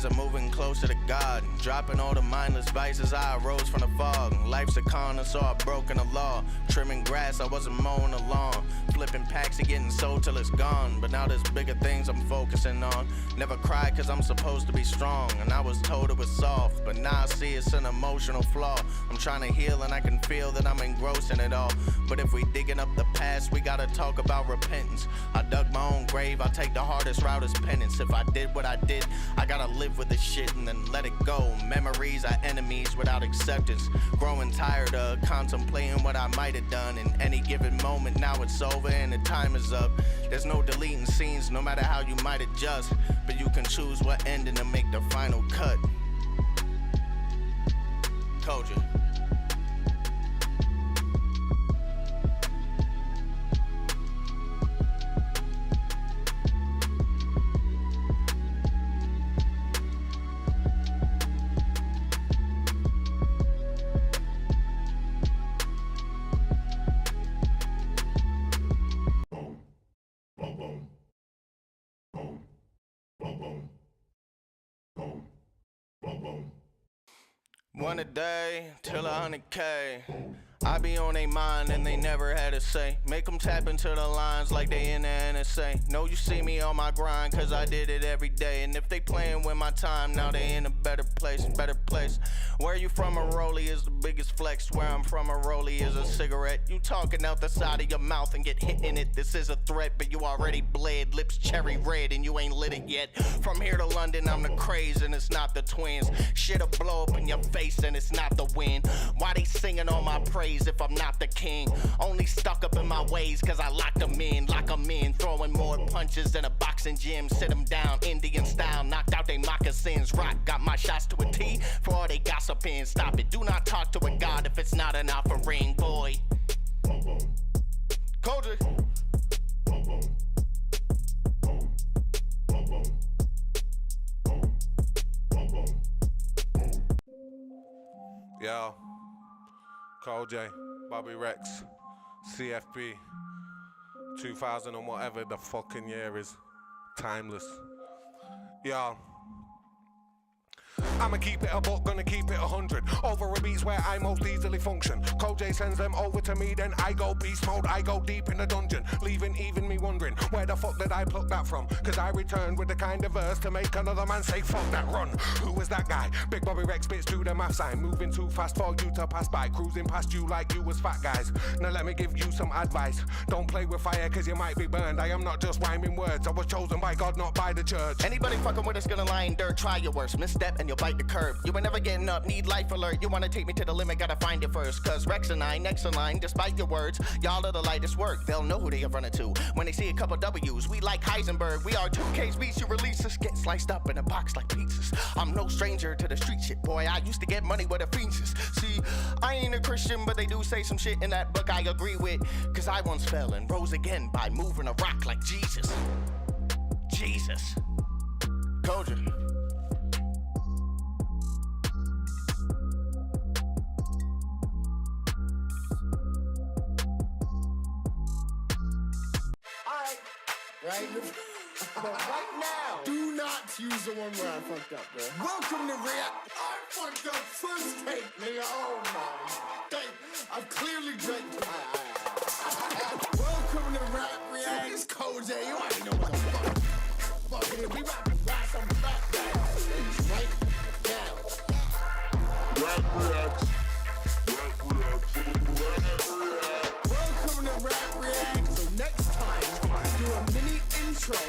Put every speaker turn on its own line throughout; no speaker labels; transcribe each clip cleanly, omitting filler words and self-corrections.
I'm moving closer to God, dropping all the mindless vices I arose from the fog. Life's a con, so I've broken the law. Trimming grass, I wasn't mowing the lawn. Flipping packs and getting sold till it's gone. But now there's bigger things I'm focusing on. Never cry cause I'm supposed to be strong, and I was told it was soft, but now I see it's an emotional flaw. I'm trying to heal and I can feel that I'm engrossing it all. But if we digging up the past, we gotta talk about repentance. I dug my own grave, I take the hardest route as penance. If I did what I did, I gotta live with the shit and then let it go. Memories are enemies without acceptance. Growing tired of contemplating what I might have done. In any given moment, now it's over and the time is up. There's no deleting scenes, no matter how you might adjust. But you can choose what ending to make the final cut. CoJay. One a day till 100K. I be on they mind and they never had a say. Make them tap into the lines like they in the NSA. Know you see me on my grind cause I did it every day. And if they playing with my time, now they in a better place, better place. Where you from, a rollie is the biggest flex. Where I'm from, a rollie is a cigarette. You talking out the side of your mouth and get hit in it. This is a threat, but you already bled. Lips cherry red and you ain't lit it yet. From here to London, I'm the craze and it's not the twins. Shit'll blow up in your face and it's not the wind. Why they singing on my praise if I'm not the king? Only stuck up in my ways cause I lock them in. Throwing more punches than a boxing gym. Sit them down, Indian style, knocked out they moccasins. Rock, got my shots to a T for all they gossiping. Stop it, do not talk to a god if it's not an offering, boy. CoJay.
Yo, CoJay, Bobby Rex, CFB, 2000 and whatever the fucking year is, timeless. Yo, I'ma keep it a buck, gonna keep it 100. Over a beat's where I most easily function. CoJay sends them over to me, then I go beast mode. I go deep in the dungeon, leaving even me wondering where the fuck did I pluck that from? Cause I returned with the kind of verse to make another man say fuck that run. Who was that guy? Big Bobby Rex spits to the math sign. Moving too fast for you to pass by. Cruising past you like you was fat guys. Now let me give you some advice. Don't play with fire cause you might be burned. I am not just rhyming words. I was chosen by God, not by the church.
Anybody fucking with us gonna lie in dirt. Try your worst, misstep and you'll bite the curb. You ain't never getting up, need life alert. You wanna take me to the limit, gotta find it first. Cause Rex and I, next in line, despite your words, y'all are the lightest work. They'll know who they have run into when they see a couple W's. We like Heisenberg, we are 2K's beats. You release us, get sliced up in a box like pizzas. I'm no stranger to the street shit, boy. I used to get money with the fiends. See, I ain't a Christian, but they do say some shit in that book I agree with. Cause I once fell and rose again by moving a rock like Jesus. Jesus. CoJay.
Right? But right now, do not use the one where I fucked up, bro. Welcome to React. I fucked up first take, nigga. Oh my. I've clearly drank. Welcome to Rap React. It's CoJay. You already know what the fuck. Fucking it. We rapping rap some fat guys. Right now. Rap React. Welcome to Rap React. So next time, do a mini intro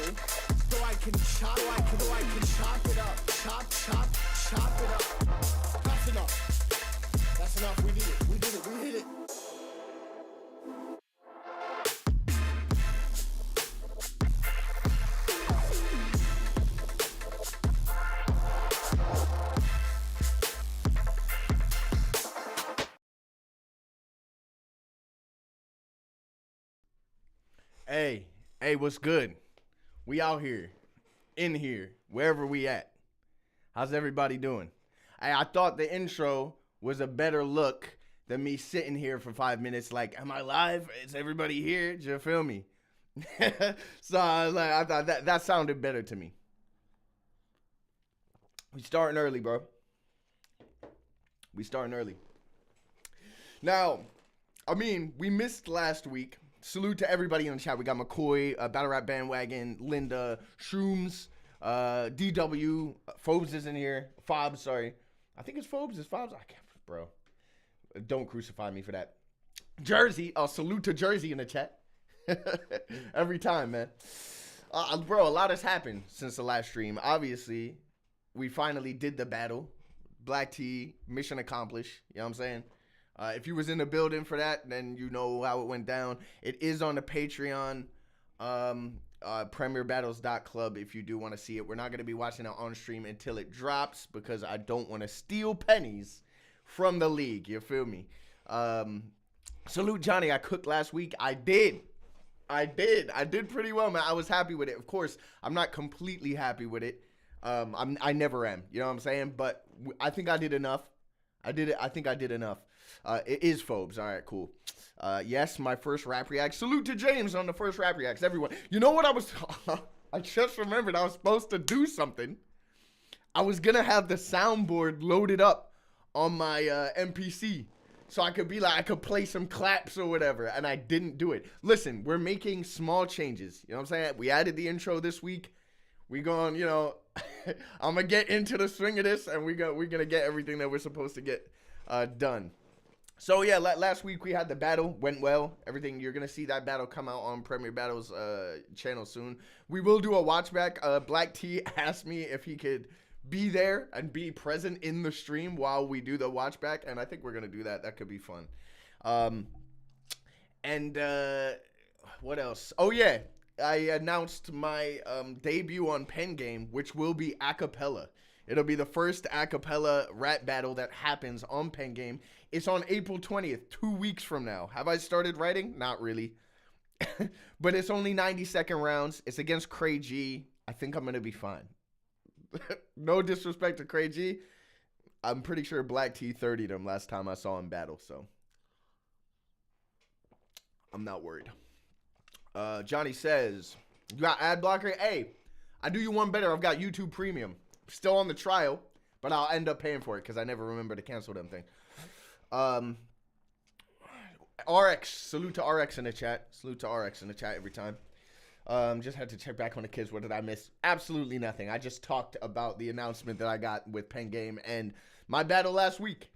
so I can chop it up. Chop it up. That's enough. We did it.
Hey, what's good? We out here, in here, wherever we at. How's everybody doing? I thought the intro was a better look than me sitting here for 5 minutes like, am I live? Is everybody here? Do you feel me? So I thought that sounded better to me. We starting early, bro. We starting early. Now, I mean, we missed last week. Salute to everybody in the chat. We got McCoy, Battle Rap Bandwagon, Linda, Shrooms, DW, Phobes is in here. Fobs, sorry. I think it's Phobes. It's Fobs. I can't, bro. Don't crucify me for that. Jersey. Salute to Jersey in the chat. Every time, man. Bro, a lot has happened since the last stream. Obviously, we finally did the battle. Black T, mission accomplished. You know what I'm saying? If you was in the building for that, then you know how it went down. It is on the Patreon, premierbattles.club if you do want to see it. We're not going to be watching it on stream until it drops because I don't want to steal pennies from the league. You feel me? Salute Johnny. I cooked last week. I did pretty well, man. I was happy with it. Of course, I'm not completely happy with it. I never am. You know what I'm saying? But I think I did enough. I think I did enough. It is Phobes. All right, cool. Yes, my first rap react. Salute to James on the first rap reacts. Everyone. You know what I was... I just remembered I was supposed to do something. I was going to have the soundboard loaded up on my MPC. So I could be like, I could play some claps or whatever. And I didn't do it. Listen, we're making small changes. You know what I'm saying? We added the intro this week. We going, you know, I'm going to get into the swing of this. And we're going to get everything that we're supposed to get done. So, yeah, last week we had the battle. Went well. Everything. You're going to see that battle come out on Premier Battles channel soon. We will do a watch back. Black T asked me if he could be there and be present in the stream while we do the watch back, and I think we're gonna do that. That could be fun. What else? Oh yeah, I announced my debut on Pen Game, which will be a cappella. It'll be the first a cappella rap battle that happens on Pen Game. It's on April 20th, 2 weeks from now. Have I started writing? Not really. But it's only 90-second rounds. It's against CoJay. I think I'm gonna be fine. No disrespect to CoJay. I'm pretty sure Black T 30'd him last time I saw him battle, so I'm not worried. Johnny says, you got ad blocker? Hey, I do you one better. I've got YouTube Premium. Still on the trial, but I'll end up paying for it because I never remember to cancel them thing. RX, salute to RX in the chat. Salute to RX in the chat every time. Just had to check back on the kids. What did I miss? Absolutely nothing. I just talked about the announcement that I got with Pen Game and my battle last week.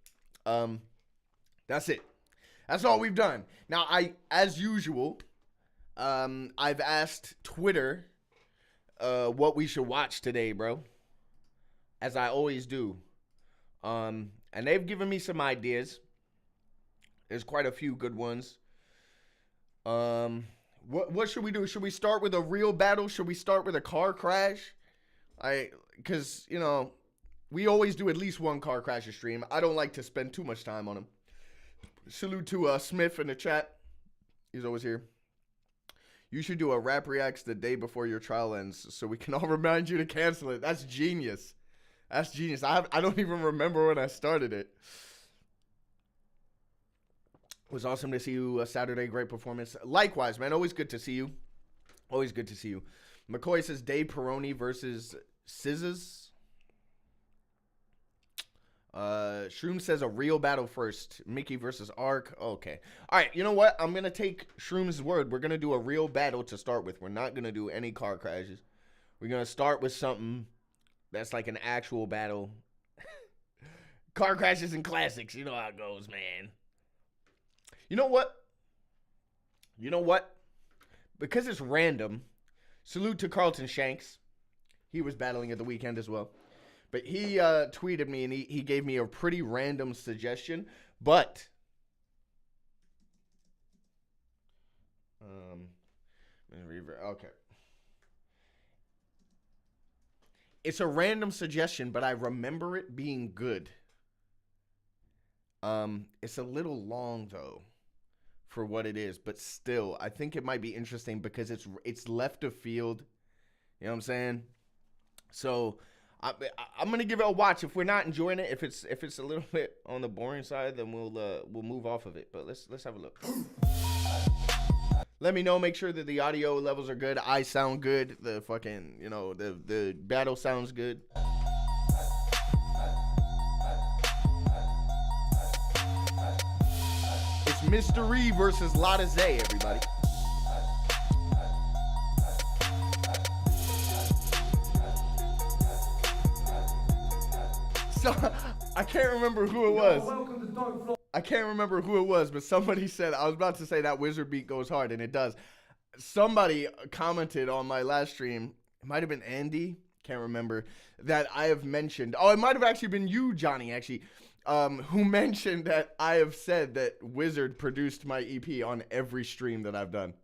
That's it. That's all we've done. Now, as usual, I've asked Twitter what we should watch today, bro. As I always do. And they've given me some ideas. There's quite a few good ones. What should we do? Should we start with a real battle? Should we start with a car crash? Because, you know, we always do at least one car crash stream. I don't like to spend too much time on them. Salute to Smith in the chat. He's always here. You should do a rap reacts the day before your trial ends so we can all remind you to cancel it. That's genius. That's genius. I don't even remember when I started it. It was awesome to see you Saturday. Great performance. Likewise, man. Always good to see you. Always good to see you. McCoy says Dave Peroni versus Scissors. Shroom says a real battle first. Mickey versus Ark. Okay. All right. You know what? I'm going to take Shroom's word. We're going to do a real battle to start with. We're not going to do any car crashes. We're going to start with something that's like an actual battle. Car crashes and classics. You know how it goes, man. You know what? You know what? Because it's random, salute to Carlton Shanks. He was battling at the weekend as well. But he tweeted me and he gave me a pretty random suggestion. But okay. It's a random suggestion, but I remember it being good. It's a little long though for what it is, but still, I think it might be interesting because it's left of field. You know what I'm saying? So I'm gonna give it a watch. If we're not enjoying it, if it's a little bit on the boring side, then we'll move off of it. But let's have a look. Let me know. Make sure that the audio levels are good. I sound good. The fucking the battle sounds good. Mr. Ree versus Lotta Zay, everybody. So, I can't remember who it was. I can't remember who it was, but somebody said, I was about to say that wizard beat goes hard, and it does. Somebody commented on my last stream, it might have been Andy, can't remember, that I have mentioned, oh, it might have actually been you, Johnny, actually, who mentioned that I have said that Wizard produced my EP on every stream that I've done.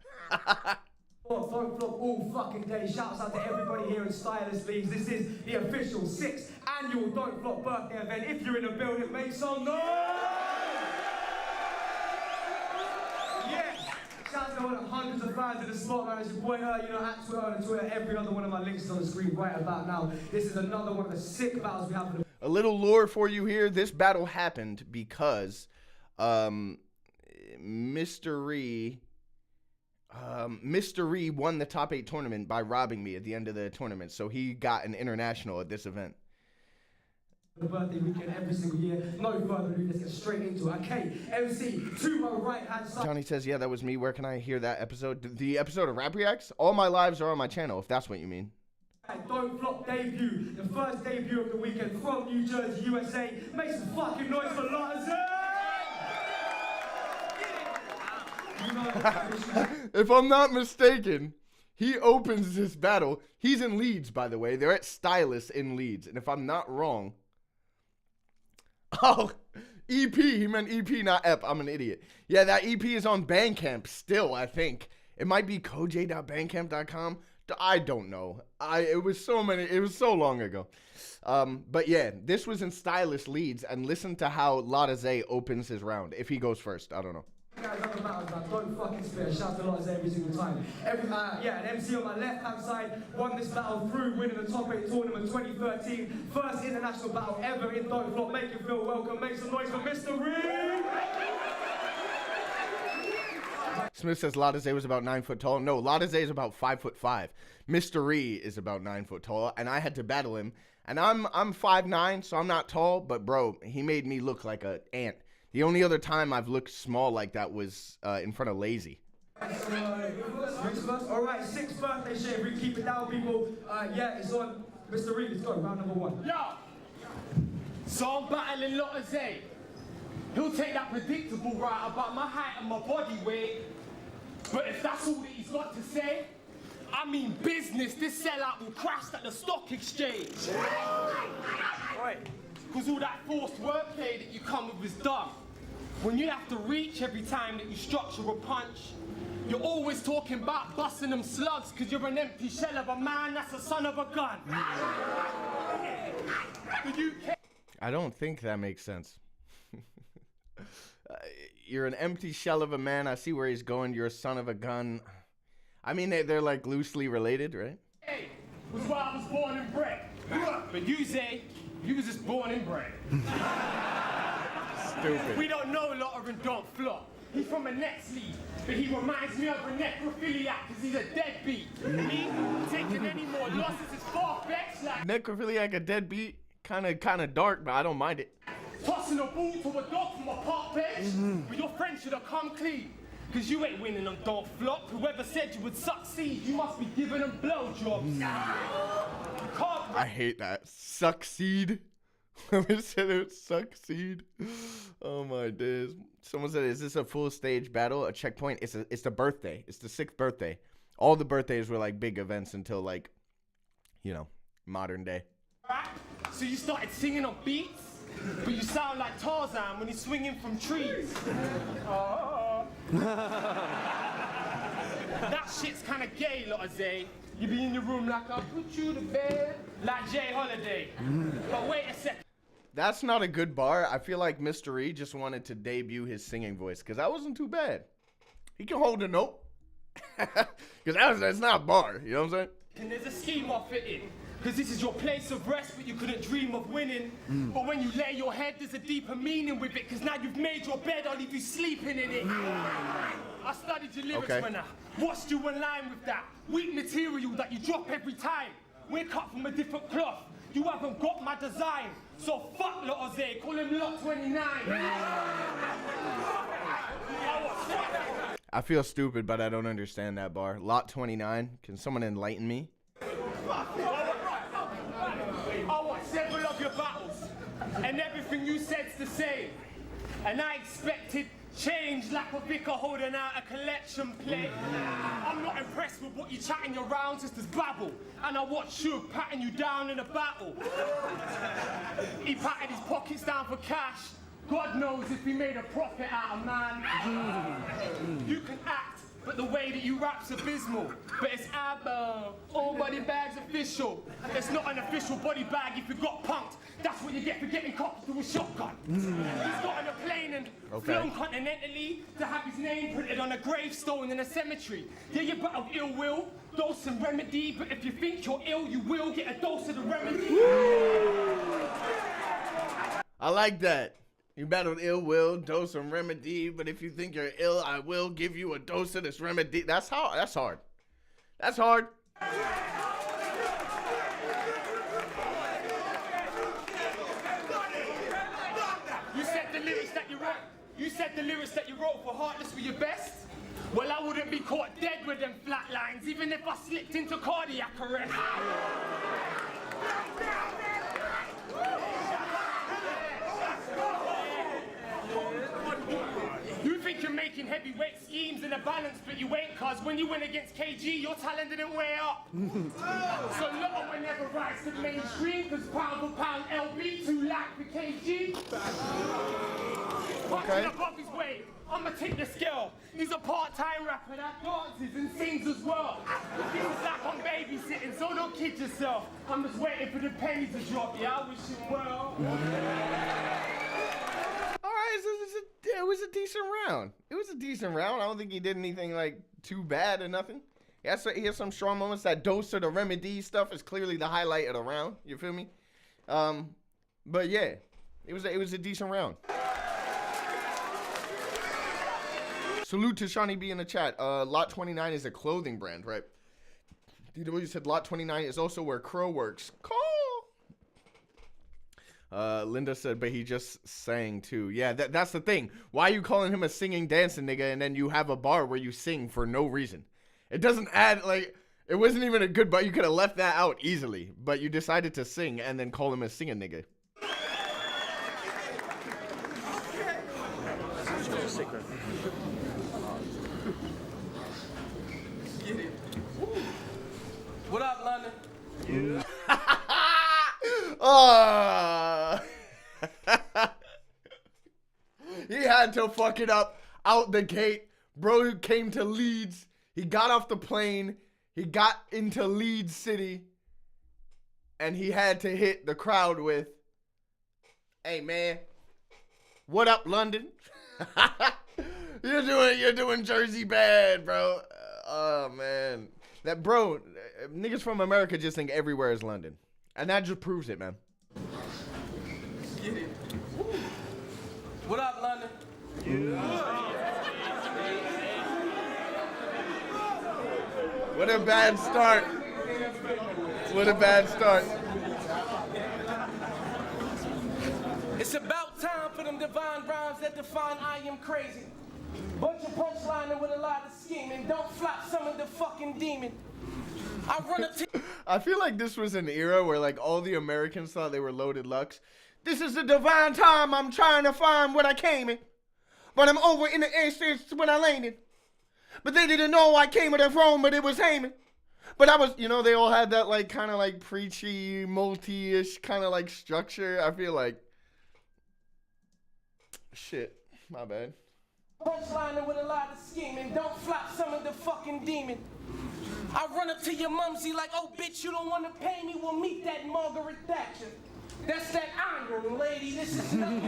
Don't flop all fucking day. Shouts out to everybody here in Stylist Leagues. This is the official 6th annual Don't Flop birthday event. If you're in the building, make some noise! Yes! Shouts to all the hundreds of fans of the spot, man. It's your boy, at Twitter, every other one of my links is on the screen right about now. This is another one of the sick battles we have for the...
A little lore for you here. This battle happened because Mr. Ree won the top 8 tournament by robbing me at the end of the tournament, so he got an international at this event.
The birthday weekend every single year. No further ado, let's get straight into it. Okay, MC, to my right hand side.
Johnny says, yeah, that was me. Where can I hear that episode? The episode of Rap Reacts? All my lives are on my channel, if that's what you mean.
Don't Flop debut, the first debut of the weekend from New Jersey, USA. Make some fucking noise for Lotta Zay!
If I'm not mistaken, he opens this battle. He's in Leeds, by the way. They're at Stylus in Leeds. And if I'm not wrong... Oh, EP. He meant EP, not EP. I'm an idiot. Yeah, that EP is on Bandcamp still, I think. It might be CoJay.bandcamp.com. I don't know. It was so long ago. But yeah, this was in Stylus Leeds. And listen to how Lotta Zay opens his round. If he goes first, I don't know.
Guys, other battles, man. Don't fucking spare. Shout to Lotta Zay every single time. An MC on my left-hand side won this battle through winning the top 8 tournament 2013. First international battle ever in Don't Flop. Make him feel welcome. Make some noise for Mr. Ree!
Smith says Lotta Zay was about 9 foot tall. No, Lotta Zay is about 5'5". Mr. Ree is about 9 foot tall, and I had to battle him. And I'm 5'9", so I'm not tall, but bro, he made me look like an ant. The only other time I've looked small like that was in front of Lazy.
All right, 6th birthday shave. We keep it down, people. It's on Mr. Ree. Let's go. Round number 1.
Yo! So I'm battling Lotta Zay. He'll take that predictable right about my height and my body weight. But if that's all that he's got to say, I mean business. This sellout will crash at the stock exchange. Right. Because all that forced wordplay that you come with is dumb. When you have to reach every time that you structure a punch, you're always talking about busting them slugs because you're an empty shell of a man that's a son of a gun.
I don't think that makes sense. You're an empty shell of a man. I see where he's going. You're a son of a gun. I mean, they're like loosely related, right?
Hey, was where I was born and bred. But you say, you was just born and bred.
Stupid.
We don't know Lotta and Don't Flop. He's from a next league, but he reminds me of a necrophiliac because he's a deadbeat. Me, taking any more losses is far-fetched like...
Necrophiliac, a deadbeat? Kind of dark, but I don't mind it.
Tossing a ball to a dog from a park bench, but your friend should have come clean. Because you ain't winning on Don't Flop. Whoever said you would succeed, you must be giving them blowjobs.
I hate that. Succeed. Whoever said it would succeed. Oh my days. Someone said, is this a full stage battle? A checkpoint? It's the birthday. It's the 6th birthday. All the birthdays were like big events until like, modern day.
So you started singing on beats, but you sound like Tarzan when he's swinging from trees. That shit's kind of gay, Lotta Zay. You be in your room like I'll put you to bed, like Jay Holiday. But wait a second.
That's not a good bar. I feel like Mr. Ree just wanted to debut his singing voice because that wasn't too bad. He can hold a note. Because that's not a bar, you know what I'm saying?
And there's a scheme I'll fit in. Because this is your place of rest, but you couldn't dream of winning. But when you lay your head, there's a deeper meaning with it. Because now you've made your bed, I'll leave you sleeping in it. I studied your lyrics,
Okay.
man. Watched you in line with that. Weak material that you drop every time. We're cut from a different cloth. You haven't got my design. So fuck Lotta Zay, call him Lot 29.
I feel stupid, but I don't understand that bar. Lot 29. Can someone enlighten me?
I watched several of your battles, and everything you said's the same. And I expected change like a vicar holding out a collection plate. I'm not impressed with what you're chatting your rounds, just as babble. And I watched Shug patting you down in a battle. He patted his pockets down for cash. God knows if he made a profit out of man. You can act, but the way that you rap's abysmal. But it's all body bags official. It's not an official body bag if you got punked. That's what you get for getting cocked to a shotgun. He's got on a plane and flown continentally to have his name printed on a gravestone in a cemetery. Yeah, you battled ill will, dose and remedy, but if you think you're ill, you will get a dose of the remedy.
I like that. You battled ill will, dose and remedy, but if you think you're ill, I will give you a dose of this remedy. That's hard. That's hard. That's hard.
You said the lyrics that you wrote for Heartless were your best? Well, I wouldn't be caught dead with them flat lines, even if I slipped into cardiac arrest. You think you're making heavyweight schemes in a balance, but you ain't, cause when you went against KG, your talent didn't weigh up. So Lotto will never rise to the mainstream, cause pound for pound LB too light for KG. Punching above his weight, I'ma take the skill. He's a part-time rapper that dances and sings as well. This is like I'm babysitting, so don't kid yourself. I'm just waiting for the pennies to drop, yeah, I wish you well.
Alright, so it was a decent round. It was a decent round. I don't think he did anything like too bad or nothing. He has some strong moments. That dose of the remedy stuff is clearly the highlight of the round. You feel me? But yeah, it was a decent round. Salute to Shawnee B in the chat. Lot 29 is a clothing brand, right? DW said Lot 29 is also where Crow works. Call. Linda said, but he just sang too. Yeah, that's the thing. Why are you calling him a singing, dancing nigga, and then you have a bar where you sing for no reason? It doesn't add, like, it wasn't even a good bar. You could have left that out easily, but you decided to sing and then call him a singing nigga.
What up, London?
He had to fuck it up out the gate. Bro came to Leeds. He got off the plane. He got into Leeds City. And he had to hit the crowd with, hey, man, what up, London? You're doing Jersey bad, bro. Oh, man. That, bro, niggas from America just think everywhere is London. And that just proves it, man.
Get it. What up, London?
What a bad start. What a bad start.
It's about time for them divine rhymes that define I am crazy. Bunch of punchlining with a lot of scheming. Don't flop some of the fucking demon. I run up to...
I feel like this was an era where like all the Americans thought they were loaded Lux. This is the divine time. I'm trying to find what I came in. But I'm over in the airstairs when I landed. But they didn't know I came with a throne, but it was Haman. But I was, you know, they all had that like kind of like preachy, multi-ish kind of like structure. I feel like, shit, my bad.
Punchlining with a lot of scheming. Don't flop some of the fucking demon. I run up to your mumsy like, oh bitch, you don't want to pay me? Well, meet that Margaret Thatcher. That's that iron lady. This is nothing.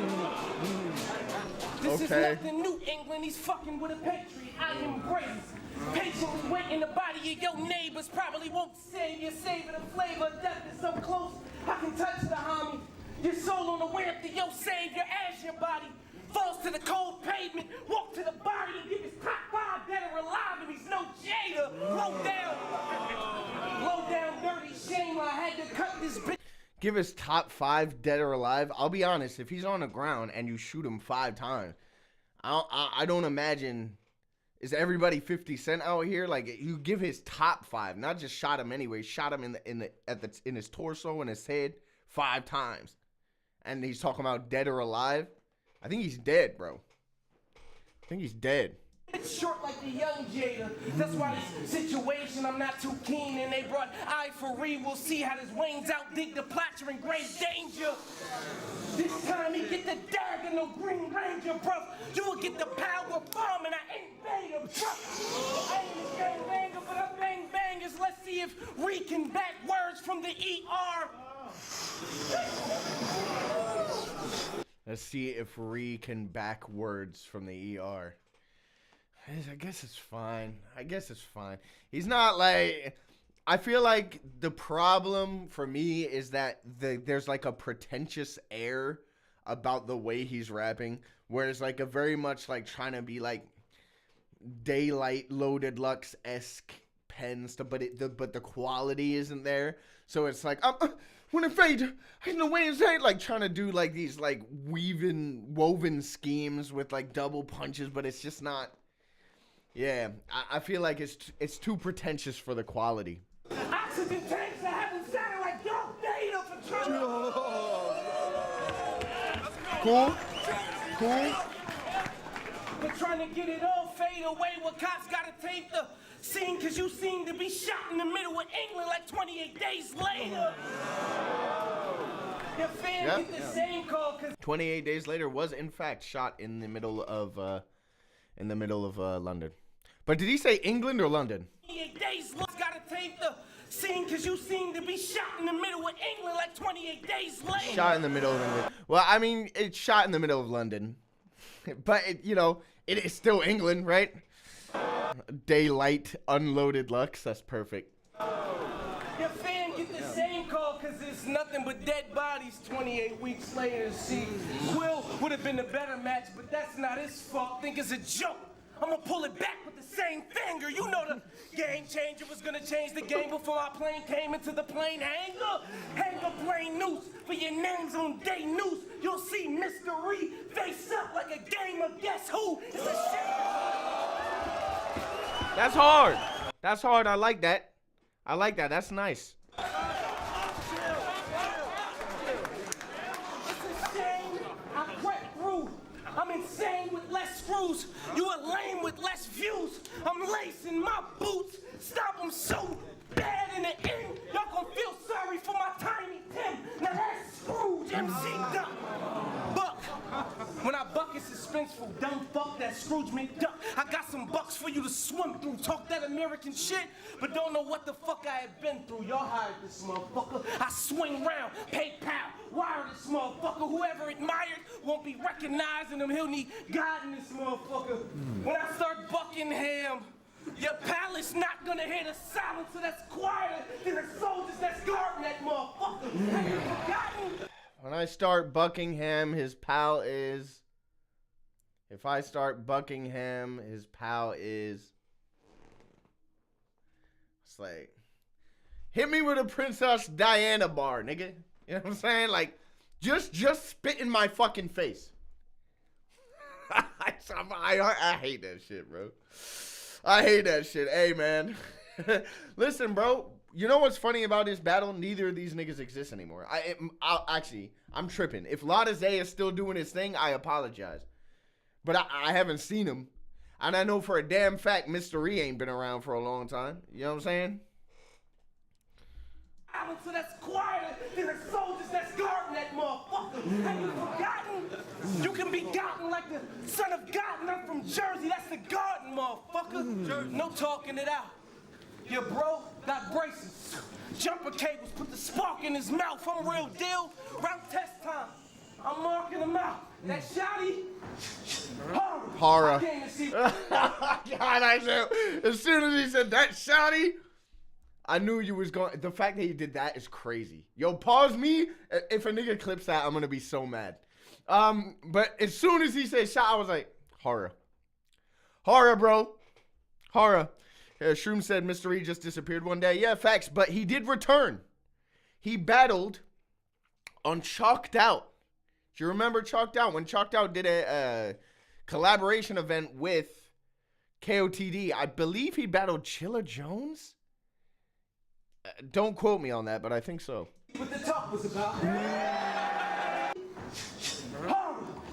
This is nothing New England. He's fucking with a patriot. I embrace. Patiently waiting the body of your neighbors probably won't save you. Savor the flavor of death is so close. I can touch the homie. Your soul on the way up to your savior as your body falls to the cold pavement. Walk to the body and give his top 5 dead or alive, and he's no Jada. Low down, dirty shame. I had to cut this bitch.
Give his top 5 dead or alive. I'll be honest, if he's on the ground and you shoot him 5 times, I don't imagine Is everybody 50 Cent out here? Like, you give his top 5, not just shot him anyway. Shot him in his torso and his head 5 times, and he's talking about dead or alive. I think he's dead, bro. I think he's dead.
It's short like the young Jada. That's why this situation I'm not too keen. And they brought Ivory. We'll see how this wings out dig the Platcher in great danger. This time he get the dagger, no Green Ranger, bruv. You will get the power bomb and I ain't Vader, bruv. I ain't a gang banger, but I bang bangers. Let's see if we can back words from the ER.
Let's see if Ree can back words from the ER. I guess it's fine. He's not like... I feel like the problem for me is that there's like a pretentious air about the way he's rapping, whereas like a very much like trying to be like Daylight Loaded Lux-esque pen stuff, but the quality isn't there. So it's like, when it fade, I know way inside, like trying to do like these like woven schemes with like double punches, but it's just not. Yeah, I feel like it's too pretentious for the quality.
Oxygen tanks that haven't sounded like Darth Vader for trouble. Cool. We're trying to get it all fade away. What cops gotta take the scene, cause you seem to be shot in the middle of England like 28 days later. Your fans get the same call, cause
28 days later was in fact shot in the middle of London. But did he say England or London?
28 days gotta take the scene, cause you seem to be shot in the middle of England like 28 days later.
Shot in the middle of England. Well, I mean, it's shot in the middle of London. But, it is still England, right? Daylight Unloaded Lux. That's perfect.
Your fan get the same call, cause it's nothing but dead bodies 28 weeks later. See, Will would have been a better match, but that's not his fault. Think it's a joke. I'm gonna pull it back with the same finger. You know the game changer was gonna change the game before our plane came into the plane hangar. Hang a plane noose for your names on day news. You'll see mystery face up like a game of Guess Who. It's a shame.
That's hard. I like that. That's nice.
It's a shame I crept through. I'm insane with less screws. You are lame with less views. I'm lacing my boots. Stop them so bad in the end. Y'all gonna feel sorry for my Tiny Tim. Now that's Scrooge, MC Duck. Buck. When I buck, it's suspenseful. Dumb fuck that Scrooge McDuck. I got some bucks for you to swim through. Talk that American shit, but don't know what the fuck I have been through. Y'all hired this motherfucker. I swing round, PayPal, wire this motherfucker. Whoever admired won't be recognizing him. He'll need God in this motherfucker. When I start bucking him, your palace not gonna hear the silencer that's quieter than the soldiers that's guarding that motherfucker. Have you forgotten?
When I start Buckingham, his pal is... If I start Buckingham, his pal is... It's like... Hit me with a Princess Diana bar, nigga. You know what I'm saying? Like, just spit in my fucking face. I hate that shit, bro. I hate that shit. Hey, man. Listen, bro. You know what's funny about this battle? Neither of these niggas exist anymore. I'm tripping. If Lada Zay is still doing his thing, I apologize. But I haven't seen him. And I know for a damn fact Mr. E ain't been around for a long time. You know what I'm saying?
So that's quieter than the soldiers that's guarding that motherfucker. Have you forgotten? You can be gotten like the son of God, and I'm from Jersey. That's the garden, motherfucker. No talking it out. Your bro got braces, jumper cables, put the spark in his mouth. I'm real deal. Round test time. I'm marking him out. That shotty, horror.
Horror. God, I knew. As soon as he said that shotty, I knew you was going. The fact that he did that is crazy. Yo, pause me. If a nigga clips that, I'm gonna be so mad. But as soon as he said shot, I was like, horror, bro, horror. Shroom said Mr. E just disappeared one day. Yeah, facts. But he did return. He battled on Chalked Out. Do you remember Chalked Out? When Chalked Out did a collaboration event with KOTD. I believe he battled Chilla Jones. Don't quote me on that, but I think so.
What the talk was about.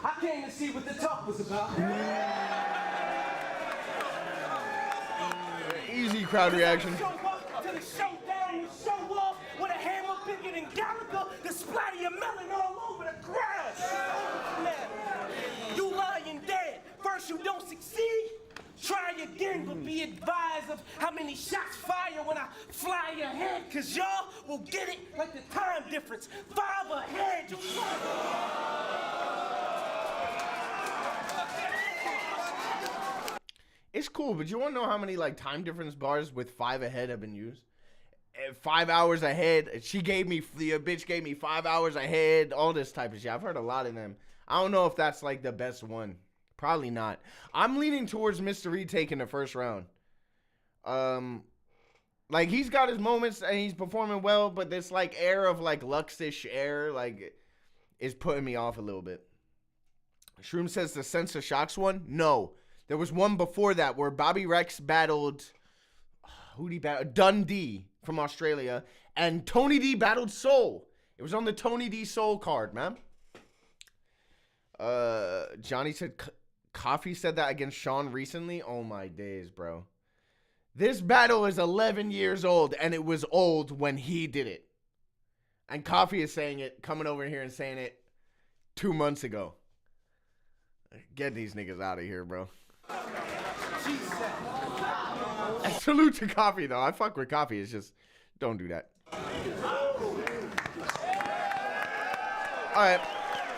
I came to see what the talk was about.
Easy crowd reaction.
Show up to the showdown, you show off with a hammer bigger than Gallagher to splatter your melon all over the grass. Now, you lying dead. First you don't succeed. Try again, but be advised of how many shots fire when I fly your head, cause y'all will get it like the time difference. 5 ahead.
It's cool, but you want to know how many like time difference bars with 5 ahead have been used? 5 hours ahead. The bitch gave me 5 hours ahead. All this type of shit. I've heard a lot of them. I don't know if that's like the best one. Probably not. I'm leaning towards Mr. E taking the first round. Like he's got his moments and he's performing well, but this like air of like Luxish air like is putting me off a little bit. Shroom says the Sense of Shocks one. No, there was one before that where Bobby Rex battled who'd he battle? Dundee from Australia, and Tony D battled Soul. It was on the Tony D Soul card, man. Johnny said Coffee said that against Sean recently. Oh my days, bro. This battle is 11 years old, and it was old when he did it. And Coffee is saying it, coming over here and saying it 2 months ago. Get these niggas out of here, bro. Salute to Coffee, though. I fuck with Coffee. It's just, don't do that. All right.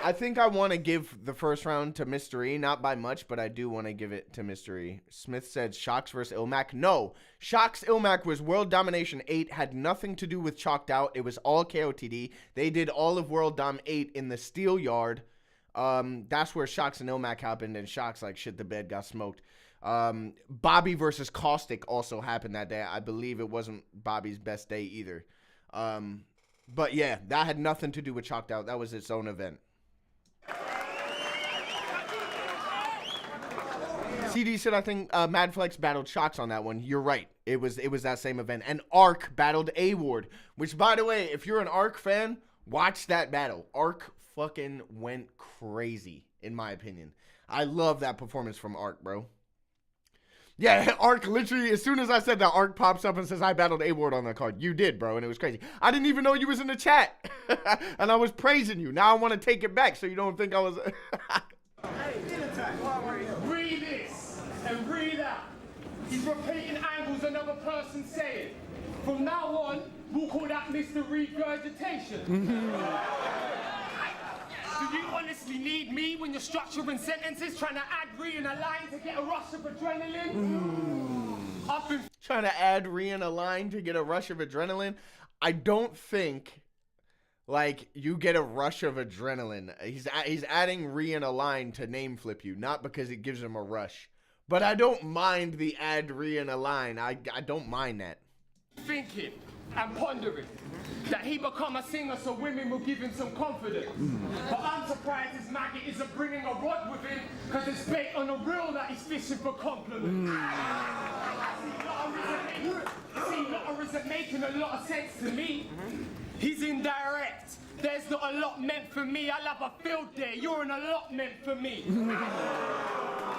I think I want to give the first round to Mystery, not by much, but I do want to give it to Mystery. Smith said Shocks versus Ilmac. No, Shocks Ilmac was World Domination 8, had nothing to do with Chalked Out. It was all KOTD. They did all of World Dom 8 in the Steel Yard. That's where Shocks and Ilmac happened, and Shocks like shit the bed, got smoked. Bobby versus Caustic also happened that day. I believe it wasn't Bobby's best day either. But yeah, that had nothing to do with Chalked Out. That was its own event. CD said, I think Madflex battled Shocks on that one. You're right. It was that same event. And Ark battled A-Ward, which, by the way, if you're an Ark fan, watch that battle. Ark fucking went crazy, in my opinion. I love that performance from Ark, bro. Yeah, Ark literally, as soon as I said that, Ark pops up and says, I battled A-Ward on that card. You did, bro, and it was crazy. I didn't even know you was in the chat. And I was praising you. Now I want to take it back so you don't think I was...
Breathe this and breathe out. He's repeating angles another person saying. From now on, we'll call that Mr. Regurgitation. Do you honestly need me when you're structuring sentences, trying to add re in a line to get a rush of adrenaline? I've been
trying to add re in a line to get a rush of adrenaline. I don't think... like, you get a rush of adrenaline. He's adding re in a line to name flip you, not because it gives him a rush. But I don't mind the add re in a line. I don't mind that.
thinking and pondering that he become a singer so women will give him some confidence. But I'm surprised his maggot isn't bringing a rod with him because it's bait on a reel that he's fishing for compliments. See, Lotter isn't making a lot of sense to me. He's indirect. There's not a lot meant for me. I'll have a field day. You're an allotment for me.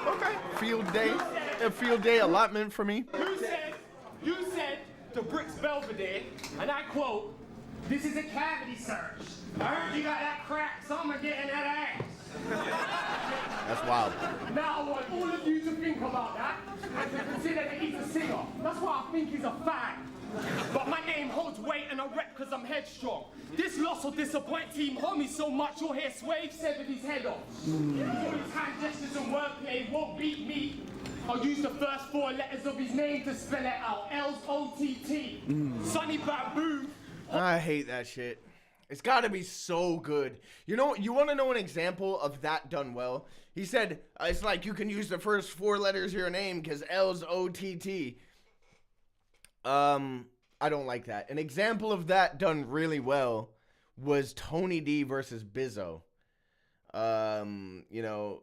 Okay, field day. A field day allotment for me.
You said the bricks Belvedere, and I quote, "This is a cavity search. I heard you got that crack, so I'm getting that ass."
That's wild.
Now I want all of you to think about that and to consider that he's a singer. That's why I think he's a fag. But my name holds weight and a rep because I'm headstrong. This loss will disappoint Team Homie so much you'll hear Swave severed his head off. All his hand gestures and wordplay won't beat me. I'll use the first 4 letters of his name to spell it out. L-O-T-T. Sonny Bamboo.
I hate that shit. It's got to be so good. You know, you want to know an example of that done well? He said, it's like you can use the first 4 letters of your name because L's O-T-T. I don't like that. An example of that done really well was Tony D versus Bizzo. You know,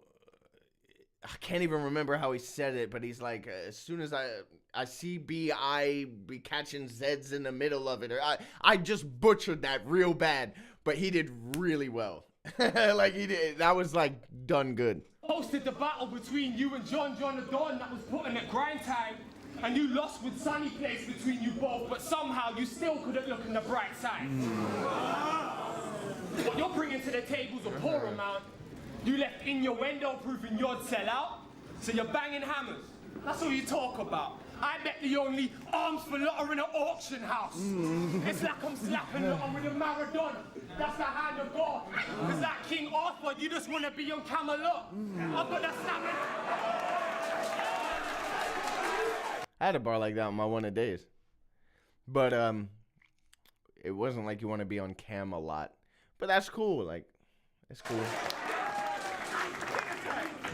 can't even remember how he said it, but he's like, as soon as I see B, I be catching Z's in the middle of it. Or I just butchered that real bad, but he did really well. Like he did, that was like done good.
Hosted the battle between you and John the Don that was put in at grind time, and you lost with Sunny Place between you both, but somehow you still couldn't look on the bright side. What you're bringing to the table's a poor amount. You left innuendo proving you'd sell out, so you're banging hammers. That's all you talk about. I bet the only arms for Lotta in an auction house. It's like I'm slapping Lotta with a Maradona. That's the hand of God. It's like King Arthur, you just want to be on Camelot. I've got that slapping.
I had a bar like that on my one of days. But it wasn't like you want to be on cam a lot. But that's cool, like, it's cool.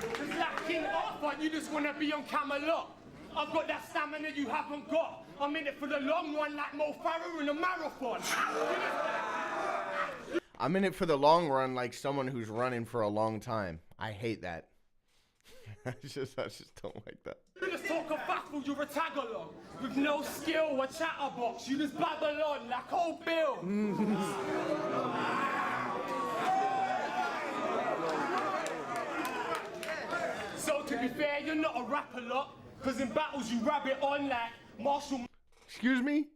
It's like King Arthur, you just want to be on Camelot. I've got that stamina you haven't got. I'm in it for the long run like Mo Farah in a marathon.
I'm in it for the long run like someone who's running for a long time. I hate that. I just don't like that.
You just talk a baffle, you're a tag-along. With no skill or chatterbox, you just babble on like old Bill. So to be fair, you're not a rapper lot. Cause in battles you rabbit on like Marshall.
Excuse me?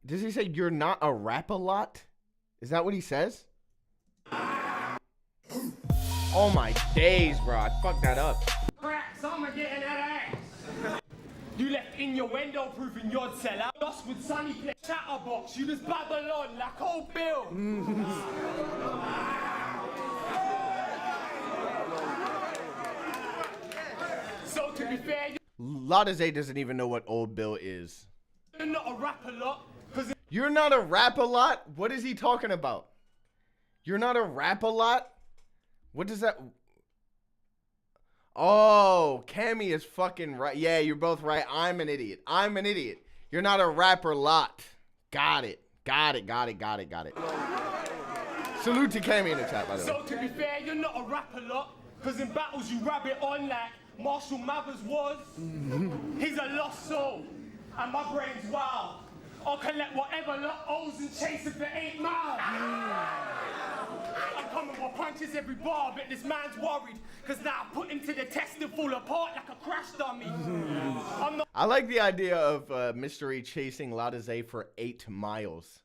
Does he say you're not a rap a lot? Is that what he says? Oh my days, bro. I fucked that up.
Cracks, I'm getting that ass. You left innuendo proving you'd sell out. Lost with Sunny Place chatterbox. You just babble on like old Bill. So to be fair,
Latazay doesn't even know what Old Bill is.
you're not a rapper lot.
You're not a rap a lot? What is he talking about? You're not a rap a lot? What does that... Oh, Cammy is fucking right. Yeah, you're both right. I'm an idiot. I'm an idiot. You're not a rapper lot. Got it. Got it. Got it. Got it. Got it. Salute to Cammy in the chat, by the way.
So to be fair, you're not a rapper lot. Cause in battles you rabbit on like Marshall Mathers was. He's a lost soul. And my brain's wild. I'll collect whatever lot owes and chase it for 8 miles. I'm coming with punches every bar, but this man's worried. Cause now I put him to the test and fall apart like a crash dummy.
I like the idea of Mystery chasing Latazay for 8 miles.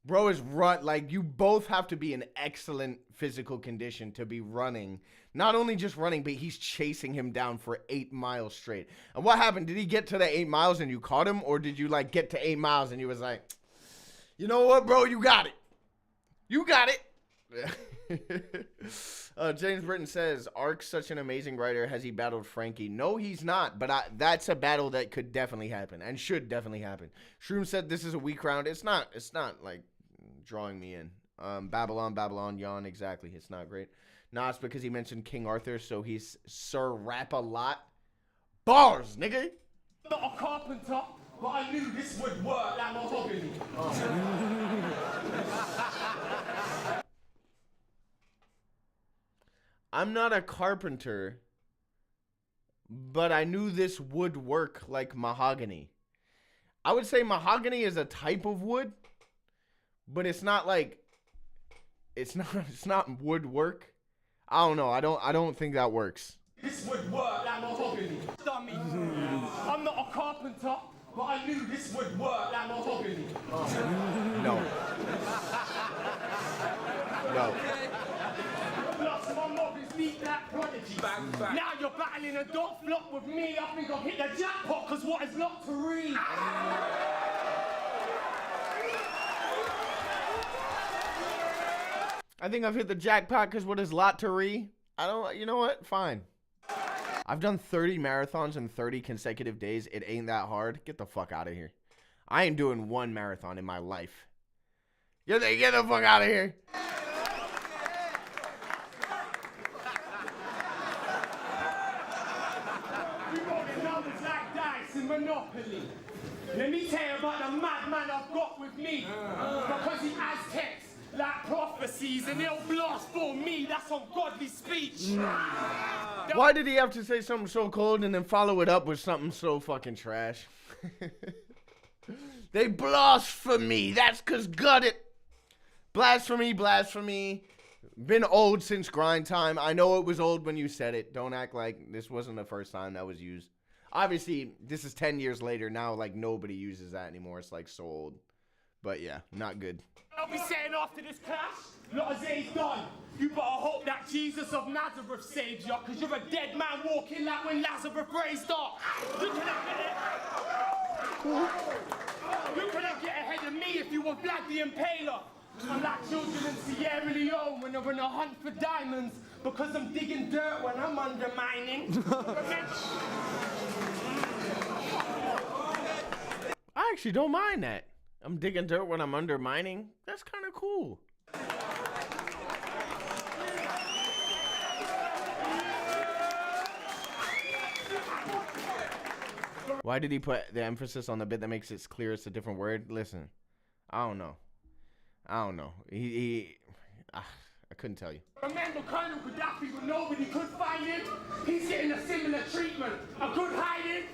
Bro is like, you both have to be in excellent physical condition to be running. Not only just running, but he's chasing him down for 8 miles straight. And what happened? Did he get to the 8 miles and you caught him? Or did you like get to 8 miles and you was like, you know what, bro? You got it. You got it. James Britton says, Ark's such an amazing writer. Has he battled Frankie? No, he's not. But that's a battle that could definitely happen and should definitely happen. Shroom said this is a weak round. It's not like drawing me in. Babylon, yawn. Exactly. It's not great. Nah, it's because he mentioned King Arthur, so he's Sir Rap-a-Lot. Bars, nigga.
Not a carpenter, but I knew this would work like mahogany.
I'm not a carpenter, but I knew this would work like mahogany. I would say mahogany is a type of wood, but it's not like it's not woodwork. I don't know. I don't think that works.
This would work like mahogany. I'm not a carpenter, but I knew this would work like mahogany.
No. No.
Plus, my mob is neat like prodigy. Bang, bang. Now you're battling a dot flop with me. I think I've hit the jackpot, cause what is not to read?
I think I've hit the jackpot because what is lottery? You know what? Fine. I've done 30 marathons in 30 consecutive days. It ain't that hard. Get the fuck out of here. I ain't doing one marathon in my life. Get the fuck out of here.
We rolling numbers like dice in Monopoly. Let me tell you about the madman I've got with me. Because he has text. like prophecies, and they'll blast for me. That's ungodly speech.
Why did he have to say something so cold and then follow it up with something so fucking trash? They blasphemy. That's cause got it. Blasphemy, blasphemy. Been old since grind time. I know it was old when you said it. Don't act like this wasn't the first time that was used. Obviously, this is 10 years later now. Like nobody uses that anymore. It's like so old. But yeah, not good.
I'll be saying after this clash, lot of Zay's done. You better hope that Jesus of Nazareth saves you, cause you're a dead man walking like when Lazarus raised up. You couldn't get ahead of me if you were Vlad the Impaler. I'm like children in Sierra Leone when they're on a hunt for diamonds because I'm digging dirt when I'm undermining.
I actually don't mind that. I'm digging dirt when I'm undermining. That's kind of cool. Why did he put the emphasis on the bit that makes it clear it's a different word? Listen, I don't know. I couldn't tell you.
Remember Colonel Gaddafi when nobody could find him? He's getting a similar treatment. A good hiding.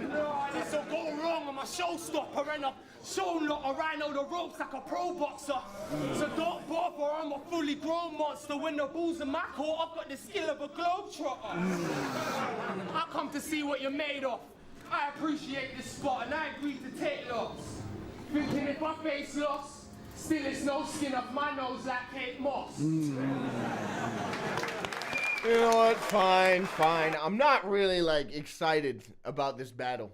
No, this will go wrong. I'm a showstopper and I've shown lot of rhino the ropes like a pro boxer. So don't bother, I'm a fully grown monster. When the ball's in my court, I've got the skill of a globetrotter. I come to see what you're made of. I appreciate this spot and I agreed to take loss. Thinking if I face loss, still it's no skin off my nose like Kate Moss.
You know what? Fine. I'm not really like excited about this battle.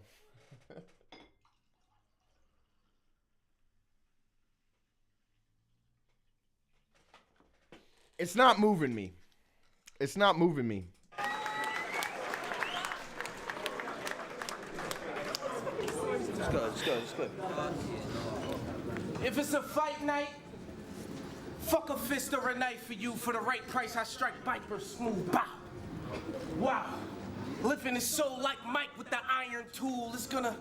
It's not moving me.
It's good. If it's a fight night, fuck a fist or a knife for you. For the right price, I strike Viper smooth. Bow. Wow. Lifting his soul like Mike with the iron tool. It's gonna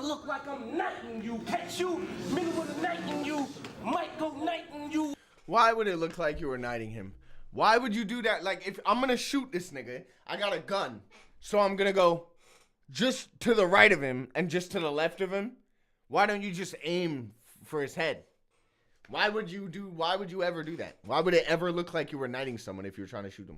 look like I'm knighting you. Catch you, me with a knighting you. Might go knighting you.
Why would it look like you were knighting him? Why would you do that? Like, if I'm gonna shoot this nigga, I got a gun. So I'm gonna go just to the right of him and just to the left of him. Why don't you just aim for his head? Why would you ever do that? Why would it ever look like you were knighting someone if you were trying to shoot him?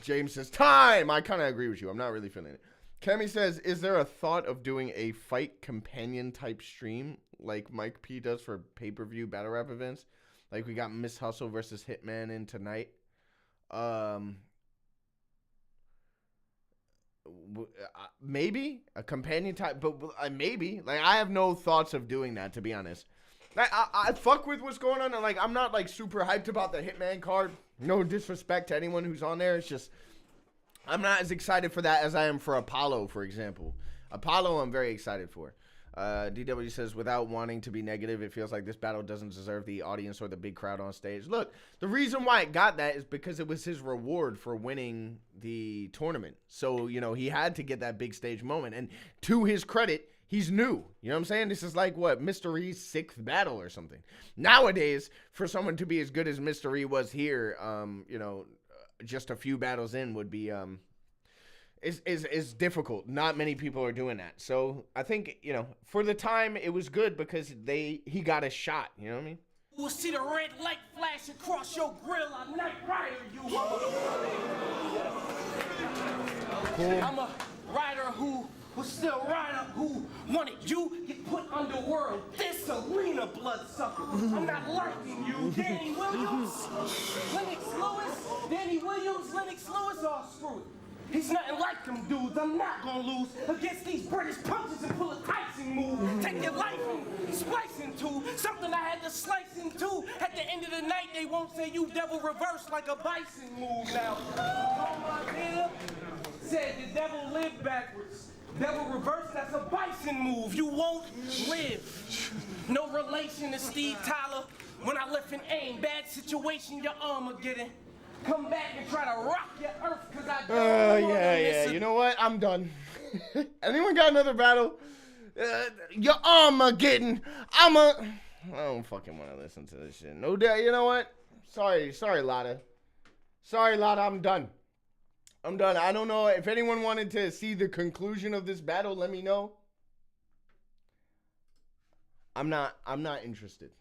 James says, time! I kind of agree with you. I'm not really feeling it. Kemi says, is there a thought of doing a fight companion type stream like Mike P does for pay-per-view battle rap events? Like we got Miss Hustle versus Hitman in tonight. Maybe a companion type, but maybe. Like I have no thoughts of doing that, to be honest. I fuck with what's going on, and like I'm not like super hyped about the Hitman card. No disrespect to anyone who's on there. It's just I'm not as excited for that as I am for Apollo, for example. Apollo, I'm very excited for. DW says, without wanting to be negative, it feels like this battle doesn't deserve the audience or the big crowd on stage. Look, the reason why it got that is because it was his reward for winning the tournament. So, you know, he had to get that big stage moment. And to his credit, he's new. You know what I'm saying? This is like, what, Mr. E's 6th battle or something. Nowadays, for someone to be as good as Mr. E was here, you know, just a few battles in would be... is difficult. Not many people are doing that. So I think, you know, for the time it was good because he got a shot. You know what I mean?
We'll see the red light flash across your grill. I'm Knight Rider, you.
Cool.
I'm a rider who was still rider who wanted you get put underworld. This arena bloodsucker. I'm not liking you. Danny Williams, Lennox Lewis, Lennox Lewis all screwed. He's nothing like them dudes. I'm not gonna lose against these British punches and pull a Tyson move. Take your life and splice into something I had to slice into. At the end of the night, they won't say you devil reverse like a bison move. Now, Montana said the devil lived backwards. Devil reverse, that's a bison move. You won't live. No relation to Steve Tyler. When I left in aim, bad situation, your Armageddon. Come back and try to rock your earth because I don't
yeah. You know what? I'm done. Anyone got another battle? Your Armageddon. I don't fucking want to listen to this shit. No doubt. You know what? Sorry, Lotta. Sorry, Lotta. I'm done. I don't know if anyone wanted to see the conclusion of this battle. Let me know. I'm not interested.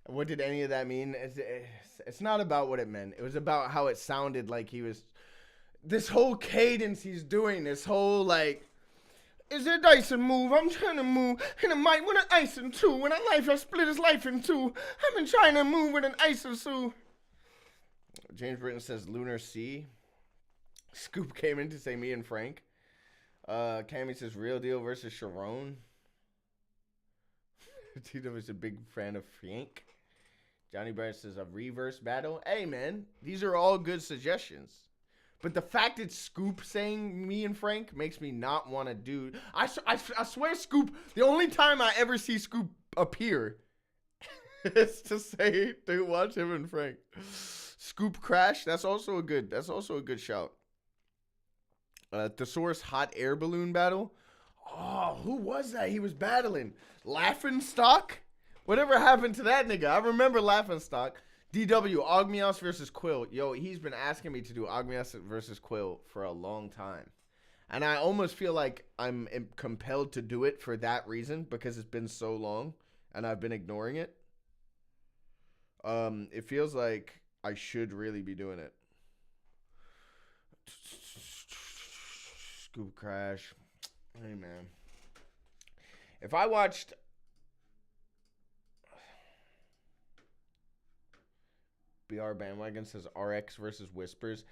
What did any of that mean? It's not about what it meant. It was about how it sounded like he was. This whole cadence he's doing. This whole like. Is it Dyson move? I'm trying to move in a mic with an ice and two. When I split his life in two. I've been trying to move with an ice and two. James Britton says Lunar Sea. Scoop came in to say me and Frank. Cammy says Real Deal versus Charron. Tito is a big fan of Frank. Johnny Bright says a reverse battle. Hey man, these are all good suggestions. But the fact it's Scoop saying me and Frank makes me not want to do. I swear, Scoop, the only time I ever see Scoop appear is to watch him and Frank. Scoop Crash, that's also a good shout. Thesaurus Hot Air Balloon Battle. Oh, who was that he was battling? Laughing Stock? Whatever happened to that nigga? I remember Laughing Stock. DW, Ogmios versus Quill. Yo, he's been asking me to do Ogmios versus Quill for a long time. And I almost feel like I'm compelled to do it for that reason because it's been so long and I've been ignoring it. It feels like I should really be doing it. Scoop Crash. Hey, man. If I watched... BR Bandwagon says RX versus Whispers.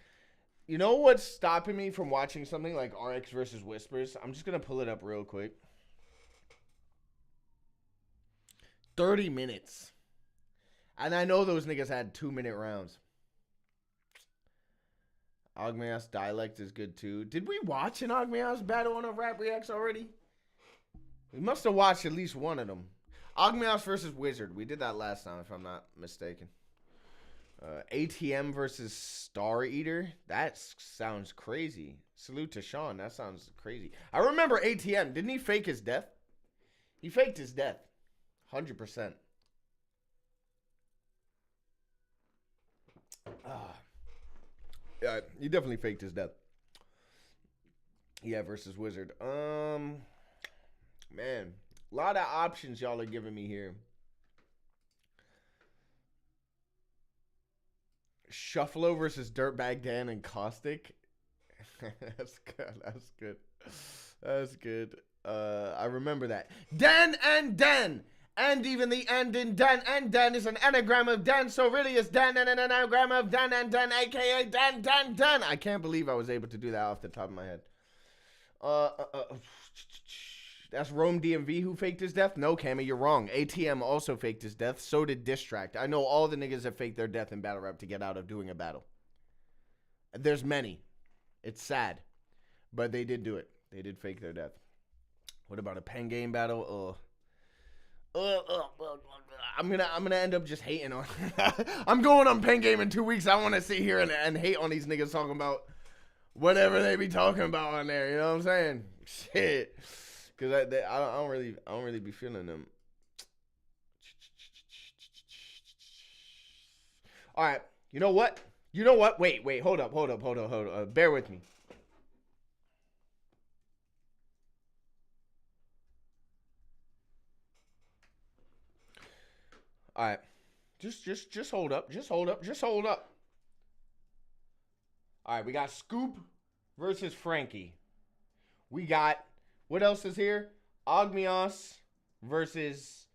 You know what's stopping me from watching something like RX versus Whispers? I'm just going to pull it up real quick. 30 minutes. And I know those niggas had 2-minute rounds. Ogmios Dialect is good too. Did we watch an Ogmios battle on a Rap Reacts already? We must have watched at least one of them. Ogmios versus Wizard. We did that last time, if I'm not mistaken. ATM versus Star Eater. That sounds crazy. Salute to Sean. That sounds crazy. I remember ATM. Didn't he fake his death? He faked his death. 100%. Yeah, he definitely faked his death. Yeah, versus Wizard. Man, a lot of options y'all are giving me here. Shuffalo versus Dirtbag Dan and Caustic. That's good. That's good. That's good. I remember that. Dan and Dan. And even the and in Dan and Dan is an anagram of Dan, so really it's Dan and an anagram of Dan and Dan, aka Dan, Dan, Dan. I can't believe I was able to do that off the top of my head. That's Rome DMV who faked his death? No, Cammy, you're wrong. ATM also faked his death. So did Distract. I know all the niggas that faked their death in battle rap to get out of doing a battle. There's many. It's sad. But they did do it. They did fake their death. What about a pen game battle? I'm gonna end up just hating on. I'm going on pen game in 2 weeks. I want to sit here and hate on these niggas talking about whatever they be talking about on there. You know what I'm saying? Shit, because I don't really be feeling them. All right, you know what? Wait, hold up. Bear with me. All right, just hold up. All right, we got Scoop versus Frankie. We got, what else is here? Ogmios versus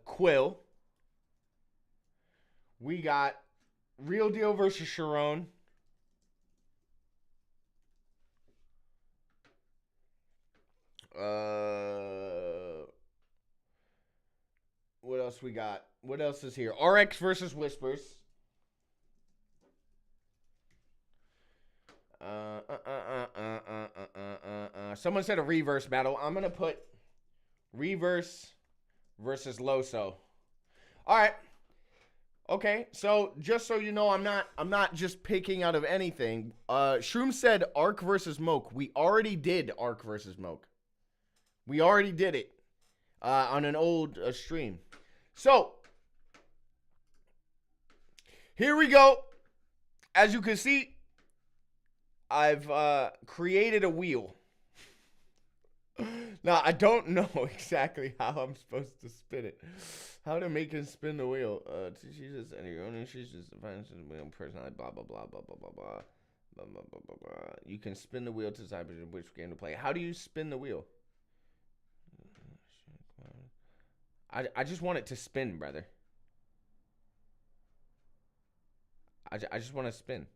Quill. We got Real Deal versus Charron. What else we got? What else is here? RX versus Whispers. Someone said a reverse battle. I'm going to put reverse versus Loso. All right. Okay, so just so you know, I'm not just picking out of anything. Shroom said Ark versus Moke. We already did Ark versus Moke. We already did it on an old stream. So here we go. As you can see, I've created a wheel. Now, I don't know exactly how I'm supposed to spin it. How to make him spin the wheel. She's just any owner. She's just a personality. Blah, blah, blah, blah, blah, blah, blah. Blah, blah, blah, blah, blah. You can spin the wheel to decide which game to play. How do you spin the wheel? I just want it to spin, brother. I just want to spin.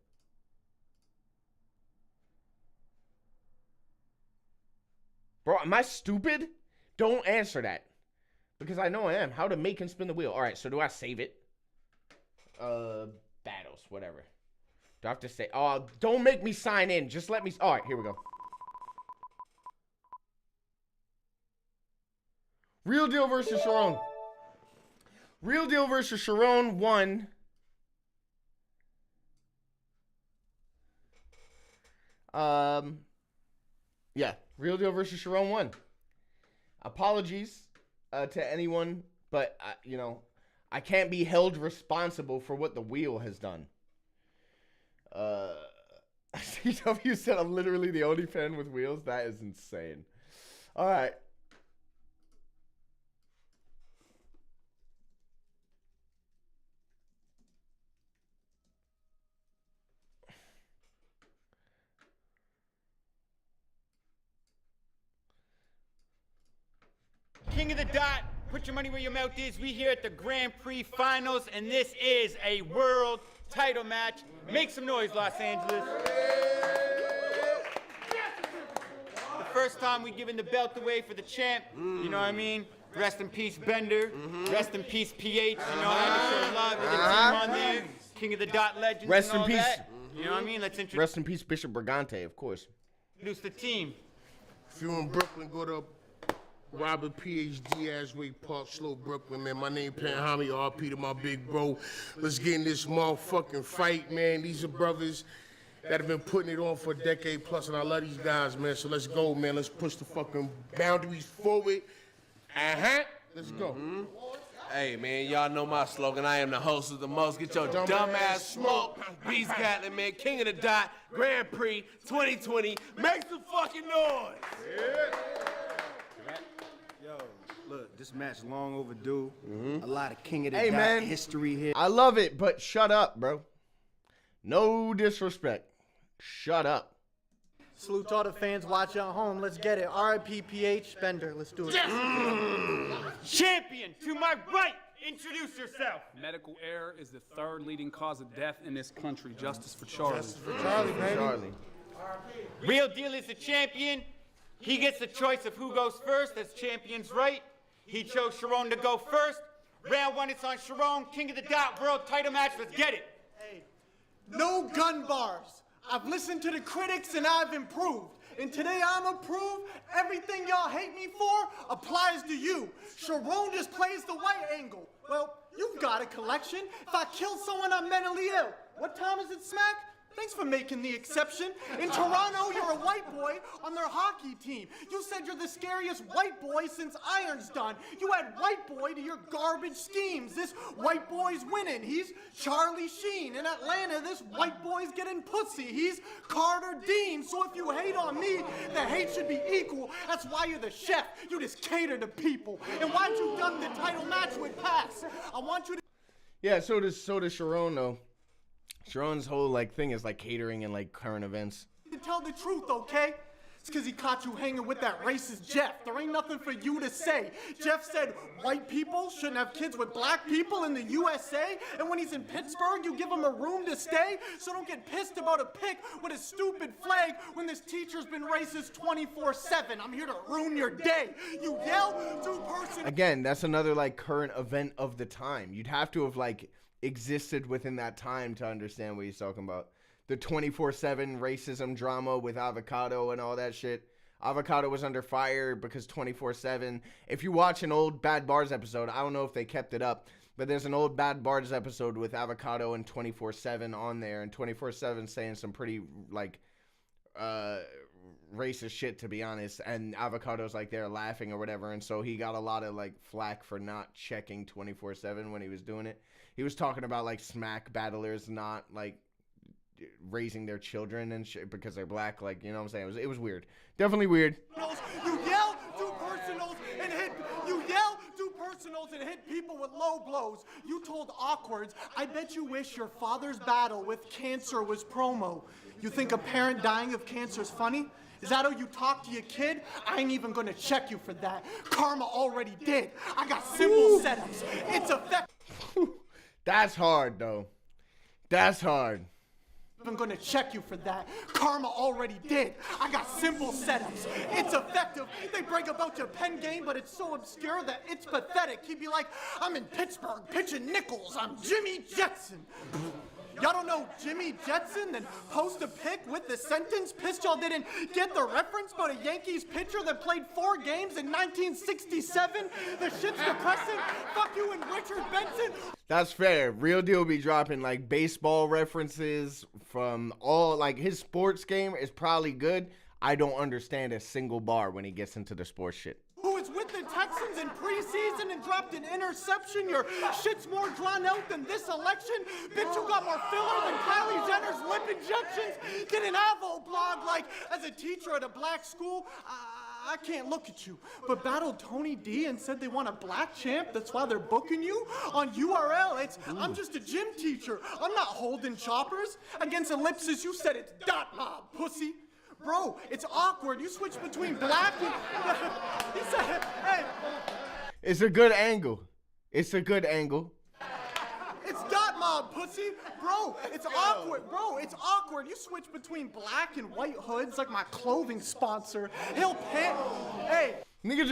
Bro, am I stupid? Don't answer that. Because I know I am. How to make him spin the wheel. Alright, so do I save it? Battles, whatever. Do I have to say? Oh, don't make me sign in. Just let me. Alright, here we go. Real Deal versus Charron. Real Deal versus Charron won. Yeah, Real Deal versus Charron won. Apologies to anyone, but you know, I can't be held responsible for what the wheel has done. CW said I'm literally the only fan with wheels. That is insane. All right.
King of the Dot, put your money where your mouth is. We here at the Grand Prix Finals, and this is a world title match. Make some noise, Los Angeles. The first time we giving the belt away for the champ, you know what I mean? Rest in peace, Bender. Rest in peace, PH. You know, I had to show love to the team on there. King of the Dot legends.
Rest
and all
in peace.
that. You know what I mean? Let's introduce
Rest in peace, Bishop Brigante, of course.
the team.
If you're in Brooklyn, go to Robert PhD Asway Park, Slow Brooklyn, man. My name Pan Homie, RP to my big bro. Let's get in this motherfucking fight, man. These are brothers that have been putting it on for a decade plus, and I love these guys, man. So let's go, man. Let's push the fucking boundaries forward. Let's go.
Hey, man, y'all know my slogan. I am the host of the most. Get your dumbass smoke. Beast Catlin, man. King of the Dot. Grand Prix 2020. Make some fucking noise.
Yo, look, this match long overdue. A lot of King of the
Hey,
Dot
man.
history here.
I love it, but shut up, bro. No disrespect. Shut up.
Salute to all the fans watching at home. Let's get it. RIP PH Bender. Let's do it.
Champion, to my right, introduce yourself.
Medical error is the third leading cause of death in this country. Justice for Charlie.
Charlie.
Real Deal is the champion. He gets the choice of who goes first. That's champion's right. He chose Charron to go first. Round one, it's on Charron. King of the Dot world title match. Let's get it.
No gun bars. I've listened to the critics and I've improved. And today I'm approved. Everything y'all hate me for applies to you. Charron just plays the white angle. Well, you've got a collection. If I kill someone, I'm mentally ill. What time is it, Smack? Thanks for making the exception. In Toronto, you're a white boy on their hockey team. You said you're the scariest white boy since Iron's done. You add white boy to your garbage schemes. This white boy's winning. He's Charlie Sheen. In Atlanta, this white boy's getting pussy. He's Carter Dean. So if you hate on me, the hate should be equal. That's why you're the chef. You just cater to people. And why'd you duck the title match with Pass? I want you to...
Yeah, so does Charron, though. Sharon's whole thing is catering and current events.
To tell the truth, okay? It's because he caught you hanging with that racist Jeff. There ain't nothing for you to say. Jeff said white people shouldn't have kids with black people in the USA, and when he's in Pittsburgh, you give him a room to stay. So don't get pissed about a pic with a stupid flag when this teacher's been racist 24/7. I'm here to ruin your day. You yell, two-person.
Again, that's another current event of the time. You'd have to have existed within that time to understand what he's talking about. The 24/7 racism drama with Avocado and all that shit. Avocado was under fire because 24/7. If you watch an old Bad Bars episode, I don't know if they kept it up, But there's an old Bad Bards episode with Avocado and 24/7 on there, and 24/7 saying some pretty like racist shit, to be honest. And Avocado's like there laughing or whatever, and so he got a lot of like flack for not checking 24/7 when he was doing it. He was talking about like smack battlers not like raising their children and shit because they're black. Like, you know what I'm saying? It was weird. Definitely weird.
You yell, do personals, and hit. You yell, do personals, and hit people with low blows. You told Awkwards, I bet you wish your father's battle with cancer was promo. You think a parent dying of cancer is funny? Is that how you talk to your kid? I ain't even gonna check you for that. Karma already did. I got simple setups. It's effective.
That's hard, though. That's hard.
I'm gonna check you for that. Karma already did. I got simple setups. It's effective. They brag about your pen game, but it's so obscure that it's pathetic. He'd be like, I'm in Pittsburgh pitching nickels. I'm Jimmy Jetson. Y'all don't know Jimmy Jetson? Then post a pic with the sentence. Pissed y'all didn't get the reference about a Yankees pitcher that played 4 games in 1967? The shit's depressing. Fuck you and Richard Benson.
That's fair. Real Deal be dropping like baseball references from all, like his sports game is probably good. I don't understand a single bar when he gets into the sports shit.
Who is with the Texans in preseason and dropped an interception? Your shit's more drawn out than this election. Bitch, you got more filler than Kylie Jenner's lip injections. Did an Avo blog like, as a teacher at a black school, I can't look at you, but battled Tony D and said they want a black champ. That's why they're booking you on URL. I'm just a gym teacher. I'm not holding choppers. Against ellipsis, you said it's dot mob, pussy. Bro, it's awkward. You switch between black and... He said, hey.
It's a good angle. It's a good angle.
It's dot mob, pussy. Bro, it's awkward. Bro, it's awkward. You switch between black and white hoods like my clothing sponsor. He'll pay. Hey.
Nigga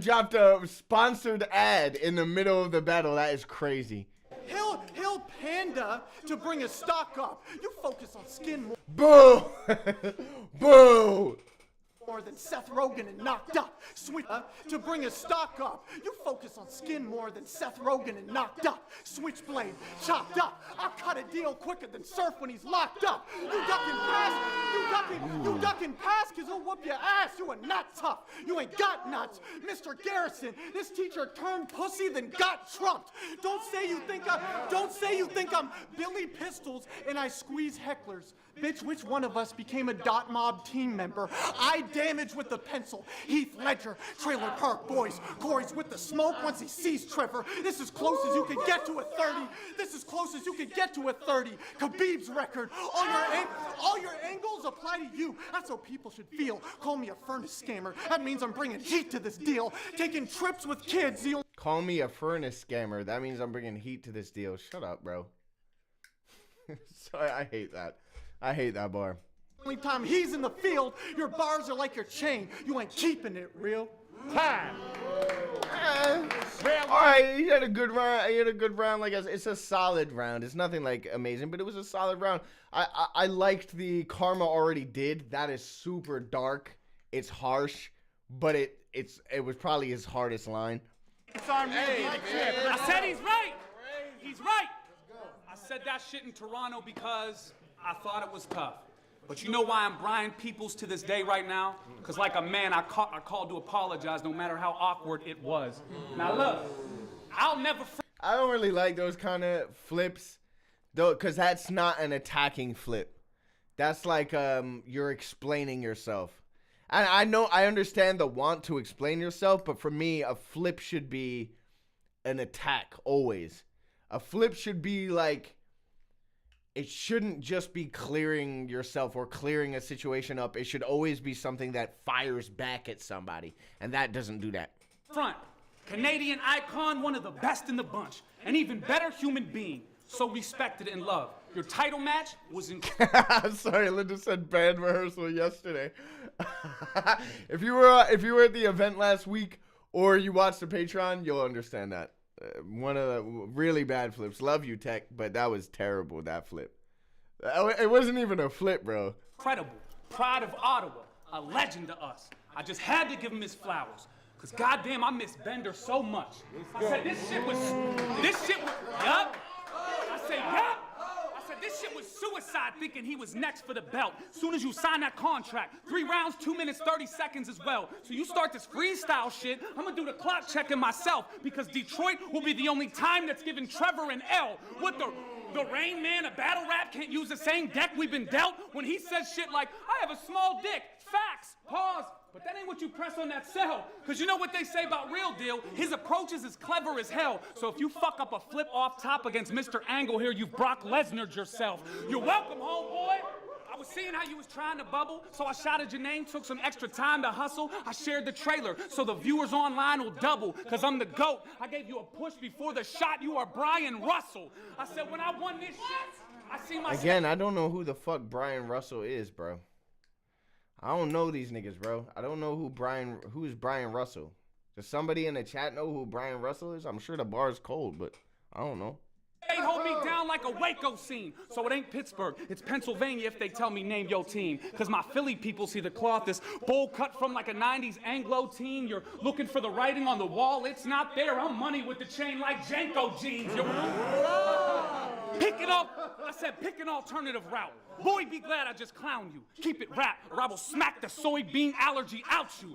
dropped a sponsored ad in the middle of the battle. That is crazy.
He'll panda to bring his stock up. You focus on skin more.
Boo! Boo!
More than Seth Rogen and knocked up. Switch to bring his stock up. You focus on skin more than Seth Rogen and knocked up. Switchblade chopped up. I'll cut a deal quicker than Surf when he's locked up. You ducking pass. You ducking pass because he'll whoop your ass. You are not tough. You ain't got nuts. Mr. Garrison, this teacher turned pussy then got trumped. Don't say you think I'm Billy Pistols and I squeeze hecklers. Bitch, which one of us became a dot mob team member? I damage with the pencil. Heath Ledger, Trailer Park Boys. Corey's with the smoke once he sees Trevor. This is close as you can get to a 30. This is close as you can get to a 30. Khabib's record. All your angles apply to you. That's how people should feel. Call me a furnace scammer. That means I'm bringing heat to this deal. Taking trips with kids.
Call me a furnace scammer. That means I'm bringing heat to this deal. Shut up, bro. Sorry, I hate that. I hate that bar.
Only time he's in the field, your bars are like your chain. You ain't keeping it real.
Time.
All right, he had a good round. He had a good round. Like it's a solid round. It's nothing like amazing, but it was a solid round. I liked the Karma already did. That is super dark. It's harsh, but it was probably his hardest line.
It's on me. I said he's right. He's right. I said that shit in Toronto because I thought it was tough. But you know why I'm Brian Peoples to this day right now? Because like a man, I called to apologize no matter how awkward it was. Now look, I'll never...
I don't really like those kind of flips, though, because that's not an attacking flip. That's like you're explaining yourself. And I understand the want to explain yourself, but for me, a flip should be an attack always. A flip should be like... It shouldn't just be clearing yourself or clearing a situation up. It should always be something that fires back at somebody. And that doesn't do that.
Front. Canadian icon, one of the best in the bunch. An even better human being. So respected and loved. Your title match was incredible.
Sorry, Linda said band rehearsal yesterday. If you were at the event last week or you watched the Patreon, you'll understand that. One of the really bad flips. Love you, Tech, but that was terrible, that flip. It wasn't even a flip, bro.
Incredible. Pride of Ottawa. A legend to us. I just had to give him his flowers. Cause goddamn, I miss Bender so much. I said, this shit was, yup. I said, yup. I said, this shit was suicide thinking he was next for the belt. Soon as you sign that contract, 3 rounds, 2 minutes, 30 seconds as well. So you start this freestyle shit, I'm gonna do the clock checking myself because Detroit will be the only time that's given Trevor an L. What the Rain Man, a battle rap, can't use the same deck we've been dealt when he says shit like, I have a small dick, facts, pause. But that ain't what you press on that cell. Cause you know what they say about Real Deal? His approach is as clever as hell. So if you fuck up a flip off top against Mr. Angle here, you've Brock Lesnar'd yourself. You're welcome, homeboy. I was seeing how you was trying to bubble, so I shouted your name, took some extra time to hustle. I shared the trailer, so the viewers online will double, cause I'm the GOAT. I gave you a push before the shot, you are Brian Russell. I said, when I won this shit, I see myself.
Again, I don't know who the fuck Brian Russell is, bro. I don't know these niggas, bro. I don't know who's Brian Russell. Does somebody in the chat know who Brian Russell is? I'm sure the bar is cold, but I don't know.
They hold me down like a Waco scene. So it ain't Pittsburgh, it's Pennsylvania if they tell me name your team. Cause my Philly people see the cloth as bowl cut from like a 90s Anglo team. You're looking for the writing on the wall, it's not there. I'm money with the chain like Janko jeans. Pick an alternative route. Boy, be glad I just clowned you. Keep it rap, or I will smack the soybean allergy out you.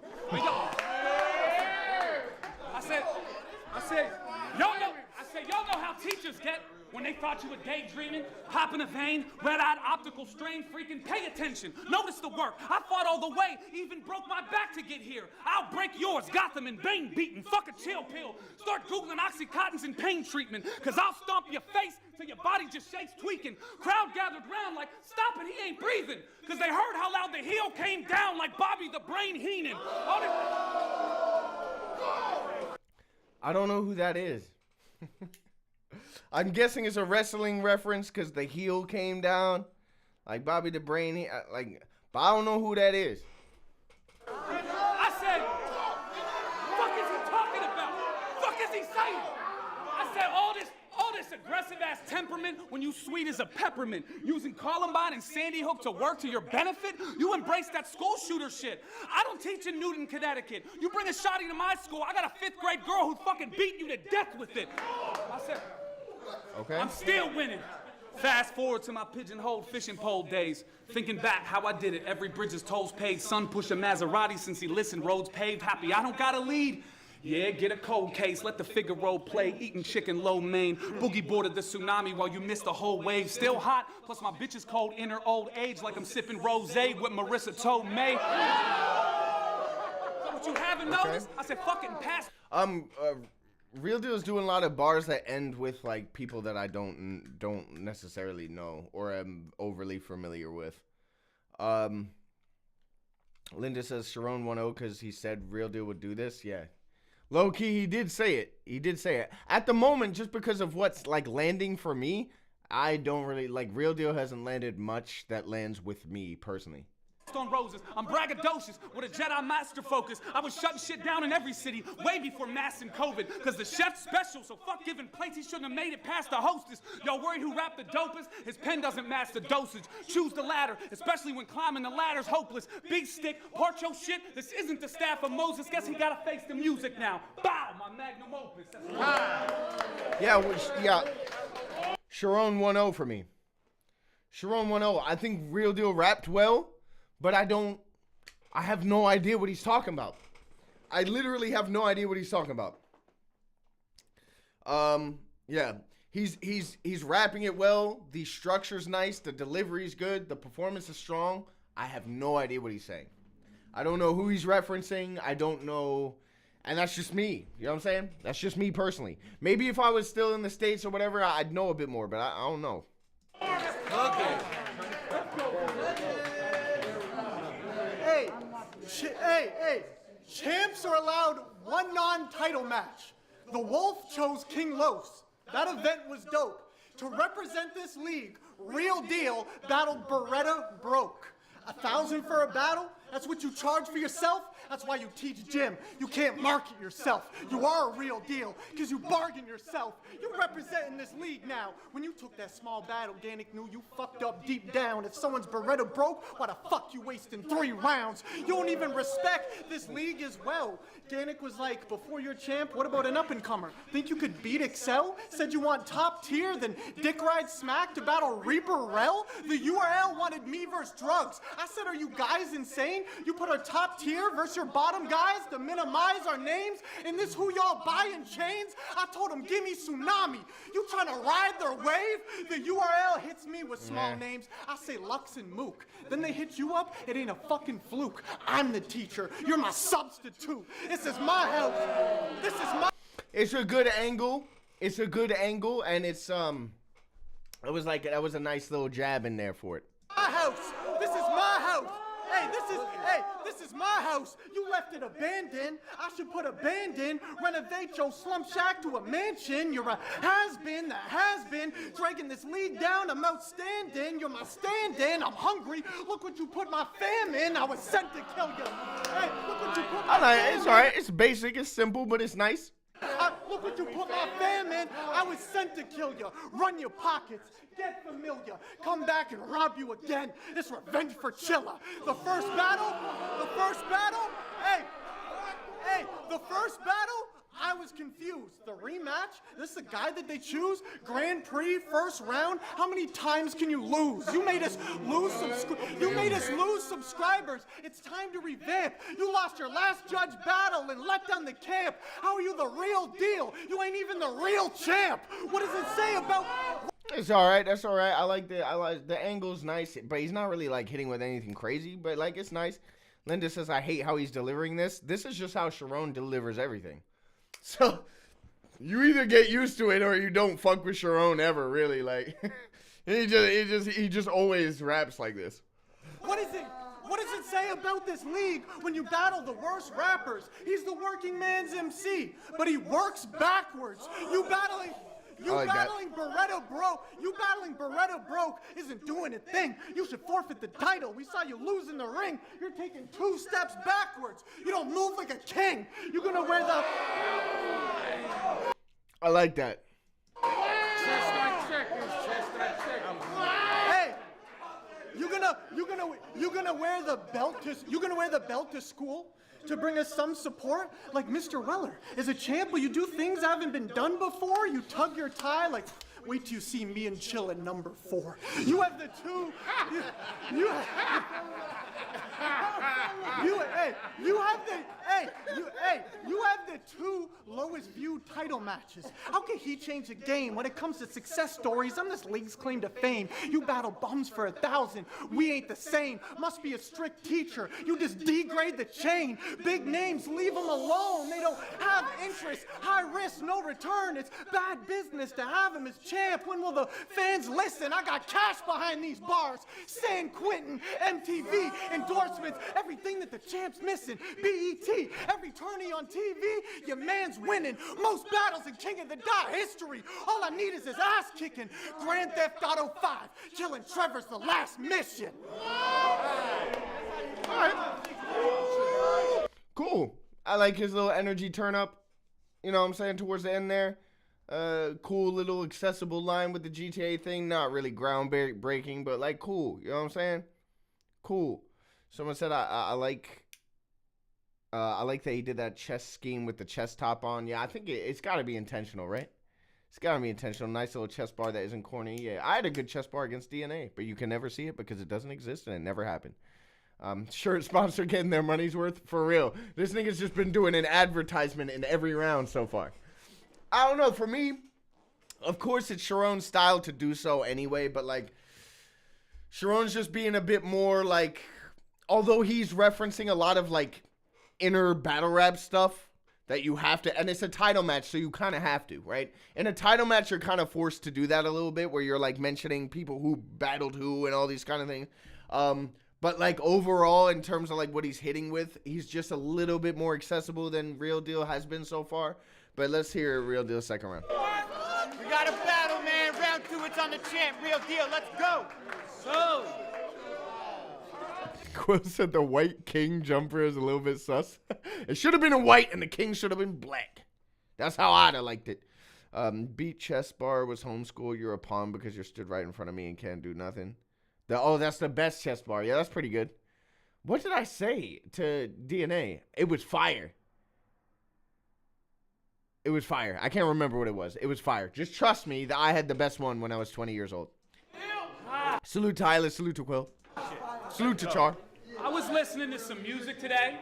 I said, y'all know how teachers get when they thought you were daydreaming, hop in a vein, red-eyed optical strain, freaking pay attention. Notice the work. I fought all the way, even broke my back to get here. I'll break yours, Gotham and Bane beaten. Fuck a chill pill. Start Googling Oxycontins and pain treatment, cause I'll stomp your face till your body just shakes tweaking. Crowd gathered round like, stop it, he ain't breathing. Cause they heard how loud the heel came down like Bobby the Brain Heenan.
I don't know who that is. I'm guessing it's a wrestling reference because the heel came down. Like Bobby the Brain, but I don't know who that is.
I said, fuck is he talking about? Fuck is he saying? I said, all this aggressive ass temperament when you sweet as a peppermint. Using Columbine and Sandy Hook to work to your benefit? You embrace that school shooter shit. I don't teach in Newton, Connecticut. You bring a shotty to my school, I got a 5th grade girl who fucking beat you to death with it. I said,
okay.
I'm still winning. Fast forward to my pigeonhole fishing pole days. Thinking back how I did it. Every Bridges tolls paid. Son push a Maserati since he listened. Roads paved. Happy I don't gotta lead. Yeah, get a cold case. Let the Figaro play. Eating chicken lo mein. Boogie boarded the tsunami while you missed the whole wave. Still hot. Plus my bitch is cold in her old age. Like I'm sipping rosé with Marissa Tomei. So what you haven't noticed? I said fucking pass.
Real Deal's doing a lot of bars that end with like people that I don't necessarily know or am overly familiar with. Linda says Charron 1-0 because he said Real Deal would do this. Yeah, low key he did say it. He did say it. At the moment, just because of what's like landing for me, I don't really like Real Deal hasn't landed much that lands with me personally.
On roses, I'm braggadocious with a Jedi master focus. I was shutting shit down in every city way before mass and COVID. Cause the chef's special, so fuck giving plates. He shouldn't have made it past the hostess. Y'all worried who rapped the dopest? His pen doesn't match the dosage. Choose the ladder, especially when climbing the ladder's hopeless. Big stick, part your shit. This isn't the staff of Moses. Guess he gotta face the music now. Bow, my magnum opus. That's
Yeah. Charron 1-0 for me. Charron 1-0. I think Real Deal rapped well. But I have no idea what he's talking about. I literally have no idea what he's talking about. Yeah. He's rapping it well. The structure's nice. The delivery's good. The performance is strong. I have no idea what he's saying. I don't know who he's referencing. I don't know. And that's just me. You know what I'm saying? That's just me personally. Maybe if I was still in the States or whatever, I'd know a bit more, but I don't know.
Okay. Hey, champs are allowed one non-title match. The Wolf chose King Los. That event was dope. To represent this league, Real Deal battled Beretta Broke. $1,000 for a battle, That's what you charge for yourself? That's why you teach gym. You can't market yourself. You are a real deal, because you bargain yourself. You're representing this league now. When you took that small battle, Danik knew you fucked up deep down. If someone's Beretta broke, why the fuck you wasting 3 rounds? You don't even respect this league as well. Danik was like, before you're champ, what about an up-and-comer? Think you could beat Excel? Said you want top tier, then dick ride smack to battle Reaper Rel? The URL wanted me versus drugs. I said, are you guys insane? You put our top tier versus your bottom guys to minimize our names? And this who y'all buy in chains? I told them, give me tsunami. You trying to ride their wave? The URL hits me with small names. I say Lux and Mook. Then they hit you up, it ain't a fucking fluke. I'm the teacher, you're my substitute. This is my house. This is my...
It's a good angle. It's a good angle, and it's it was like that was a nice little jab in there for it.
My house. This is my house. Hey, this is my house. You left it abandoned. I should put a band in, renovate your slum shack to a mansion. You're a has-been that has been dragging this league down. I'm outstanding. You're my stand-in. I'm hungry. Look what you put my fam in. I was sent to kill you. Hey, look what you put my fam in.
It's alright. It's basic. It's simple, but it's nice.
Look what you put my fam in. I was sent to kill you. Run your pockets. Get familiar. Come back and rob you again. It's revenge for Chilla. The first battle, the first battle, I was confused. The rematch, this is the guy that they choose? Grand Prix, first round? How many times can you lose? You made us lose subscribers. It's time to revamp. You lost your last judge battle and let down the camp. How are you the real deal? You ain't even the real champ. What does it say about...
It's alright, that's alright. I like the angle's nice, but he's not really like hitting with anything crazy, but like it's nice. Linda says, I hate how he's delivering this. This is just how Charron delivers everything. So you either get used to it or you don't fuck with Charron ever, really. Like he just always raps like this.
What does it say about this league when you battle the worst rappers? He's the working man's MC, but he works backwards. You battling Beretta broke isn't doing a thing. You should forfeit the title. We saw you lose in the ring. You're taking 2 steps backwards. You don't move like a king. You're gonna wear the...
I like that.
Hey, you're gonna wear the belt to school to bring us some support? Like Mr. Weller, as a champ, will you do things that haven't been done before? You tug your tie like, wait till you see me and Chill at number 4. You have the two, you have the 2 lowest viewed title matches. How can he change the game? When it comes to success stories, I'm this league's claim to fame. You battle bums for 1,000. We ain't the same. Must be a strict teacher. You just degrade the chain. Big names, leave them alone. They don't have interest. High risk, no return. It's bad business to have him as champ. When will the fans listen? I got cash behind these bars. San Quentin, MTV, endorsements, everything that the champ's missing. BET, every tourney on TV, your man's winning. Most battles in King of the Dot history. All I need is his ass kicking. Grand Theft Auto 5, killing Trevor's the last mission.
All right. Cool. I like his little energy turn up. You know what I'm saying? Towards the end there. Cool little accessible line with the GTA thing. Not really groundbreaking, but like cool. You know what I'm saying? Cool. Someone said I like that he did that chest scheme with the chest top on. Yeah, I think it's got to be intentional, right? It's got to be intentional. Nice little chest bar that isn't corny. Yeah, I had a good chest bar against DNA, but you can never see it because it doesn't exist and it never happened. Shirt sponsor getting their money's worth for real. This nigga's just been doing an advertisement in every round so far. I don't know. For me, of course, it's Charron's style to do so anyway, but like Charron's just being a bit more like, although he's referencing a lot of like inner battle rap stuff that you have to, and it's a title match, so you kind of have to, right? In a title match, you're kind of forced to do that a little bit, where you're like mentioning people who battled who and all these kind of things. But like overall, in terms of like what he's hitting with, he's just a little bit more accessible than Real Deal has been so far. But let's hear Real Deal second round.
We got a battle, man. Round 2, it's on the champ. Real Deal. Let's go. So.
Quill said the white king jumper is a little bit sus. It should have been a white and the king should have been black. That's how I'd have liked it. Beat chess bar was homeschool. You're a pawn because you're stood right in front of me and can't do nothing. That's the best chess bar. Yeah, that's pretty good. What did I say to DNA? It was fire. It was fire. I can't remember what it was. It was fire. Just trust me that I had the best one when I was 20 years old. Salute to Isla. Salute to Quill. Salute to Char.
I was listening to some music today,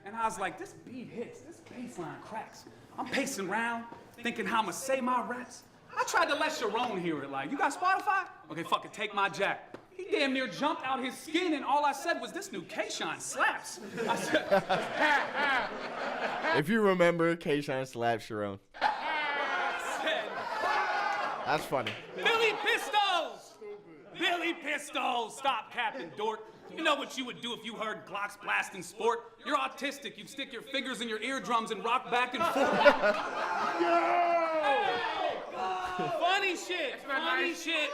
and I was like, this beat hits, this bass line cracks. I'm pacing around, thinking how I'ma say my raps. I tried to let Charron hear it, like, you got Spotify? Okay, fuck it, take my jack. He damn near jumped out his skin, and all I said was, this new K-Shine slaps. I said,
If you remember, K-Shine slapped Charron. That's funny.
Billy Pistols! Billy Pistols! Stop, Captain Dork. You know what you would do if you heard Glocks blasting sport? You're autistic. You'd stick your fingers in your eardrums and rock back and forth. Funny shit. Funny shit.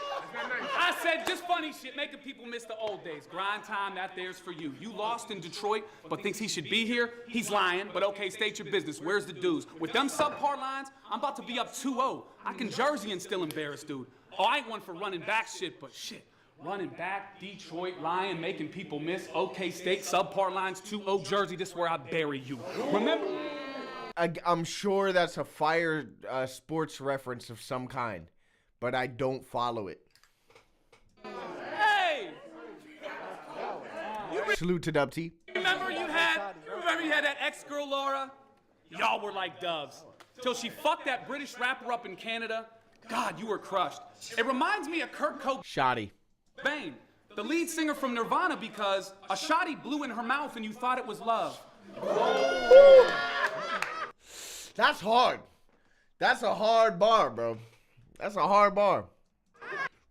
I said just funny shit, making people miss the old days. Grind time, that there's for you. You lost in Detroit, but thinks he should be here? He's lying, but okay, state your business. Where's the dues? With them subpar lines, I'm about to be up 2-0. I can Jersey and still embarrass dude. Oh, I ain't one for running back shit, but shit. Running back, Detroit, lying, making people miss. Okay, state, subpar lines, 2-0 Jersey, this is where I bury you. Remember?
I'm sure that's a fire sports reference of some kind, but I don't follow it.
Hey!
Salute to Dub T.
Remember you had that ex-girl Laura? Y'all were like doves. Till she fucked that British rapper up in Canada. God, you were crushed. It reminds me of Kurt
Shoddy.
Cobain, the lead singer from Nirvana, because a shotty blew in her mouth and you thought it was love.
That's hard. That's a hard bar, bro. That's a hard bar.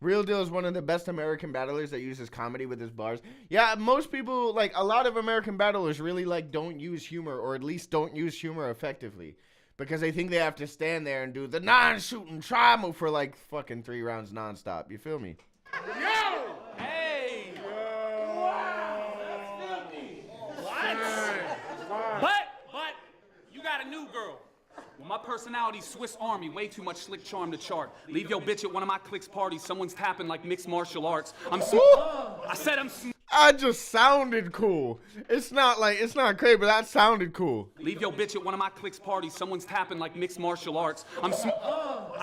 Real Deal is one of the best American battlers that uses comedy with his bars. Yeah, most people, like, a lot of American battlers really, like, don't use humor, or at least don't use humor effectively. Because they think they have to stand there and do the non-shooting try move for, like, fucking 3 rounds nonstop. You feel me?
Yo! Hey! Wow! That's filthy. What? But, you got a new girl. Well, my personality's Swiss Army, way too much slick charm to chart. Leave your bitch at one of my cliques parties, someone's tapping like mixed martial arts.
I just sounded cool. It's not crazy, but that sounded cool.
Leave your bitch at one of my cliques parties, someone's tapping like mixed martial arts. I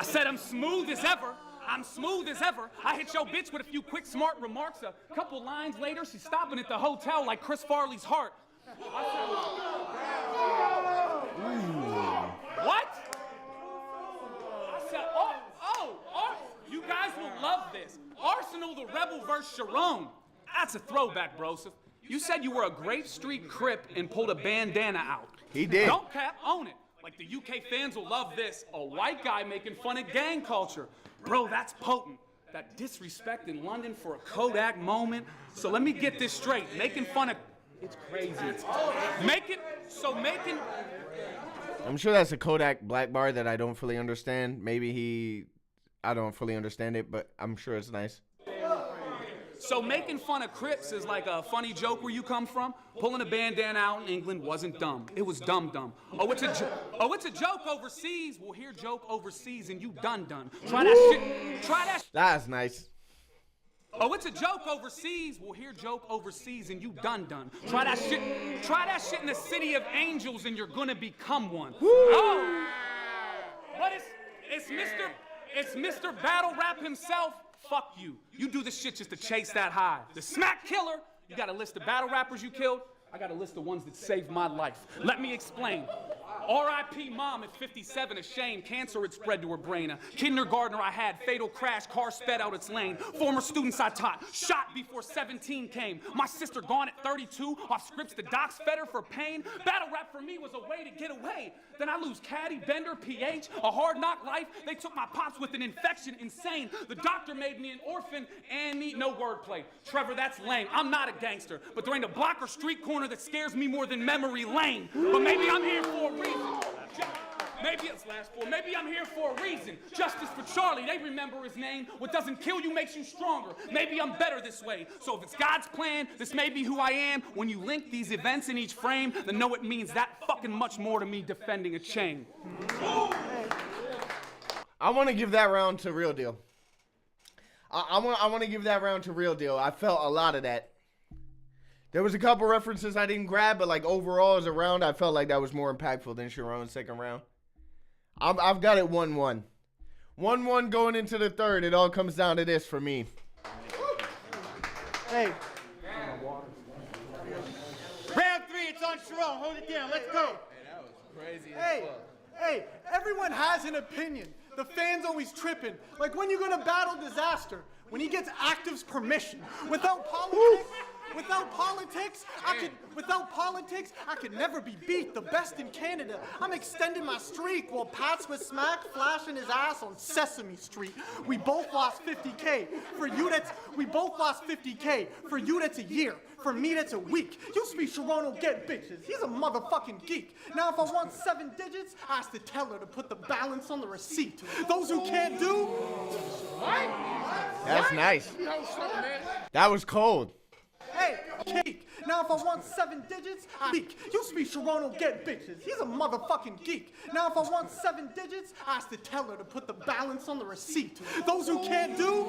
said I'm smooth as ever. I'm smooth as ever. I hit your bitch with a few quick smart remarks. A couple lines later, she's stopping at the hotel like Chris Farley's heart. What? I said, you guys will love this. Arsenal the Rebel versus Charron. That's a throwback, broseph. You said you were a Grape Street Crip and pulled a bandana out.
He did.
Don't cap, own it. Like the UK fans will love this. A white guy making fun of gang culture. Bro, that's potent. That disrespect in London for a Kodak moment. So let me get this straight. Making fun of... It's crazy.
I'm sure that's a Kodak black bar that I don't fully understand. I don't fully understand it, but I'm sure it's nice.
So making fun of Crips is like a funny joke where you come from. Pulling a bandana out in England wasn't dumb. It was dumb. Oh, it's a joke overseas. We'll hear joke overseas and you done. Try that shit.
That's nice.
Oh, it's a joke overseas. We'll hear joke overseas and you done. Try that shit in the city of angels and you're gonna become one. Woo. Oh, but it's Mr. Battle Rap himself. Fuck you. You do this shit just to chase that high. The smack killer. You got a list of battle rappers you killed? I got a list of ones that saved my life. Let me explain. R.I.P. Mom at 57, ashamed, cancer had spread to her brain. A kindergartner I had, fatal crash, car sped out its lane. Former students I taught, shot before 17 came. My sister gone at 32, off scripts the docs fed her for pain. Battle rap for me was a way to get away. Then I lose Caddy, Bender, PH, a hard knock life. They took my pops with an infection, insane. The doctor made me an orphan and me, no wordplay. Trevor, that's lame. I'm not a gangster, but there ain't a block or street corner that scares me more than memory lane. But maybe I'm here for a reason. Maybe it's last four. Maybe I'm here for a reason. Justice for Charlie. They remember his name. What doesn't kill you makes you stronger. Maybe I'm better this way. So if it's God's plan, this may be who I am. When you link these events in each frame, then know it means that fucking much more to me defending a chain.
I want to give that round to Real Deal. I want to give that round to Real Deal. I felt a lot of that. There was a couple references I didn't grab, but like overall as a round, I felt like that was more impactful than Charron's second round. I've got it 1-1. 1-1 going into the third. It all comes down to this for me.
Hey.
Round 3, it's on Charron. Hold it down. Let's go.
Hey, everyone has an opinion. The fans always tripping. Like when you're gonna battle Disaster, when he gets Active's permission. Without politics, I could never be beat. The best in Canada. I'm extending my streak while Pat's with Smack flashing his ass on Sesame Street. We both lost 50K. For you, that's a year. For me, that's a week. Used to be Charron will get bitches. He's a motherfucking geek. Now, if I want 7 digits, I have to tell her to put the balance on the receipt. Those who can't do... What?
That's nice. That was cold.
Hey, cake. Now, if I want 7 digits, I leak. Used to be Charron will get bitches. He's a motherfucking geek. Now, if I want 7 digits, I have to tell her to put the balance on the receipt. Those who can't do...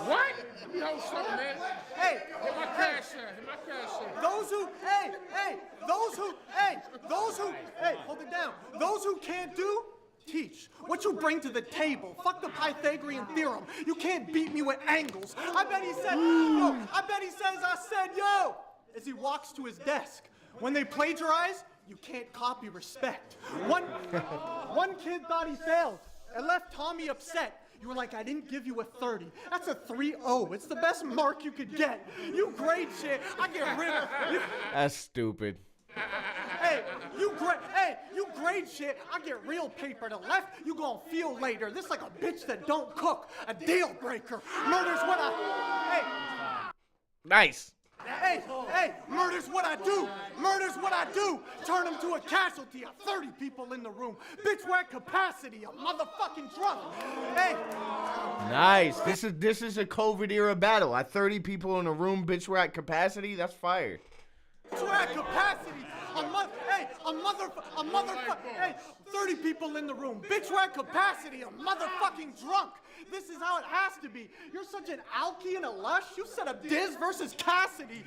What?
Yo, something, man.
Hey,
Hit my cash out.
those who, hold it down. Those who can't do, teach. What you bring to the table. Fuck the Pythagorean theorem. You can't beat me with angles. I bet he says I said yo, as he walks to his desk. When they plagiarize, you can't copy respect. One kid thought he failed and left Tommy upset. You were like, I didn't give you a 30. That's a 3-0. It's the best mark you could get. You grade shit. I get rid of you.
That's stupid.
You grade shit. I get real paper. The left, you gon' feel later. This like a bitch that don't cook. A deal breaker. Murder's what I...
Nice.
Murder's what I do. Turn him to a casualty. 30 people in the room. Bitch, we're at capacity. A motherfucking drunk.
Nice. This is a COVID era battle. At 30 people in a room, bitch, we're at capacity. That's fire.
Bitch, we're at capacity. 30 people in the room. Bitch, we're at capacity. A motherfucking drunk. This is how it has to be. You're such an alky and a lush. You set up Diz versus Cassidy.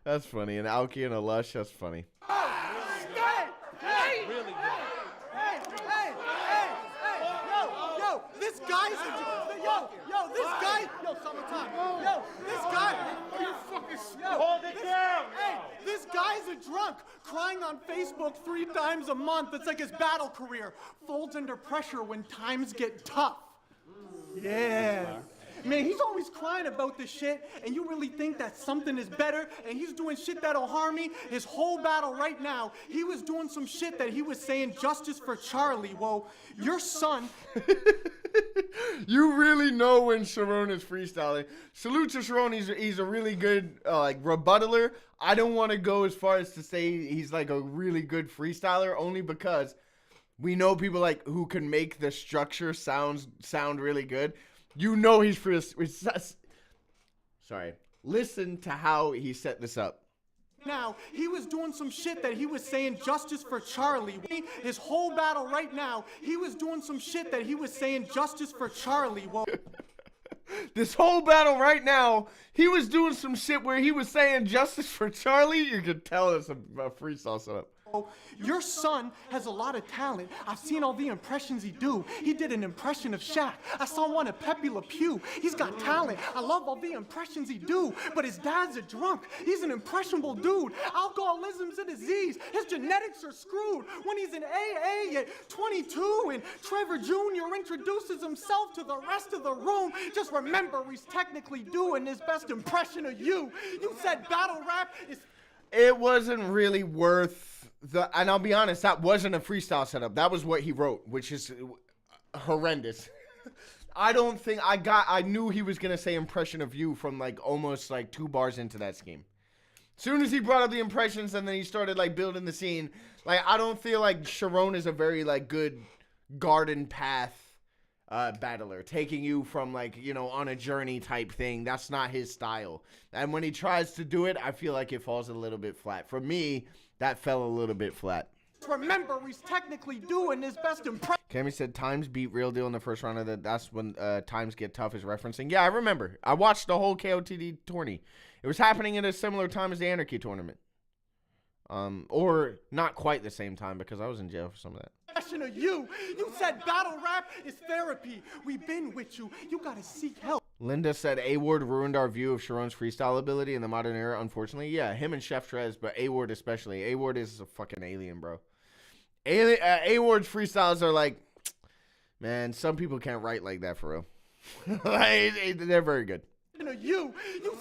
That's funny. An alky and a lush. That's funny.
Really good. This guy's this guy's a drunk, crying on Facebook 3 times a month. It's like his battle career. Folds under pressure when times get tough. Yeah. Man, he's always crying about this shit, and you really think that something is better, and he's doing shit that'll harm me? His whole battle right now, he was doing some shit that he was saying justice for Charlie. Well, your son...
You really know when Charron is freestyling. Salute to Charron. He's a really good rebuttaler. I don't want to go as far as to say he's like a really good freestyler, only because we know people like who can make the structure sound really good. You know he's free. Sorry. Listen to how he set this up.
Now, he was doing some shit that he was saying justice for Charlie. His whole battle right now, he was doing some shit that he was saying justice for Charlie. Well,
this whole battle right now, he was doing some shit where he was saying justice for Charlie. You could tell it's a freestyle setup.
Your son has a lot of talent. I've seen all the impressions he do. He did an impression of Shaq. I saw one of Pepe Le Pew. He's got talent. I love all the impressions he do. But his dad's a drunk. He's an impressionable dude. Alcoholism's a disease. His genetics are screwed. When he's in AA at 22 and Trevor Jr. introduces himself to the rest of the room, just remember he's technically doing his best impression of you. You said battle rap is...
It wasn't really worth... and I'll be honest, that wasn't a freestyle setup. That was what he wrote, which is horrendous. I don't think I knew he was going to say impression of you from like almost like 2 bars into that scheme. Soon as he brought up the impressions and then he started like building the scene, like I don't feel like Charron is a very like good garden path battler, taking you from like, you know, on a journey type thing. That's not his style. And when he tries to do it, I feel like it falls a little bit flat. For me, that fell a little bit flat.
Remember, he's technically doing his best impression.
Cammy said Times beat Real Deal in the first round of the. That's when Times Get Tough is referencing. Yeah, I remember. I watched the whole KOTD tourney. It was happening at a similar time as the Anarchy tournament. Or not quite the same time because I was in jail for some of that.
Of you said battle rap is therapy. We've been with you. You gotta seek help.
Linda said A-Ward ruined our view of Charron's freestyle ability in the modern era, unfortunately. Yeah, him and Chef Trez, but A-Ward especially. A-Ward is a fucking alien, bro. A-Ward's freestyles are like, man, some people can't write like that for real. They're very good.
You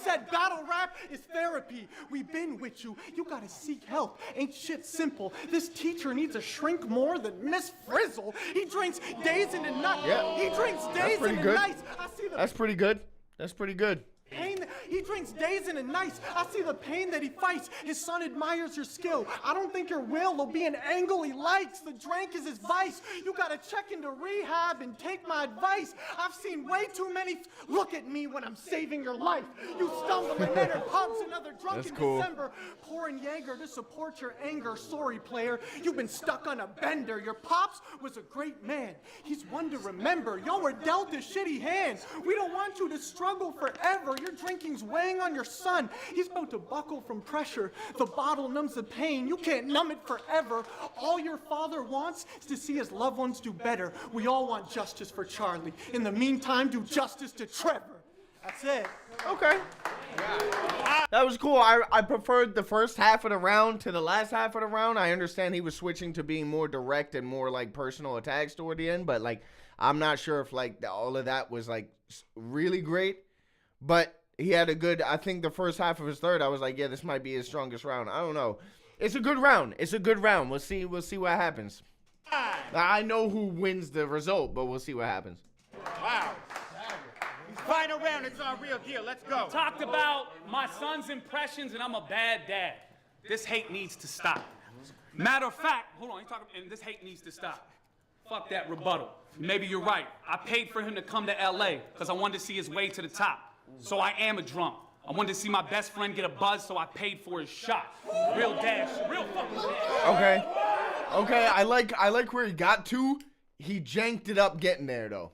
said battle rap is therapy. We've been with you. You gotta seek help. Ain't shit simple. This teacher needs a shrink more than Miss Frizzle. He drinks days into nights.
Yeah.
He drinks days into nights.
That's pretty good. That's pretty good.
Pain, he drinks days into nights. I see the pain that he fights. His son admires your skill. I don't think your will be an angle he likes. The drink is his vice. You gotta check into rehab and take my advice. I've seen way too many. Look at me when I'm saving your life. You stumble and enter pubs, another drunk in December. Pouring Jaeger to support your anger. Sorry, player. You've been stuck on a bender. Your pops was a great man. He's one to remember. Y'all were dealt a shitty hand. We don't want you to struggle forever. Your drinking's weighing on your son. He's about to buckle from pressure. The bottle numbs the pain. You can't numb it forever. All your father wants is to see his loved ones do better. We all want justice for Charlie. In the meantime, do justice to Trevor. That's it.
Okay. That was cool. I preferred the first half of the round to the last half of the round. I understand he was switching to being more direct and more like personal attacks toward the end, but like I'm not sure if like all of that was like really great. But he had a good, I think the first half of his third, I was like, yeah, this might be his strongest round. I don't know. It's a good round. It's a good round. We'll see what happens. I know who wins the result, but we'll see what happens.
Wow. Final round, it's our Real Deal. Let's go.
Talked about my son's impressions and I'm a bad dad. This hate needs to stop. Matter of fact, hold on, and this hate needs to stop. Fuck that rebuttal. Maybe you're right. I paid for him to come to LA because I wanted to see his way to the top. So I am a drunk. I wanted to see my best friend get a buzz, so I paid for his shot. Real dash, real fucking dash.
Okay, I like where he got to. He janked it up getting there though.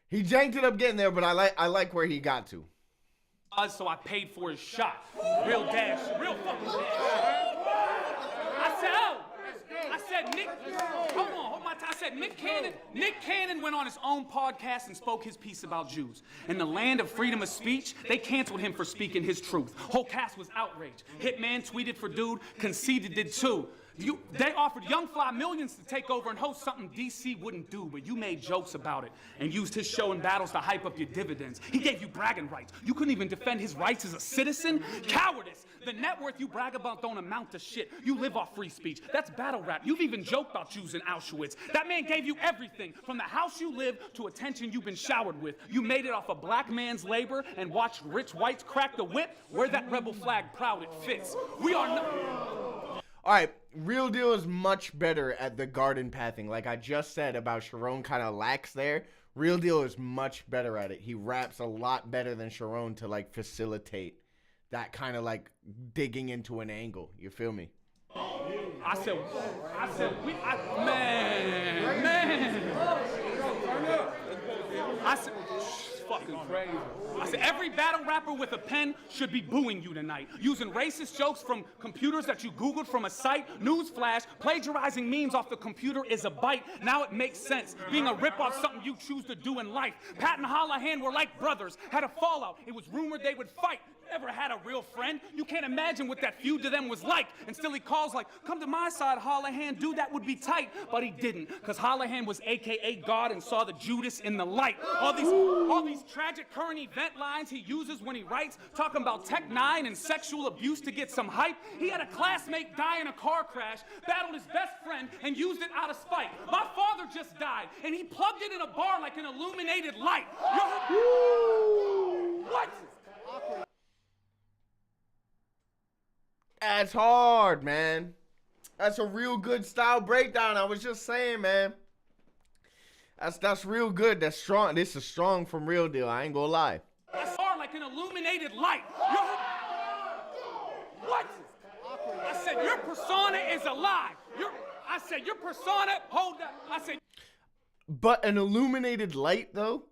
He janked it up getting there, but I like where he got to.
Buzz, so I paid for his shot. Real dash, real fucking dash. I said Nick. Hold on, I said Nick Cannon went on his own podcast and spoke his piece about Jews. In the land of freedom of speech, they canceled him for speaking his truth. Whole cast was outraged. Hitman tweeted for dude, Conceited did too. They offered Young Fly millions to take over and host something DC wouldn't do, but you made jokes about it and used his show in battles to hype up your dividends. He gave you bragging rights. You couldn't even defend his rights as a citizen? Cowardice. The net worth you brag about don't amount to shit. You live off free speech. That's battle rap. You've even joked about Jews in Auschwitz. That man gave you everything, from the house you live to attention you've been showered with. You made it off a black man's labor and watched rich whites crack the whip. Wear that rebel flag proud, it fits. We are not...
All right, Real Deal is much better at the garden pathing. Like I just said about Charron kind of lacks there. Real Deal is much better at it. He raps a lot better than Charron to like facilitate that kind of like digging into an angle. You feel me?
Fucking crazy. I said every battle rapper with a pen should be booing you tonight. Using racist jokes from computers that you Googled from a site. Newsflash, plagiarizing memes off the computer is a bite. Now it makes sense. Being a rip-off something you choose to do in life. Pat and Hollahan were like brothers. Had a fallout. It was rumored they would fight. Never had a real friend. You can't imagine what that feud to them was like. And still he calls like, come to my side, Hollahan, dude, that would be tight. But he didn't, because Hollahan was AKA God and saw the Judas in the light. All these tragic current event lines he uses when he writes, talking about Tech 9 and sexual abuse to get some hype. He had a classmate die in a car crash, battled his best friend, and used it out of spite. My father just died, and he plugged it in a bar like an illuminated light. What?
That's hard, man. That's a real good style breakdown. I was just saying, man. That's real good. That's strong. This is strong from Real Deal. I ain't gonna lie.
That's hard like an illuminated light. What? I said your persona is alive. I said your persona, hold up. I said.
But an illuminated light, though,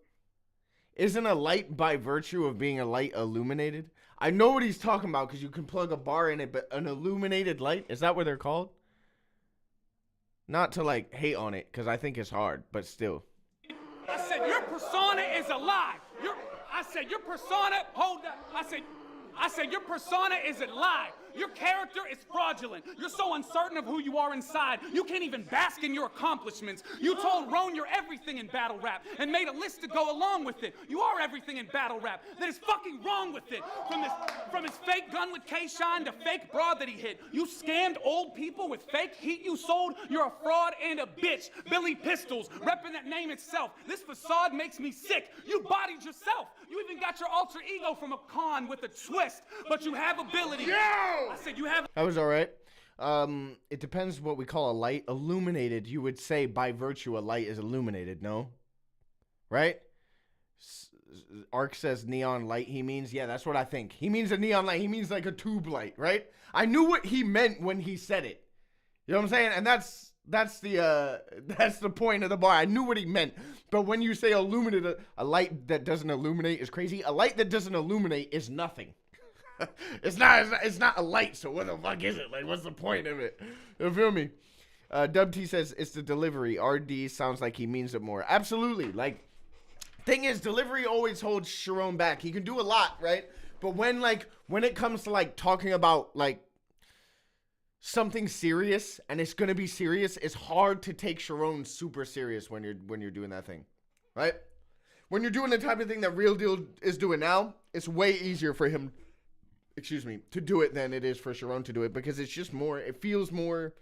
isn't a light by virtue of being a light illuminated? I know what he's talking about because you can plug a bar in it, but an illuminated light, is that what they're called? Not to like hate on it because I think it's hard, but still.
I said your persona is alive. I said your persona, hold up. I said your persona is alive. Your character is fraudulent. You're so uncertain of who you are inside. You can't even bask in your accomplishments. You told Roan you're everything in battle rap and made a list to go along with it. You are everything in battle rap. That is fucking wrong with it. From his fake gun with K-Shine to fake broad that he hit. You scammed old people with fake heat you sold. You're a fraud and a bitch. Billy Pistols, repping that name itself. This facade makes me sick. You bodied yourself. You even got your alter ego from a con with a twist. But you have ability.
Yo!
I said you have.
That was all right. It depends what we call a light. Illuminated, you would say by virtue a light is illuminated, no? Right? Ark says neon light he means. Yeah, that's what I think. He means a neon light. He means like a tube light, right? I knew what he meant when he said it. You know what I'm saying? And that's the point of the bar. I knew what he meant. But when you say illuminated, a light that doesn't illuminate is crazy. A light that doesn't illuminate is nothing. It's not a light, so what the fuck is it? Like, what's the point of it? You feel me? Dub T says it's the delivery. RD sounds like he means it more. Absolutely. Like, thing is, delivery always holds Charron back. He can do a lot, right? But when it comes to like talking about like something serious, and it's gonna be serious, it's hard to take Charron super serious when you're doing that thing, right? When you're doing the type of thing that Real Deal is doing now, it's way easier for him. To do it than it is for Charron to do it because it's just more, it feels more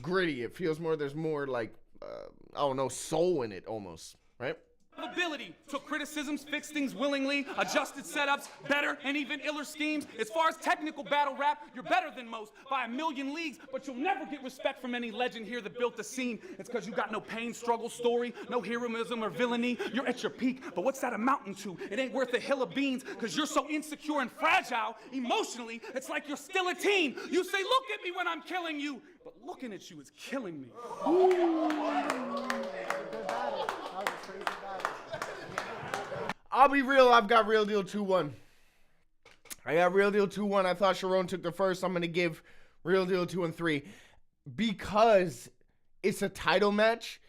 gritty. It feels more, there's more like, I don't know, soul in it almost, right?
Ability, took criticisms, fixed things willingly, adjusted setups, better and even iller schemes. As far as technical battle rap, you're better than most by a million leagues, but you'll never get respect from any legend here that built the scene. It's because you got no pain, struggle, story, no heroism or villainy. You're at your peak, but what's that amounting to? It ain't worth a hill of beans because you're so insecure and fragile. Emotionally, it's like you're still a teen. You say, look at me when I'm killing you, but looking at you is killing me.
I'll be real, I've got Real Deal 2-1. I got Real Deal 2-1. I thought Charron took the first. I'm going to give Real Deal 2 and 3. Because it's a title match,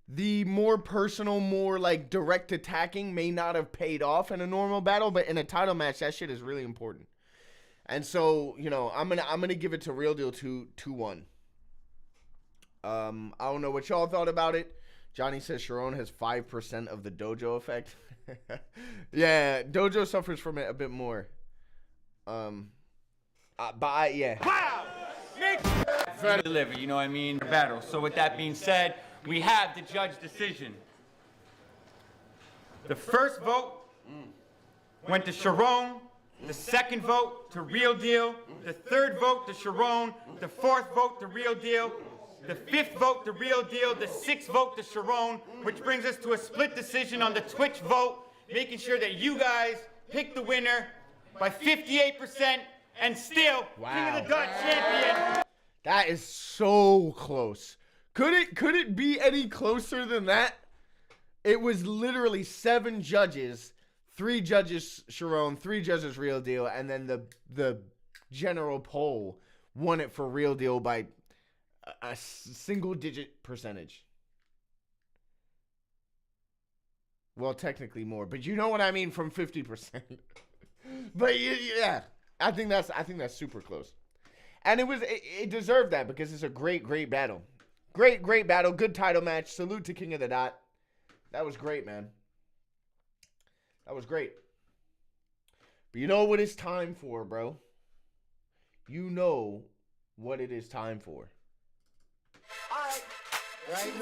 the more personal, more like direct attacking may not have paid off in a normal battle, but in a title match, that shit is really important. And so, you know, I'm gonna give it to Real Deal 2-1. I don't know what y'all thought about it. Johnny says Charron has 5% of the dojo effect. Yeah, dojo suffers from it a bit more. Yeah.
Wow! Deliver, you know what I mean? Battle. So with that being said, we have the judge decision. The first vote went to Charron. The second vote to Real Deal. The third vote to Charron. The fourth vote to Real Deal. The fifth vote to Real Deal, the sixth vote to Charron, which brings us to a split decision on the Twitch vote, making sure that you guys pick the winner by 58% and still King of the Dot champion.
That is so close. Could it be any closer than that? It was literally 7 judges, 3 judges Charron, 3 judges Real Deal, and then the general poll won it for Real Deal by a single-digit percentage. Well, technically more, but you know what I mean, from 50%. But yeah, I think that's super close, and it deserved that because it's a great battle, great battle, good title match. Salute to King of the Dot. That was great, man. That was great. But you know what it's time for, bro? You know what it is time for.
Right?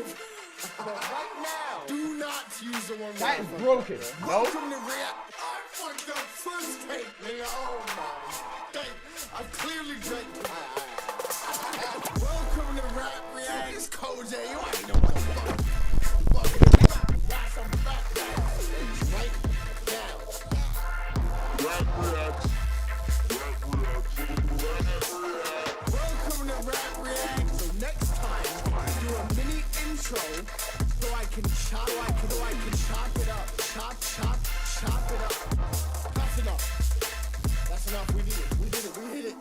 But right now, do not use the one.
That is broken.
Welcome to React. I fucked up first take, nigga. Oh my. I've clearly drank. Welcome to Rap React. It's CoJay. You already know what the fuck it is. Got some fat guys. It's right now. Rap React. Welcome to Rap React. So next time, do a mini intro so I can chop it up. Chop it up. That's enough. That's enough. We did it. We hit it.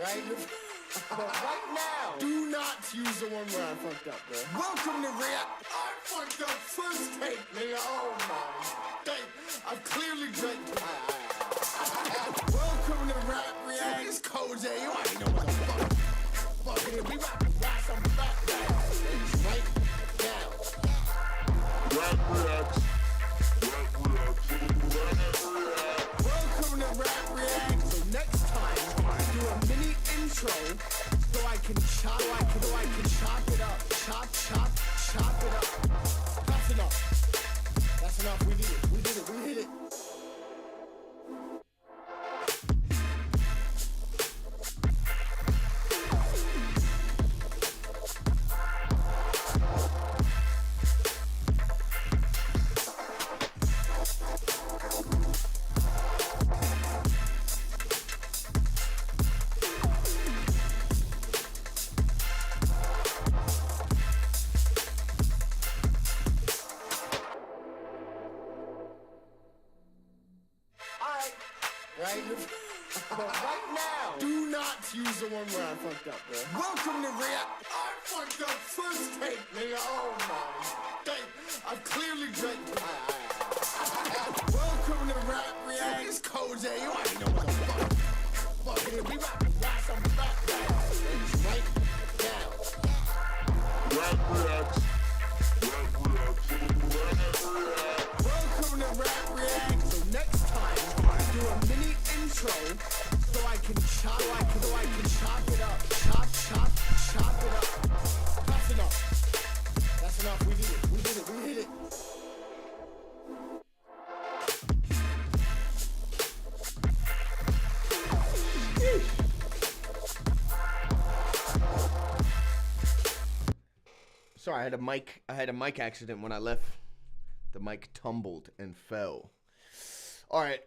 Right? But right now, do not use the one where I fucked up, bro. Welcome to React. I fucked up first take, nigga. Oh my. I've clearly drank. Welcome to Rap React. It's CoJay. You already know what the fuck it is. We rapping got some fat guys. It's right now. Rap React. Welcome to Rap React. So next time, do a mini intro so I can chop it up. Chop it up. That's enough. That's enough. We did it. We hit it. Right? But right now, do not use the one where I fucked up, bro. Welcome to React. I fucked up first take, nigga. Oh my. I've clearly drank. Welcome to Rap React. It's CoJay. You already know what the fuck it is. We rapping got some fat guys. It's right now. Rap React. Welcome to Rap React. So next time, do a mini intro so I can chop it up. Chop it up. That's enough. That's enough. We did it. We hit it.
Sorry, I had a mic accident when I left. The mic tumbled and fell. All right,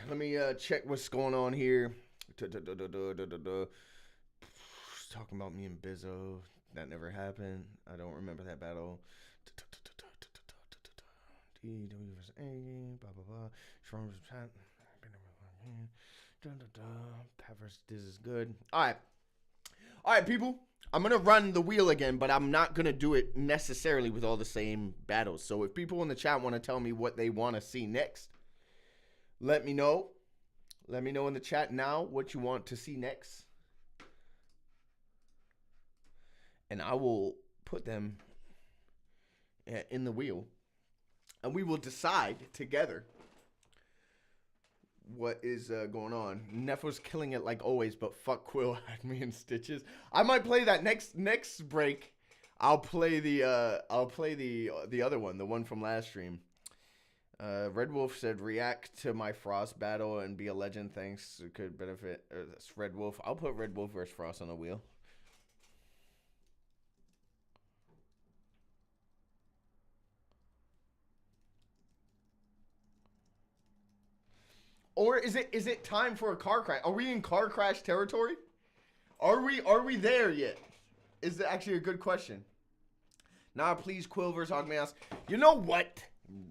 let me check what's going on here. Talking about me and Bizzo. That never happened. I don't remember that battle. This is good. All right, people. I'm going to run the wheel again, but I'm not going to do it necessarily with all the same battles. So if people in the chat want to tell me what they want to see next, let me know. Let me know in the chat now what you want to see next. And I will put them in the wheel. And we will decide together what is going on. Neff was killing it like always, but fuck Quill had me in stitches. I might play that next break. I'll play the other one, the one from last stream. Red Wolf said, react to my Frost battle and be a legend. Thanks. It could benefit. That's Red Wolf. I'll put Red Wolf versus Frost on the wheel. Or is it time for a car crash? Are we in car crash territory? Are we there yet? Is that actually a good question? Nah, please, Quill versus Hogmask. You know what,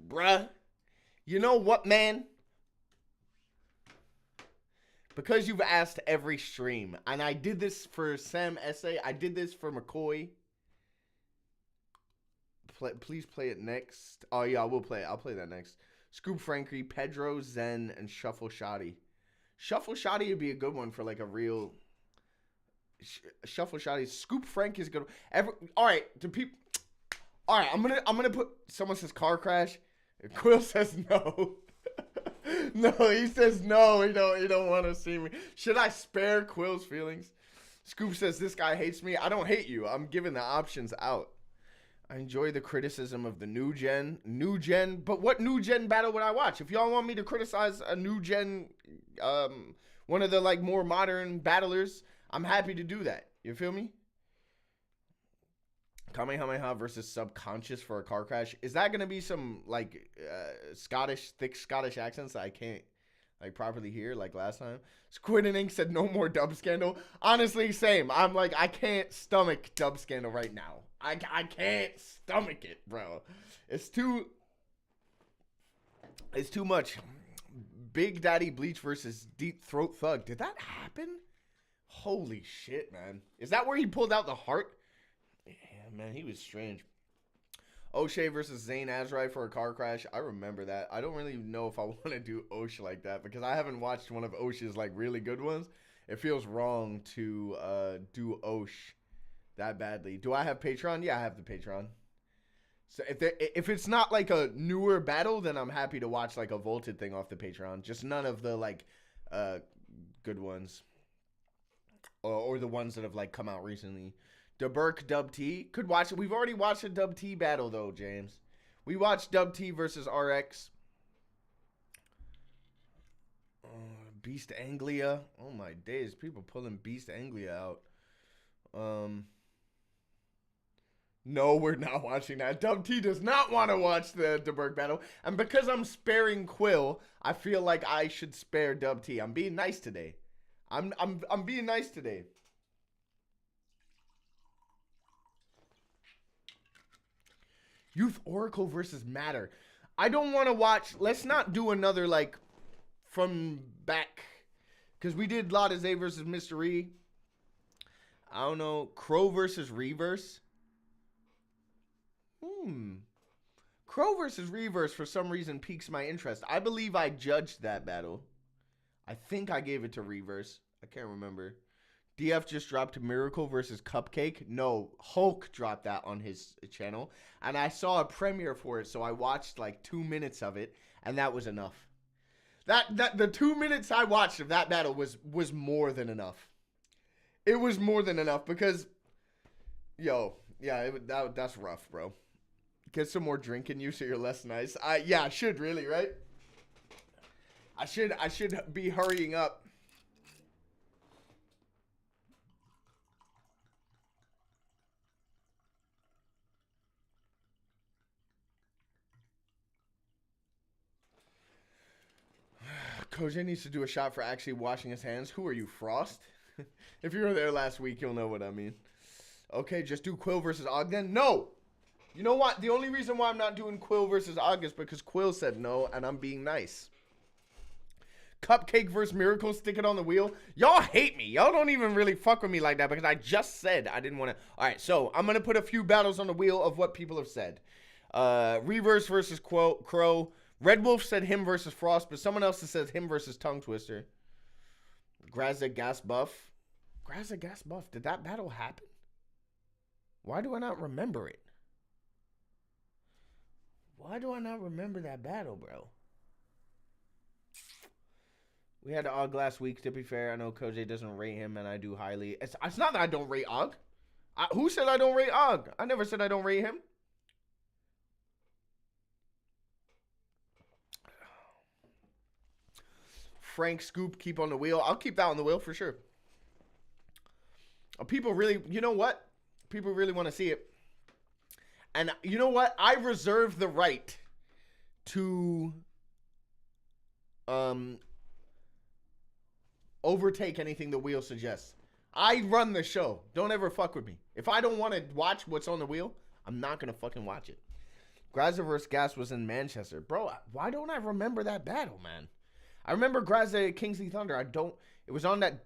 bruh? You know what, man? Because you've asked every stream, and I did this for Sam Essay, I did this for McCoy. Please play it next. Oh, yeah, I will play it. I'll play that next. Scoop Frankie, Pedro, Zen, and Shuffle Shoddy. Shuffle Shotty would be a good one for like a real Shuffle Shotty. Scoop Frank is good. All right, to people. All right, I'm gonna put. Someone says car crash. Quill says no. No, he says no. He don't want to see me. Should I spare Quill's feelings? Scoop says this guy hates me. I don't hate you. I'm giving the options out. I enjoy the criticism of the new gen, but what new gen battle would I watch? If y'all want me to criticize a new gen, one of the like more modern battlers, I'm happy to do that. You feel me? Kamehameha versus Subconscious for a car crash. Is that gonna be some like thick Scottish accents that I can't like properly hear like last time? Squid and Ink said no more dub scandal. Honestly, same. I'm like, I can't stomach dub scandal right now. I can't stomach it, bro. It's too much. Big Daddy Bleach versus Deep Throat Thug. Did that happen? Holy shit, man. Is that where he pulled out the heart? Yeah, man, he was strange. O'Shea versus Zayn Azrai for a car crash. I remember that. I don't really know if I want to do Osh like that because I haven't watched one of Osh's like really good ones. It feels wrong to do Osh that badly. Do I have Patreon? Yeah, I have the Patreon. So if it's not like a newer battle, then I'm happy to watch like a vaulted thing off the Patreon. Just none of the like good ones or the ones that have like come out recently. DeBurk Dub T could watch it. We've already watched a Dub T battle though, James. We watched Dub T versus RX. Beast Anglia. Oh my days, people pulling Beast Anglia out. No, we're not watching that. Dub T does not want to watch the DeBurk battle. And because I'm sparing Quill, I feel like I should spare Dub T. I'm being nice today. I'm being nice today. Youth Oracle versus Matter. I don't want to watch. Let's not do another like from back. Because we did Lotta Zay versus Mystery. I don't know. Crow versus Reverse. Crow versus Reverse for some reason piques my interest. I believe I judged that battle. I think I gave it to Reverse. I can't remember. DF just dropped Miracle versus Cupcake. No, Hulk dropped that on his channel. And I saw a premiere for it, so I watched like 2 minutes of it, and that was enough. The 2 minutes I watched of that battle was more than enough. It was more than enough because, that's rough, bro. Get some more drink in you so you're less nice. I should really, right? I should be hurrying up. CoJay needs to do a shot for actually washing his hands. Who are you, Frost? If you were there last week, you'll know what I mean. Okay, just do Quill versus Og then? No! You know what? The only reason why I'm not doing Quill versus Og is because Quill said no, and I'm being nice. Cupcake versus Miracle, stick it on the wheel. Y'all hate me. Y'all don't even really fuck with me like that because I just said I didn't want to. All right, so I'm going to put a few battles on the wheel of what people have said. Reverse versus Crow. Red Wolf said him versus Frost, but someone else says him versus Tongue Twister. Graza Gas Buff. Graza Gas Buff. Did that battle happen? Why do I not remember it? Why do I not remember that battle, bro? We had Og last week, to be fair. I know CoJay doesn't rate him, and I do highly. It's not that I don't rate Og. Who said I don't rate Og? I never said I don't rate him. Frank Scoop, keep on the wheel. I'll keep that on the wheel for sure. People really, you know what? People really want to see it. And you know what? I reserve the right to overtake anything the wheel suggests. I run the show. Don't ever fuck with me. If I don't want to watch what's on the wheel, I'm not going to fucking watch it. Graza vs. Gas was in Manchester. Bro, why don't I remember that battle, man? I remember Graza at Kingsley Thunder. It was on that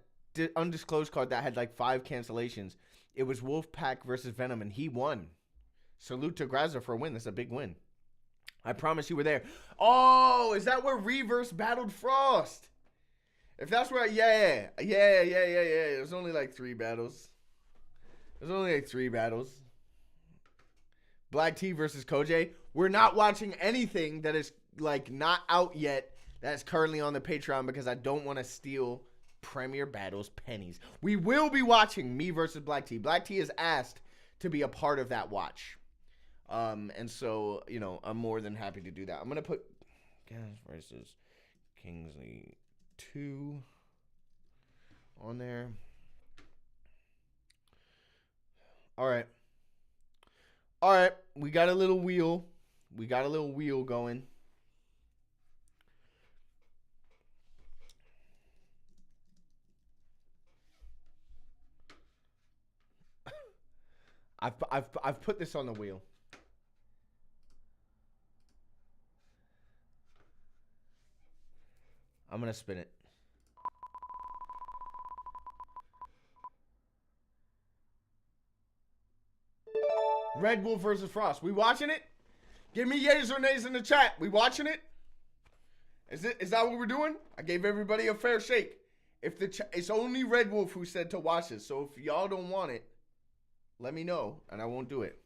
undisclosed card that had like 5 cancellations. It was Wolfpack versus Venom, and he won. Salute to Graza for a win. That's a big win. I promise you were there. Oh, is that where Reverse battled Frost? If that's where, yeah. There's only like 3 battles. Black T versus CoJay. We're not watching anything that is like not out yet that's currently on the Patreon because I don't want to steal Premier Battles pennies. We will be watching me versus Black T. Black T is asked to be a part of that watch. And so, you know, I'm more than happy to do that. I'm going to put Gas versus Kingsley 2 on there. All right. We got a little wheel. Going. I've put this on the wheel. I'm gonna spin it. Red Wolf versus Frost. We watching it? Give me yays or nays in the chat. We watching it? Is that what we're doing? I gave everybody a fair shake. If it's only Red Wolf who said to watch it. So if y'all don't want it, let me know and I won't do it.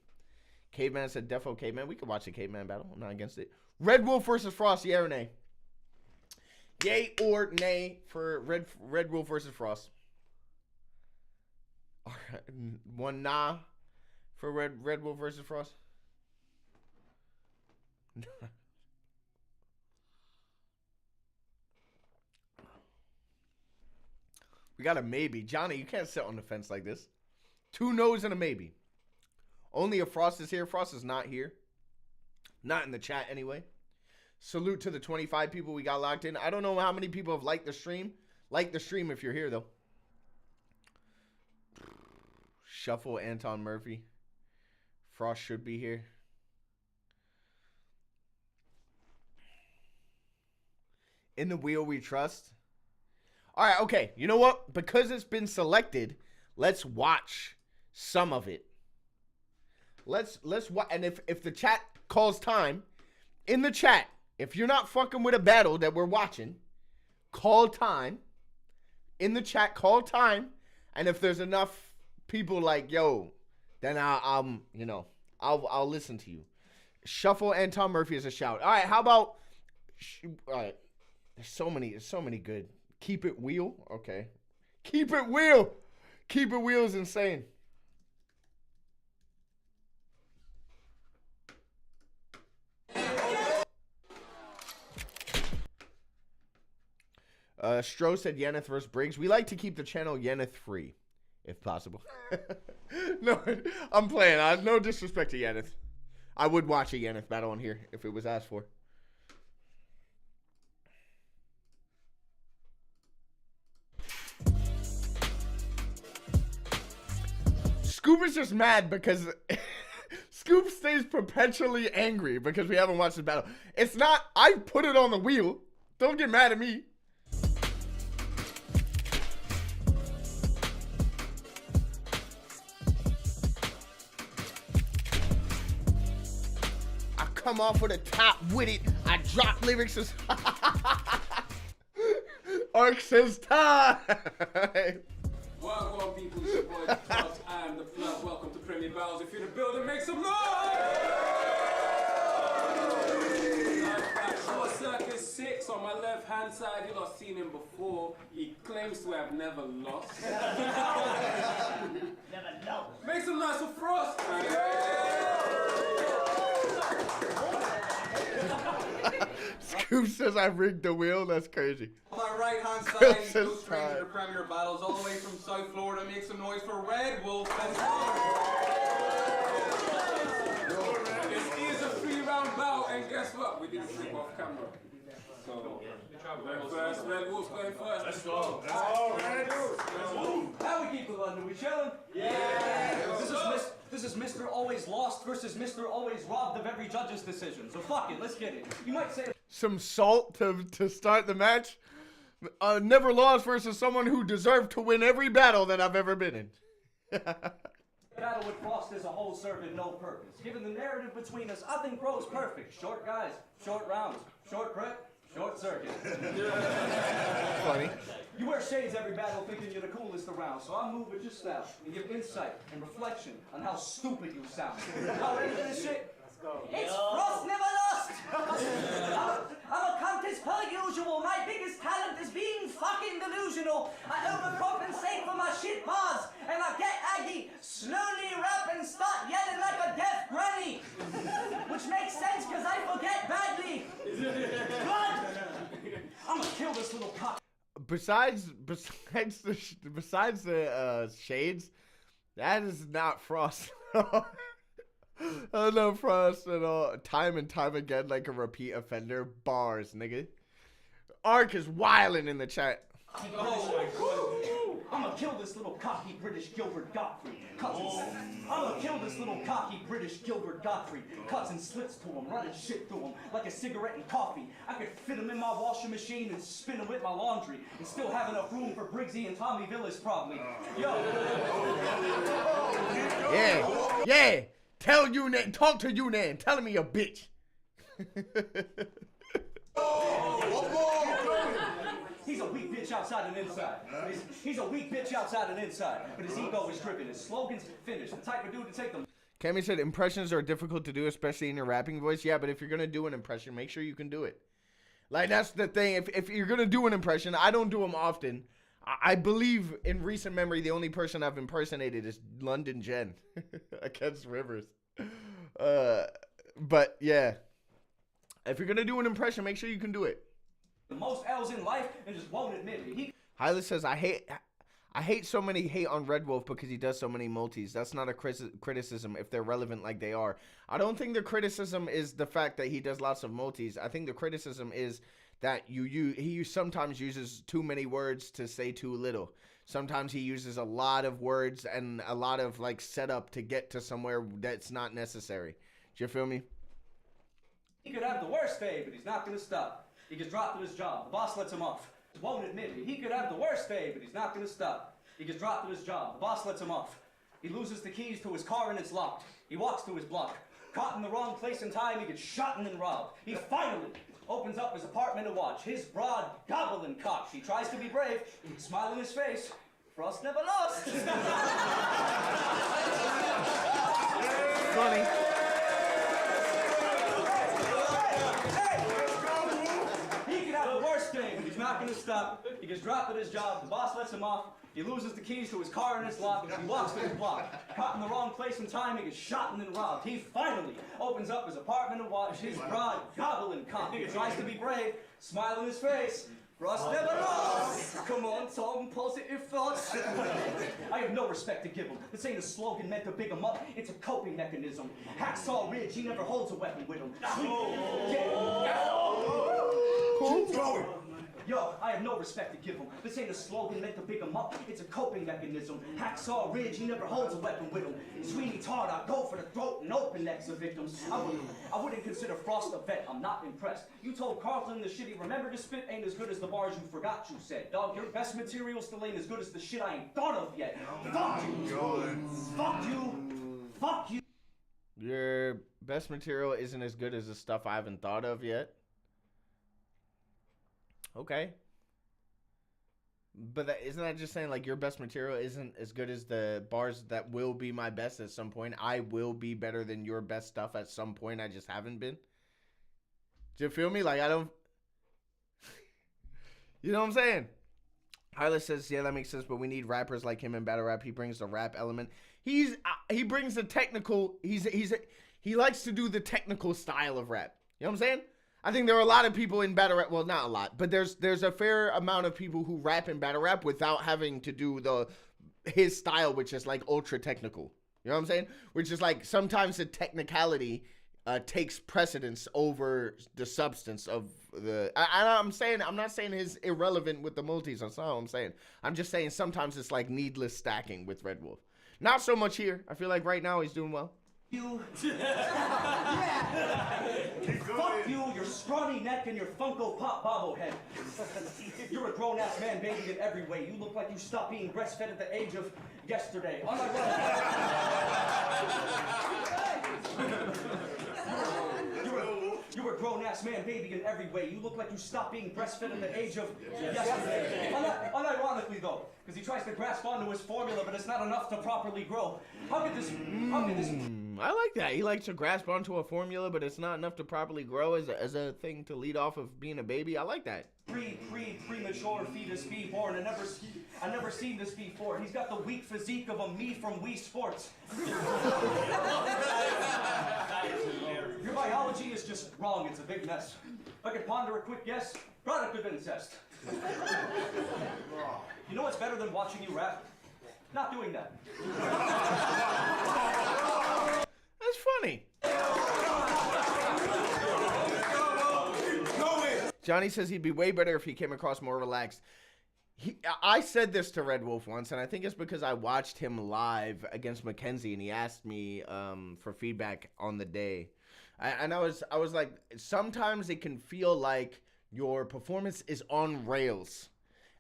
Caveman said defo Caveman. We can watch the Caveman battle. I'm not against it. Red Wolf versus Frost. Yeah or nay? Yay or nay for Red Wolf versus Frost. All right. One nah for Red Wolf versus Frost. We got a maybe. Johnny, you can't sit on the fence like this. 2 no's and a maybe. Only if Frost is here. Frost is not here. Not in the chat anyway. Salute to the 25 people we got locked in. I don't know how many people have liked the stream. Like the stream if you're here, though. Shuffle Anton Murphy. Frost should be here. In the wheel we trust. All right, okay. You know what? Because it's been selected, let's watch some of it. Let's watch. And if the chat calls time, in the chat, if you're not fucking with a battle that we're watching, call time. In the chat, call time. And if there's enough people like, yo, then I'll listen to you. Shuffle and Tom Murphy is a shout. All right, how about, all right, there's so many good. Keep it wheel, okay. Keep it wheel. Keep it wheel is insane. Stro said Yeneth versus Briggs. We like to keep the channel Yeneth free, if possible. No, I'm playing. No disrespect to Yeneth. I would watch a Yeneth battle on here if it was asked for. Scoop is just mad because Scoop stays perpetually angry because we haven't watched the battle. It's not, I put it on the wheel. Don't get mad at me. I come off of the top with it. I drop lyrics as Ark says time.
Welcome, people. It's your boy, the Cross. I am the Flood. Welcome to Premier Battles. If you're in the building, make some noise! Short Circus 6 on my left-hand side. You lot seen him before. He claims to have never lost. Never lost. Make some noise for Frost.
Scoop says I rigged the wheel. That's crazy.
On my right-hand side, he goes straight to the Premier Battles, all the way from South Florida. Make some noise for Red Wolf. This is a 3-round bout, and guess what? We didn't sleep off camera. So, first, Red Wolf's going first. Let's go. Let's go, Red Wolf.
How we keep the London? We chilling?
Yeah.
This is Mr. Always Lost versus Mr. Always Robbed of every judge's decision. So fuck it, let's get it. You might say
some salt to start the match. Never lost versus someone who deserved to win every battle that I've ever been in.
battle with Frost as a whole served no purpose. Given the narrative between us, I think Bro's perfect. Short guys, short rounds, short prep, Short circuit.
Funny.
You wear shades every battle thinking you're the coolest around, so I'll move with your style and give insight and reflection on how stupid you sound. How ready for this shit?
It's Frost never lost! I'm a contest per usual. My biggest talent is being fucking delusional. I overcompensate for my shit bars, and I get aggy, slowly rap and start yelling like a deaf granny. Which makes sense because I forget badly. Blood!
I'm gonna kill this little cock.
Besides the shades, that is not Frost. I know Frost at all. Time and time again, like a repeat offender. Bars, nigga. Ark is wildin' in the chat.
I'm gonna kill this little cocky British Gilbert Gottfried. I'm gonna kill this little cocky British Gilbert Gottfried. Cuts and slits to him, running shit through him like a cigarette and coffee. I could fit him in my washing machine and spin him with my laundry and still have enough room for Briggsy and Tommy Villas probably. Yo.
Yeah. Tell Unan, talk to Unan. Tell him he a bitch.
He's a weak bitch outside and inside. He's a weak bitch outside and inside. But his ego is dripping. His slogan's finished. The type of dude to take them.
Cammy said impressions are difficult to do, especially in your rapping voice. Yeah, but if you're going to do an impression, make sure you can do it. Like, that's the thing. If you're going to do an impression, I don't do them often. I believe in recent memory, the only person I've impersonated is London Jen against Rivers. But yeah, if you're going to do an impression, make sure you can do it.
The most L's in life and just won't admit it.
Hylas says, I hate so many hate on Red Wolf because he does so many multis. That's not a criticism if they're relevant like they are. I don't think the criticism is the fact that he does lots of multis. I think the criticism is that he sometimes uses too many words to say too little. Sometimes he uses a lot of words and a lot of like setup to get to somewhere that's not necessary. Do you feel me?
He could have the worst day, but he's not going to stop. He gets dropped from his job. The boss lets him off. Won't admit it. He could have the worst day, but he's not going to stop. He gets dropped from his job. The boss lets him off. He loses the keys to his car and it's locked. He walks to his block. Caught in the wrong place and time, he gets shot and then robbed. He finally opens up his apartment to watch his broad gobbling cock. He tries to be brave, smile in his face. Frost never lost.
Funny.
He could have the worst day, but he's not going to stop. He gets dropped at his job. The boss lets him off. He loses the keys to his car and his lock. He walks to his block. Caught in the wrong place and time, he gets shot and then robbed. He finally opens up his apartment to watch his broad gobbling cock. He tries to be brave, smile in his face. Frost never lost. Come on, Tom, positive thoughts. I have no respect to give him. This ain't a slogan meant to big him up. It's a coping mechanism. Hacksaw Ridge, he never holds a weapon with him.
Keep
going. Yo, I have no respect to give him. This ain't a slogan meant to big him up. It's a coping mechanism. Hacksaw Ridge, he never holds a weapon with him. Sweeney Todd, I go for the throat and open necks of victims. I wouldn't consider Frost a vet. I'm not impressed. You told Carlton the shit he remembered to spit ain't as good as the bars you forgot you said. Dog, your best material still ain't as good as the shit I ain't thought of yet. Fuck you. Fuck you. Fuck you.
Your best material isn't as good as the stuff I haven't thought of yet. Okay. But isn't that just saying like your best material isn't as good as the bars that will be my best at some point? I will be better than your best stuff at some point. I just haven't been. Do you feel me? Like I don't... You know what I'm saying? Hyla says, yeah, that makes sense, but we need rappers like him in battle rap. He brings the rap element. He brings the technical... He likes to do the technical style of rap. You know what I'm saying? I think there are a lot of people in battle rap. Well, not a lot, but there's a fair amount of people who rap in battle rap without having to do his style, which is like ultra technical. You know what I'm saying? Which is like sometimes the technicality takes precedence over the substance of the. I'm not saying his irrelevant with the multis. That's not what I'm saying. I'm just saying sometimes it's like needless stacking with Red Wolf. Not so much here. I feel like right now he's doing well.
You. Fuck you, your scrawny neck, and your Funko Pop bobblehead. You're a grown-ass man bathing in every way. You look like you stopped being breastfed at the age of yesterday. You're a grown-ass ass man baby in every way. You look like you stopped being breastfed at the age of yesterday. Unironically though, because he tries to grasp onto his formula, but it's not enough to properly grow. How could this
I like that. He likes to grasp onto a formula, but it's not enough to properly grow as a thing to lead off of being a baby. I like that.
Premature fetus be born. I never seen this before. He's got the weak physique of a me from Wii Sports. Your biology is just wrong. It's a big mess. If I could ponder a quick guess, product of incest. You know what's better than watching you rap? Not doing that.
That's funny. Johnny says he'd be way better if he came across more relaxed. I said this to Red Wolf once, and I think it's because I watched him live against Mackenzie, and he asked me for feedback on the day. And I was like, sometimes it can feel like your performance is on rails.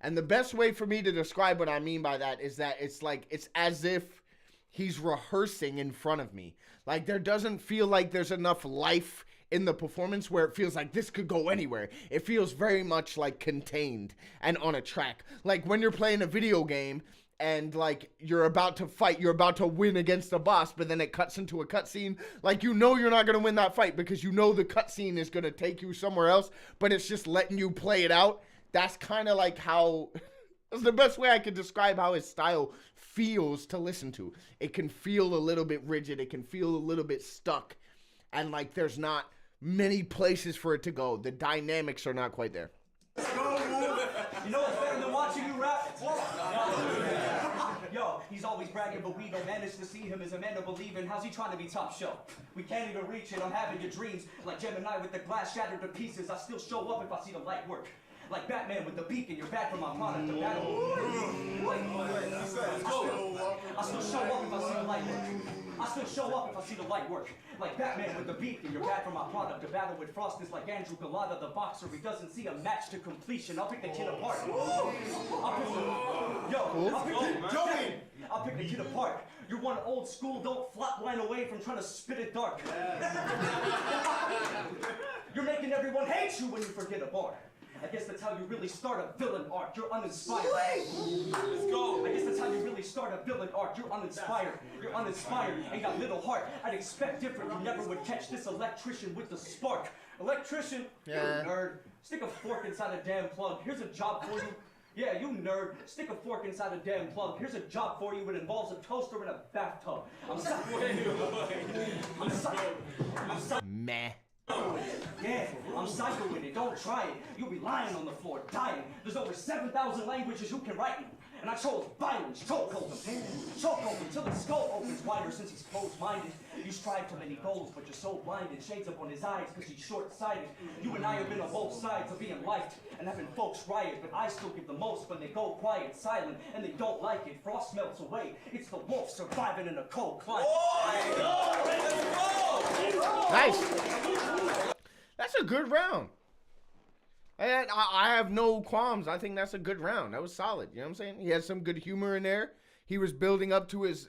And the best way for me to describe what I mean by that is that it's as if he's rehearsing in front of me. Like, there doesn't feel like there's enough life in the performance where it feels like this could go anywhere. It feels very much like contained and on a track. Like when you're playing a video game and like you're about to fight, you're about to win against the boss, but then it cuts into a cutscene. Like, you know you're not going to win that fight because you know the cutscene is going to take you somewhere else, but it's just letting you play it out. That's kind of like how... That's the best way I could describe how his style feels to listen to. It can feel a little bit rigid. It can feel a little bit stuck. And like there's not many places for it to go. The dynamics are not quite there.
You know what's better than watching you rap? Yo, he's always bragging, but we don't manage to see him as a man to believe in. How's he trying to be top shelf? We can't even reach it. I'm having your dreams. Like Gemini with the glass shattered to pieces. I still show up if I see the light work. Like Batman with the beacon, you're bad for my product to battle. I still show up if I see the light work. I still show up if I see the light work. Like Batman with the beacon, you're bad for my product. To battle with Frost is like Andrew Galata, the boxer. He doesn't see a match to completion. I'll pick the kid apart. I'll pick the kid apart. You're one old school, don't flop line away from trying to spit it dark. You're making everyone hate you when you forget a bar. I guess that's how you really start a villain arc. You're uninspired. Let's go. I guess that's how you really start a villain arc. You're uninspired. You're uninspired. Ain't got little heart. I'd expect different. You never would catch this electrician with the spark. Electrician, you're a nerd. Stick a fork inside a damn plug. Here's a job for you. Yeah, you nerd. Stick a fork inside a damn plug. Here's a job for you. It involves a toaster and a bathtub.
Meh.
Yeah, I'm psycho with it, don't try it. You'll be lying on the floor, dying. There's over 7,000 languages you can write in. And I chose violence, chokehold him. Chokehold him till his skull opens wider since he's closed-minded. You strive to many goals, but you're so blinded. Shades up on his eyes because he's short-sighted. You and I have been on both sides of being liked and having folks riot, but I still give the most when they go quiet, silent, and they don't like it. Frost melts away. It's the wolf surviving in a cold climate.
Nice. That's a good round. I have no qualms. I think that's a good round. That was solid. You know what I'm saying? He had some good humor in there. He was building up to his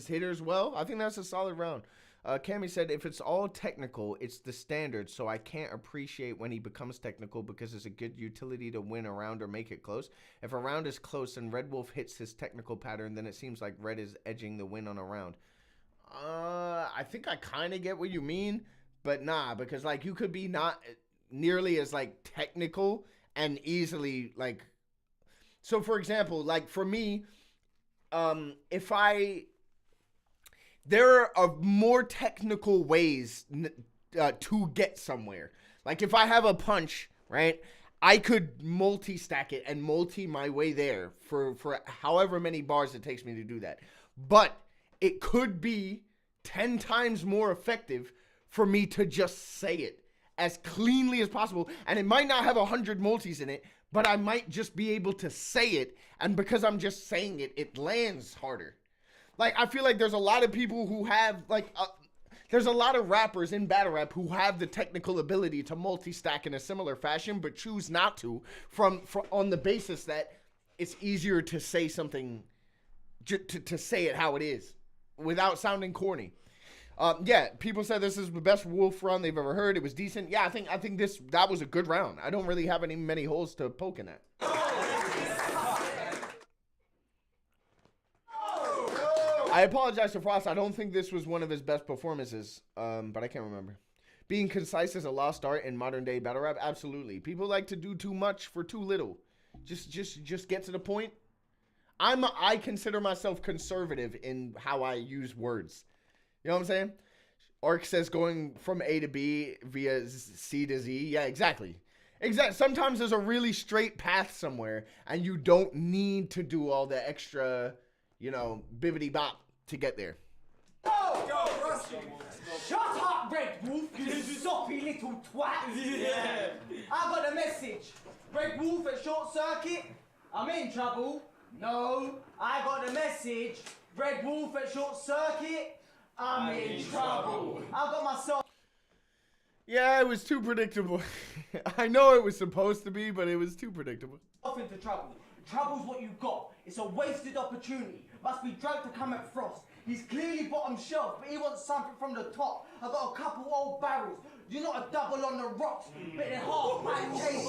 hitters well. I think that's a solid round. Cammy said, if it's all technical, it's the standard, so I can't appreciate when he becomes technical because it's a good utility to win a round or make it close. If a round is close and Red Wolf hits his technical pattern, then it seems like Red is edging the win on a round. I think I kind of get what you mean, but nah, because like you could be not nearly as like technical and easily like, so for example, like for me, there are more technical ways to get somewhere. Like if I have a punch, right, I could multi-stack it and multi my way there for however many bars it takes me to do that. But it could be 10 times more effective for me to just say it as cleanly as possible. And it might not have 100 multis in it, but I might just be able to say it. And because I'm just saying it, it lands harder. Like, I feel like there's a lot of people who have, like, there's a lot of rappers in battle rap who have the technical ability to multi-stack in a similar fashion, but choose not to on the basis that it's easier to say something, to say it how it is without sounding corny. Yeah, people said this is the best Wolf run they've ever heard. It was decent. Yeah, I think that was a good round. I don't really have many holes to poke in that. I apologize to Frost. I don't think this was one of his best performances, but I can't remember. Being concise is a lost art in modern day battle rap. Absolutely. People like to do too much for too little. Just get to the point. I consider myself conservative in how I use words. You know what I'm saying? Ark says going from A to B via C to Z. Yeah, exactly. Sometimes there's a really straight path somewhere, and you don't need to do all the extra, bibbity bop to get there.
Shut up, Red Wolf, you soppy little twat. Yeah. I got a message. Red Wolf at Short Circuit, I'm in trouble. No, I got the message. Red Wolf at Short Circuit, I'm in trouble. I got myself.
Yeah, it was too predictable. I know it was supposed to be, but it was too predictable.
Into trouble. Trouble's what you got. It's a wasted opportunity. Must be drunk to come at Frost. He's clearly bottom shelf, but he wants something from the top. I got a couple old barrels. You're not a double on the rocks, but they're half pint chasers.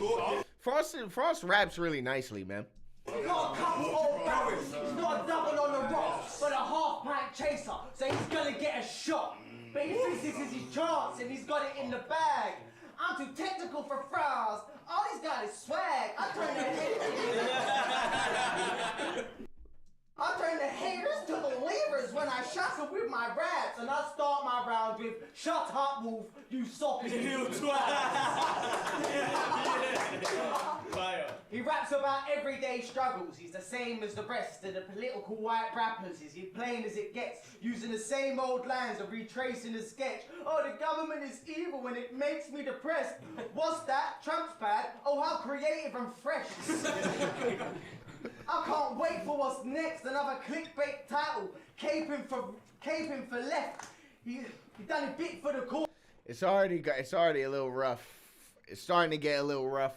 Yeah.
Frost raps really nicely, man.
He's got a couple old barrels. He's not a double on the rocks, but a half pint chaser. So he's gonna get a shot. But he thinks this is his chance, and he's got it in the bag. I'm too technical for Frost. All he's got is swag. I turn the haters to believers when I shuffle with my raps, and I start my round with "Shut up, Wolf, you soppy little twat." He raps about everyday struggles. He's the same as the rest of the political white rappers. He's plain as it gets, using the same old lines of retracing the sketch. Oh, the government is evil and it makes me depressed. What's that? Trump's bad? Oh, how creative and fresh. I can't wait for what's next. Another clickbait title. Caping for left. He done a bit for the cause.
It's already a little rough. It's starting to get a little rough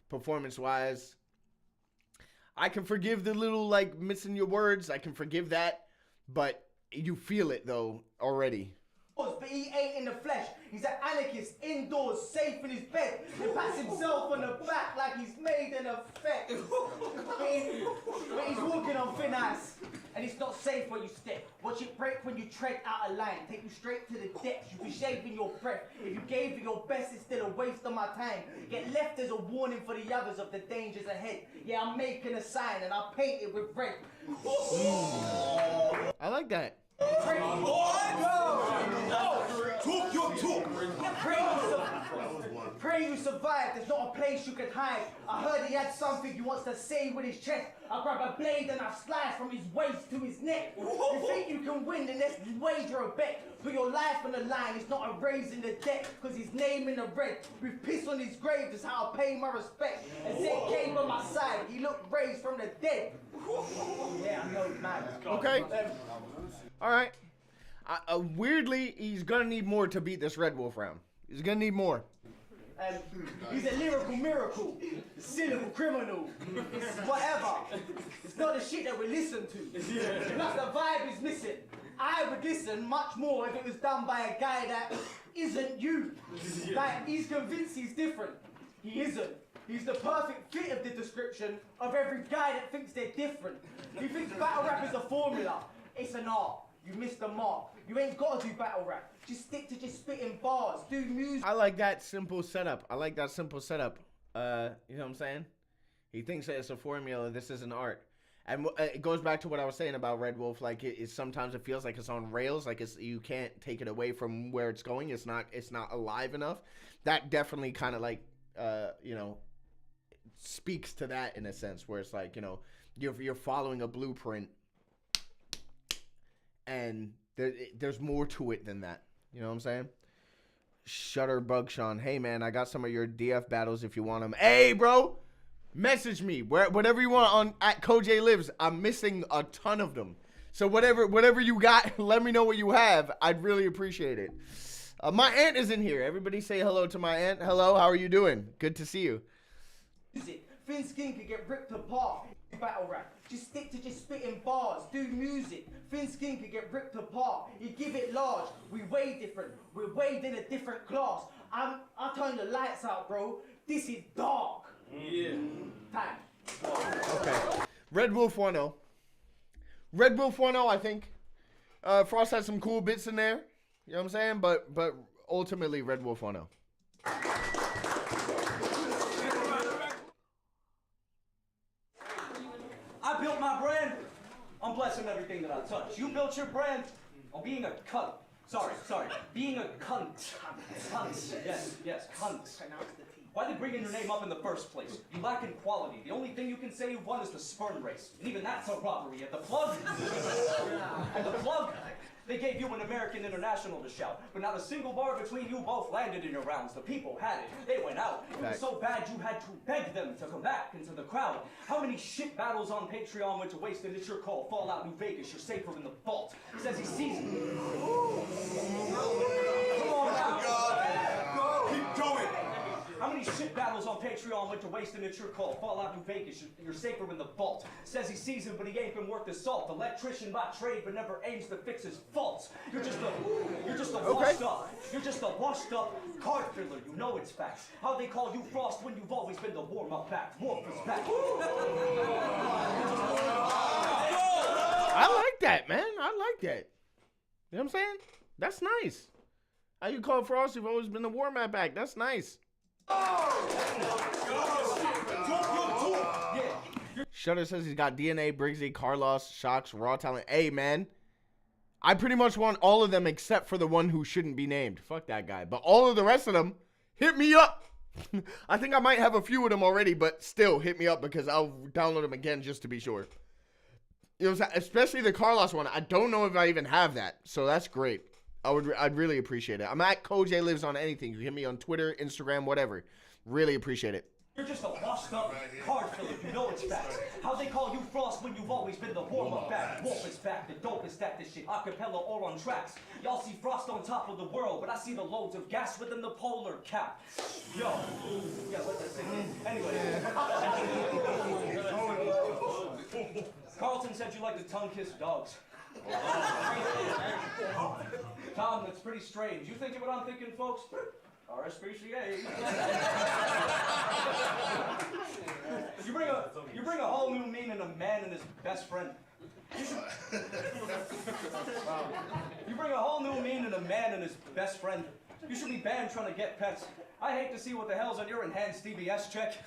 performance-wise. I can forgive the little missing your words. I can forgive that, but you feel it though already.
But he ain't in the flesh. He's an anarchist, indoors, safe in his bed. He pats himself on the back like he's made an effect. But he's walking on thin ice, and it's not safe where you step. Watch it break when you tread out of line. Take you straight to the depths. You be shaving your breath. If you gave it your best, it's still a waste of my time. Get left as a warning for the others of the dangers ahead. Yeah, I'm making a sign, and I paint it with red.
I like that.
Talk your talk. Pray you survive. There's not a place you can hide. I heard he had something he wants to say with his chest. I grab a blade and I slice from his waist to his neck. You think you can win, then let's wager a bet. Put your life on the line. It's not a raise in the deck, cause his name in the red. With piss on his grave is how I pay my respect. And Zed came by my side. He looked raised from the dead. Yeah, I know, man.
Okay. All right. Weirdly, he's gonna need more to beat this Red Wolf round. He's gonna need more.
He's a lyrical miracle, cynical criminal, it's whatever. It's not the shit that we listen to. Plus the vibe is missing. I would listen much more if it was done by a guy that isn't you. Like, he's convinced he's different. He isn't. He's the perfect fit of the description of every guy that thinks they're different. He thinks battle rap is a formula. It's an art. You missed the mark. You ain't got to do battle rap. Just stick to just spitting bars. Do music.
I like that simple setup. You know what I'm saying? He thinks that it's a formula. This is an art. And it goes back to what I was saying about Red Wolf. Like, sometimes it feels like it's on rails. Like, you can't take it away from where it's going. It's not alive enough. That definitely kind of speaks to that in a sense, where it's like, you're following a blueprint. And there's more to it than that. You know what I'm saying? Shutter Bug Sean. Hey, man, I got some of your DF battles if you want them. Hey, bro. Message me. Whatever you want at CoJay Lives. I'm missing a ton of them. So whatever you got, let me know what you have. I'd really appreciate it. My aunt is in here. Everybody say hello to my aunt. Hello, how are you doing? Good to see you.
Thin skin could get ripped apart. Battle rap.
Just stick to just spitting bars, do music. Thin skin could get ripped apart. You give it large. We way different. We're weighed in a different class. I turn the lights out, bro. This is dark. Yeah. Time.
Okay. Red Wolf 1-0. Red Wolf 1-0, I think. Frost had some cool bits in there. You know what I'm saying? But ultimately, Red Wolf 1-0.
I built my brand on blessing everything that I touch. You built your brand on being a cunt. Sorry. Being a cunt. Cunt. Yes, cunt. Why did bringing your name up in the first place? You lack in quality. The only thing you can say you won is the sperm race. And even that's a robbery. And the plug, they gave you an American international to shout. But not a single bar between you both landed in your rounds. The people had it. They went out. It was so bad you had to beg them to come back into the crowd. How many shit battles on Patreon went to waste and it's your call? Fallout New Vegas, you're safer in the vault. Says he sees it. Come on now. Keep going. How many shit battles on Patreon went to waste and it's your call? Fallout New Vegas, you're safer in the vault. Says he sees him, but he ain't been worth his salt. Electrician by trade, but never aims to fix his faults. You're just a washed up. You're just a washed up card filler. You know it's facts. How they call you Frost when you've always been the warm up back. Morpher's back.
I like that, man. I like that. You know what I'm saying? That's nice. How you call Frost? You've always been the warm up back. That's nice. Shutter says he's got DNA, Briggsy, Carlos, Shocks, Raw Talent. Hey, man. I pretty much want all of them except for the one who shouldn't be named. Fuck that guy. But all of the rest of them, hit me up. I think I might have a few of them already, but still, hit me up because I'll download them again just to be sure. You know what I'm saying? Especially the Carlos one. I don't know if I even have that, so that's great. I'd really appreciate it. I'm at CoJay Lives on anything. You hit me on Twitter, Instagram, whatever. Really appreciate it.
You're just a washed up card filler. You know it's facts. How they call you Frost when you've always been the warm up back. Wolf is back. The dopest at this shit. Acapella or on tracks. Y'all see Frost on top of the world, but I see the loads of gas within the polar cap. Yo. Yeah, let that sink in. Anyway. Carlton said you like to tongue kiss dogs. Tom, that's pretty strange. You thinking what I'm thinking, folks? RSPCA. You bring a whole new meaning to man and his best friend. You bring a whole new meaning to man and his best friend. You should be banned trying to get pets. I hate to see what the hell's on your enhanced DBS check.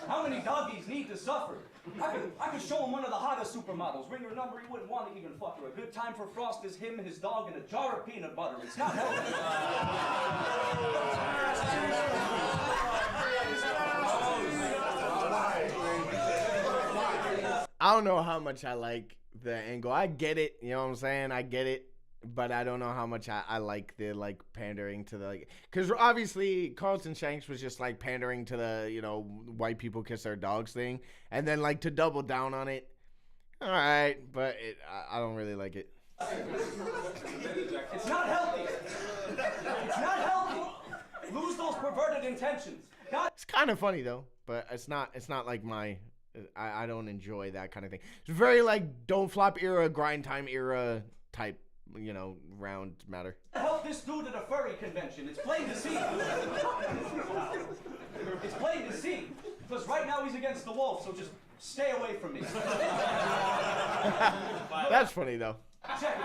How many doggies need to suffer? I could show him one of the hottest supermodels. Ring her number, he wouldn't want to even fuck her. A good time for Frost is him, his dog, and a jar of peanut butter. It's not healthy.
I don't know how much I like the angle. I get it, you know what I'm saying? I get it. But I don't know how much I like the, like, pandering to the, like, because obviously Carlton Shanks was just, like, pandering to the, you know, white people kiss their dogs thing. And then, like, to double down on it, all right, but I don't really like it.
It's not healthy. It's not healthy. Lose those perverted intentions.
It's kind of funny, though, but it's not like my, I don't enjoy that kind of thing. It's very, like, don't flop era, grind time era type. You know, round matter.
Help this dude at a furry convention. It's plain to see. It's plain to see. Because right now he's against the wolf, so just stay away from me.
That's funny, though.
Check it.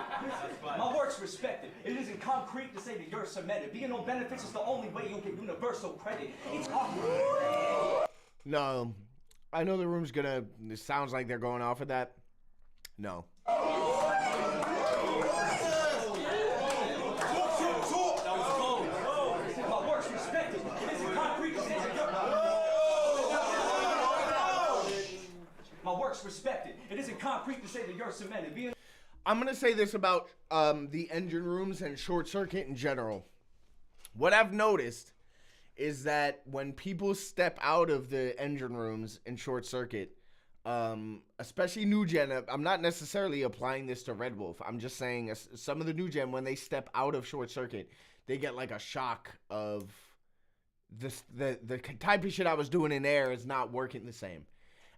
My work's respected. It isn't concrete to say that you're cemented. Being on benefits is the only way you'll get universal credit. It's awkward.
No. I know the room's gonna... It sounds like they're going off of that. No.
My work's respected. It isn't concrete to say that you're cemented.
I'm going to say this about the engine rooms and short circuit in general. What I've noticed is that when people step out of the engine rooms in short circuit, especially new gen, I'm not necessarily applying this to Red Wolf. I'm just saying some of the new gen, when they step out of short circuit, they get like a shock of the type of shit I was doing in there is not working the same.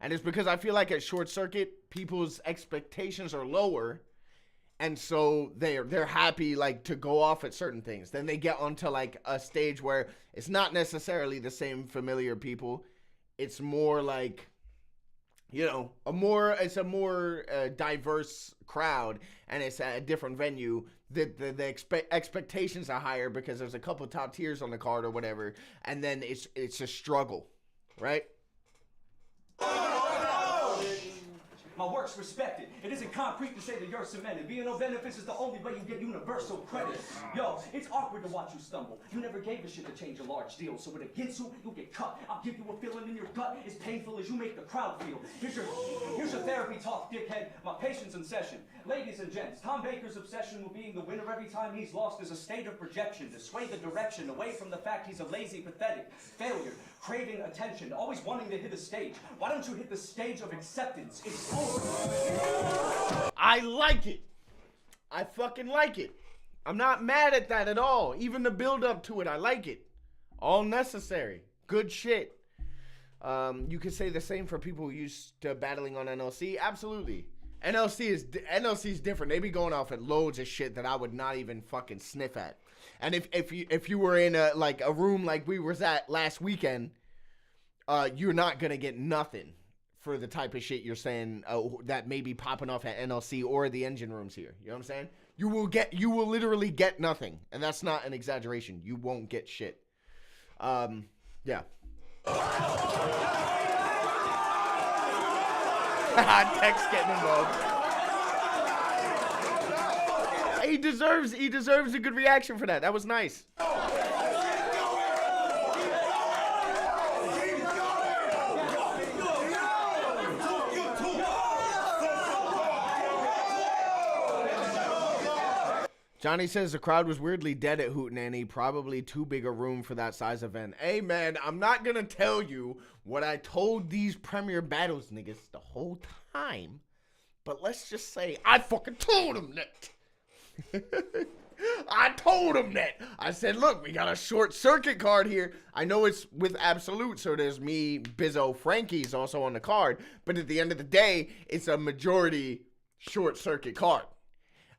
And it's because I feel like at Short Circuit, people's expectations are lower. And so they're happy like to go off at certain things. Then they get onto like a stage where it's not necessarily the same familiar people. It's more like, you know, it's a more diverse crowd, and it's at a different venue. The expectations are higher because there's a couple of top tiers on the card or whatever, and then it's a struggle, right?
My work's respected. It isn't concrete to say that you're cemented. Being no benefits is the only way you get universal credit. Yo, it's awkward to watch you stumble. You never gave a shit to change a large deal. So when it gets you, you'll get cut. I'll give you a feeling in your gut as painful as you make the crowd feel. Here's your therapy talk, dickhead. My patience in session. Ladies and gents, Tom Baker's obsession with being the winner every time he's lost is a state of projection to sway the direction away from the fact he's a lazy, pathetic failure, craving attention, always wanting to hit a stage. Why don't you hit the stage of acceptance? It's over.
I like it. I fucking like it. I'm not mad at that at all. Even the build up to it, I like it. All necessary. Good shit. You could say the same for people used to battling on NLC. Absolutely. NLC is different. They be going off at loads of shit that I would not even fucking sniff at. And if you were in a room like we was at last weekend, you're not gonna get nothing for the type of shit you're saying that may be popping off at NLC or the engine rooms here. You know what I'm saying? You will literally get nothing, and that's not an exaggeration. You won't get shit. Yeah. Tex getting involved. He deserves a good reaction for that. That was nice. Johnny says the crowd was weirdly dead at Hootenanny. Probably too big a room for that size event. Hey, man, I'm not going to tell you what I told these Premier Battles niggas the whole time. But let's just say I fucking told them that. I told them that. I said, look, we got a Short Circuit card here. I know it's with Absolute, so there's me, Bizzo, Frankie's also on the card. But at the end of the day, it's a majority Short Circuit card.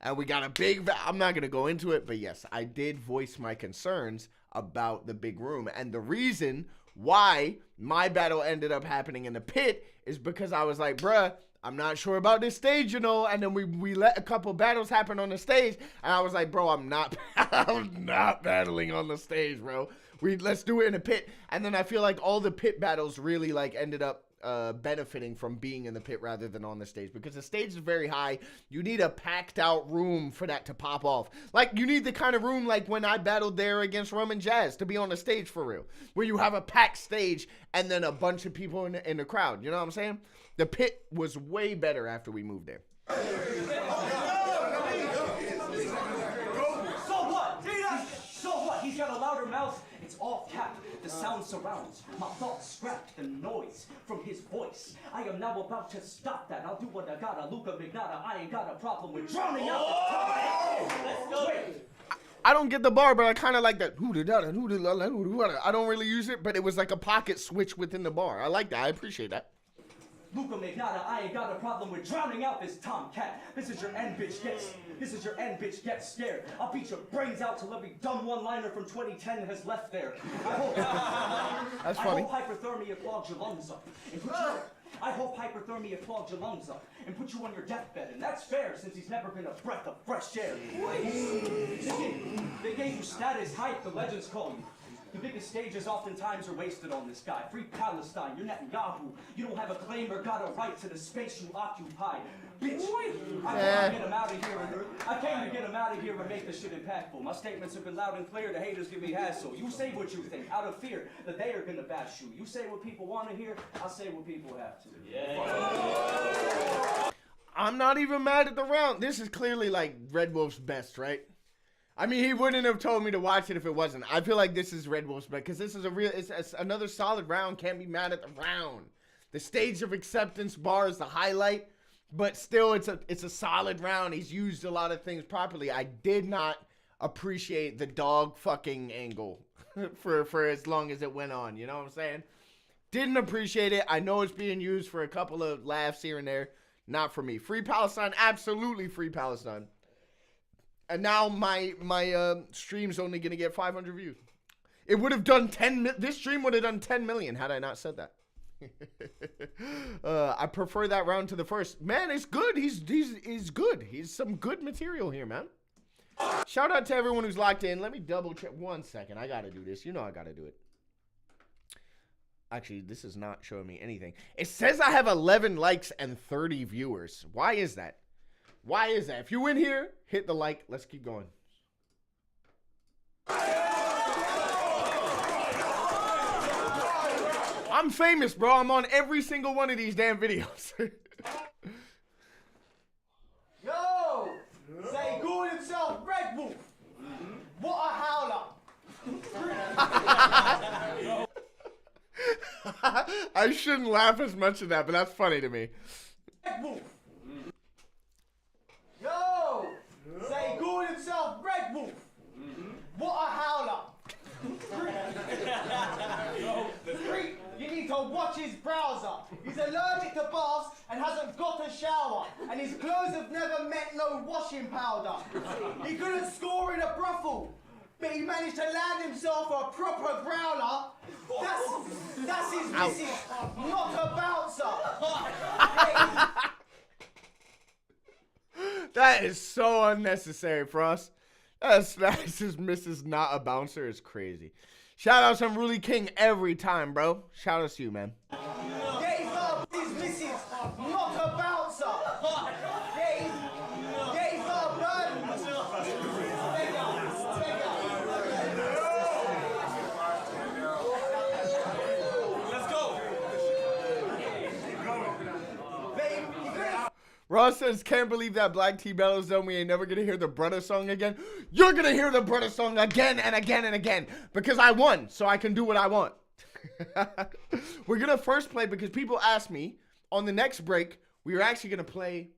And we got a big, I'm not going to go into it, but yes, I did voice my concerns about the big room. And the reason why my battle ended up happening in the pit is because I was like, bruh, I'm not sure about this stage, you know. And then we let a couple battles happen on the stage. And I was like, bro, I'm not battling on the stage, bro. Let's do it in the pit. And then I feel like all the pit battles really like ended up benefiting from being in the pit rather than on the stage, because the stage is very high. You need a packed out room for that to pop off. Like, you need the kind of room like when I battled there against Rum and Jazz to be on the stage for real, where you have a packed stage and then a bunch of people in the crowd. You know what I'm saying? The pit was way better after we moved there.
So what? So what? He's got a louder mouth. It's all capped. The sound surrounds. My thoughts scrapped the noise from his voice. I am now about to stop that. I'll do what I gotta. Luca Mignata, I ain't got a problem with drowning out the time. Let's go.
I don't get the bar, but I kind of like that. I don't really use it, but it was like a pocket switch within the bar. I like that. I appreciate that.
Luca Mignata, I ain't got a problem with drowning out this tomcat. This is your end, bitch. Get scared. I'll beat your brains out till every dumb one-liner from 2010 has left there.
That's funny.
I hope hyperthermia clogs your lungs up. And put you on your deathbed, and that's fair since he's never been a breath of fresh air. They gave you status hype, the legends call you. The biggest stages oftentimes are wasted on this guy. Free Palestine, you're Netanyahu. You don't have a claim or got a right to the space you occupy. Bitch, I came to get him out of here and make this shit impactful. My statements have been loud and clear. The haters give me hassle. You say what you think out of fear that they are gonna bash you. You say what people want to hear. I'll say what people have to.
Yeah. I'm not even mad at the round. This is clearly like Red Wolf's best, right? I mean, he wouldn't have told me to watch it if it wasn't. I feel like this is Red Wolf's best because this is it's another solid round. Can't be mad at the round. The stage of acceptance bar is the highlight, but still, it's a solid round. He's used a lot of things properly. I did not appreciate the dog fucking angle for as long as it went on. You know what I'm saying? Didn't appreciate it. I know it's being used for a couple of laughs here and there. Not for me. Free Palestine, absolutely free Palestine. And now my stream's only gonna get 500 views. It would have done this stream would have done 10 million had I not said that. I prefer that round to the first. Man, it's good. He's good. He's some good material here, man. Shout out to everyone who's locked in. Let me double check 1 second. I gotta do this. You know I gotta do it. Actually, this is not showing me anything. It says I have 11 likes and 30 viewers. Why is that? Why is that? If you in here, hit the like. Let's keep going. I'm famous, bro. I'm on every single one of these damn videos.
Yo! Say called himself Red Wolf. What a howler.
I shouldn't laugh as much at that, but that's funny to me.
Red Wolf. Yo! Say called himself Red Wolf. What a howler. Creep, you need to watch his browser. He's allergic to baths and hasn't got a shower. And his clothes have never met no washing powder. He couldn't score in a brothel, but he managed to land himself a proper growler. That's his missus, not a bouncer.
That is so unnecessary, Frost. That's his missus, not a bouncer. Is crazy. Shout out to Ruli King every time, bro. Shout out to you, man.
Yeah, he's his missus, not a bouncer. Yeah, he's got a burden.
Let's go.
Ross says, can't believe that Black T Bellows done. We ain't never gonna hear the Brother song again. You're gonna hear the Brother song again and again and again. Because I won, so I can do what I want. We're gonna first play, because people asked me on the next break, we were actually gonna play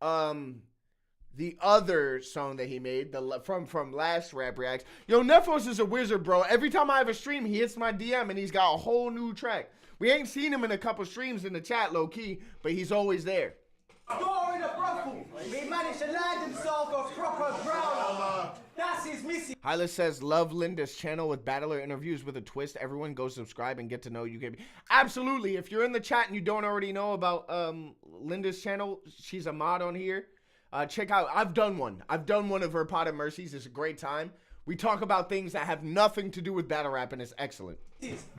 the other song that he made, from last Rap Reacts. Yo, Nephos is a wizard, bro. Every time I have a stream, he hits my DM and he's got a whole new track. We ain't seen him in a couple streams in the chat, low key, but he's always there.
Score in a brothel. He managed to land himself a proper growler. That's his missus.
Hyla says, love Linda's channel with battler interviews with a twist. Everyone go subscribe and get to know UKB. Absolutely. If you're in the chat and you don't already know about Linda's channel, she's a mod on here. Check out, I've done one of her Pot of Mercies. It's a great time. We talk about things that have nothing to do with battle rap, and it's excellent.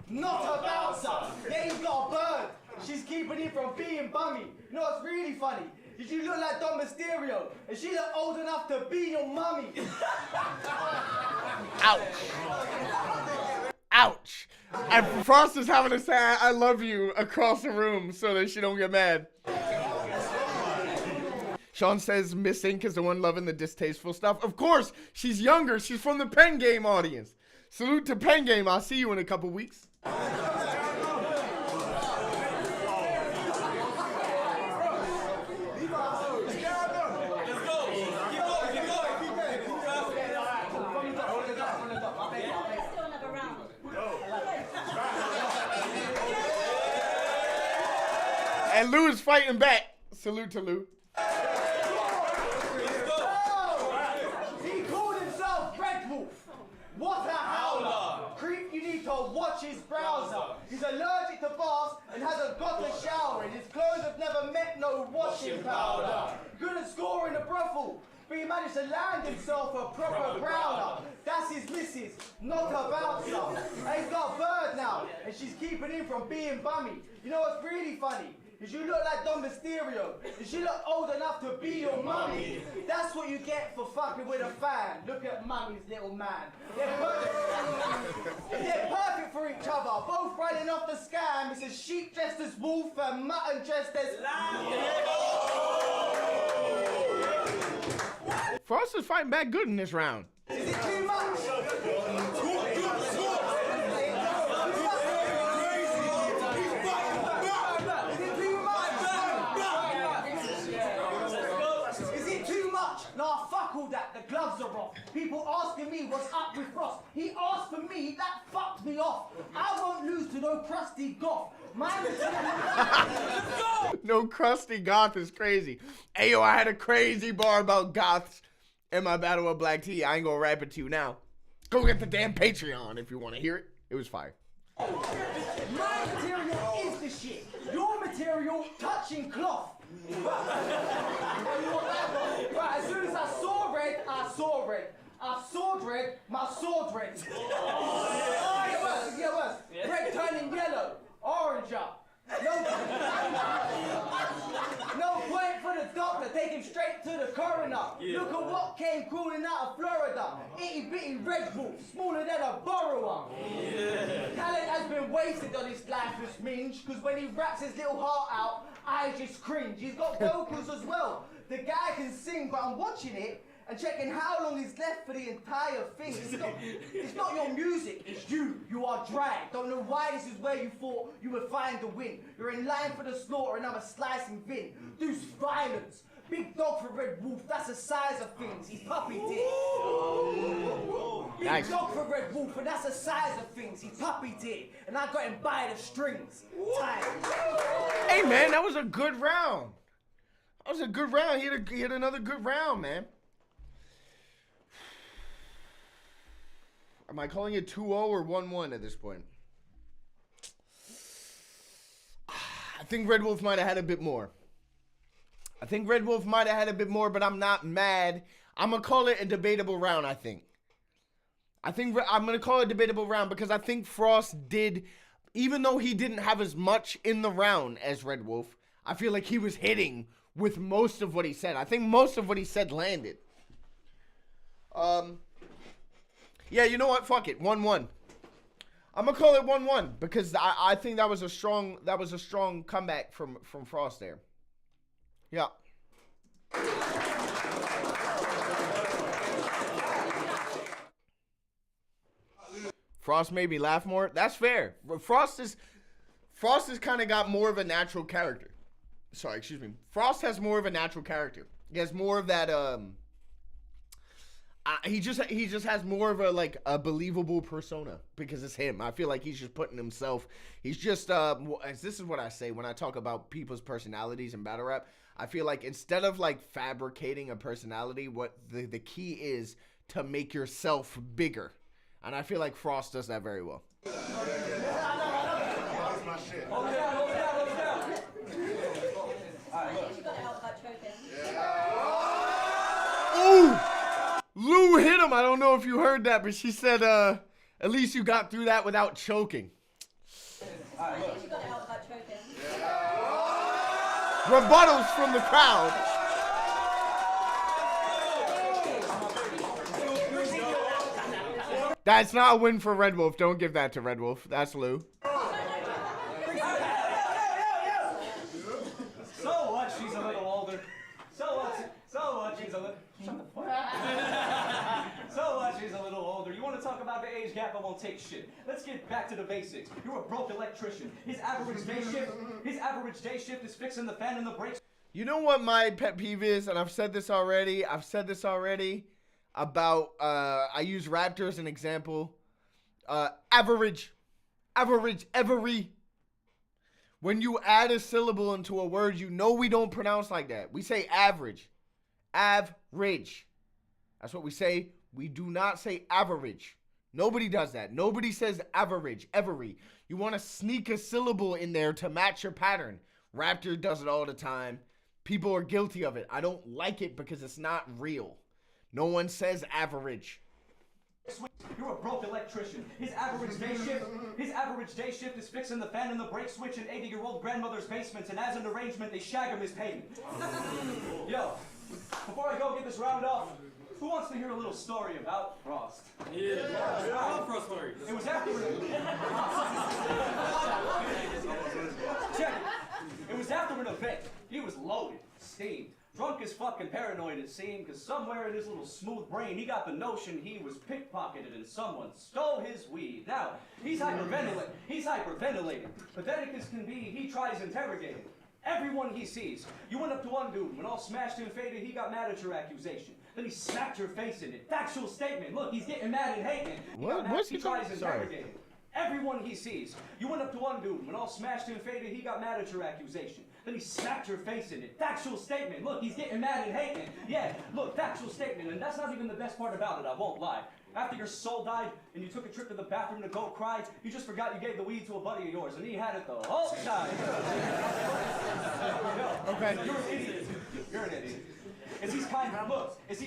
Not a bouncer. Yeah, he's got a bird. She's keeping him from being bummy. You know what's really funny? Is you look like Don Mysterio, and she look old enough to be your mummy.
Ouch. Ouch. And Frost is having to say, I love you across the room so that she don't get mad. Sean says Miss Ink is the one loving the distasteful stuff. Of course, she's younger. She's from the Pen Game audience. Salute to Pen Game. I'll see you in a couple weeks. And Lou is fighting back. Salute to Lou.
He called himself Red Wolf. What a howler. Creep, you need to watch his browser. He's allergic to baths and hasn't got a shower. And his clothes have never met no washing powder. Couldn't score in a brothel, but he managed to land himself a proper growler. That's his missus, not a bouncer. And he's got a bird now, and she's keeping him from being bummy. You know what's really funny? Is you look like Don Mysterio, and she look old enough to be your mummy. That's what you get for fucking with a fan. Look at mummy's little man. They're perfect for each other. Both running off the scam. It's a sheep dressed as wolf and mutton dressed as lamb.
Frost is fighting back good in this round.
Is it too much? Is it too much?
touch. Nah, fuck all that, the gloves are off. People asking me what's up with Frost. He asked for me, that fucked me off. I won't lose to no crusty goth.
No crusty goth is crazy. Hey, yo, I had a crazy bar about goths in my battle with Black T. I ain't gonna rap it to you now. Go get the damn Patreon if you want to hear it. It was fire.
My material is the shit. Your material, touching cloth. Right, as soon as I saw red, I saw red. I saw red, my sword red. Get worse. Red turning yellow, orange up. No point for the doctor, take him straight to the coroner. Look at what came crawling out of Florida. Itty bitty red wolf, smaller than a borrower. Talent has been wasted on this lifeless minge, cause when he raps his little heart out, I just cringe. He's got vocals as well. The guy can sing, but I'm watching it and checking how long is left for the entire thing. It's not your music, it's you. You are drag. Don't know why this is where you thought you would find the win. You're in line for the slaughter and I'm a slicing Vin. Deuce violence. Big dog for Red Wolf, that's the size of things. He's puppy dick. Big dog for Red Wolf, and that's the size of things. He's puppy dick. And I got him by the strings. Time.
Hey, man, that was a good round. That was a good round. He had another good round, man. Am I calling it 2-0 or 1-1 at this point? I think Red Wolf might have had a bit more. But I'm not mad. I'm going to call it a debatable round, I think. I'm going to call it a debatable round because I think Frost did, even though he didn't have as much in the round as Red Wolf, I feel like he was hitting with most of what he said. I think most of what he said landed. Yeah, you know what? Fuck it. 1-1. I'm gonna call it 1-1 because I think that was a strong comeback from Frost there. Yeah. Frost made me laugh more. That's fair. Frost has kind of got more of a natural character. Sorry, excuse me. Frost has more of a natural character. He has more of that he just has more of a believable persona because it's him. I feel like he's just putting himself. He's just this is what I say when I talk about people's personalities in battle rap. I feel like instead of like fabricating a personality, what the key is to make yourself bigger. And I feel like Frost does that very well. Ooh! Lou hit him. I don't know if you heard that, but she said, at least you got through that without choking. Rebuttals from the crowd. That's not a win for Red Wolf. Don't give that to Red Wolf. That's Lou.
So what? She's a little older. So what? She's a little... Shut the fuck up. So what? She's a little older. You want to talk about the age gap? I won't take shit. Let's get back to the basics. You're a broke electrician. His average day shift is fixing the fan and the brakes.
You know what my pet peeve is, and I've said this already. About I use Raptor as an example. Average. When you add a syllable into a word, you know we don't pronounce like that. We say average. Average. That's what we say. We do not say average. Nobody does that. Nobody says average, every. You want to sneak a syllable in there to match your pattern. Raptor does it all the time. People are guilty of it. I don't like it because it's not real. No one says average.
You're a broke electrician. His average day shift is fixing the fan and the brake switch in 80-year-old grandmother's basement, and as an arrangement, they shag him his payment. Yo, before I go get this rounded off, who wants to hear a little story about Frost? Yeah. I love Frost stories. It was after Check it. It was after an event. He was loaded, steamed. Drunk as fucking paranoid it seemed, because somewhere in his little smooth brain he got the notion he was pickpocketed and someone stole his weed. Now, he's hyperventilating. Pathetic as can be, he tries interrogating. everyone he sees. You went up to one dude, when all smashed and faded, he got mad at your accusation. Then he smacked your face in it. Factual statement. Look, he's getting mad and hating.
What's he
tries
talking?
to
Sorry.
interrogate him. Everyone he sees. You went up to one dude, when all smashed and faded, he got mad at your accusation. Then he smacked your face in it. Factual statement. Look, he's getting mad and hating. Yeah, look, factual statement. And that's not even the best part about it, I won't lie. After your soul died and you took a trip to the bathroom to go cry, you just forgot you gave the weed to a buddy of yours, and he had it the whole time. Okay. You're an idiot. You're an idiot. It's these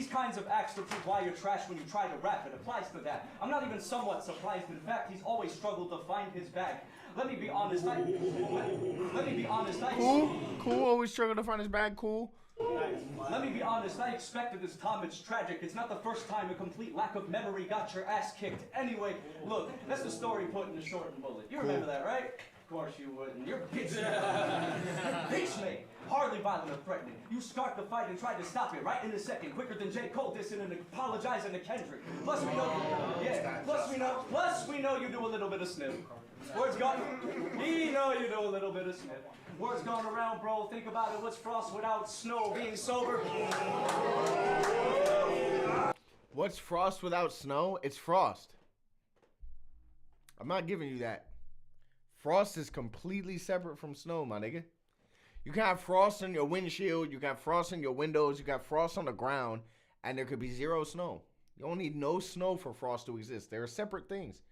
kinds of acts that prove why you're trash when you try to rap. It applies to that. I'm not even somewhat surprised. In fact, he's always struggled to find his bag. Let me be honest. Let me be honest.
Cool. Always struggle to find his bag. Cool.
Let me be honest, I expected this, Tom. It's tragic. It's not the first time a complete lack of memory got your ass kicked. Anyway, look, that's the story put in the short and bullet. You remember that, right? Of course you wouldn't. You're bitch made. Hardly violent or threatening. You scarfed the fight and tried to stop it right in a second, quicker than J. Cole dissing and apologizing to Kendrick. Plus we know you do a little bit of snip. Words gone. We know you do a little bit of snip. Words gone around, bro. Think about it. What's frost without snow? Being sober.
What's frost without snow? It's frost. I'm not giving you that. Frost is completely separate from snow, my nigga. You can have frost in your windshield, you got frost in your windows, you got frost on the ground, and there could be zero snow. You don't need no snow for frost to exist. They're separate things.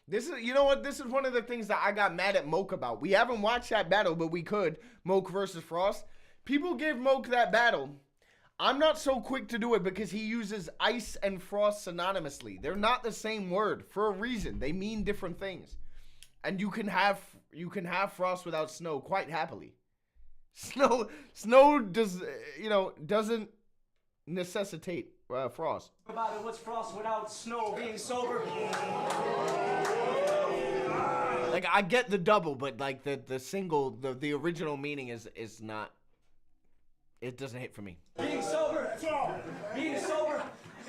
This is, you know what? This is one of the things that I got mad at Moke about. We haven't watched that battle, but we could. Moke versus Frost. People give Moke that battle. I'm not so quick to do it because he uses ice and frost synonymously. They're not the same word for a reason. They mean different things. And you can have frost without snow quite happily. Snow does, doesn't necessitate frost.
About it, what's frost without snow? Being sober.
Like, I get the double, but like the single, the original meaning is not. It doesn't hit for me.
Being sober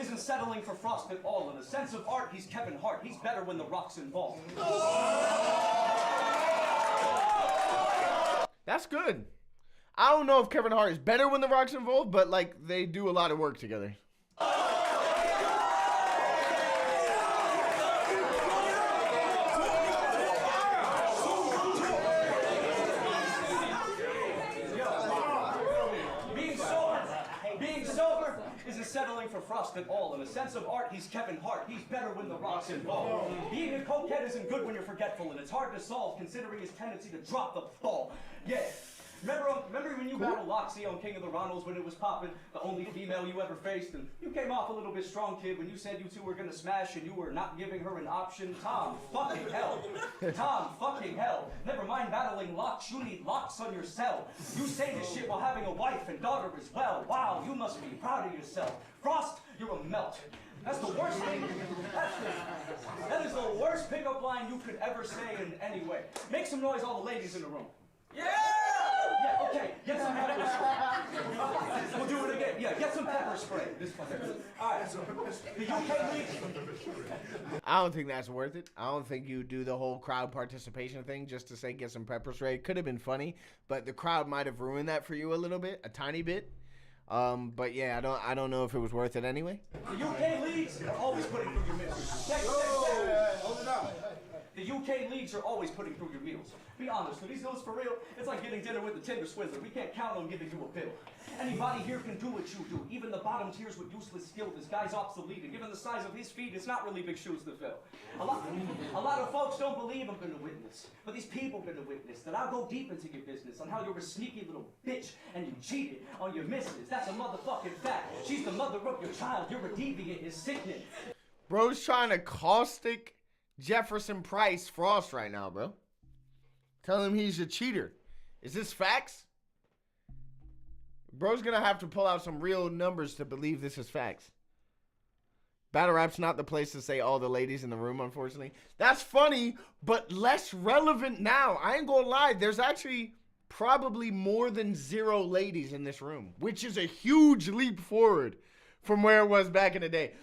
isn't settling for frost at all. In the sense of art, he's Kevin Hart. He's better when the rock's involved.
That's good. I don't know if Kevin Hart is better when the rock's involved, but like they do a lot of work together.
Being sober isn't settling for frost at all. In the sense of art, he's Kevin Hart. He's better when the rock's involved. Being a cokehead isn't good when you're forgetful, and it's hard to solve considering his tendency to drop the ball. Yeah. Remember when you battled Loxy on King of the Ronalds when it was popping, the only female you ever faced, and you came off a little bit strong, kid, when you said you two were gonna smash and you were not giving her an option? Tom fucking hell. Tom fucking hell. Never mind battling Locks, you need locks on your cell. You say this shit while having a wife and daughter as well. Wow, you must be proud of yourself. Frost, you're a melt. That's the worst thing. That is the worst pickup line you could ever say in any way. Make some noise, all the ladies in the room. Yeah! Yeah, okay. Get some pepper spray. We'll do it again. Yeah, get some pepper spray. All right. The UK League.
I don't think that's worth it. I don't think you do the whole crowd participation thing just to say get some pepper spray. It could have been funny, but the crowd might have ruined that for you a little bit, a tiny bit. But yeah, I don't know if it was worth it anyway.
The UK leagues are always putting through your meals. Hold it up. The UK leagues are always putting through your meals. Be honest, with these dudes for real, it's like getting dinner with the Tinder Swizzler. We can't count on giving you a bill. Anybody here can do what you do. Even the bottom tiers with useless skill. This guy's obsolete, and given the size of his feet, it's not really big shoes to fill. A lot of folks don't believe I'm gonna witness, but these people gonna witness that I'll go deep into your business on how you're a sneaky little bitch and you cheated on your missus. That's a motherfucking fact. She's the mother of your child. You're a deviant. Is sickening.
Bro's trying to caustic Jefferson Price Frost right now, bro. Tell him he's a cheater. Is this facts? Bro's gonna have to pull out some real numbers to believe this is facts. Battle rap's not the place to say all the ladies in the room, unfortunately. That's funny, but less relevant now. I ain't gonna lie. There's actually probably more than 0 ladies in this room, which is a huge leap forward from where it was back in the day.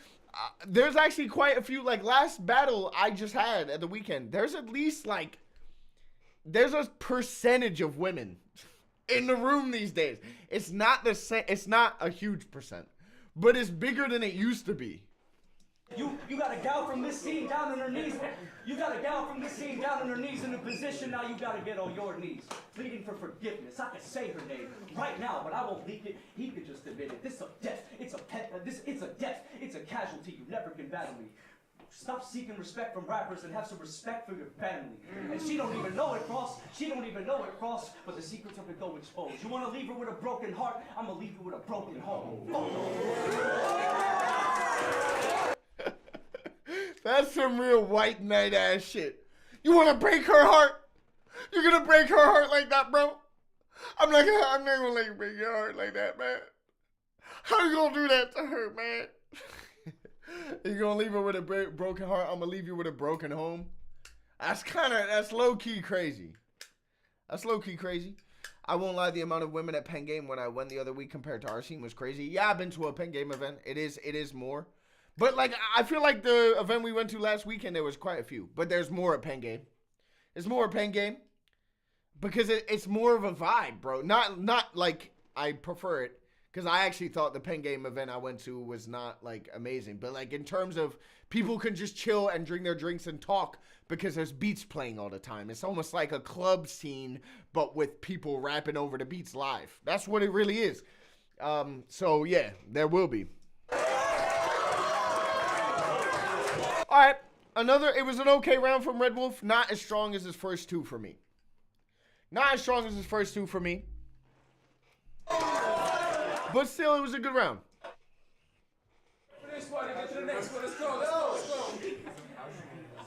There's actually quite a few, like last battle I just had at the weekend, there's at least like, there's a percentage of women in the room these days. It's not the same. It's not a huge percent, but it's bigger than it used to be.
You got a gal from this scene down on her knees. You got a gal from this scene down on her knees in a position. Now you got to get on your knees, pleading for forgiveness. I can say her name right now, but I won't leak it. He could just admit it. This is a death. It's a pet. It's a death. It's a casualty. You never can battle me. Stop seeking respect from rappers and have some respect for your family. And she don't even know it, Cross. She don't even know it, Cross. But the secrets of it go exposed. You want to leave her with a broken heart? I'm gonna leave her with a broken home.
That's some real white knight ass shit. You want to break her heart? You're gonna break her heart like that, bro? I'm not gonna let you break your heart like that, man. How you gonna do that to her, man? You gonna leave her with a broken heart? I'm gonna leave you with a broken home. That's low key crazy. That's low key crazy. I won't lie, the amount of women at Penn Game when I went the other week compared to our scene was crazy. Yeah, I've been to a Penn Game event. It is more. But like, I feel like the event we went to last weekend, there was quite a few. But there's more at Penn Game. There's more at Penn Game. Because it's more of a vibe, bro. Not like I prefer it. Because I actually thought the Penn Game event I went to was not like amazing. But like in terms of people can just chill and drink their drinks and talk because there's beats playing all the time. It's almost like a club scene, but with people rapping over the beats live. That's what it really is. So yeah, there will be. All right, it was an okay round from Red Wolf. Not as strong as his first two for me. Not as strong as his first two for me. But still, it was a good round.
For this one, get to the next one. Let's go.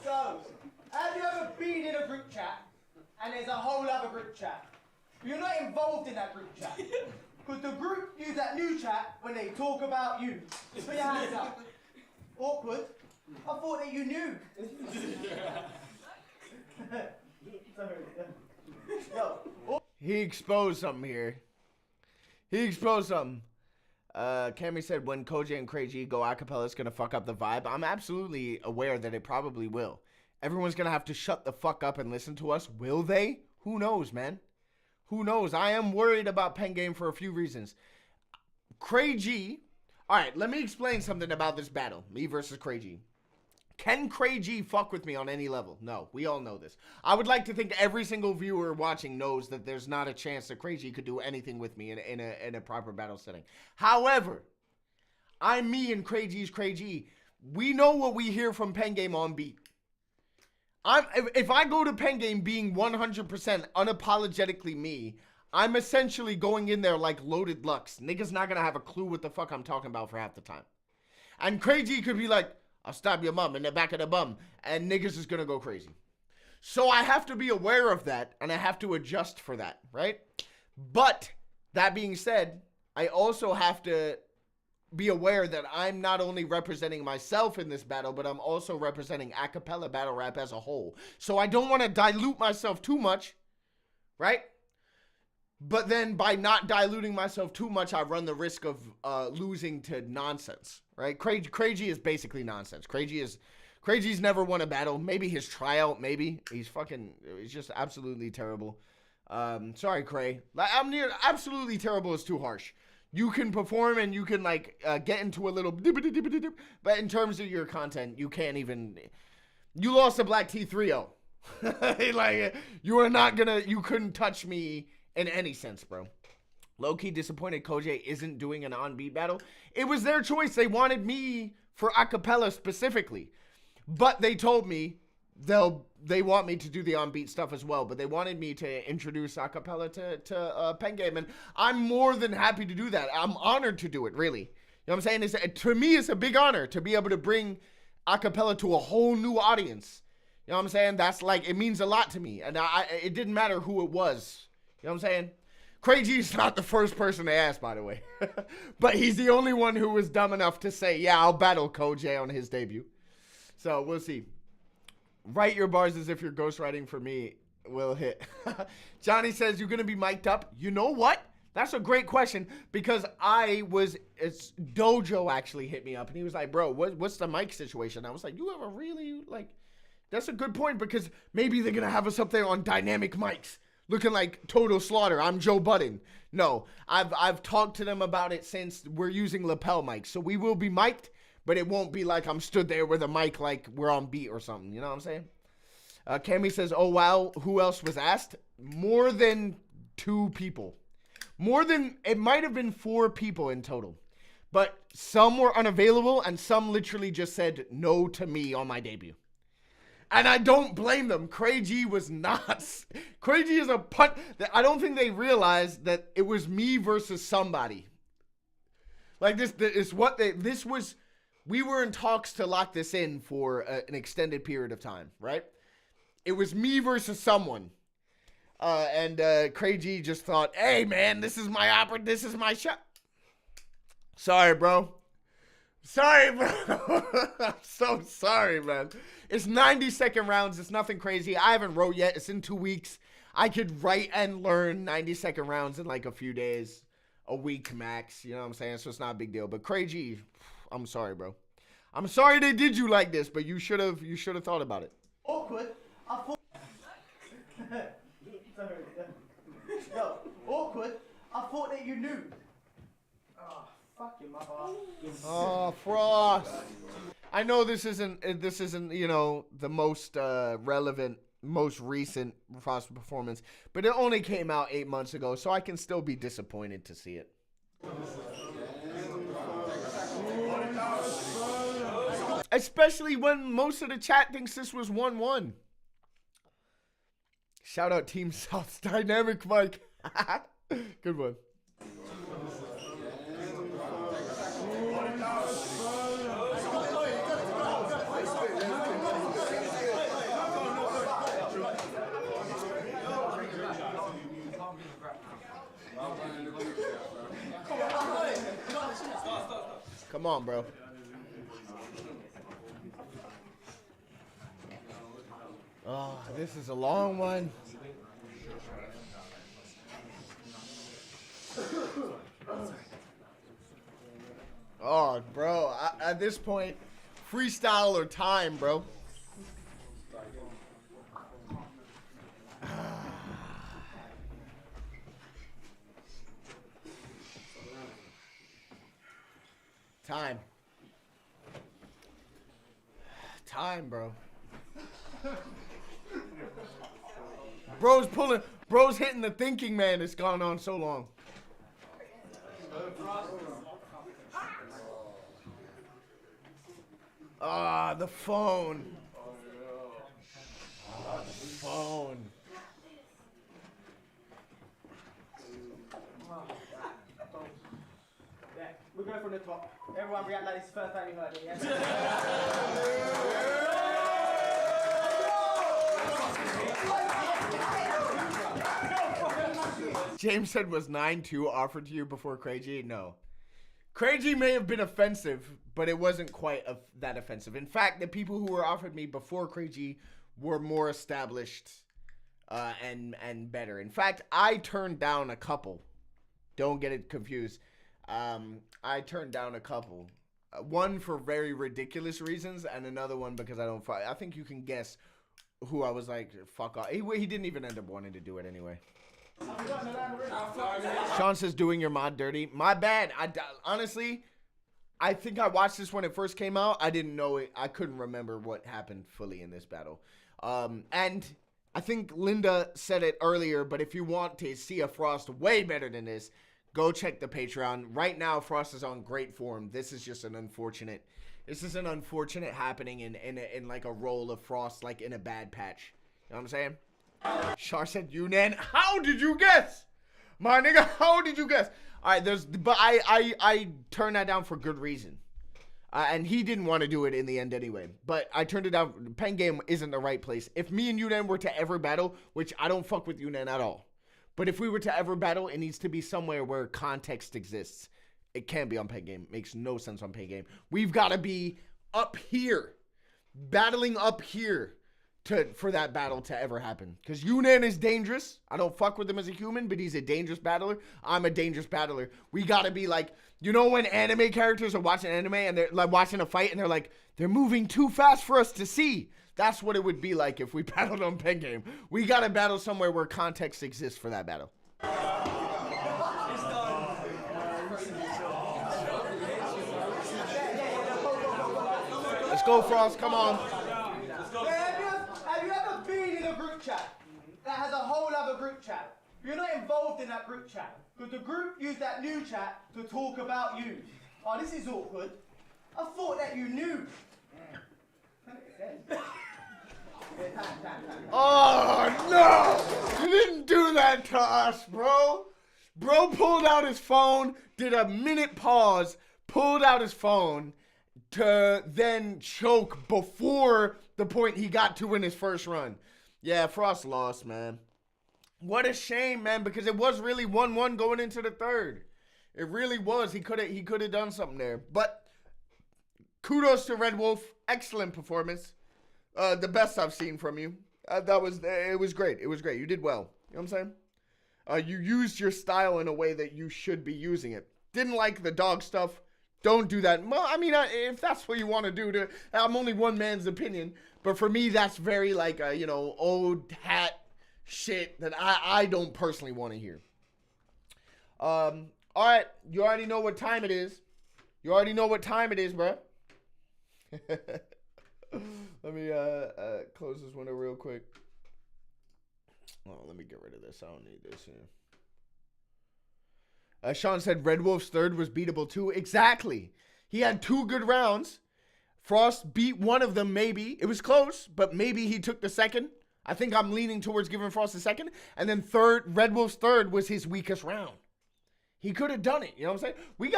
So, have you ever been in a group chat and there's a whole other group chat? You're not involved in that group chat. Because the group use that new chat when they talk about you. Put your hands up. Awkward. I thought that you knew. Sorry. Yo.
He exposed something here. Cammy said when CoJay and CoJay go acapella, it's going to fuck up the vibe. I'm absolutely aware that it probably will. Everyone's going to have to shut the fuck up and listen to us. Will they? Who knows, man? Who knows? I am worried about Penn Game for a few reasons. CoJay. All right, let me explain something about this battle. Me versus CoJay. Can CoJay fuck with me on any level? No, we all know this. I would like to think every single viewer watching knows that there's not a chance that CoJay could do anything with me in a proper battle setting. However, I'm me and CoJay's CoJay. We know what we hear from Penn Game on beat. If I go to Penn Game being 100% unapologetically me, I'm essentially going in there like Loaded Lux. Niggas not gonna have a clue what the fuck I'm talking about for half the time. And CoJay could be like, I'll stab your mom in the back of the bum, and niggas is gonna go crazy. So I have to be aware of that, and I have to adjust for that, right? But that being said, I also have to be aware that I'm not only representing myself in this battle, but I'm also representing acapella battle rap as a whole. So I don't want to dilute myself too much, right? But then by not diluting myself too much, I run the risk of losing to nonsense, right? CoJay is basically nonsense. CoJay's never won a battle. Maybe his tryout, maybe. He's just absolutely terrible. Sorry, Cray. Absolutely terrible is too harsh. You can perform and you can get into a little dip, but in terms of your content, you can't even. You lost a Black T3-0. You couldn't touch me in any sense, bro. Low-key disappointed CoJay isn't doing an on-beat battle. It was their choice. They wanted me for acapella specifically. But they told me they want me to do the on-beat stuff as well. But they wanted me to introduce acapella to Penn Game. And I'm more than happy to do that. I'm honored to do it, really. You know what I'm saying? To me, it's a big honor to be able to bring acapella to a whole new audience. You know what I'm saying? That's it means a lot to me. And it didn't matter who it was. You know what I'm saying? CoJay's not the first person to ask, by the way. But he's the only one who was dumb enough to say, yeah, I'll battle CoJay on his debut. So we'll see. Write your bars as if you're ghostwriting for me will hit. Johnny says, you're going to be mic'd up. You know what? That's a great question because it's Dojo actually hit me up and he was like, bro, what's the mic situation? I was like, you have a really, that's a good point because maybe they're going to have us up there on dynamic mics. looking like total slaughter. I'm Joe Budden. No, I've talked to them about it since we're using lapel mics. So we will be mic'd, but it won't be like I'm stood there with a mic like we're on beat or something. You know what I'm saying? Cammy says, oh, wow, who else was asked? More than 2 people. It might have been 4 people in total. But some were unavailable and some literally just said no to me on my debut. And I don't blame them. CoJay was not. CoJay is a punt. I don't think they realized that it was me versus somebody. Like this is what this was. We were in talks to lock this in for an extended period of time, right? It was me versus someone. And CoJay just thought, hey, man, this is my opera. This is my shot. Sorry, bro. Sorry, bro. I'm so sorry, man. It's 90-second rounds. It's nothing crazy. I haven't wrote yet. It's in 2 weeks. I could write and learn 90-second rounds in like a few days, a week max. You know what I'm saying? So it's not a big deal. But CoJay, I'm sorry, bro. I'm sorry they did you like this, but you should have thought about it.
Awkward. I thought. No, awkward. I thought that you knew. Oh, fuck your mother.
Oh, Frost. I know this isn't the most relevant, most recent Frost performance, but it only came out 8 months ago, so I can still be disappointed to see it. Especially when most of the chat thinks this was 1-1. Shout out Team South's Dynamic Mike. Good one. Come on, bro. Oh, this is a long one. Oh, bro. At this point, freestyle or time, bro. Time. Time, bro. Bro's hitting the thinking man. It's gone on so long. Ah, the phone. The phone.
Yeah, we're going from the top. Everyone react like this is the first time you heard it, yeah?
James said, was 9-2 offered to you before CoJay? No. CoJay may have been offensive, but it wasn't quite that offensive. In fact, the people who were offered me before CoJay were more established and better. In fact, I turned down a couple. Don't get it confused. I turned down a couple. One for very ridiculous reasons, and another one because I don't fight. I think you can guess who I was like, fuck off. He didn't even end up wanting to do it anyway. Sean says, doing your mod dirty. My bad. Honestly, I think I watched this when it first came out. I didn't know it. I couldn't remember what happened fully in this battle. And I think Linda said it earlier, but if you want to see a Frost way better than this, go check the Patreon. Right now, Frost is on great form. This is just an unfortunate. This is an unfortunate happening in like a roll of Frost, like in a bad patch. You know what I'm saying? Char said, Yunnan, how did you guess? My nigga, how did you guess? All right, but I turned that down for good reason. And he didn't want to do it in the end anyway. But I turned it down. Pen game isn't the right place. If me and Yunnan were to ever battle, which I don't fuck with Yunnan at all. But if we were to ever battle, it needs to be somewhere where context exists. It can't be on pen game. Makes no sense on pen game. We've got to be up here. Battling up here. For that battle to ever happen. Because Yunnan is dangerous. I don't fuck with him as a human, but he's a dangerous battler. I'm a dangerous battler. We gotta be like, you know when anime characters are watching anime and they're like watching a fight and they're like, they're moving too fast for us to see. That's what it would be like if we battled on Pen Game. We got to battle somewhere where context exists for that battle. Let's go, Frost. Come on.
Have you ever been in a group chat that has a whole other group chat? You're not involved in that group chat because the group used that new chat to talk about you. Oh, this is awkward. I thought that you knew.
Oh, no! You didn't do that to us, bro. Bro pulled out his phone, did a minute pause, pulled out his phone to then choke before the point he got to in his first run. Yeah, Frost lost, man. What a shame, man, because it was really 1-1 going into the third. It really was. He could have done something there. But kudos to Red Wolf. Excellent performance. The best I've seen from you. It was great. It was great. You did well. You know what I'm saying? You used your style in a way that you should be using it. Didn't like the dog stuff. Don't do that. Well, I mean, if that's what you want to do, I'm only one man's opinion. But for me, that's very like, old hat shit that I don't personally want to hear. All right. You already know what time it is. You already know what time it is, bro. Let me close this window real quick. Oh, let me get rid of this. I don't need this here. Sean said Red Wolf's third was beatable too. Exactly. He had 2 good rounds. Frost beat one of them, maybe. It was close, but maybe he took the second. I think I'm leaning towards giving Frost the second. And then Red Wolf's third was his weakest round. He could have done it. You know what I'm saying? We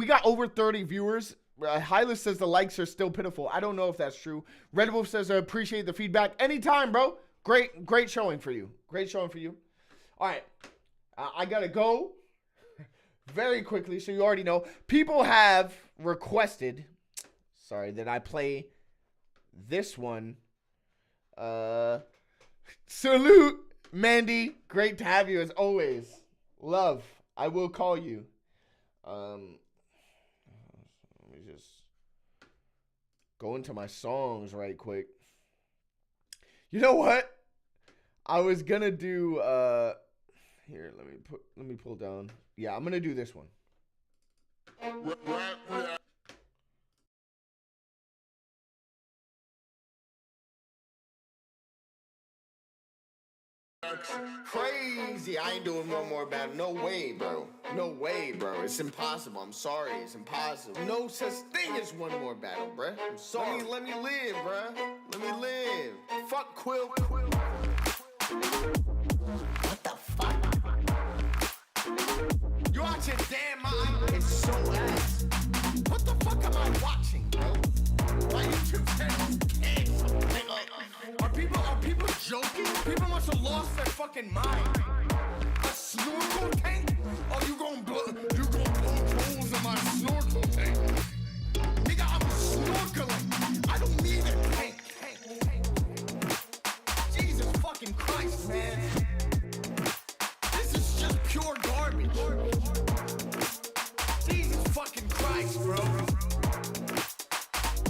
got over 30 viewers. Hylas says the likes are still pitiful. I don't know if that's true. Red Wolf says I appreciate the feedback. Anytime, bro. Great showing for you. Great showing for you. All right. I got to go very quickly, so you already know. People have requested, that I play this one. Salute, Mandy. Great to have you as always. Love. I will call you. Let me just go into my songs right quick. You know what? I was gonna do here, let me pull down. Yeah, I'm gonna do this one. Crazy. I ain't doing one more battle. No way, bro. No way, bro. It's impossible. I'm sorry. It's impossible. No such thing as one more battle, bruh. I'm sorry. Let me live, bruh. Let me live. Fuck Quill. What the fuck? You out your damn mind? It's so ass. What the fuck am I watching, bro? My YouTube channel canceled. Are people joking? People must have lost their fucking mind. A snorkel tank? Oh, you gon' blow holes in my snorkel tank. Nigga, I'm snorkeling. I don't need a tank. Jesus fucking Christ, man. This is just pure garbage. Jesus fucking Christ, bro.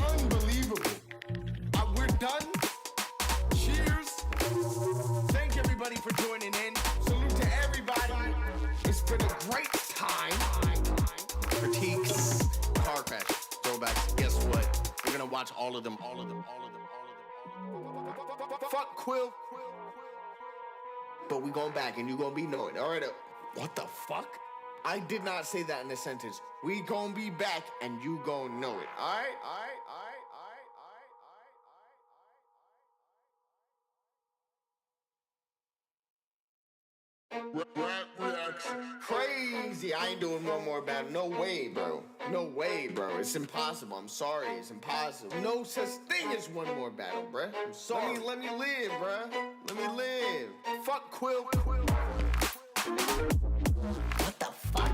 Unbelievable. We're done. Cheers. Thank everybody for joining in. Salute to everybody. It's been a great time. Critiques, car crash, throwbacks. Guess what? We're gonna watch all of them. Fuck Quill. But we going back and you gonna be knowing. All right. What the fuck? I did not say that in a sentence. We gonna be back and you gonna know it. All right. Crazy. I ain't doing one more battle. No way, bro. No way, bro. It's impossible. I'm sorry. It's impossible. No such thing as one more battle, bruh. I'm sorry. Let me live, bruh. Let me live. Fuck Quill. What the fuck?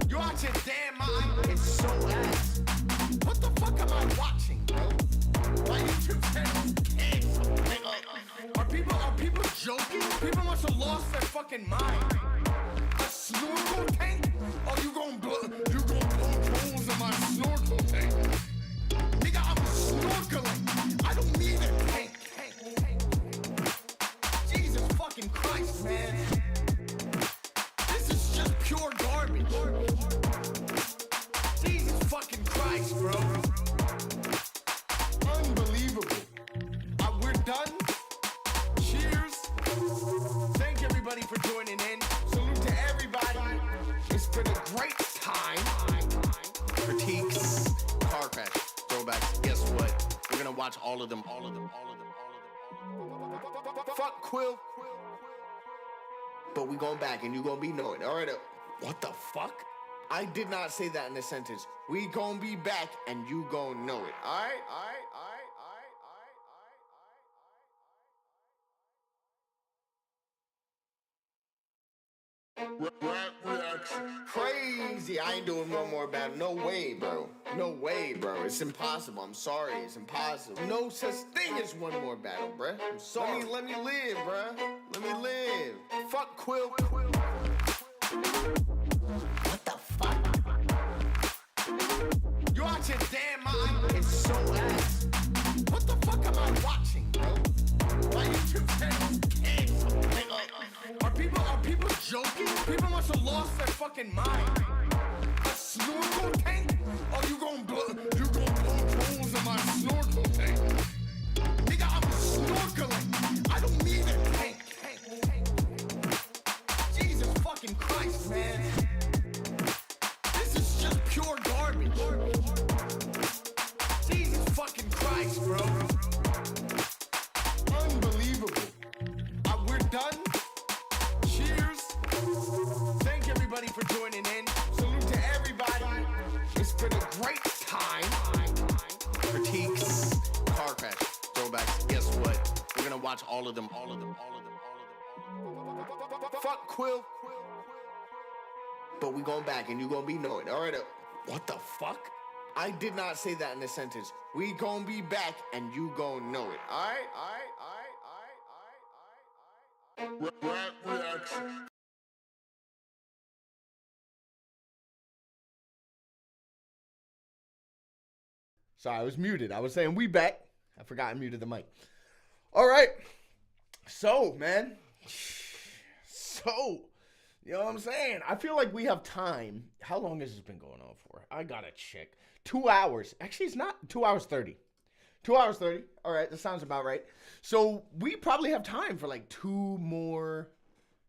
You out your damn mind? It's so ass. What the fuck am I watching, bro? My YouTube channel canceled. Are people joking? People must have lost their fucking mind. A snorkel tank? Oh, you gon' blow holes in my snorkel tank. Nigga, I'm snorkeling. watch all of them. Fuck Quill. But we going back and you gonna be knowing. All right, what the fuck? I did not say that in a sentence. We gonna be back and you gonna know it. All right. Crazy. I ain't doing one more battle. No way, bro. It's impossible. I'm sorry. It's impossible. No such thing as one more battle, bruh. I'm sorry. Let me live, bruh. Let me live. Fuck Quill. What the fuck? You out your damn mind? It's so ass. What the fuck am I watching, bro? My YouTube channel is canceled. Are people joking? People must have lost their fucking mind. A snorkel tank? Oh, you gon' blow holes in my snorkel tank? Nigga, I'm snorkeling. I don't need a tank. Jesus fucking Christ, man. This is just pure garbage. Jesus fucking Christ, bro. Unbelievable. We're done. Cheers. Thank everybody for joining in. Salute to everybody. It's been a great time. Critiques, car crash, throwbacks. Guess what? We're gonna watch all of them. Fuck Quill. But we going back and you gonna be knowing. All right, what the fuck? I did not say that in a sentence. We gonna be back and you gonna know it. All right. Rap reaction. Sorry, I was muted. I was saying we back. I forgot I muted the mic. All right. So, man. You know what I'm saying? I feel like we have time. How long has this been going on for? I gotta check. 2 hours. Actually, it's not 2 hours 30. 2 hours 30. All right, that sounds about right. So we probably have time for like 2 more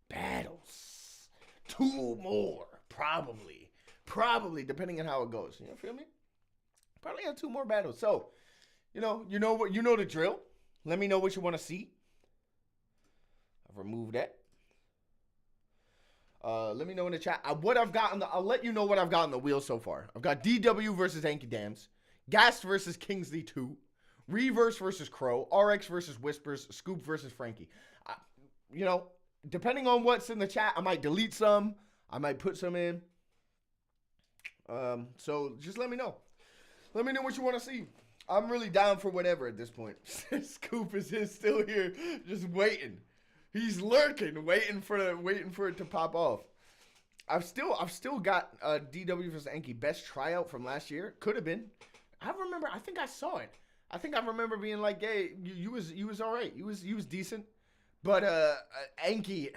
battles. 2 more, probably, depending on how it goes. You feel me? Probably have 2 more battles. So, you know the drill. Let me know what you want to see. I've removed that. Let me know in the chat what I've got I'll let you know what I've got on the wheel so far. I've got DW versus Anki Dams, Gast versus Kingsley 2, Reverse versus Crow, RX versus Whispers, Scoop versus Frankie. Depending on what's in the chat, I might delete some. I might put some in. So just let me know. Let me know what you want to see. I'm really down for whatever at this point. Scoop is still here, just waiting. He's lurking, waiting for it to pop off. I've still got DW vs Anki best tryout from last year. Could have been. I think I saw it. I think I remember being like, "Hey, you was all right. You was decent." But Anki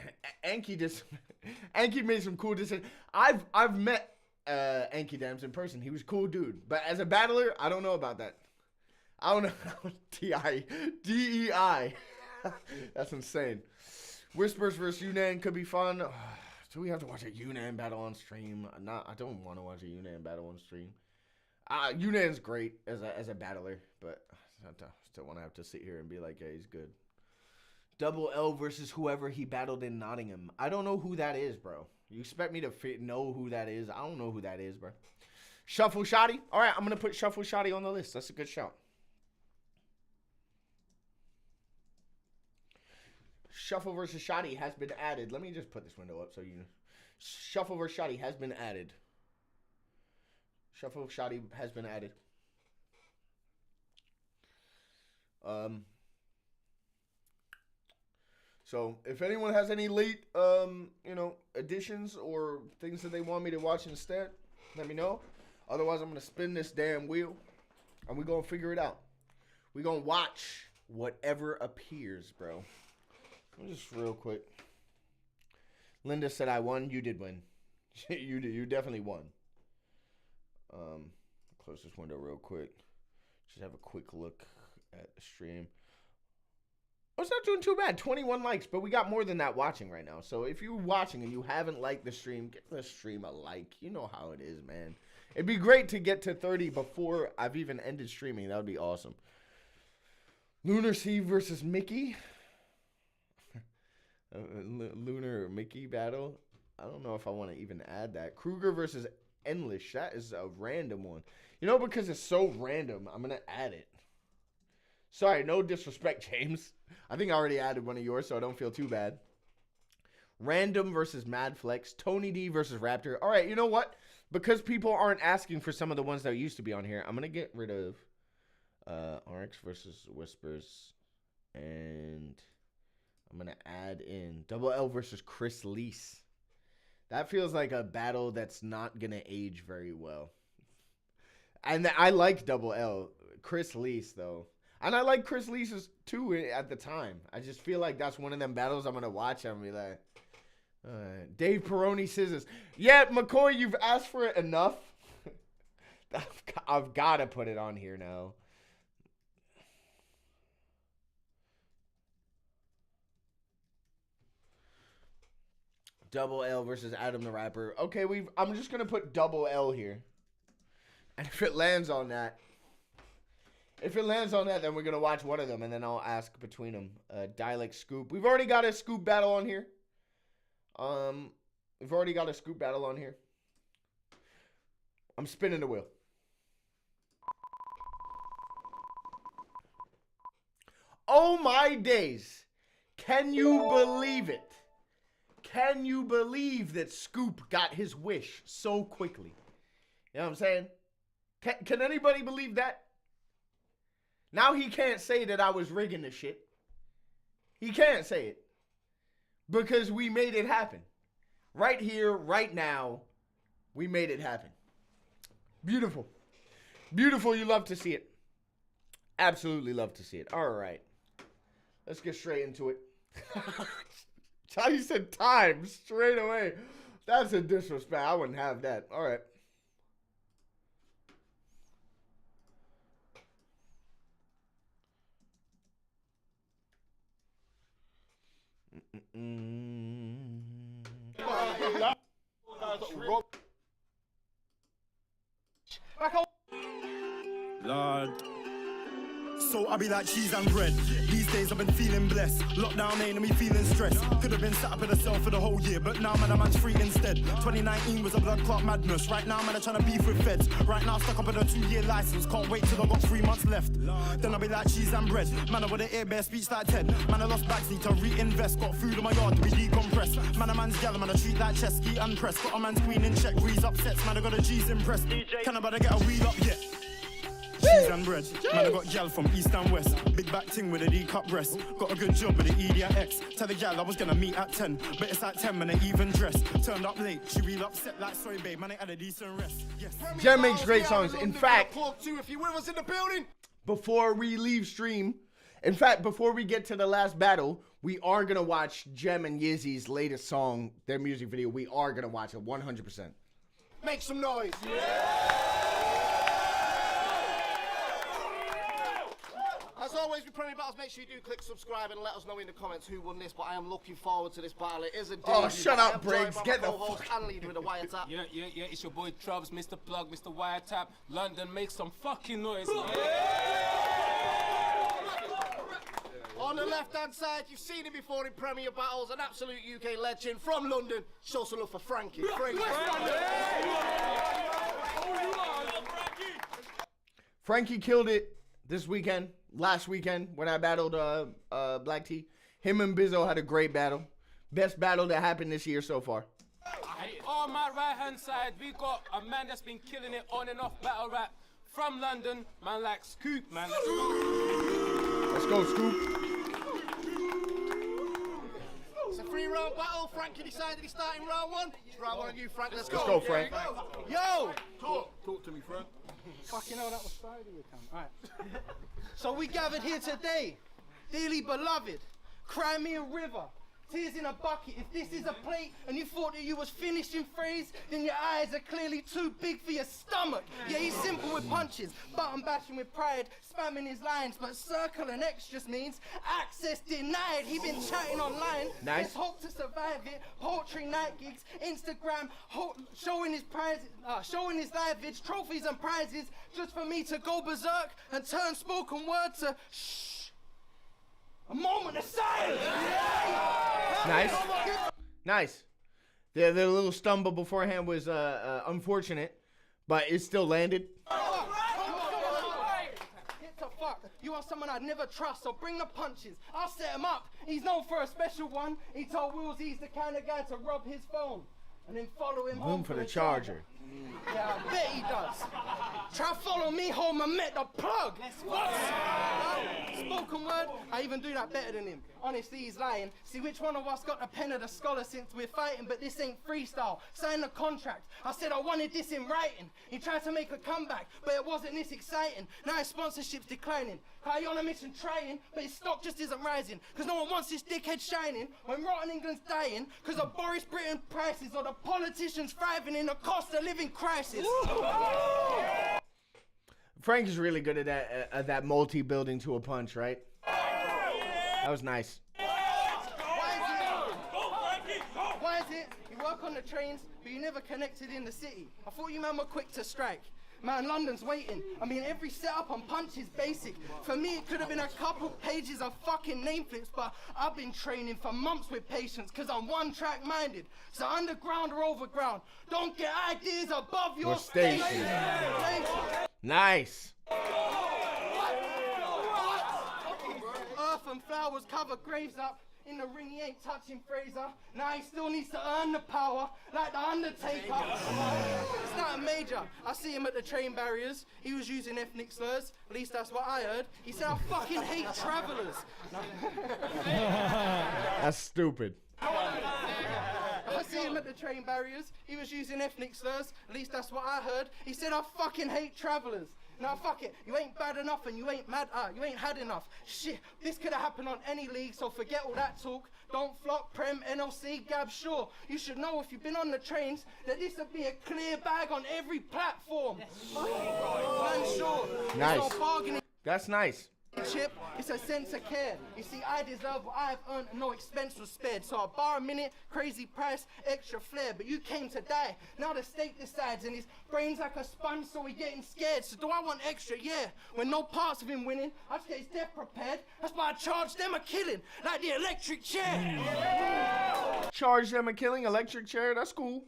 made some cool decisions. I've met Anki Dams in person. He was a cool dude. But as a battler, I don't know about that. I don't know. DEI. That's insane. Whispers versus Yunnan could be fun. Do we have to watch a Yunnan battle on stream? I don't want to watch a Yunnan battle on stream. Yunnan's great as a battler, but I still want to have to sit here and be like, yeah, he's good. Double L versus whoever he battled in Nottingham. I don't know who that is, bro. You expect me to know who that is? I don't know who that is, bro. Shuffle Shotty. All right, I'm going to put Shuffle Shotty on the list. That's a good shout. Shuffle versus Shotty has been added. Let me just put this window up so you know. Shuffle versus Shotty has been added. Shuffle Shotty has been added. So if anyone has any late additions or things that they want me to watch instead, let me know. Otherwise, I'm gonna spin this damn wheel and we're gonna figure it out. We're gonna watch whatever appears, bro. Just real quick. Linda said I won. You did win. You definitely won. Close this window real quick. Just have a quick look at the stream. Oh, it's not doing too bad. 21 likes, but we got more than that watching right now. So if you're watching and you haven't liked the stream, give the stream a like. You know how it is, man. It'd be great to get to 30 before I've even ended streaming. That would be awesome. Lunar Sea versus Mickey. Lunar Mickey battle. I don't know if I want to even add that. Kruger versus Endless. That is a random one. You know, because it's so random, I'm going to add it. Sorry, no disrespect, James. I think I already added one of yours, so I don't feel too bad. Random versus Mad Flex. Tony D versus Raptor. All right, you know what? Because people aren't asking for some of the ones that used to be on here, I'm going to get rid of RX versus Whispers. And I'm going to add in Double L versus Chris Leese. That feels like a battle that's not going to age very well. And I like Double L. Chris Leese, though. And I like Chris Leese's too at the time. I just feel like that's one of them battles I'm going to watch and be like, Dave Peroni Scissors. Yeah, McCoy, you've asked for it enough. I've got to put it on here now. Double L versus Adam the Rapper. Okay, I'm just going to put Double L here. And if it lands on that, then we're going to watch one of them, and then I'll ask between them. Dialect Scoop. We've already got a Scoop battle on here. I'm spinning the wheel. Oh, my days. Can you believe it? Can you believe that Scoop got his wish so quickly? You know what I'm saying? Can anybody believe that? Now he can't say that I was rigging the shit. He can't say it. Because we made it happen. Right here, right now, we made it happen. Beautiful. Beautiful, you love to see it. Absolutely love to see it. All right. Let's get straight into it. Johnny said time straight away. That's a disrespect. I wouldn't have that. All right.
Lord. So I be like cheese and bread. These days I've been feeling blessed. Lockdown ain't me feeling stressed. Could have been sat up in a cell for the whole year, but now man, a man's free instead. 2019 was a blood clot madness. Right now man, I'm trying to beef with feds. Right now stuck up in a 2-year license. Can't wait till I got 3 months left. Then I'll be like cheese and bread. Man, I with an air bear speech like Ted. Man, I lost bags, need to reinvest. Got food in my yard to be decompressed. Man, a man's gal, man, I treat like chess. Ski unpressed. Got a man's queen in check. Breeze upsets. Man, I got a G's impressed. Can I better get a wheel up yet? Cheese and bread. Man, I got gal from east and west. Big back ting with a D-cup breast. Got a good job with the EDX. Tell the gal I was gonna meet at 10, but it's at 10 man, I even dress. Turned up late, she real upset like sorry babe, man, I had a decent rest. Yes.
Jem makes great songs. In fact,
if you with us in the building,
before we leave stream, in fact, before we get to the last battle, we are gonna watch Jem and Yizzy's latest song, their music video. We are gonna watch it 100%.
make some noise. As always with Premier Battles, make sure you do click subscribe and let us know in the comments who won this, but I am looking forward to this battle. It is a
Oh, shut up, Briggs. Get the fuck
and leader with a wiretap.
Yeah, it's your boy Trubs, Mr. Plug, Mr. Wiretap. London, make some fucking noise.
On the left-hand side, you've seen him before in Premier Battles, an absolute UK legend from London. Show some love for Frankie.
Frankie killed it this weekend, last weekend, when I battled Black T. Him and Bizzo had a great battle. Best battle that happened this year so far.
On my right-hand side, we got a man that's been killing it on and off battle rap from London, man like Scoop, man.
Let's go, Scoop.
It's a 3-round battle. Frankie decided he's starting round 1. It's round 1 on you, Frank. Let's go.
Let's go, Frank.
Yo!
Talk to me, Frank.
Fucking hell, that was Friday you come. Alright.
So we gathered here today, dearly beloved, cry me a river, tears in a bucket. If this is a plate and you thought that you was finished in phrase, then your eyes are clearly too big for your stomach. Yeah, he's simple with punches, button bashing with pride, spamming his lines, but circle and X just means access denied. He been chatting online.
Nice.
Let's hope to survive it. Poetry night gigs, Instagram, showing his prizes, showing his live vids, trophies and prizes, just for me to go berserk and turn spoken word to shh. A moment of silence!
Nice. Nice. The little stumble beforehand was unfortunate, but it still landed.
Get the fuck. You are someone I'd never trust, so bring the punches. I'll set him up. He's known for a special one. He told Wills he's the kind of guy to rob his phone and then follow him home
Room for the charger.
Yeah, I bet he does. Try follow me home and met the plug. What? Spoken word, I even do that better than him. Honestly, he's lying. See, which one of us got the pen of the scholar since we're fighting, but this ain't freestyle. Sign the contract. I said I wanted this in writing. He tried to make a comeback, but it wasn't this exciting. Now his sponsorship's declining. He on a mission trying, but his stock just isn't rising. Cause no one wants this dickhead shining when rotten England's dying. Cause of Boris Britain prices or the politicians thriving in a cost of living crisis.
Frank is really good at that multi-building to a punch, right? That was nice.
Why is it you work on the trains, but you never connected in the city? I thought you men were quick to strike. Man, London's waiting. I mean, every setup on punch is basic. For me, it could have been a couple pages of fucking name flips, but I've been training for months with patience, cause I'm one-track minded. So underground or overground, don't get ideas above your station.
Nice.
Earth and flowers cover graves up. In the ring, he ain't touching Fraser. Now he still needs to earn the power, like the Undertaker. It's not a major. I see him at the train barriers. He was using ethnic slurs. At least that's what I heard. He said, I fucking hate travellers.
That's stupid.
I see him at the train barriers. He was using ethnic slurs. At least that's what I heard. He said, I fucking hate travellers. Now fuck it, you ain't bad enough and you ain't you ain't had enough. Shit, this could have happened on any league, so forget all that talk. Don't flop, Prem, NLC, Gab, sure. You should know if you've been on the trains that this would be a clear bag on every platform. Man, sure.
Nice.
No bargaining.
That's nice.
Chip, it's a sense of care. You see, I deserve what I've earned and no expense was spared. So a bar a minute, crazy price, extra flair. But you came to die. Now the state decides and his brain's like a sponge, so we getting scared. So do I want extra? Yeah. When no parts of him winning, I just get his death prepared. That's why I charge them a killing, like the electric chair.
Charge them a killing, electric chair, that's cool.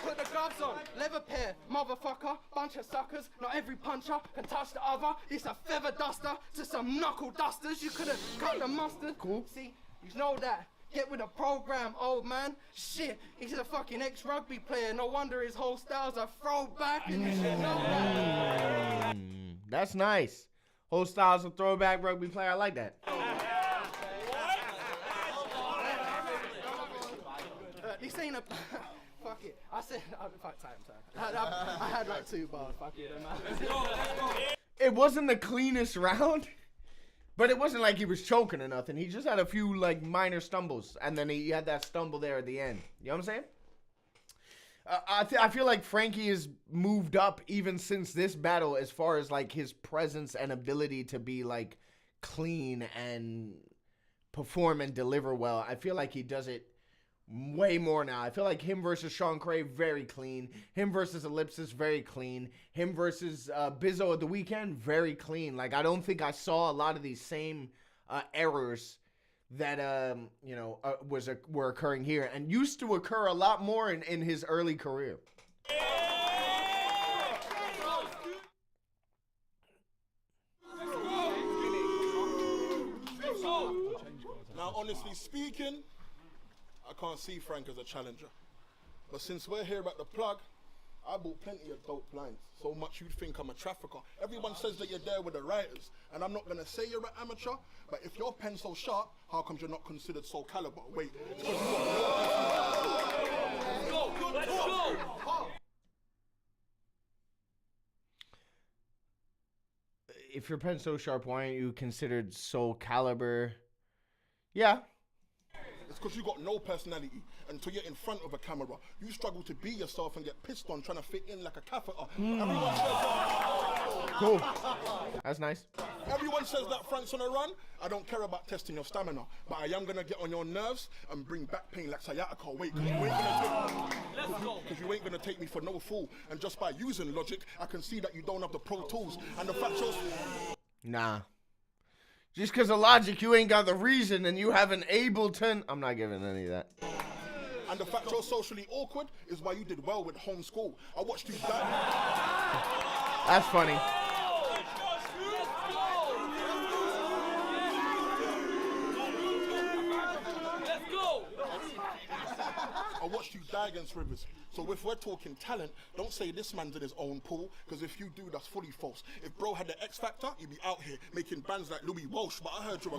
Put the gloves on, leather pair, motherfucker, bunch of suckers. Not every puncher can touch the other. This a feather duster to some knuckle dusters. You could have cut the mustard. Cool. See, you know that. Get with the program, old man. Shit, he's a fucking ex-rugby player. No wonder his whole style's a throwback and you should know that.
That's nice. Whole style's a throwback rugby player. I like that.
This ain't a... Fuck it. I said... fuck time. I had like 2 bars. Fuck it, man.
It wasn't the cleanest round, but it wasn't like he was choking or nothing. He just had a few like minor stumbles, and then he had that stumble there at the end. You know what I'm saying? I feel like Frankie has moved up even since this battle as far as like his presence and ability to be like clean and perform and deliver well. I feel like he does it way more now. I feel like him versus Sean Cray, very clean. Him versus Ellipsis, very clean. Him versus Bizzo at the weekend, very clean. Like, I don't think I saw a lot of these same errors that, were occurring here and used to occur a lot more in his early career.
Now, honestly speaking, I can't see Frank as a challenger. But since we're here at the plug, I bought plenty of dope lines. So much you'd think I'm a trafficker. Everyone says that you're there with the writers. And I'm not going to say you're an amateur, but if your pen's so sharp, how come you're not considered Soul Caliber? Wait, it's because you got
Let's go!
If your pen's so sharp, why aren't you considered Soul Caliber? Yeah.
It's because you got no personality. Until you're in front of a camera, you struggle to be yourself and get pissed on trying to fit in like a catheter. Everyone says
cool. That's nice.
Everyone says that Frank's on a run. I don't care about testing your stamina, but I am gonna get on your nerves and bring back pain like sciatica. Wait, because you ain't gonna take me for no fool. And just by using logic, I can see that you don't have the pro tools and the fact shows.
Nah. Just because of logic, you ain't got the reason and you have an Ableton. I'm not giving any of that.
And the fact you're socially awkward is why you did well with homeschool. I watched you die.
That's funny.
I watched you die against Rivers. So if we're talking talent, don't say this man's in his own pool, because if you do, that's fully false. If bro had the X Factor, he'd be out here making bands like Louis Walsh, but I heard you're a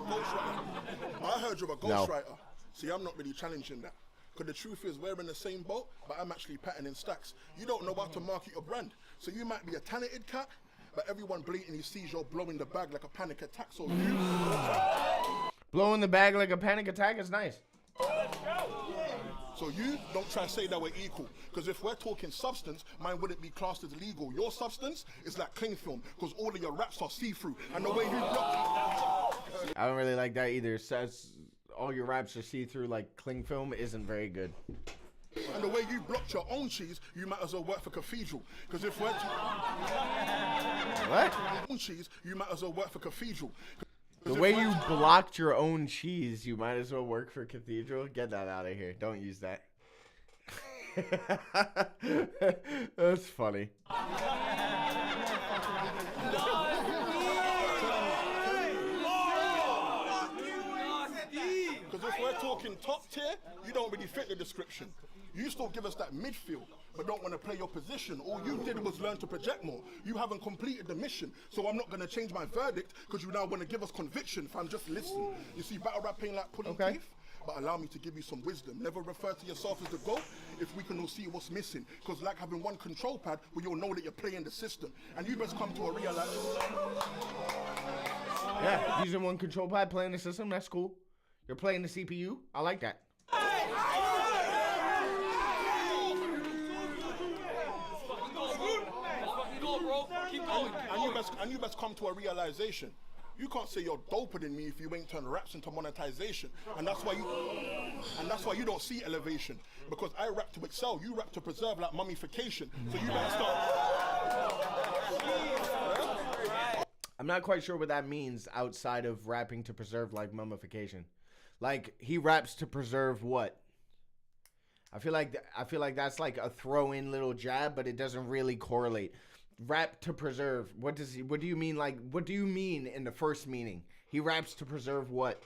ghostwriter. See, I'm not really challenging that. Because the truth is, we're in the same boat, but I'm actually patterning stacks. You don't know how to market your brand. So you might be a talented cat, but everyone blatantly sees you're blowing the bag like a panic attack. So you...
Blowing the bag like a panic attack is nice.
So you don't try to say that we're equal, because if we're talking substance, mine wouldn't be classed as legal. Your substance is like cling film, because all of your raps are see-through, and the way you block...
I don't really like that either. It says all your raps are see-through like cling film isn't very good.
And the way you blocked your own cheese, you might as well work for Cathedral, because if we're...
What?
Own cheese, you might as well work for Cathedral.
The way you blocked your own cheese, you might as well work for Cathedral. Get that out of here. Don't use that. That's funny.
Because if we're talking top tier, you don't really fit the description. You still give us that midfield, but don't want to play your position. All you did was learn to project more. You haven't completed the mission, so I'm not going to change my verdict because you now want to give us conviction if I'm just listening. You see, battle rap ain't like pulling teeth, but allow me to give you some wisdom. Never refer to yourself as the GOAT if we can all see what's missing, because like having one control pad where you'll know that you're playing the system, and you best come to a realization.
Yeah, using one control pad, playing the system, that's cool. You're playing the CPU, I like that.
And you best come to a realization. You can't say you're doper than me if you ain't turn raps into monetization. And that's why you don't see elevation. Because I rap to excel, you rap to preserve like mummification. So you better start.
I'm not quite sure what that means outside of rapping to preserve like mummification. Like, he raps to preserve what? I feel like that's like a throw-in little jab, but it doesn't really correlate. Rap to preserve. What do you mean? Like, what do you mean in the first meaning? He raps to preserve what?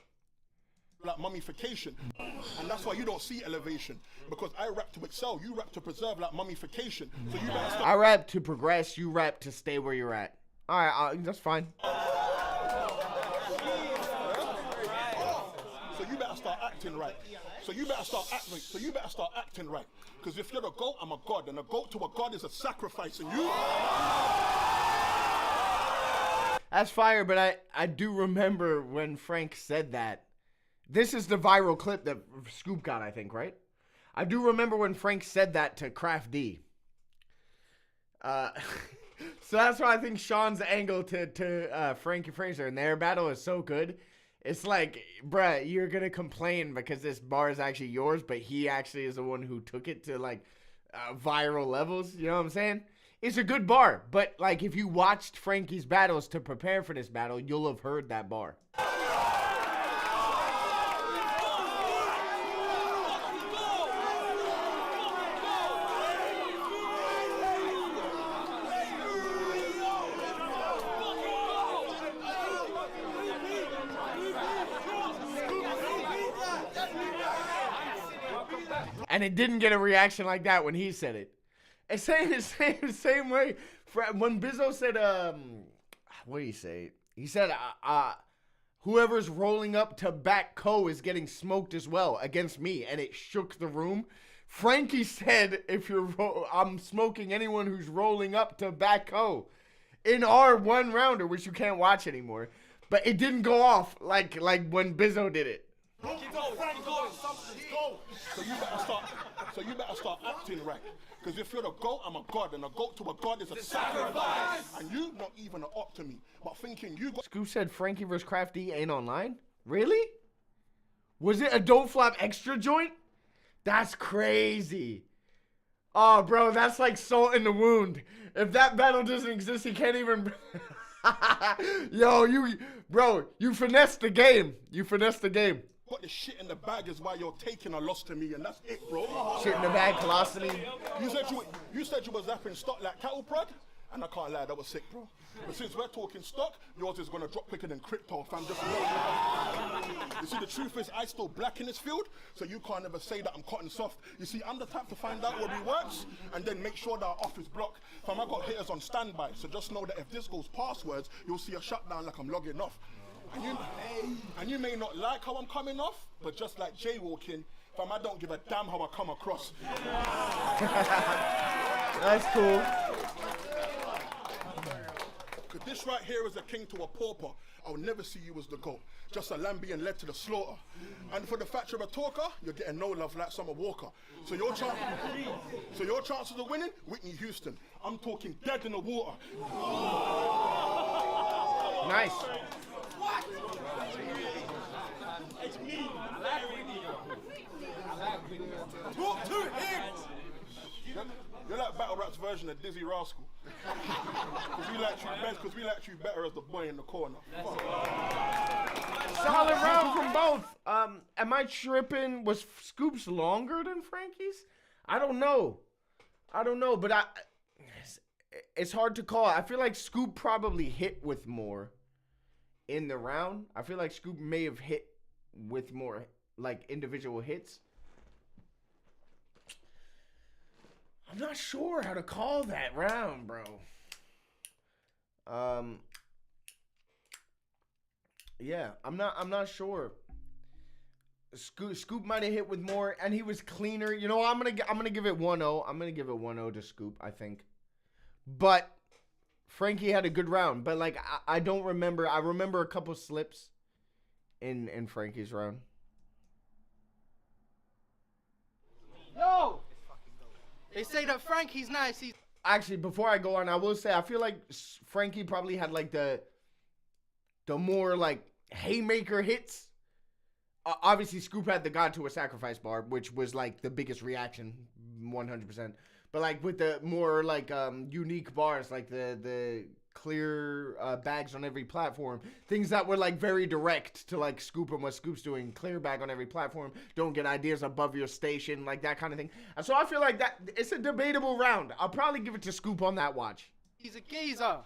Like mummification. And that's why you don't see elevation. Because I rap to excel, you rap to preserve like mummification. So you better start.
I rap to progress, you rap to stay where you're at. Alright, that's fine.
So you better start acting right. So you better start acting right. Because if you're a goat, I'm a god. And a goat to a god is a sacrifice. And you...
That's fire, but I do remember when Frank said that. This is the viral clip that Scoop got, I think, right? I do remember when Frank said that to Craft D. So that's why I think Sean's angle to Frankie Fraser and their battle is so good. It's like, bruh, you're going to complain because this bar is actually yours, but he actually is the one who took it to, like, viral levels. You know what I'm saying? It's a good bar, but, like, if you watched Frankie's battles to prepare for this battle, you'll have heard that bar. And it didn't get a reaction like that when he said it. It's saying the same way. When Bizzo said, what did he say? He said, whoever's rolling up to back Co is getting smoked as well against me. And it shook the room. Frankie said, I'm smoking anyone who's rolling up to back Co in our one rounder, which you can't watch anymore. But it didn't go off like when Bizzo did it.
Keep going. So you better start acting right. Because if you're the GOAT, I'm a god, and a GOAT to a god is a sacrifice. And you not even an op to me, but thinking you got.
Scoop said Frankie vs. Craft D ain't online? Really? Was it a Don't Flop extra joint? That's crazy. Oh, bro, that's like salt in the wound. If that battle doesn't exist, he can't even. Yo, you finessed the game. You finessed the game.
But the shit in the bag is why you're taking a loss to me, and that's it, bro.
Shit in the bag, velocity.
You said you was rapping stock like cattle prod, and I can't lie, that was sick, bro. But since we're talking stock, yours is gonna drop quicker than crypto, fam. Just you see, the truth is, I still black in this field, so you can't ever say that I'm cotton soft. You see, I'm the type to find out where he works, and then make sure that our office block. Fam, I got hitters on standby, so just know that if this goes passwords, you'll see a shutdown like I'm logging off. And you may not like how I'm coming off, but just like jaywalking, fam, I don't give a damn how I come across.
That's cool.
Cause this right here is a king to a pauper. I'll never see you as the GOAT. Just a lamb being led to the slaughter. And for the fact you're a talker, you're getting no love like Summer Walker. So your chances of winning, Whitney Houston. I'm talking dead in the water.
Nice.
What? It's me. I like Whitney. Talk to him.
You're like Battle Rap's version of Dizzy Rascal. Because we like you better as the boy in the corner.
Solid round from both. Am I tripping? Was Scoop's longer than Frankie's? I don't know, but it's hard to call. I feel like Scoop probably hit with more in the round. I feel like Scoop may have hit with more like individual hits. I'm not sure how to call that round, bro. Yeah, I'm not sure. Scoop might have hit with more, and he was cleaner. You know, I'm gonna give it 1-0. I'm gonna give it 1-0 to Scoop, I think. But Frankie had a good round. But like, I don't remember. I remember a couple slips in Frankie's round.
Yo, they say that Frankie's nice.
Actually, before I go on, I will say I feel like Frankie probably had like the more like haymaker hits. Obviously, Scoop had the God to a Sacrifice bar, which was like the biggest reaction, 100%. But like with the more like unique bars, like the clear bags on every platform, things that were like very direct to like Scoop and what Scoop's doing. Clear bag on every platform. Don't get ideas above your station, like that kind of thing. And so I feel like that it's a debatable round. I'll probably give it to Scoop on that watch.
He's a geezer.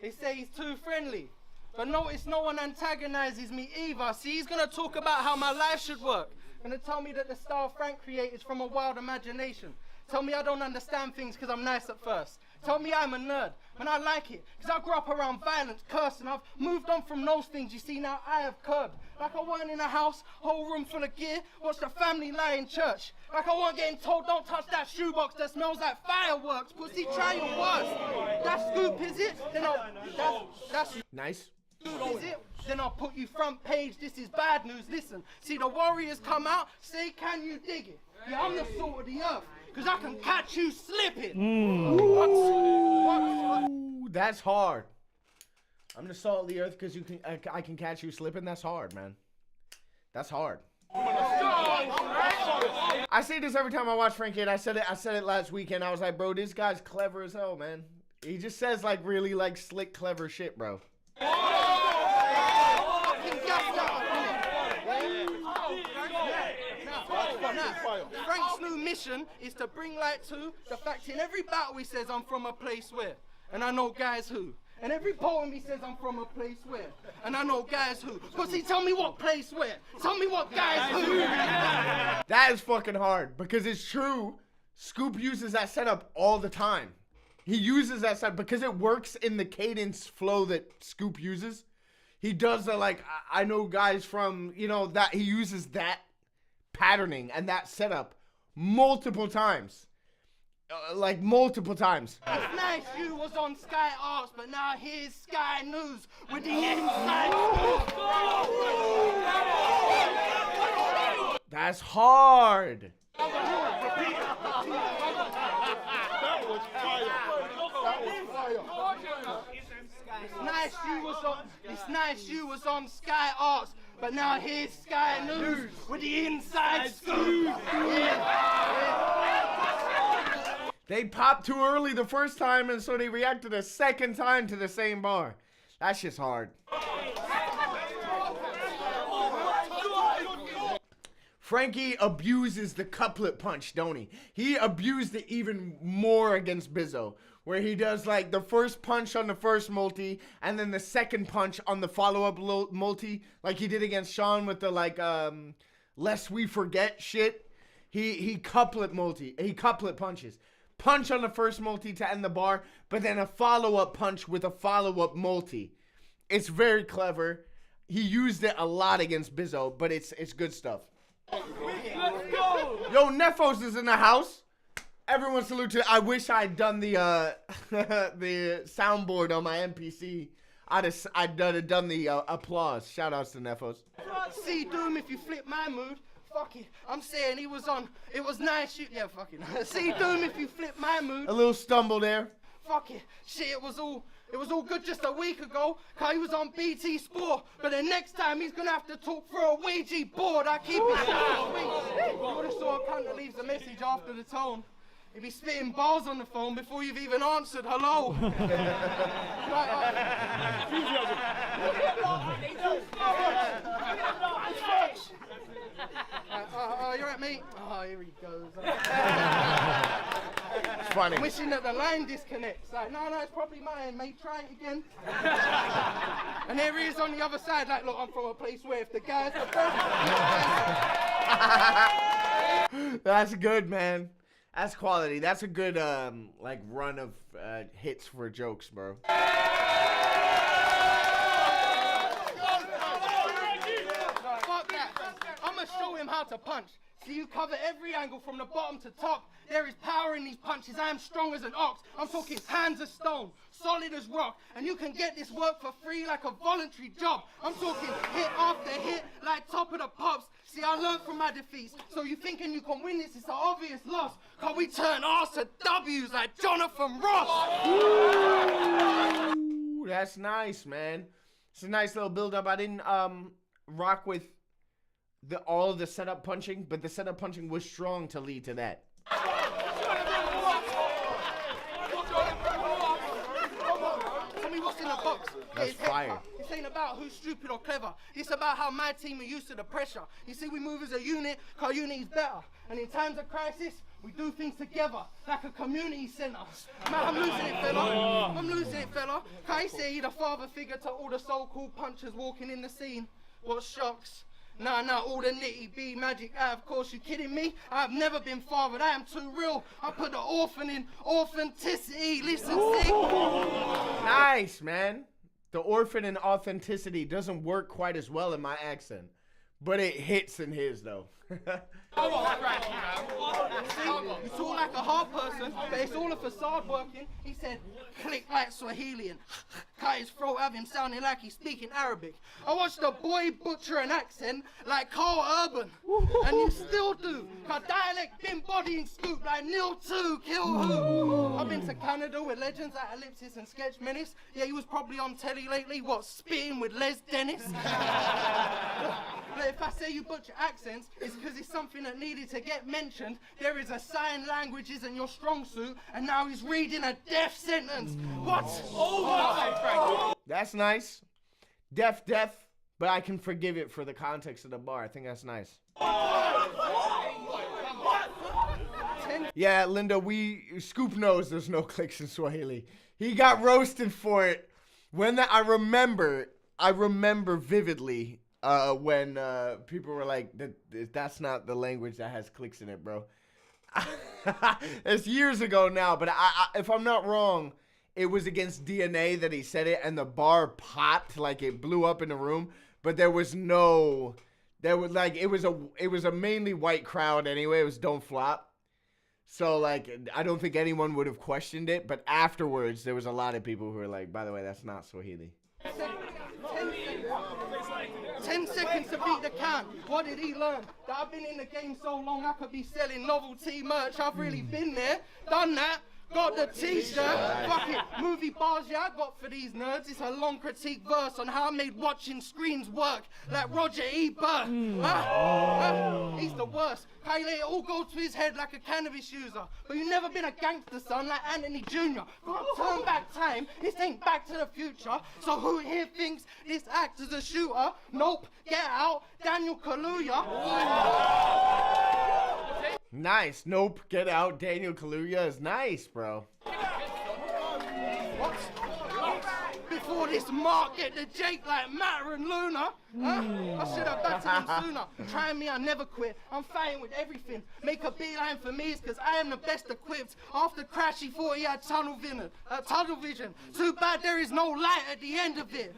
They say he's too friendly. But notice no one antagonizes me either. See, he's gonna talk about how my life should work. Gonna tell me that the style Frank created is from a wild imagination. Tell me I don't understand things because I'm nice at first. Tell me I'm a nerd, and I like it, because I grew up around violence, cursing. I've moved on from those things, you see, now I have curbed. Like I weren't in a house, whole room full of gear, watch the family lie in church. Like I weren't getting told, don't touch that shoebox that smells like fireworks. Pussy, try your worst. That Scoop, is it? Then that's
nice.
Is it? Then I'll put you front page, this is bad news, listen. See the Warriors come out, say can you dig it? Yeah, I'm the salt of the earth. Cause I can catch you slipping.
Ooh, that's hard. I'm the salt of the earth because I can catch you slipping. That's hard, man. That's hard. I say this every time I watch Frankie, and I said it last weekend. I was like, bro, this guy's clever as hell, man. He just says like really like slick, clever shit, bro.
Frank's new mission is to bring light to the fact in every battle he says I'm from a place where, and I know guys who. And every poem he says I'm from a place where, and I know guys who. Pussy, tell me what place where. Tell me what guys who.
That is fucking hard because it's true. Scoop uses that setup all the time. He uses that setup because it works in the cadence flow that Scoop uses. He does the like, I know guys from, you know, that he uses that patterning and that setup multiple times. Like multiple times.
It's nice you was on Sky Arts, but now here's Sky News with the inside.
That's hard.
That was fire. That was fire.
It's nice you was on Sky Arts, but now here's Sky News with the inside scoop.
They popped too early the first time, and so they reacted a second time to the same bar. That shit's hard. Frankie abuses the couplet punch, don't he? He abused it even more against Bizzo, where he does like the first punch on the first multi and then the second punch on the follow-up multi, like he did against Sean with the like lest we forget shit. He couplet punches. Punch on the first multi to end the bar, but then a follow-up punch with a follow-up multi. It's very clever. He used it a lot against Bizzo, but it's good stuff.
Let's go!
Yo, Nefos is in the house. Everyone salute to. I wish I'd done the the soundboard on my MPC. I'd have done the applause. Shout outs to Nefos.
See Doom if you flip my mood. Fuck it. I'm saying it was 9 shoot. Yeah, fuck it. See Doom if you flip my mood.
A little stumble there.
Fuck it. Shit, it was all good just a week ago, cause he was on BT Sport. But the next time he's gonna have to talk for a Ouija board. I keep it sweet. You would've saw a cunt that leaves a message after the tone. He'd be spitting bars on the phone before you've even answered hello. You're right, mate. Oh, here he goes.
It's funny.
Wishing that the line disconnects. Like, no, it's probably mine, mate. Try it again. And there he is on the other side. Like, look, I'm from a place where if the guy's the person.
That's good, man. That's quality. That's a good like run of hits for jokes, bro.
Fuck that. I'ma show him how to punch. See, you cover every angle from the bottom to top. There is power in these punches. I am strong as an ox. I'm talking hands of stone, solid as rock. And you can get this work for free like a voluntary job. I'm talking hit after hit like top of the pops. See, I learned from my defeats. So you thinking you can win this, it's an obvious loss. Cause we turn R's to W's like Jonathan Ross.
Ooh, that's nice, man. It's a nice little build-up. I didn't rock with all of the setup punching, but the setup punching was strong to lead to that.
Tell me what's in the box.
That's fire.
This ain't about who's stupid or clever. It's about how my team are used to the pressure. You see, we move as a unit, cause unity is better. And in times of crisis, we do things together, like a community centre. Man, I'm losing it, fella. I'm losing it, fella. Cause he say he the father figure to all the so-called punchers walking in the scene. What shocks? Nah, all the nitty-B magic. Of course, you kidding me? I've never been fathered. I am too real. I put the orphan in authenticity. Listen, see?
Nice, man. The orphan in authenticity doesn't work quite as well in my accent, but it hits in his, though.
See, you talk like a hard person, but it's all a facade working. He said, click like Swahilian. Cut his throat, have him sounding like he's speaking Arabic. I watched the boy butcher an accent like Carl Urban, and you still do. Cause dialect been bodying scoop like Nil 2, kill who? I've been to Canada with legends like Ellipsis and Sketch Menace. Yeah, he was probably on telly lately, what, spitting with Les Dennis? But if I say you butcher accents, it's because it's something that needed to get mentioned. There is a sign language isn't your strong suit, and now he's reading a death sentence. What? Oh,
That's nice. Death, but I can forgive it for the context of the bar. I think that's nice. Yeah, Linda, Scoop knows there's no clicks in Swahili. He got roasted for it. I remember vividly when people were like, that's not the language that has clicks in it, bro. It's years ago now, but if I'm not wrong, it was against DNA that he said it, and the bar popped, like it blew up in the room, but it was a mainly white crowd anyway. It was Don't Flop. So, like, I don't think anyone would have questioned it, but afterwards, there was a lot of people who were like, by the way, that's not Swahili.
10 seconds to beat the count. What did he learn? That I've been in the game so long I could be selling novelty merch. I've really been there, done that.
Got the t-shirt. Fuck it. Movie bars, yeah, I got for these nerds. It's a long critique verse on how I made watching screens work. Like Roger Ebert. He's the worst. How you let it all go to his head like a cannabis user. But you never been a gangster, son, like Anthony Jr. Gotta turn back time. This ain't Back to the Future. So who here thinks this act is a shooter? Nope. Get out. Daniel Kaluuya.
Nice. Nope. Get out. Daniel Kaluuya is nice, bro.
What? Before this mark get the Jake like Matter and Luna. I should have battered him sooner. Trying me, I never quit. I'm fighting with everything. Make a beeline for me, cause I am the best equipped. After crash, he thought he had tunnel vision. Too bad there is no light at the end of it.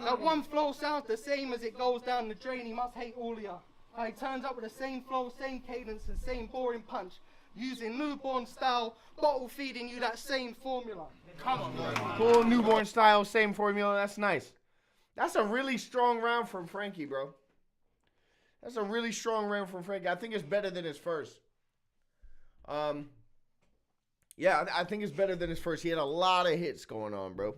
That one flow sounds the same as it goes down the drain. He must hate all of ya. He turns up with the same flow, same cadence, and same boring punch. Using newborn style, bottle feeding you that same formula. Come on, man.
Cool, newborn style, same formula. That's nice. That's a really strong round from Frankie, bro. That's a really strong round from Frankie. I think it's better than his first. Yeah, I think it's better than his first. He had a lot of hits going on, bro.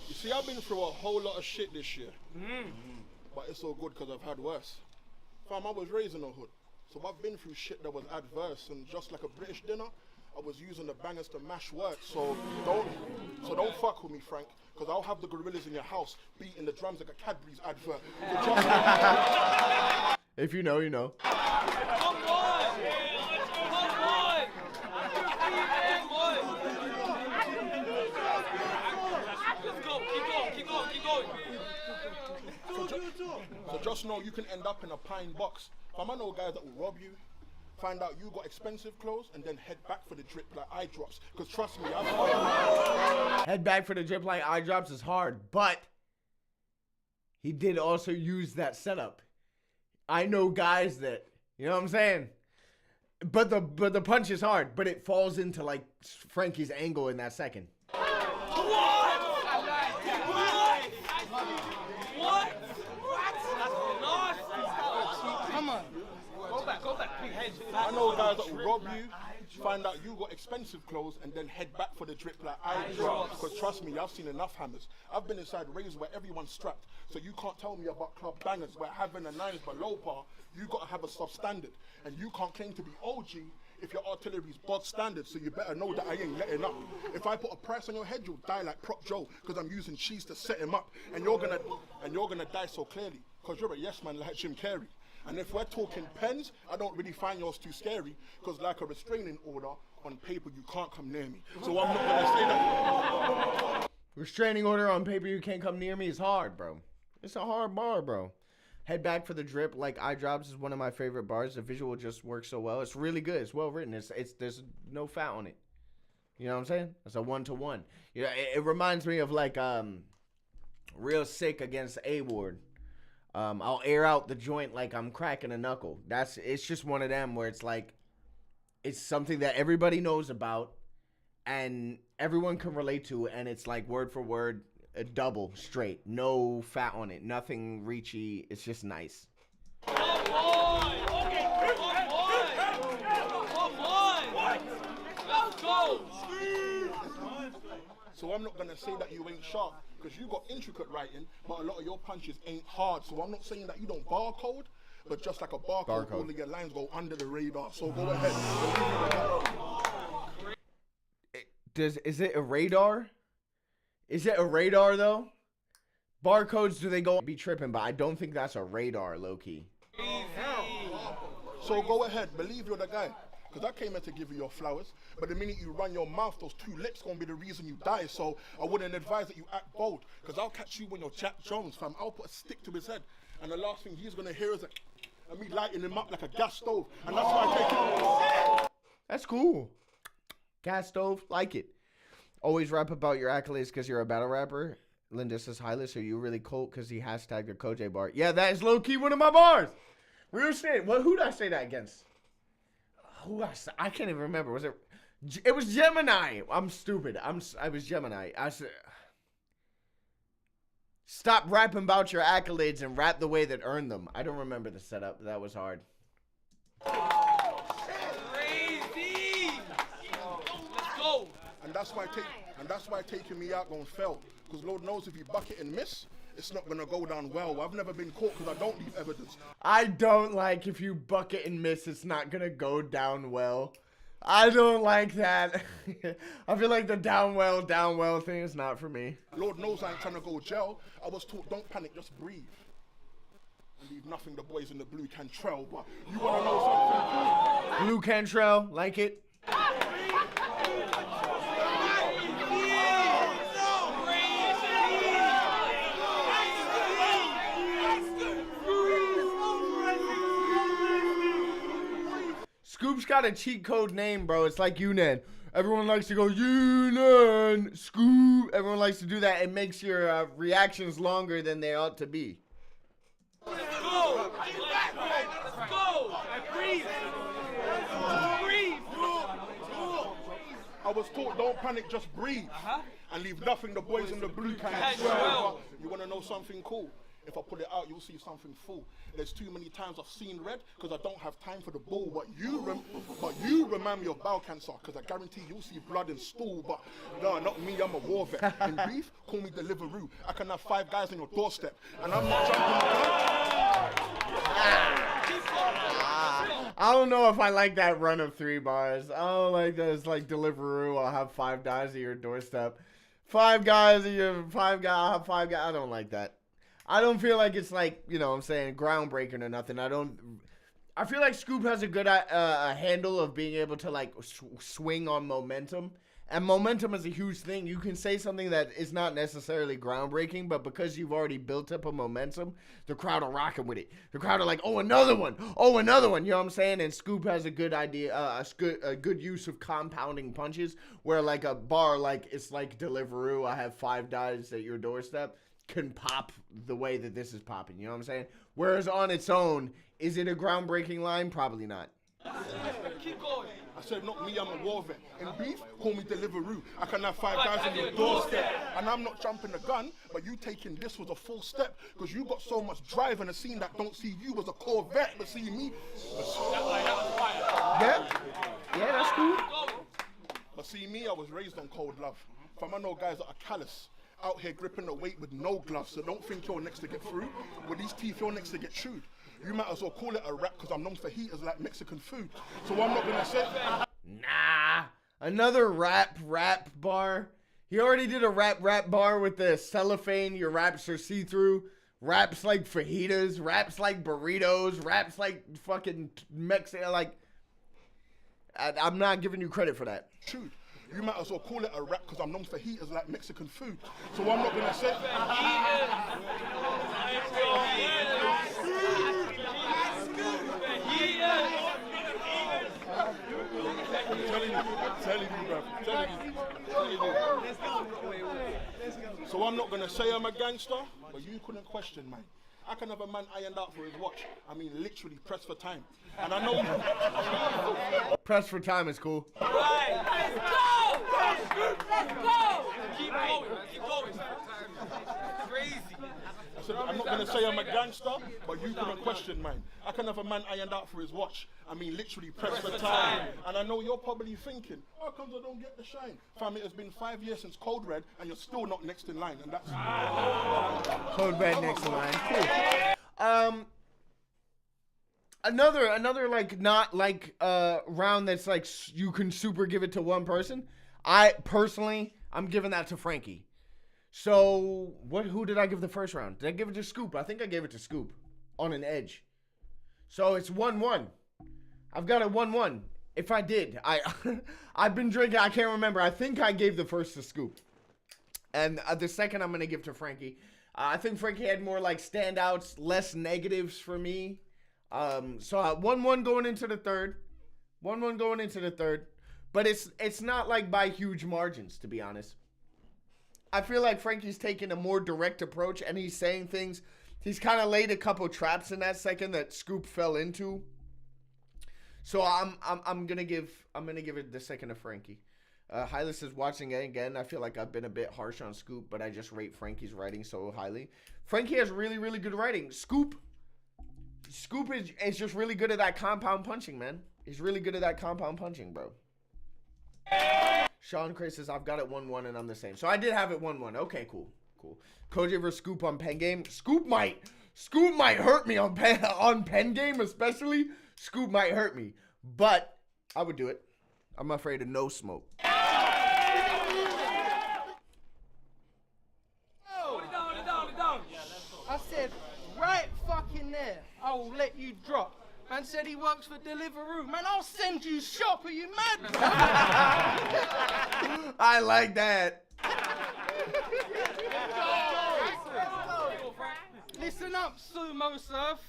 You see, I've been through a whole lot of shit this year. But it's all good because I've had worse. Fam, I was raised in a hood. So I've been through shit that was adverse, and just like a British dinner, I was using the bangers to mash work. So don't fuck with me, Frank, because I'll have the gorillas in your house beating the drums like a Cadbury's advert.
If you know, you know.
Come on! Keep going.
So just know you can end up in a pine box. Fam, I know guys that will rob you, find out you got expensive clothes, and then head back for the drip like eye drops. Because trust me,
Head back for the drip like eye drops is hard, but he did also use that setup. I know guys that, you know what I'm saying? But the punch is hard, but it falls into like Frankie's angle in that second.
Come on.
Go back.
I know guys that will rob you, find out you got expensive clothes, and then head back for the drip like eye drops. Because trust me, I've seen enough hammers. I've been inside raves where everyone's strapped, so you can't tell me about club bangers where having a 9 is below par. You gotta have a substandard, and you can't claim to be OG if your artillery's bog standard. So you better know that I ain't letting up. If I put a price on your head, you'll die like Prop Joe, because I'm using cheese to set him up, and you're gonna die so clearly, because you're a yes man like Jim Carrey. And if we're talking pens, I don't really find yours too scary, because like a restraining order, on paper you can't come near me. So I'm not gonna say that.
Restraining order on paper you can't come near me is hard, bro. It's a hard bar, bro. Head back for the drip like eye drops is one of my favorite bars. The visual just works so well. It's really good. It's well written. It's there's no fat on it. You know what I'm saying? It's a 1-to-1. You know, it reminds me of like Real Sick against A-Ward. I'll air out the joint like I'm cracking a knuckle. It's just one of them where it's like, it's something that everybody knows about and everyone can relate to, and it's like word for word, a double straight, no fat on it, nothing reachy. It's just nice.
Come on! Let's go!
So I'm not gonna say that you ain't sharp, because you got intricate writing, but a lot of your punches ain't hard. So I'm not saying that you don't barcode, but just like a barcode, all of your lines go under the radar. So go ahead.
Is it a radar? Is it a radar though? Barcodes, do they go be tripping? But I don't think that's a radar, low-key.
So go ahead, believe you're the guy. Because I came here to give you your flowers, but the minute you run your mouth, those 2 lips gonna be the reason you die. So I wouldn't advise that you act bold, because I'll catch you when you're Jack Jones, fam. I'll put a stick to his head, and the last thing he's gonna hear is me lighting him up like a gas stove, and that's why I take it.
That's cool. Gas stove, like it. Always rap about your accolades because you're a battle rapper. Linda says, Hylas, are you really cold because he hashtagged the CoJay bar? Yeah, that is low-key one of my bars. Real shit. Who did I say that against? I can't even remember. Was it? It was Gemini. I'm stupid. I was Gemini. I said Stop rapping about your accolades and rap the way that earned them. I don't remember the setup. That was hard.
Crazy. Let's go.
And that's why taking me out gonna fail. Because Lord knows if you bucket and miss, it's not gonna go down well. I've never been caught because I don't leave evidence.
I don't like if you bucket and miss, it's not gonna go down well. I don't like that. I feel like the down well thing is not for me.
Lord knows I ain't trying to go jail. I was taught, don't panic, just breathe. And leave nothing the boys in the blue can trail. But you wanna know something?
Blue Cantrell, like it. Scoop's got a cheat code name, bro. It's like Yunan. Everyone likes to go, Yunan, Scoop. Everyone likes to do that. It makes your reactions longer than they ought to be.
Let's go. Let's go. Breathe. Breathe.
I was taught, don't panic, just breathe. And leave nothing the boys in the blue can trail. You wanna know something cool? If I put it out, you'll see something full. There's too many times I've seen red because I don't have time for the bull. But you remind me of bowel cancer because I guarantee you'll see blood and stool. But no, not me, I'm a war vet. In beef, call me Deliveroo. I can have 5 guys on your doorstep and I'm not jumping.
I don't know if I like that run of 3 bars. I don't like that. It's like Deliveroo. I'll have 5 guys at your doorstep. 5 guys at your 5 guys. I'll have 5 guys. I don't like that. I don't feel like it's like, you know what I'm saying, groundbreaking or nothing. I feel like Scoop has a good handle of being able to like swing on momentum. And momentum is a huge thing. You can say something that is not necessarily groundbreaking, but because you've already built up a momentum, the crowd are rocking with it. The crowd are like, oh, another one. Oh, another one. You know what I'm saying? And Scoop has a good idea, a good use of compounding punches where like a bar, like it's like Deliveroo, I have 5 guys at your doorstep, can pop the way that this is popping, you know what I'm saying? Whereas on its own, is it a groundbreaking line? Probably not.
Keep going.
I said, not me, I'm a war vet. In beef, call me Deliveroo. I can have 5 guys on your doorstep. And I'm not jumping the gun, but you taking this was a full step because you got so much drive in a scene that don't see you as a Corvette, but see me.
Yeah, that's cool.
But see me, I was raised on cold love. Fam, I know guys that are callous, out here gripping the weight with no gloves, so don't think you're next to get through. With these teeth, you're next to get chewed. You might as well call it a rap because I'm known for heaters like Mexican food. So I'm not gonna say.
Nah, another rap bar. He already did a rap bar with the cellophane. Your raps are see-through. Raps like fajitas. Raps like burritos. Raps like fucking Mexican. Like, I'm not giving you credit for that.
Chewed. You might as well call it a rap because I'm known for heaters like Mexican food. So I'm not gonna say. So I'm not gonna say I'm a gangster, but you couldn't question, man. I can have a man ironed out for his watch. I mean, literally pressed for time. And I know.
Pressed for time is cool.
Right. Let's go. Let's go. Keep going. Keep going. Crazy.
I said, I'm not gonna say I'm a gangster, but you couldn't question, man. I can have a man ironed out for his watch. I mean, literally pressed for time. And I know you're probably thinking, how comes I don't get the shine? Fam, it has been 5 years since Code Red, and you're still not next in line, and that's
Code Red next in line. Cool. Another like not like round that's like you can super give it to one person. I'm giving that to Frankie. So who did I give the first round? Did I give it to Scoop? I think I gave it to Scoop on an edge. So it's 1-1. I've got a 1-1. If I did, I've been drinking. I can't remember. I think I gave the first to Scoop, and the second I'm gonna give to Frankie. I think Frankie had more like standouts, less negatives for me. So 1-1 going into the third. 1-1 going into the third. But it's not like by huge margins, to be honest. I feel like Frankie's taking a more direct approach and he's saying things. He's kind of laid a couple traps in that second that Scoop fell into. So I'm gonna give it the second to Frankie. Hylas is watching it again. I feel like I've been a bit harsh on Scoop, but I just rate Frankie's writing so highly. Frankie has really, really good writing. Scoop is just really good at that compound punching, man. He's really good at that compound punching, bro. Sean Chris says, I've got it 1-1 and I'm the same. So I did have it 1-1. Okay, cool. CoJay versus Scoop on pen game. Scoop might hurt me on pen game, especially. Scoop might hurt me. But I would do it. I'm afraid of no smoke.
I said, right fucking there, I will let you drop. Man said he works for Deliveroo. Man, I'll send you shop. Are you mad?
I like that.
Listen up, Sumo Surf.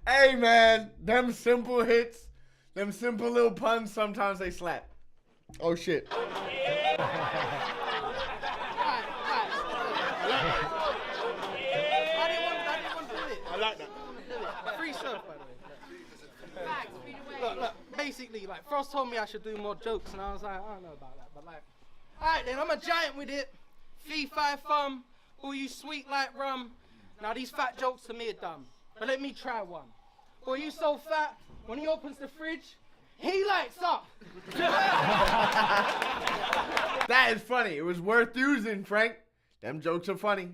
Hey, man, them simple hits, them simple little puns, sometimes they slap. Oh, shit.
I like that. Free surf, by the way. Look, basically, like, Frost told me I should do more jokes, and I was like, I don't know about that, but like, alright then, I'm a giant with it. Fee, fi, fum, all you sweet like rum. Now these fat jokes to me are dumb, but let me try one. Boy, you so fat, when he opens the fridge, he lights up.
That is funny. It was worth using, Frank. Them jokes are funny.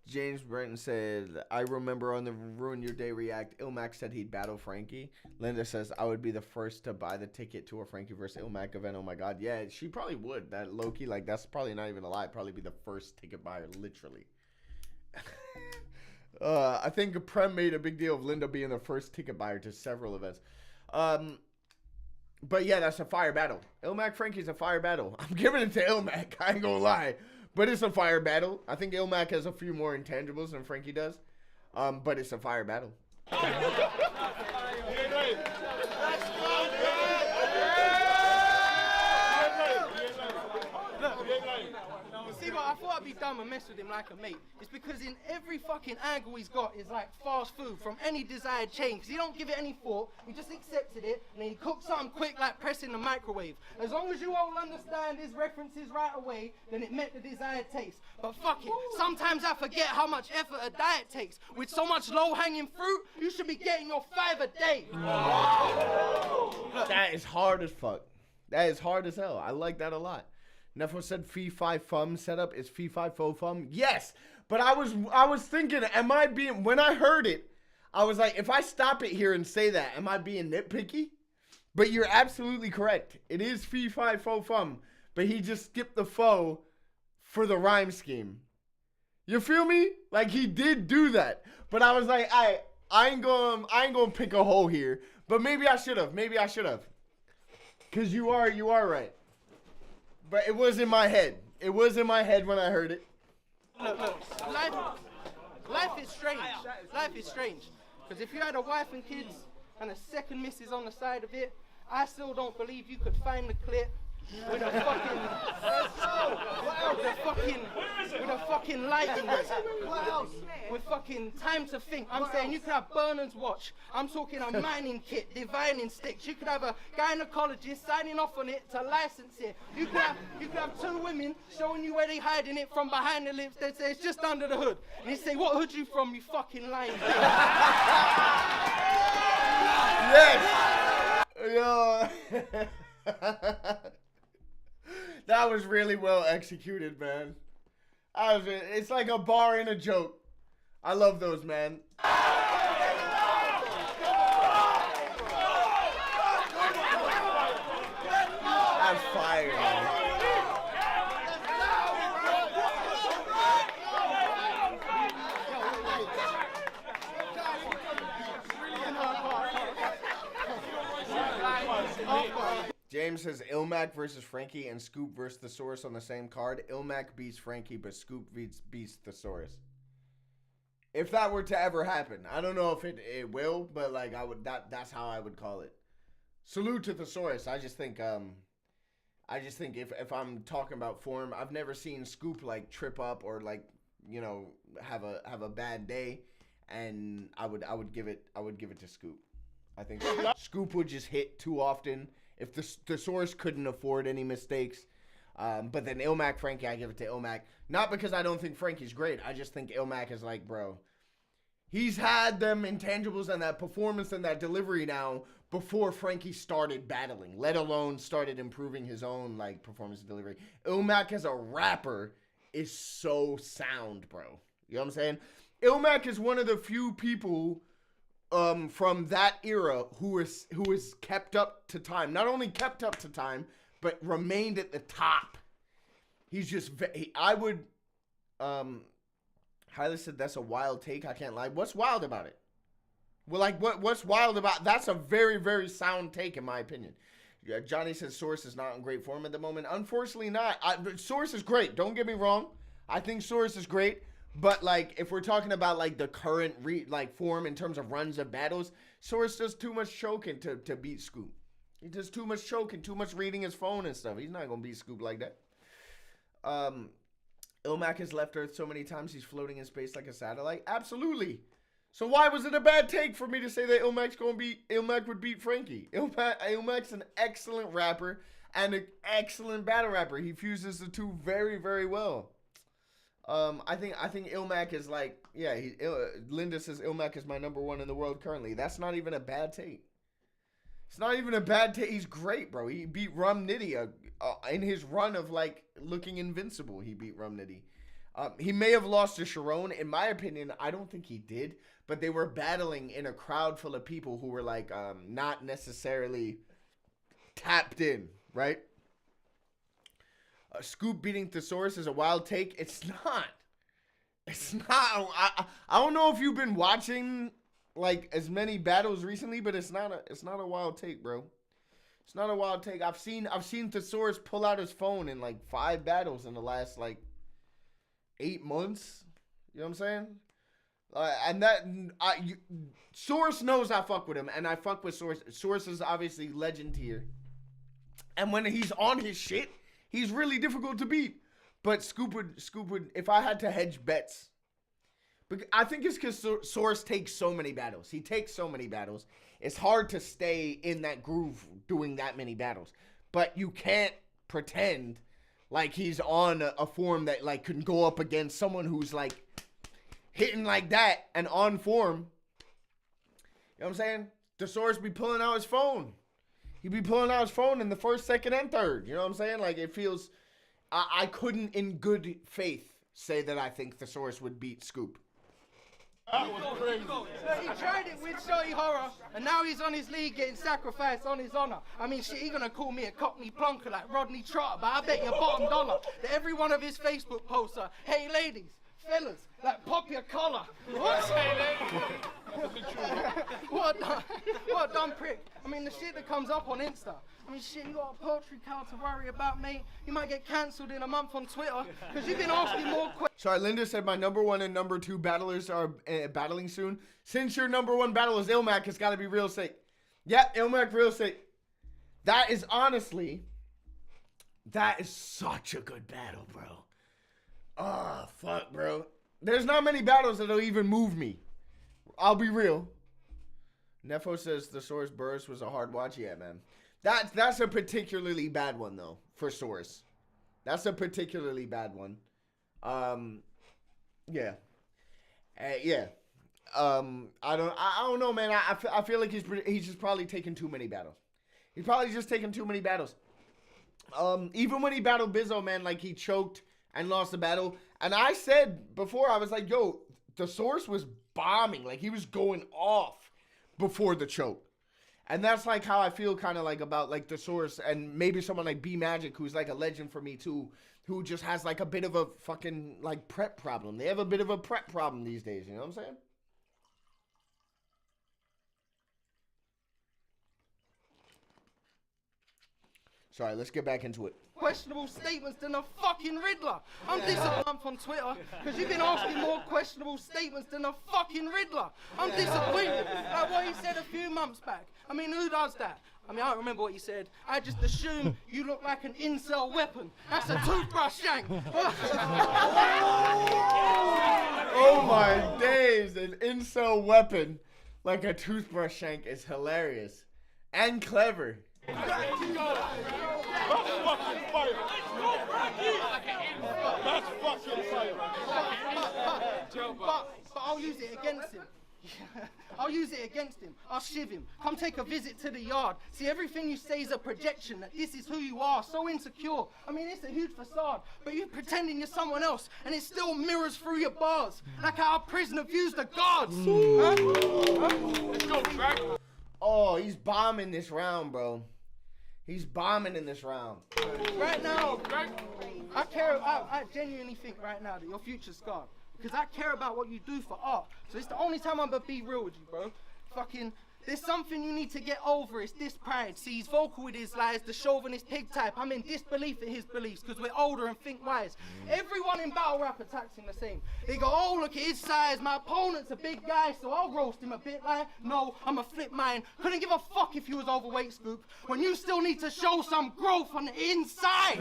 James Brenton said, I remember on the Ruin Your Day React, Ilmac said he'd battle Frankie. Linda says, I would be the first to buy the ticket to a Frankie versus Ilmac event. Oh my God. Yeah, she probably would. That low-key, like, that's probably not even a lie. Probably be the first ticket buyer, literally. I think Prem made a big deal of Linda being the first ticket buyer to several events. But yeah, that's a fire battle. Ilmac Frankie's a fire battle. I'm giving it to Ilmac. I ain't gonna lie. But it's a fire battle. I think Ilmac has a few more intangibles than Frankie does. But it's a fire battle.
See what I thought I'd be dumb and mess with him like a mate. It's because in every fucking angle he's got is like fast food from any desired chain. Because he don't give it any thought, he just accepted it, and then he cooks something quick like pressing the microwave. As long as you all understand his references right away, then it met the desired taste. But fuck it, sometimes I forget how much effort a diet takes. With so much low-hanging fruit, you should be getting your 5 a day.
That is hard as fuck. That is hard as hell. I like that a lot. Nefo said fee fi fum setup is fee fi fo fum. Yes, but I was thinking, am I being, when I heard it, I was like, if I stop it here and say that, am I being nitpicky? But you're absolutely correct. It is fee fi fo fum, but he just skipped the fo for the rhyme scheme. You feel me? Like he did do that, but I was like, I ain't gonna pick a hole here. But maybe I should have. Cause you are right. But it was in my head. It was in my head when I heard it.
Look, life is strange. Life is strange. Because if you had a wife and kids and a second missus on the side of it, I still don't believe you could find the clip with a fucking, with a fucking light in it. With fucking time to think. I'm saying you could have Bernard's watch. I'm talking a mining kit, divining sticks. You could have a gynecologist signing off on it to license it. You could have 2 women showing you where they hiding it from behind the lips. They'd say it's just under the hood. And you say, what hood you from, you fucking lying bitch?
Yes! Yo. That was really well executed, man. It's like a bar in a joke. I love those, man. That's fire, man. James says Ilmac versus Frankie and Scoop versus Thesaurus on the same card. Ilmac beats Frankie, but Scoop beats Thesaurus. If that were to ever happen, I don't know if it will, but like that's how I would call it. Salute to Thesaurus. I just think if I'm talking about form, I've never seen Scoop like trip up or like, you know, have a bad day, and I would give it to Scoop. I think Scoop would just hit too often. If the Source couldn't afford any mistakes. But then Ilmac, Frankie, I give it to Ilmac. Not because I don't think Frankie's great. I just think Ilmac is like, bro, he's had them intangibles and that performance and that delivery now before Frankie started battling, let alone started improving his own like performance and delivery. Ilmac as a rapper is so sound, bro. You know what I'm saying? Ilmac is one of the few people from that era who is kept up to time. Not only kept up to time, but remained at the top. He's just, I would, Hyla said that's a wild take. I can't lie. What's wild about it? Well, like, what's wild about, that's a very, very sound take in my opinion. Yeah, Johnny says Source is not in great form at the moment. Unfortunately not. Source is great. Don't get me wrong. I think Source is great. But, like, if we're talking about, like, the current, form in terms of runs of battles, Source does too much choking to beat Scoop. He does too much choking, too much reading his phone and stuff. He's not going to beat Scoop like that. Ilmac has left Earth so many times he's floating in space like a satellite. Absolutely. So why was it a bad take for me to say that Ilmac would beat Frankie? Ilmac's an excellent rapper and an excellent battle rapper. He fuses the two very, very well. I think Ilmac is like, yeah, Linda says Ilmac is my #1 in the world currently. That's not even a bad take. It's not even a bad take. He's great, bro. He beat Rum Nitty in his run of, like, looking invincible. He beat Rum Nitty. He may have lost to Charron. In my opinion, I don't think he did. But they were battling in a crowd full of people who were, like, not necessarily tapped in, right? Scoop beating Thesaurus is a wild take. It's not. It's not. I don't know if you've been watching like as many battles recently, but it's not a wild take, bro. It's not a wild take. I've seen Thesaurus pull out his phone in like 5 battles in the last like 8 months. You know what I'm saying? And that Source knows I fuck with him, and I fuck with Source. Source is obviously legend tier, and when he's on his shit, he's really difficult to beat. But Scoop would, if I had to hedge bets, but I think it's because Source takes so many battles. He takes so many battles. It's hard to stay in that groove doing that many battles. But you can't pretend like he's on a form that like can go up against someone who's like hitting like that and on form. You know what I'm saying? The Source be pulling out his phone. He be pulling out his phone in the first, second, and third. You know what I'm saying? Like, it feels... I couldn't, in good faith, say that I think the Source would beat Scoop.
That was crazy. He tried it with Shorty Horror, and now he's on his league getting sacrificed on his honor. I mean, shit, he gonna call me a cockney plonker like Rodney Trotter, but I bet you bottom dollar that every one of his Facebook posts are, hey ladies, fellas, like pop your collar. What? What a dumb prick. I mean, the shit that comes up on Insta. I mean, shit, you got a poetry cow to worry about, mate. You might get cancelled in a month on Twitter because you've been asking more questions.
Sorry, Linda said my #1 and #2 battlers are battling soon. Since your #1 battle is Ilmac, it's got to be real sick. Yeah, Ilmac, real sick. That is honestly, that is such a good battle, bro. Oh, fuck, bro. There's not many battles that'll even move me. I'll be real. Nefo says the Source burst was a hard watch. Yeah, man. That's a particularly bad one, though, for Source. That's a particularly bad one. Yeah. Yeah. I don't know, man. I feel like he's just probably taking too many battles. He's probably just taking too many battles. Even when he battled Bizzo, man, like, he choked and lost the battle. And I said before, I was like, yo, the Source was bombing. Like, he was going off before the choke. And that's, like, how I feel kind of, like, about, like, the Source. And maybe someone like B-Magic, who's, like, a legend for me, too, who just has, like, a bit of a fucking, like, prep problem. They have a bit of a prep problem these days, you know what I'm saying? Sorry, let's get back into it.
questionable statements than a fucking Riddler. I'm disappointed on Twitter because you've been asking more questionable statements than a fucking Riddler. I'm disappointed. Like what he said a few months back. I mean, who does that? I mean, I don't remember what he said. I just assume you look like an incel weapon. That's a toothbrush shank.
Oh my days, an incel weapon like a toothbrush shank is hilarious and clever.
That's fucking fire. That's fucking fire.
But I'll use it against him. I'll use it against him. I'll shiv him. Come take a visit to the yard. See, everything you say is a projection that this is who you are. So insecure. I mean, it's a huge facade, but you're pretending you're someone else, and it still mirrors through your bars, like how a prisoner views the guards. Huh?
Let's go, Frank.
Oh, he's bombing this round, bro. He's bombing in this round.
Right now, I genuinely think right now that your future's scarred. Because I care about what you do for art. So it's the only time I'm gonna be real with you, bro. Fucking, there's something you need to get over. It's this pride. See, he's vocal with his lies, the chauvinist pig type. I'm in disbelief in his beliefs because we're older and think wise. Everyone in battle rap attacks him the same. They go, oh, look at his size. My opponent's a big guy, so I'll roast him a bit. Like, no, I'ma flip mine. Couldn't give a fuck if you was overweight, Scoop. When you still need to show some growth on the inside.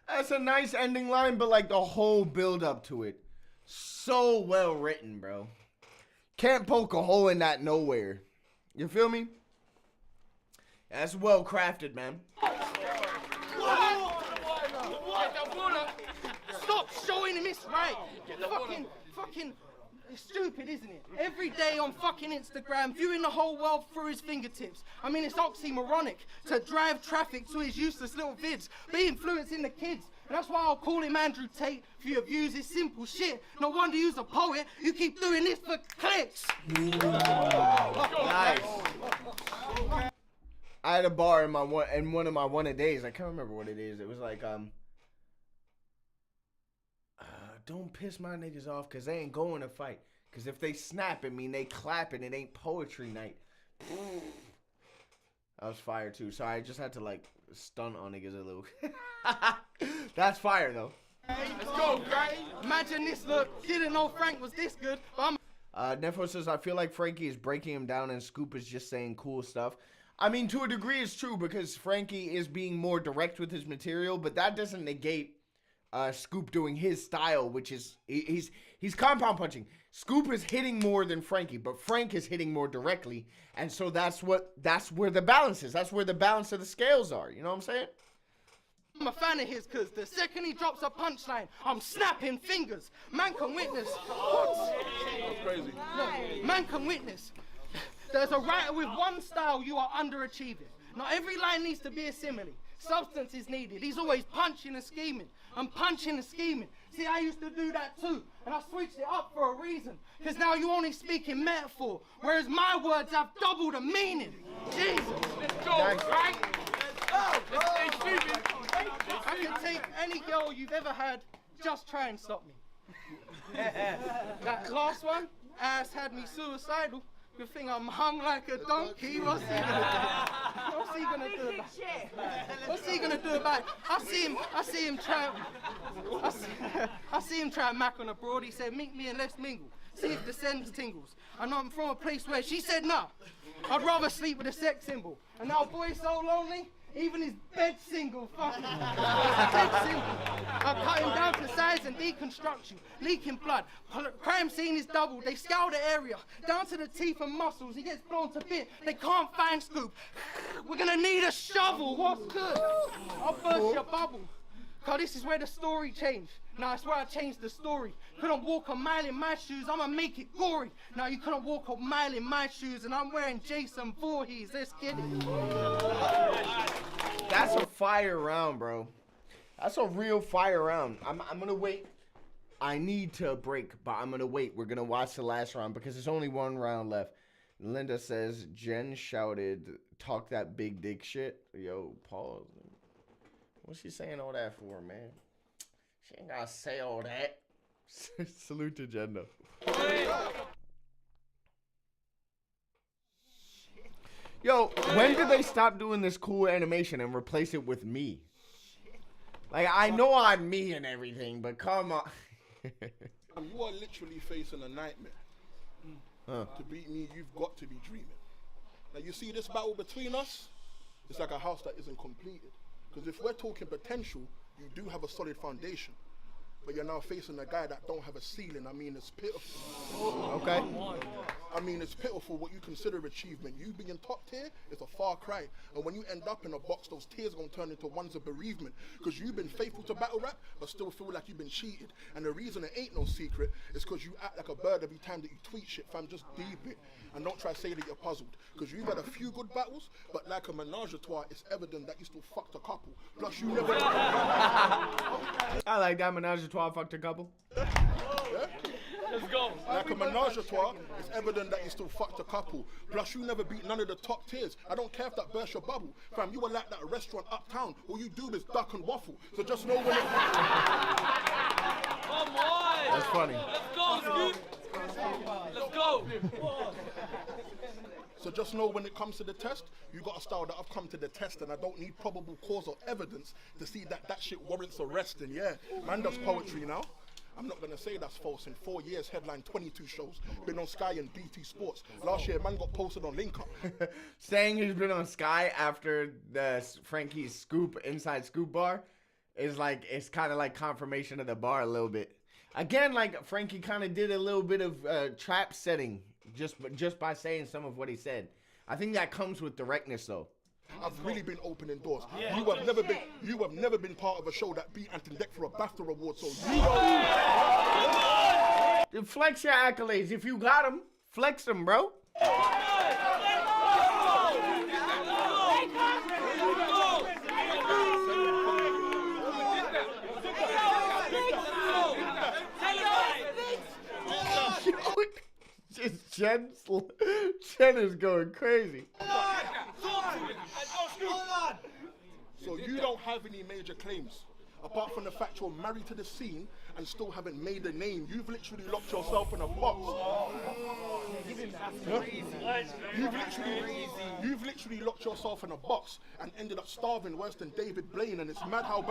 That's a nice ending line, but like the whole build up to it, so well written, bro. Can't poke a hole in that nowhere. You feel me? That's well crafted, man.
Stop showing him it's right. Fucking, it's stupid, isn't it? Every day on fucking Instagram, viewing the whole world through his fingertips. I mean, it's oxymoronic to drive traffic to his useless little vids, be influencing the kids. And that's why I'll call him Andrew Tate for your views. It's simple shit. No wonder you's a poet. You keep doing this for clicks.
Nice. I had a bar in one of my one-a-days. I can't remember what it is. It was like, don't piss my niggas off because they ain't going to fight. Because if they snap at me and they clapping, it ain't poetry night. I was fire too. So I just had to like stunt on niggas a little. That's fire though.
Let's go, Frank. Imagine this look. Didn't know Frank was this good, but
Nefo says, I feel like Frankie is breaking him down and Scoop is just saying cool stuff. I mean, to a degree it's true because Frankie is being more direct with his material, but that doesn't negate Scoop doing his style, which is he's compound punching. Scoop is hitting more than Frankie, but Frank is hitting more directly, and so that's where the balance is. That's where the balance of the scales are. You know what I'm saying?
I'm a fan of his because the second he drops a punchline, I'm snapping fingers. Man can witness. What?
That's crazy.
Look, man can witness. There's a writer with one style, you are underachieving. Not every line needs to be a simile. Substance is needed. He's always punching and scheming. I'm punching and scheming. See, I used to do that too, and I switched it up for a reason. Because now you only speak in metaphor, whereas my words have double the meaning. Jesus.
Let's go, right?
Oh, I can take any girl you've ever had, just try and stop me. That last one, ass had me suicidal. Good thing I'm hung like a donkey. What's he gonna do? What's he gonna do about it? I see him try and mac on a broad. He said, meet me and let's mingle. See if the sense tingles. I know I'm from a place where she said no. I'd rather sleep with a sex symbol. And now boy's so lonely, even his bed single. Fuck him. Bed single. I cut him down to size and deconstruct you. Leaking blood. Crime scene is doubled. They scour the area. Down to the teeth and muscles. He gets blown to bits. They can't find Scoop. We're gonna need a shovel. What's good? I'll burst your bubble. Cause this is where the story changed. Now it's where I changed the story. Couldn't walk a mile in my shoes, I'ma make it gory. Now you couldn't walk a mile in my shoes and I'm wearing Jason Voorhees. Let's get it.
That's a fire round, bro. That's a real fire round. I'm gonna wait. I need to break, but I'm gonna wait. We're gonna watch the last round because there's only one round left. Linda says, Jen shouted, talk that big dick shit. Yo, pause. What's she saying all that for, man? She ain't gotta say all that. Salute to Jen, though. Yo, when did they stop doing this cool animation and replace it with me? Like, I know I'm me and everything, but come on.
You are literally facing a nightmare. To beat me, you've got to be dreaming. Now, you see this battle between us? It's like a house that isn't completed. Because if we're talking potential, you do have a solid foundation. But you're now facing a guy that don't have a ceiling. I mean, it's pitiful.
Okay.
I mean, it's pitiful what you consider achievement. You being top tier is a far cry. And when you end up in a box, those tears are going to turn into ones of bereavement. Because you've been faithful to battle rap, but still feel like you've been cheated. And the reason it ain't no secret is because you act like a bird every time that you tweet shit, fam. Just deep it. And don't try to say that you're puzzled. Because you've had a few good battles, but like a menage a trois, it's evident that you still fucked a couple. Plus, you never...
I like that menage a trois fucked a couple.
Yeah? Let's go. Like a menage a trois, it's evident that you still fucked a couple. Plus, you never beat none of the top tiers. I don't care if that burst your bubble. Fam, you were like that restaurant uptown. All you do is duck and waffle. So just know when it...
Come on!
That's funny.
Let's go, Scoop! Let's go!
So just know when it comes to the test, you got a style that I've come to the test, and I don't need probable cause or evidence to see that that shit warrants arresting. Yeah, man does poetry now. I'm not gonna say that's false. In 4 years, headline 22 shows. Been on Sky and BT Sports. Last year, man got posted on Link Up.
Saying he's been on Sky after the Frankie's scoop, inside scoop bar, is like, it's kind of like confirmation of the bar a little bit. Again, like Frankie kind of did a little bit of trap setting just by saying some of what he said. I think that comes with directness, though.
I've really been opening doors. Yeah. You have never been part of a show that beat Anton Deck for a BAFTA award. So
you flex your accolades. If you got them, flex them, bro. Chen is going crazy.
So you don't have any major claims, apart from the fact you're married to the scene and still haven't made a name. You've literally locked yourself in a box. You've literally locked yourself in a box and ended up starving worse than David Blaine. And it's mad how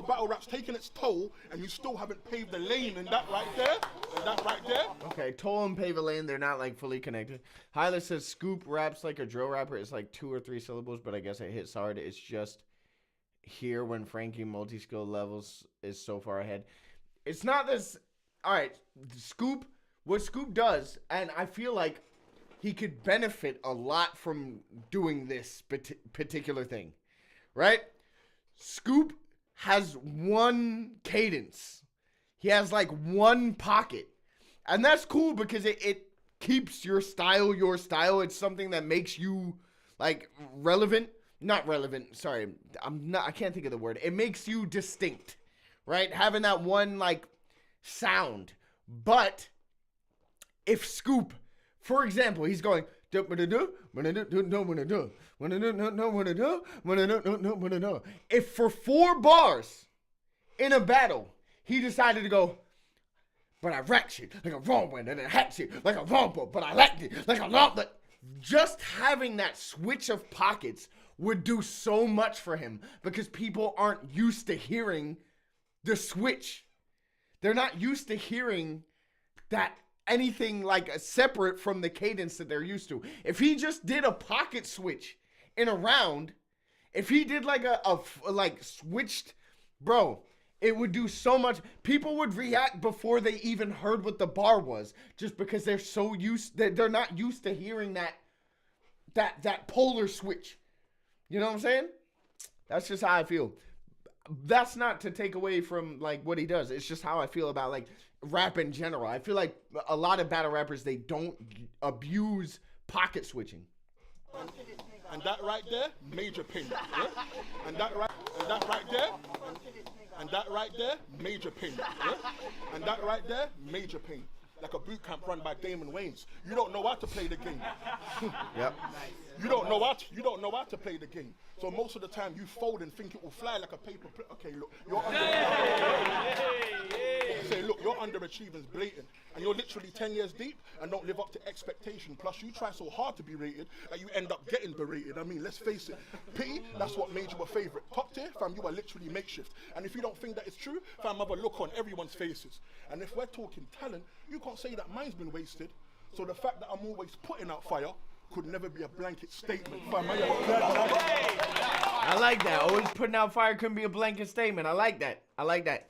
battle rap's taking its toll, and you still haven't paved the lane. And that right there.
Okay, toll and pave a lane. They're not like fully connected. Hyla says Scoop raps like a drill rapper. It's like 2 or 3 syllables, but I guess it hits hard. It's just here when Frankie multi-skill levels is so far ahead. It's not this. All right, Scoop. What Scoop does, and I feel like he could benefit a lot from doing this particular thing, right? Scoop has one cadence. He has like one pocket. And that's cool because it keeps your style. It's something that makes you like relevant. Not relevant. Sorry. I can't think of the word. It makes you distinct, right? Having that one like sound. But if Scoop, for example, he's going if for 4 bars in a battle he decided to go, but I racked shit like a wrong one, and I hacked shit like a wrong one, but I lacked it like a long. But just having that switch of pockets would do so much for him because people aren't used to hearing the switch. They're not used to hearing that anything like separate from the cadence that they're used to. If he just did a pocket switch in a round, if he did like a switched, bro, it would do so much. People would react before they even heard what the bar was, just because they're so used that they're not used to hearing that polar switch. You know what I'm saying? That's just how I feel. That's not to take away from like what he does. It's just how I feel about like rap in general. I feel like a lot of battle rappers, they don't abuse pocket switching.
And that right there, major pain. Yeah? And that right there, major pain. Yeah? And that right there, major pain. Like a boot camp run by Damon Wayans. You don't know how to play the game.
Yep.
You don't know how to play the game. So most of the time you fold and think it will fly like a paper. Okay, look, you're underachieving. achieving's blatant. And you're literally 10 years deep and don't live up to expectation. Plus, you try so hard to be rated that you end up getting berated. I mean, let's face it. Pity, that's what made you a favorite. Top tier, fam, you are literally makeshift. And if you don't think that it's true, fam, have a look on everyone's faces. And if we're talking talent, you can't say that mine's been wasted. So the fact that I'm always putting out fire could never be a blanket statement. Fam,
I like that. Always putting out fire couldn't be a blanket statement. I like that. I like that.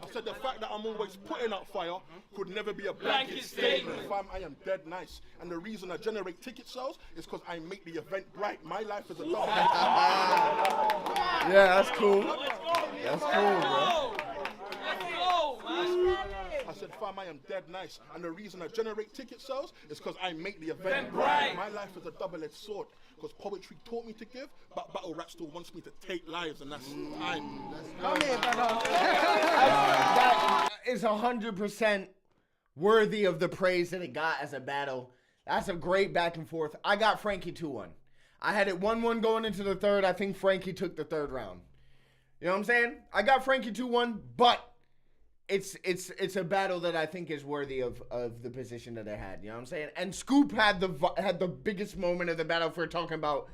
I said the fact that I'm always putting out fire could never be a blanket statement. Fam, I am dead nice. And the reason I generate ticket sales is because I make the event bright. My life is a double.
Yeah, that's cool. That's cool, bro.
I said, fam, I am dead nice. And the reason I generate ticket sales is because I make the event bright. My life is a double-edged sword. Because poetry taught me to give, but battle rap still wants me to take lives, and that's time.
Come here, brother. That is 100% worthy of the praise that it got as a battle. That's a great back and forth. I got Frankie 2-1. I had it 1-1 going into the third. I think Frankie took the third round. You know what I'm saying? I got Frankie 2-1, but it's a battle that I think is worthy of the position that it had. You know what I'm saying? And Scoop had the biggest moment of the battle if we're talking about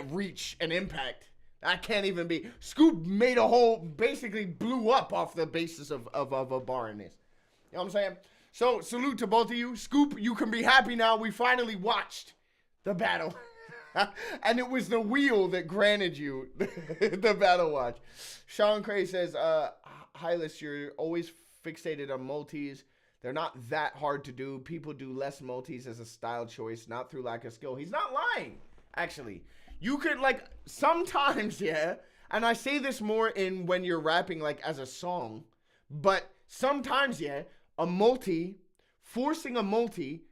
reach and impact. That can't even be. Scoop made a whole, basically blew up off the basis of a bar in this. You know what I'm saying? So salute to both of you. Scoop, you can be happy now. We finally watched the battle. And it was the wheel that granted you the battle watch. Sean Cray says, Hylas, you're always fixated on multis. They're not that hard to do. People do less multis as a style choice, not through lack of skill. He's not lying, actually. You could, like, sometimes, yeah, and I say this more in when you're rapping, like, as a song, but sometimes, yeah, forcing a multi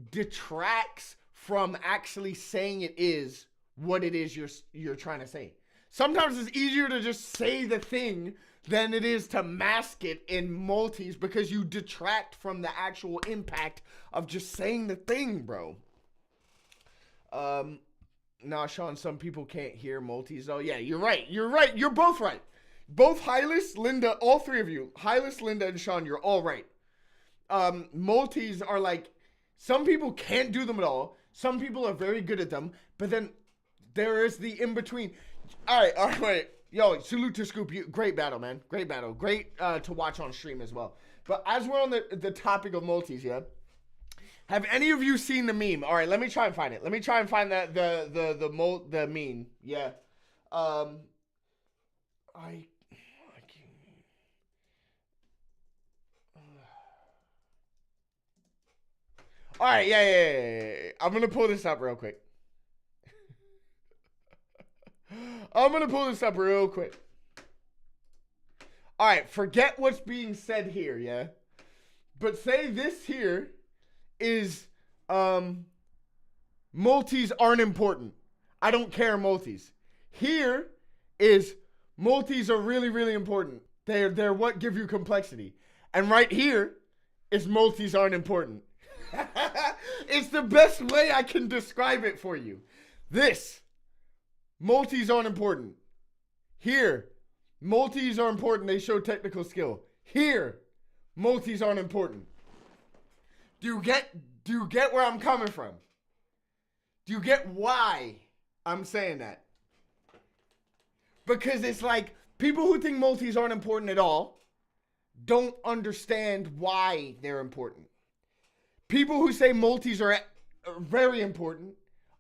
detracts from actually saying it is what it is you're trying to say. Sometimes it's easier to just say the thing than it is to mask it in multis because you detract from the actual impact of just saying the thing, bro. Nah, Sean, some people can't hear multis though. Yeah, you're right. You're right. You're both right. Both Hylas, Linda, all three of you, Hylas, Linda, and Sean, you're all right. Multis are like, some people can't do them at all. Some people are very good at them, but then there is the in-between. All right, wait. Yo, salute to Scoop. Great battle, man. Great battle. Great to watch on stream as well. But as we're on the topic of multis, yeah? Have any of you seen the meme? All right, let me try and find it. Let me try and find the meme. Yeah. All right, yeah. I'm going to pull this up real quick. All right, forget what's being said here, yeah? But say this here is, multis aren't important. I don't care multis. Here is multis are really, really important. They're what give you complexity. And right here is multis aren't important. It's the best way I can describe it for you. This. Multis aren't important. Here, multis are important. They show technical skill. Here, multis aren't important. Do you get where I'm coming from? Do you get why I'm saying that? Because it's like people who think multis aren't important at all don't understand why they're important. People who say multis are very important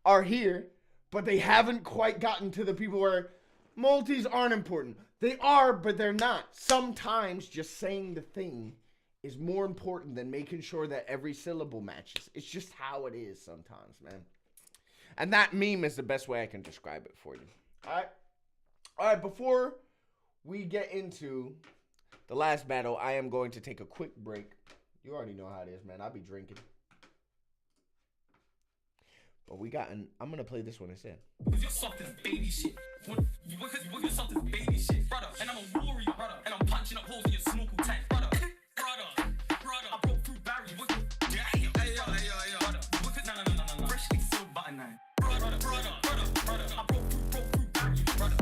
are here, but they haven't quite gotten to the people where multis aren't important. They are, but they're not. Sometimes just saying the thing is more important than making sure that every syllable matches. It's just how it is sometimes, man. And that meme is the best way I can describe it for you. All right, before we get into the last battle, I am going to take a quick break. You already know how it is, man. I'll be drinking. But I'm going to play this one instead.
You're soft as baby shit. You're soft as baby shit, brother. And I'm a warrior, brother. And I'm punching up holes in your snorkel tank, brother. I broke through barriers. Hey, yo. Brother. No. Freshly sealed button nine. Brother. I broke through barriers, brother.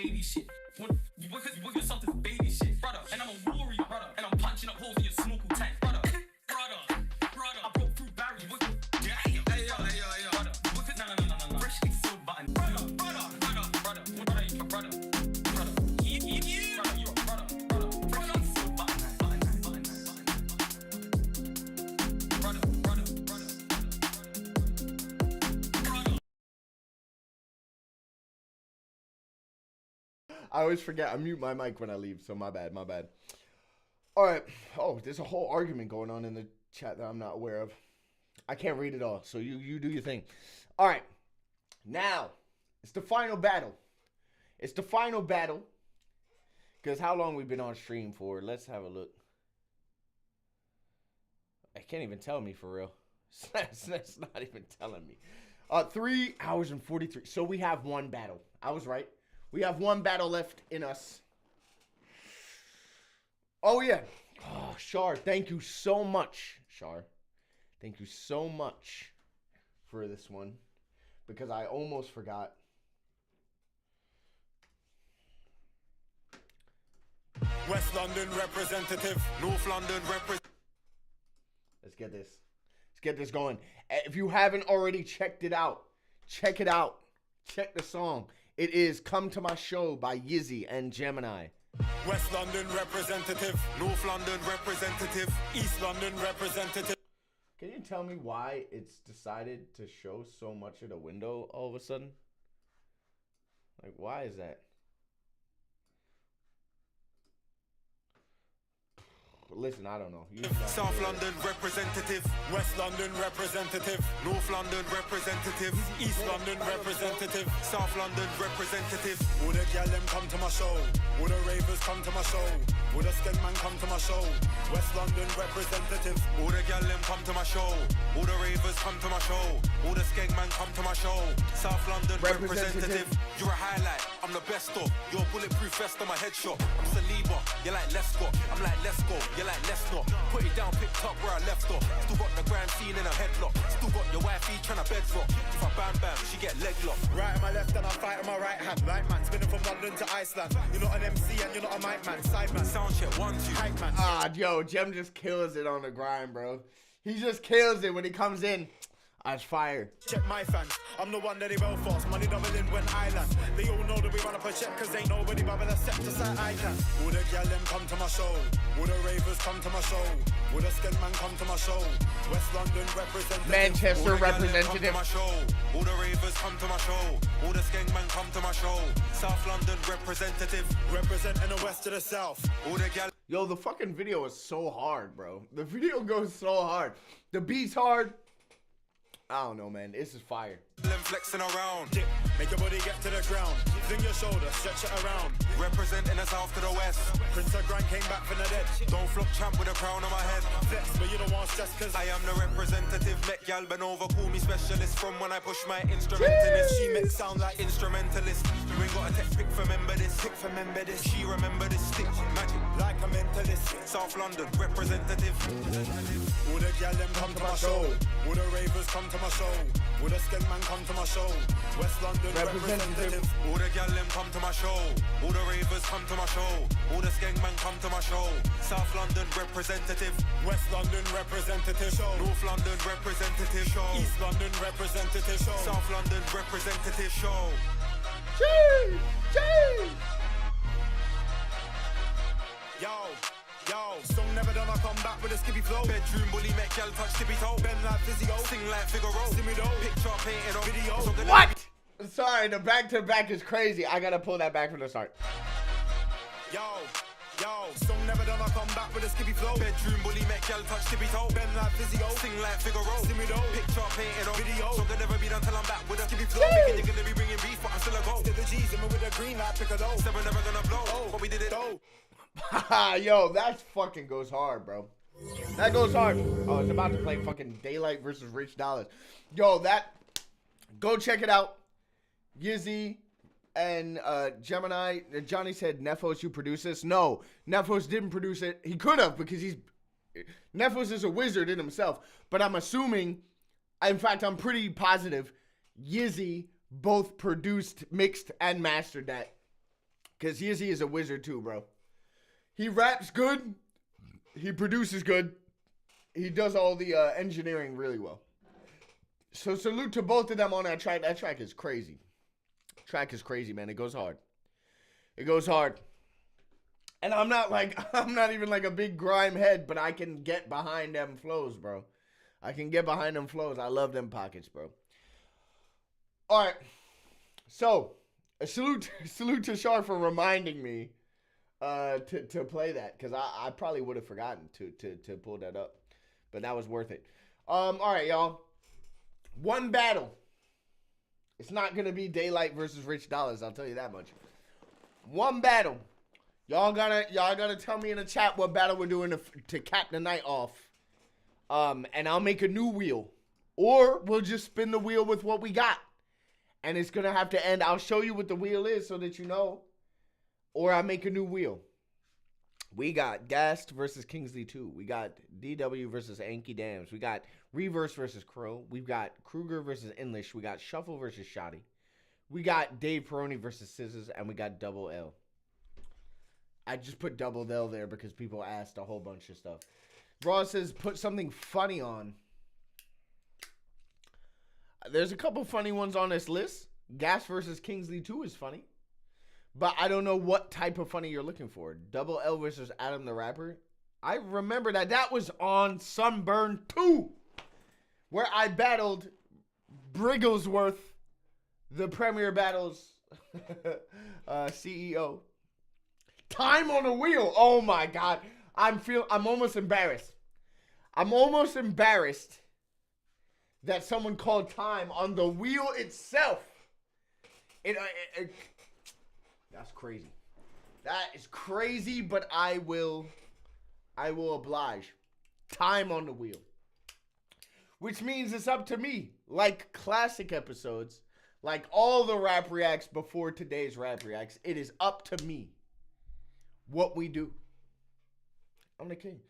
baby shit. You're something baby shit, brother. And I'm a warrior, brother. And I'm punching up holes in your snorkel tank, brother. Brother. I broke through barriers. Damn. Hey yo. Brother. No. Freshly sealed button. Brother. You a brother. Yeah. Brother, you a brother. Freshly sealed button. Brother.
I always forget. I mute my mic when I leave, so my bad. All right. Oh, there's a whole argument going on in the chat that I'm not aware of. I can't read it all, so you do your thing. All right. Now, it's the final battle. Because how long we've been on stream for? Let's have a look. I can't even tell me for real. It's not even telling me. 3 hours and 43. So we have one battle. I was right. We have one battle left in us. Oh, yeah. Oh, Char, thank you so much. Char, thank you so much for this one. Because I almost forgot.
West London representative, North London representative.
Let's get this. Let's get this going. If you haven't already checked it out, check it out. Check the song. It is Come to My Show by Yizzy and Gemini.
West London representative, North London representative, East London representative.
Can you tell me why it's decided to show so much of the window all of a sudden? Like, why is that? Listen, I don't know.
South London representative, West London representative, North London representative, East London representative, South London representative. All the gal them come to my show, all the ravers come to my show, all the skeg man come to my show. West London representative, all the gal them come to my show, all the ravers come to my show, all the skeg man come to my show. South London representative. You're a highlight, I'm the best of. You're a bulletproof vest on my headshot. I'm Saliba, you're like let's go. I'm like let's go. You're like, let's not. Put it down, picked up where I left off. Still got the grand scene in a headlock. Still got your wifey trying to bedrock. If I bam, she get leg locked. Right on my left and I fight on my right hand. Right man, spinning from London to Iceland. You're not an MC and you're not a mic man. Side man. Sound check, 1, 2. Hype man.
Yo, Jem just kills it on the grind, bro. He just kills it when he comes in. That's fire.
Check my fans, I'm the one that they well fast. Money doubling when I land. They all know that we run up a check cause ain't nobody bubble a set just like I can. All the gal them come to my show, all the ravers come to my show, all the sked man come to my show. West London representative,
Manchester representative.
All the ravers come to my show, all the skeg man come to my show. South London representative, representing the west to the south. All the gal.
Yo, the fucking video is so hard, bro. The video goes so hard. The beat's hard. I don't know, man. This is fire.
Them flexing around. Dip, make your body get to the ground. Fling your shoulder, stretch it around. Representing the south to the west. Prince of Grand came back from the dead. Don't flop champ with a crown on my head. Flex, but you don't want stress cause I am the representative. Met gal Benova, call me specialist. From when I push my instrumentalist. She makes sound like instrumentalist. You ain't got a tech pick for member this. Pick for member this. She remember this stick. Magic like a mentalist. South London representative. All the gal them come to my show. All the ravers come to my show. All the sked man come to my show. West London representative. All the gal them come to my show. All the ravers come to my show. All the skeg man come to my show. South London representative. West London representative show. North London representative show. East London representative show. South London representative show. Yo, song never done, I come back with a skippy flow. Bedroom bully, make gal touch tippy toe. Bend like physio, sing like Figaro. See me though, picture painted on video.
What? Sorry, the back to back is crazy. I gotta pull that back from the start.
Yo, song never done, I come back with a skippy flow. Bedroom bully, make gal touch tippy toe. Bend like physio, sing like Figaro. See me though, picture painted on video. Song can never be done till I'm back with a skippy flow. Thinking you're gonna be bringing beef, but I'm still a go. Did the G's in me with a green light, pick a low. Seven never gonna blow, but we did it though.
Yo, that fucking goes hard, bro. That goes hard. Oh, it's about to play fucking Daylight versus Rich Dollars. Yo, go check it out. Yizzy and Gemini. Johnny said Nefos, you produce this. No, Nefos didn't produce it. He could have because Nefos is a wizard in himself. But I'm assuming, in fact, I'm pretty positive Yizzy both produced, mixed, and mastered that. Because he is a wizard too, bro. He raps good. He produces good. He does all the engineering really well. So salute to both of them on that track. That track is crazy. Track is crazy, man. It goes hard. It goes hard. And I'm not even like a big grime head, but I can get behind them flows, bro. I can get behind them flows. I love them pockets, bro. All right. So, a salute to Char for reminding me to play that, because I probably would have forgotten to pull that up. But that was worth it. All right, y'all. One battle. It's not going to be Daylight versus Rich Dollars, I'll tell you that much. One battle. Y'all gotta tell me in the chat what battle we're doing to cap the night off. And I'll make a new wheel. Or we'll just spin the wheel with what we got. And it's going to have to end. I'll show you what the wheel is so that you know. Or I make a new wheel. We got Gast versus Kingsley 2. We got DW versus Anki Dams. We got Reverse versus Crow. We've got Kruger versus English. We got Shuffle versus Shoddy. We got Dave Peroni versus Scissors. And we got Double L. I just put Double L there because people asked a whole bunch of stuff. Raw says put something funny on. There's a couple funny ones on this list. Gas versus Kingsley 2 is funny. But I don't know what type of funny you're looking for. Double L versus Adam the Rapper. I remember that was on Sunburn 2. Where I battled Brigglesworth, the Premier Battles CEO. Time on the wheel. Oh my God. I'm almost embarrassed. I'm almost embarrassed that someone called time on the wheel itself. That's crazy. That is crazy, but I will oblige. Time on the wheel. Which means it's up to me. Like classic episodes, like all the rap reacts before today's rap reacts, it is up to me what we do. I'm the king.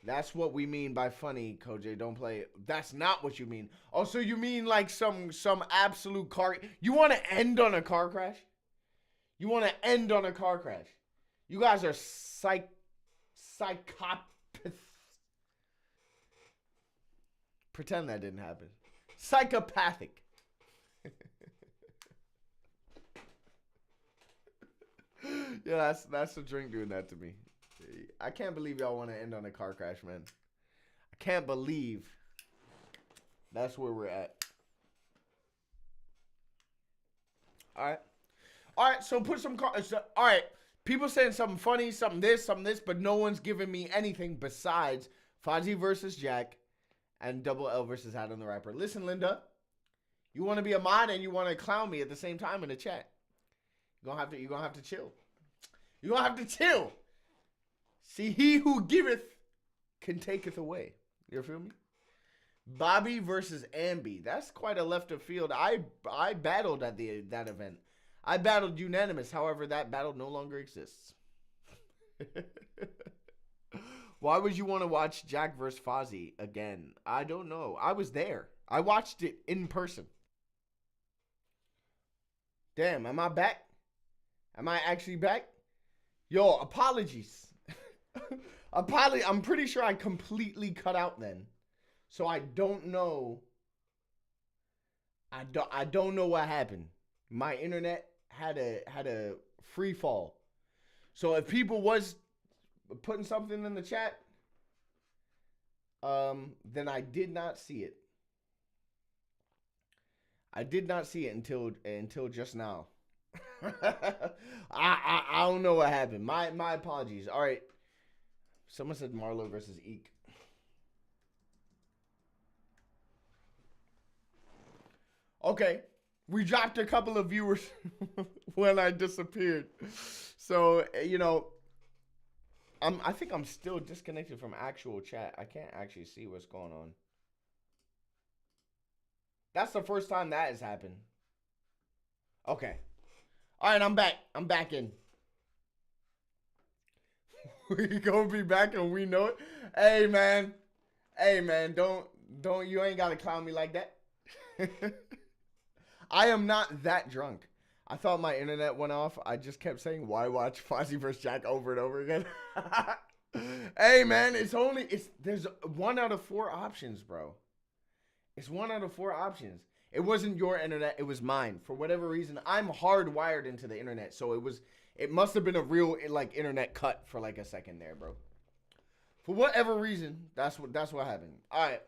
That's what we mean by funny, CoJay. Don't play it. That's not what you mean. Oh, so you mean like some absolute car... You want to end on a car crash? You want to end on a car crash? You guys are psychopaths. Pretend that didn't happen. Psychopathic. Yeah, that's the drink doing that to me. I can't believe y'all want to end on a car crash, man. I can't believe that's where we're at. All right, so put some all right, people saying something funny, something this, but no one's giving me anything besides Fozzy versus Jack and Double L versus Adam the Rapper. Listen, Linda, you want to be a mod and you want to clown me at the same time in the chat. You're gonna have to chill. You're gonna have to chill. See, he who giveth can taketh away. You feel me? Bobby versus Ambi. That's quite a left of field. I battled at that event. I battled unanimous. However, that battle no longer exists. Why would you want to watch Jack versus Fozzy again? I don't know. I was there. I watched it in person. Damn, am I back? Am I actually back? Yo, apologies. I'm pretty sure I completely cut out then. So I don't know. I don't know what happened. My internet had a free fall. So if people was putting something in the chat, then I did not see it. I did not see it until just now. I don't know what happened. My apologies. All right. Someone said Marlo versus Eek. Okay. We dropped a couple of viewers when I disappeared. So, you know, I think I'm still disconnected from actual chat. I can't actually see what's going on. That's the first time that has happened. Okay. All right, I'm back. I'm back in. We gonna be back and we know it. Hey man, don't you ain't gotta clown me like that. I am not that drunk. I thought my internet went off. I just kept saying, why watch Fozzy vs. Jack over and over again? Hey, man, there's 1 out of 4 options, bro. It's 1 out of 4 options. It wasn't your internet, it was mine. For whatever reason, I'm hardwired into the internet, so it must have been a real, like, internet cut for, like, a second there, bro. For whatever reason, that's what happened. All right.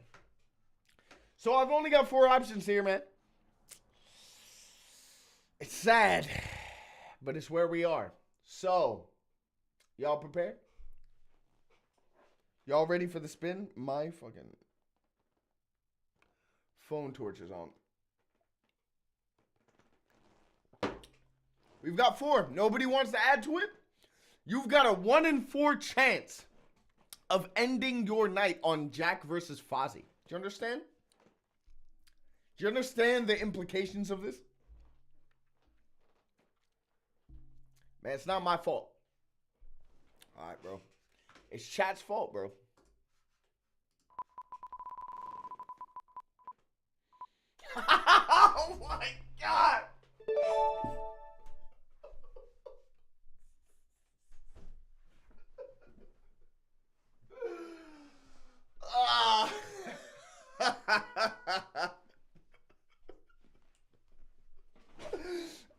So I've only got 4 options here, man. It's sad, but it's where we are. So, y'all prepared? Y'all ready for the spin? My fucking phone torch is on. We've got 4. Nobody wants to add to it? You've got a 1 in 4 chance of ending your night on Jack versus Fozzy. Do you understand? Do you understand the implications of this? Man, it's not my fault. All right, bro. It's chat's fault, bro. Oh my God.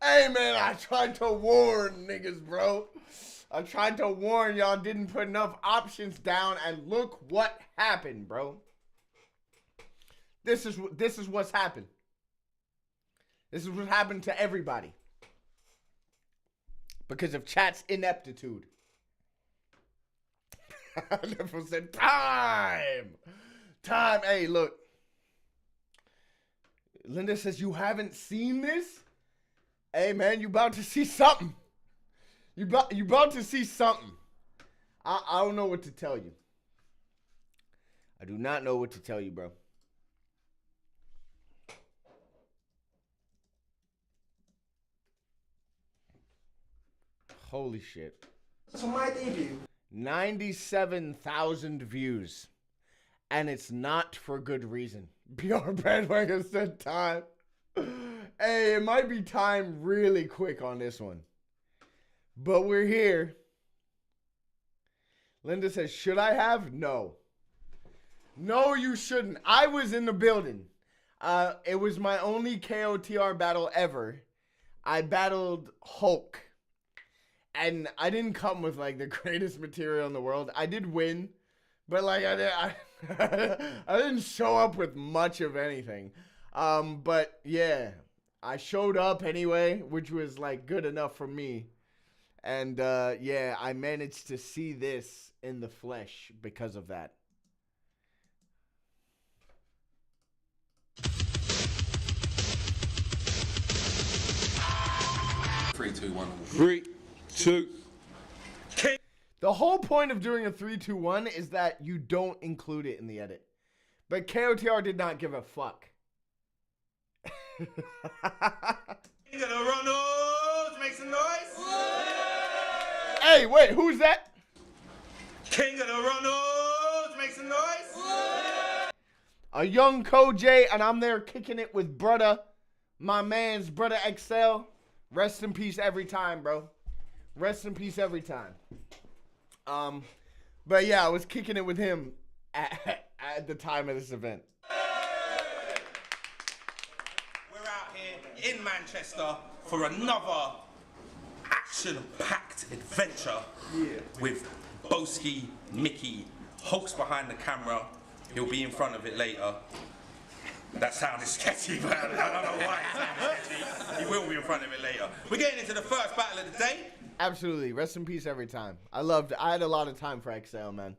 Hey, man, I tried to warn niggas, bro. I tried to warn y'all, didn't put enough options down, and look what happened, bro. This is what's happened. This is what happened to everybody. Because of chat's ineptitude. I never said time. Time. Hey, look. Linda says, you haven't seen this? Hey, man, you about to see something. You about to see something. I don't know what to tell you. I do not know what to tell you, bro. Holy shit.
So my debut.
97,000 views. And it's not for good reason. BR Bandwagon said time. Hey, it might be time really quick on this one. But we're here. Linda says, should I have? No. No, you shouldn't. I was in the building. It was my only KOTR battle ever. I battled Hulk. And I didn't come with, like, the greatest material in the world. I did win. But, like, I didn't show up with much of anything. But, yeah. I showed up anyway, which was, like, good enough for me. And, yeah, I managed to see this in the flesh because of that.
Three, two, one.
3, 2.
The whole point of doing a 3-2-1 is that you don't include it in the edit. But KOTR did not give a fuck.
King of the Ronalds, make some noise.
Hey, wait, who's that?
King of the Ronalds, make some noise.
A young CoJay, and I'm there kicking it with brother, my man's brother XL. Rest in peace every time, bro. Rest in peace every time. But yeah, I was kicking it with him at the time of this event.
We're out here in Manchester for another action-packed adventure with Boski, Mickey, Hulk's behind the camera. He'll be in front of it later. That sounded sketchy, but I don't know why it sounded sketchy. He will be in front of it later. We're getting into the first battle of the day.
Absolutely. Rest in peace every time. I had a lot of time for XL, man.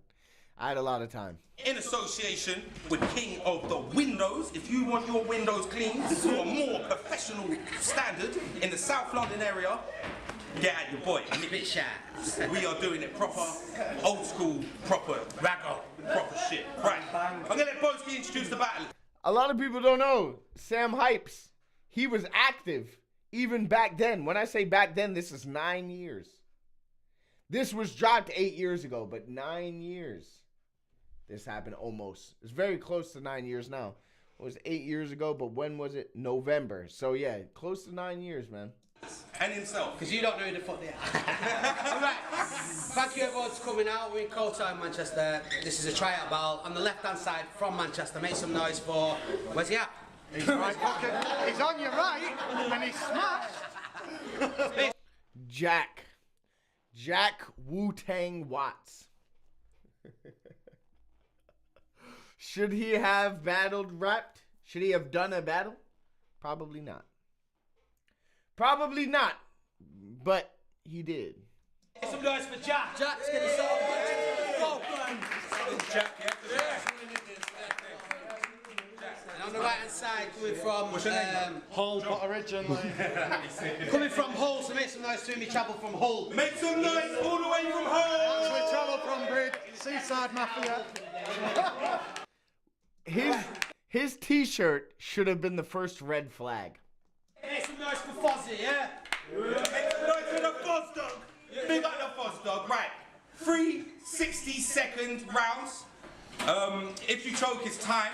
I had a lot of time.
In association with King of the Windows, if you want your windows cleaned to a more professional standard in the South London area, get at your boy. We are doing it proper, old school, proper, raggo, proper shit. Right. I'm gonna let Boski introduce the battle.
A lot of people don't know. Sam Hypes, he was active even back then. When I say back then, this is 9 years. This was dropped 8 years ago, but 9 years. This happened almost. It's very close to 9 years now. It was 8 years ago, but when was it? November. So yeah, close to 9 years, man.
And himself.
Because you don't know who the fuck they are. Alright, thank you everyone for coming out. We're in CoJay, Manchester. This is a tryout battle. On the left-hand side from Manchester, make some noise for... Where's he at?
He's right pocket. He's on your right, and he's smashed.
Jack Wu-Tang Watts. Should he have rapped? Should he have done a battle? Probably not. Probably not. But he did.
Make some noise for Jack. Jack's getting started. Go,
Jack, yeah.
And on the right hand side, coming from
Hull, but originally.
coming from Hull, so make some noise to me. Travel from Hull.
Make some noise all the way from Hull.
That's where travel from Bridge, Seaside Mafia.
His t-shirt should have been the first red flag.
Make some noise for Fozzie, yeah?
Make some noise for the Foz dog. Big up the Foz dog. Right. 3 60-second rounds. If you choke, it's time.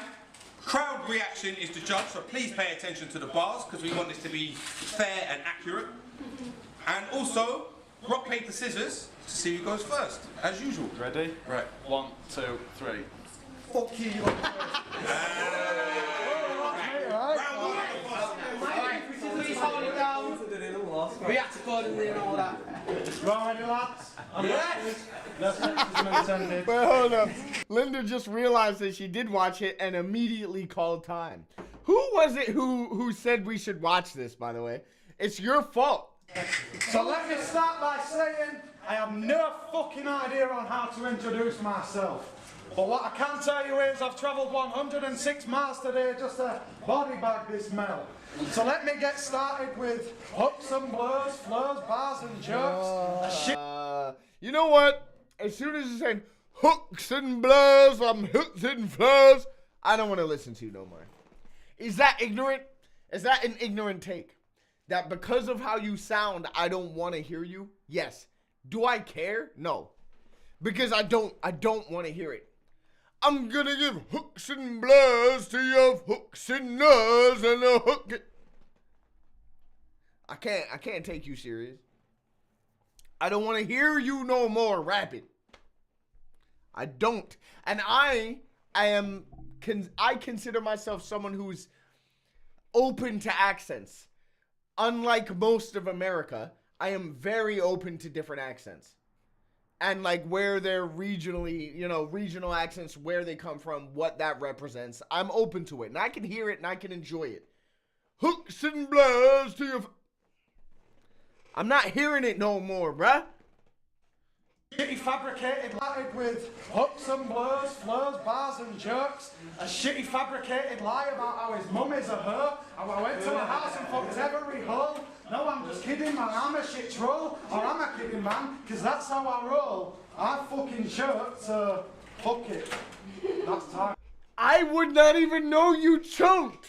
Crowd reaction is the judge, so please pay attention to the bars because we want this to be fair and accurate. And also, rock, paper, scissors to see who goes first, as usual.
Ready?
Right.
1, 2, 3.
Fuck you.
Please hold it down. React accordingly and all that.
Ready, lads?
But hold up. Linda just realized that she did watch it and immediately called time. Who was it who said we should watch this, by the way? It's your fault.
So let me start by saying I have no fucking idea on how to introduce myself. But what I can tell you is I've travelled 106 miles today just to body bag this medal. So let me get started with hooks and blows, flows, bars and jokes.
You know what? As soon as you say hooks and blows, hooks and flows, I don't want to listen to you no more. Is that ignorant? Is that an ignorant take? That because of how you sound, I don't want to hear you? Yes. Do I care? No. Because I don't want to hear it. I'm gonna give hooks and blows to your hooks and nose and a hook. I can't take you serious. I don't want to hear you no more rapping. I don't. And I consider myself someone who's open to accents. Unlike most of America, I am very open to different accents. And like where they're regionally, regional accents, where they come from, what that represents. I'm open to it. And I can hear it and I can enjoy it. Hooks and blows to your... I'm not hearing it no more, bruh.
Shitty fabricated with hooks and blows, flows, bars and jokes. A shitty fabricated lie about how his mum is a hoe. How I went to a house and fucked every hole. No, I'm just kidding, man. I'm a shit troll. Or I'm a kidding, man. Because that's how I roll. I fucking choked, so fuck it. That's time.
I would not even know you choked.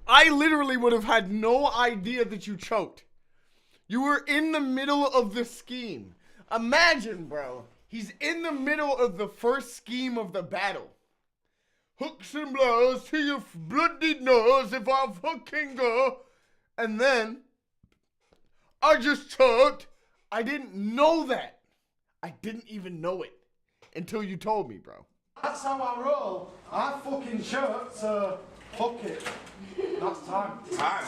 I literally would have had no idea that you choked. You were in the middle of the scheme. Imagine, bro. He's in the middle of the first scheme of the battle. Hooks and blows to your bloody nose if I fucking go. And then, I just choked. I didn't know that. I didn't even know it until you told me, bro.
That's how I roll. I fucking choked, so fuck it. That's time.
Time,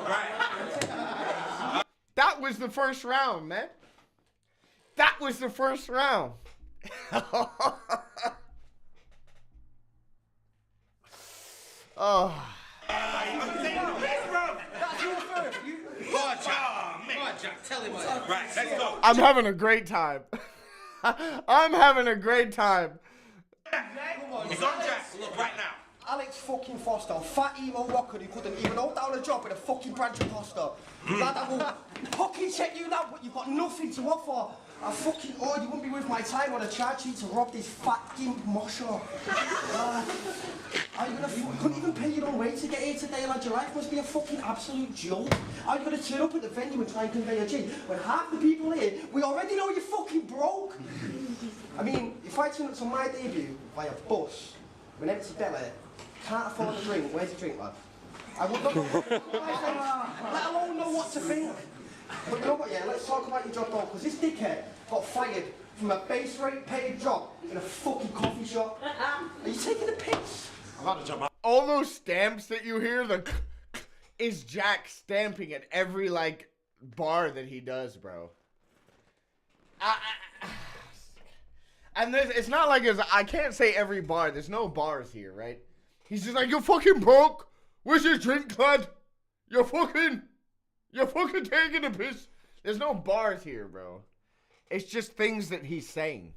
right?
That was the first round, man. That was the first round. Oh.
Tell him
right, let's go.
I'm having a great time. I'm having a great time.
He's on Jack right now.
Alex fucking Foster, fat emo rocker who couldn't even hold down a job with a fucking branch imposter. Lad, I will fucking check you now, but you've got nothing to offer. I fucking you wouldn't be worth my time on a charge sheet to rob this fat gimp mosher. Are you couldn't even pay your own way to get here today, lad. Your life must be a fucking absolute joke. Are you gonna turn up at the venue and try and convey a G when half the people here, we already know you're fucking broke? I mean, if I turn up to my debut via bus with an empty belly, can't afford a drink, where's the drink, lad? I would not let alone know what to think. But you know what, yeah, let's talk about your job though, because this dickhead got fired from a base rate paid job in a fucking coffee shop. Are you taking the piss?
I've had a job. All those stamps that you hear, the is Jack stamping at every like bar that he does, bro. And it's not like I can't say every bar. There's no bars here, right? He's just like, you're fucking broke. Where's your drink, lad? You're fucking taking a piss. There's no bars here, bro. It's just things that he's saying.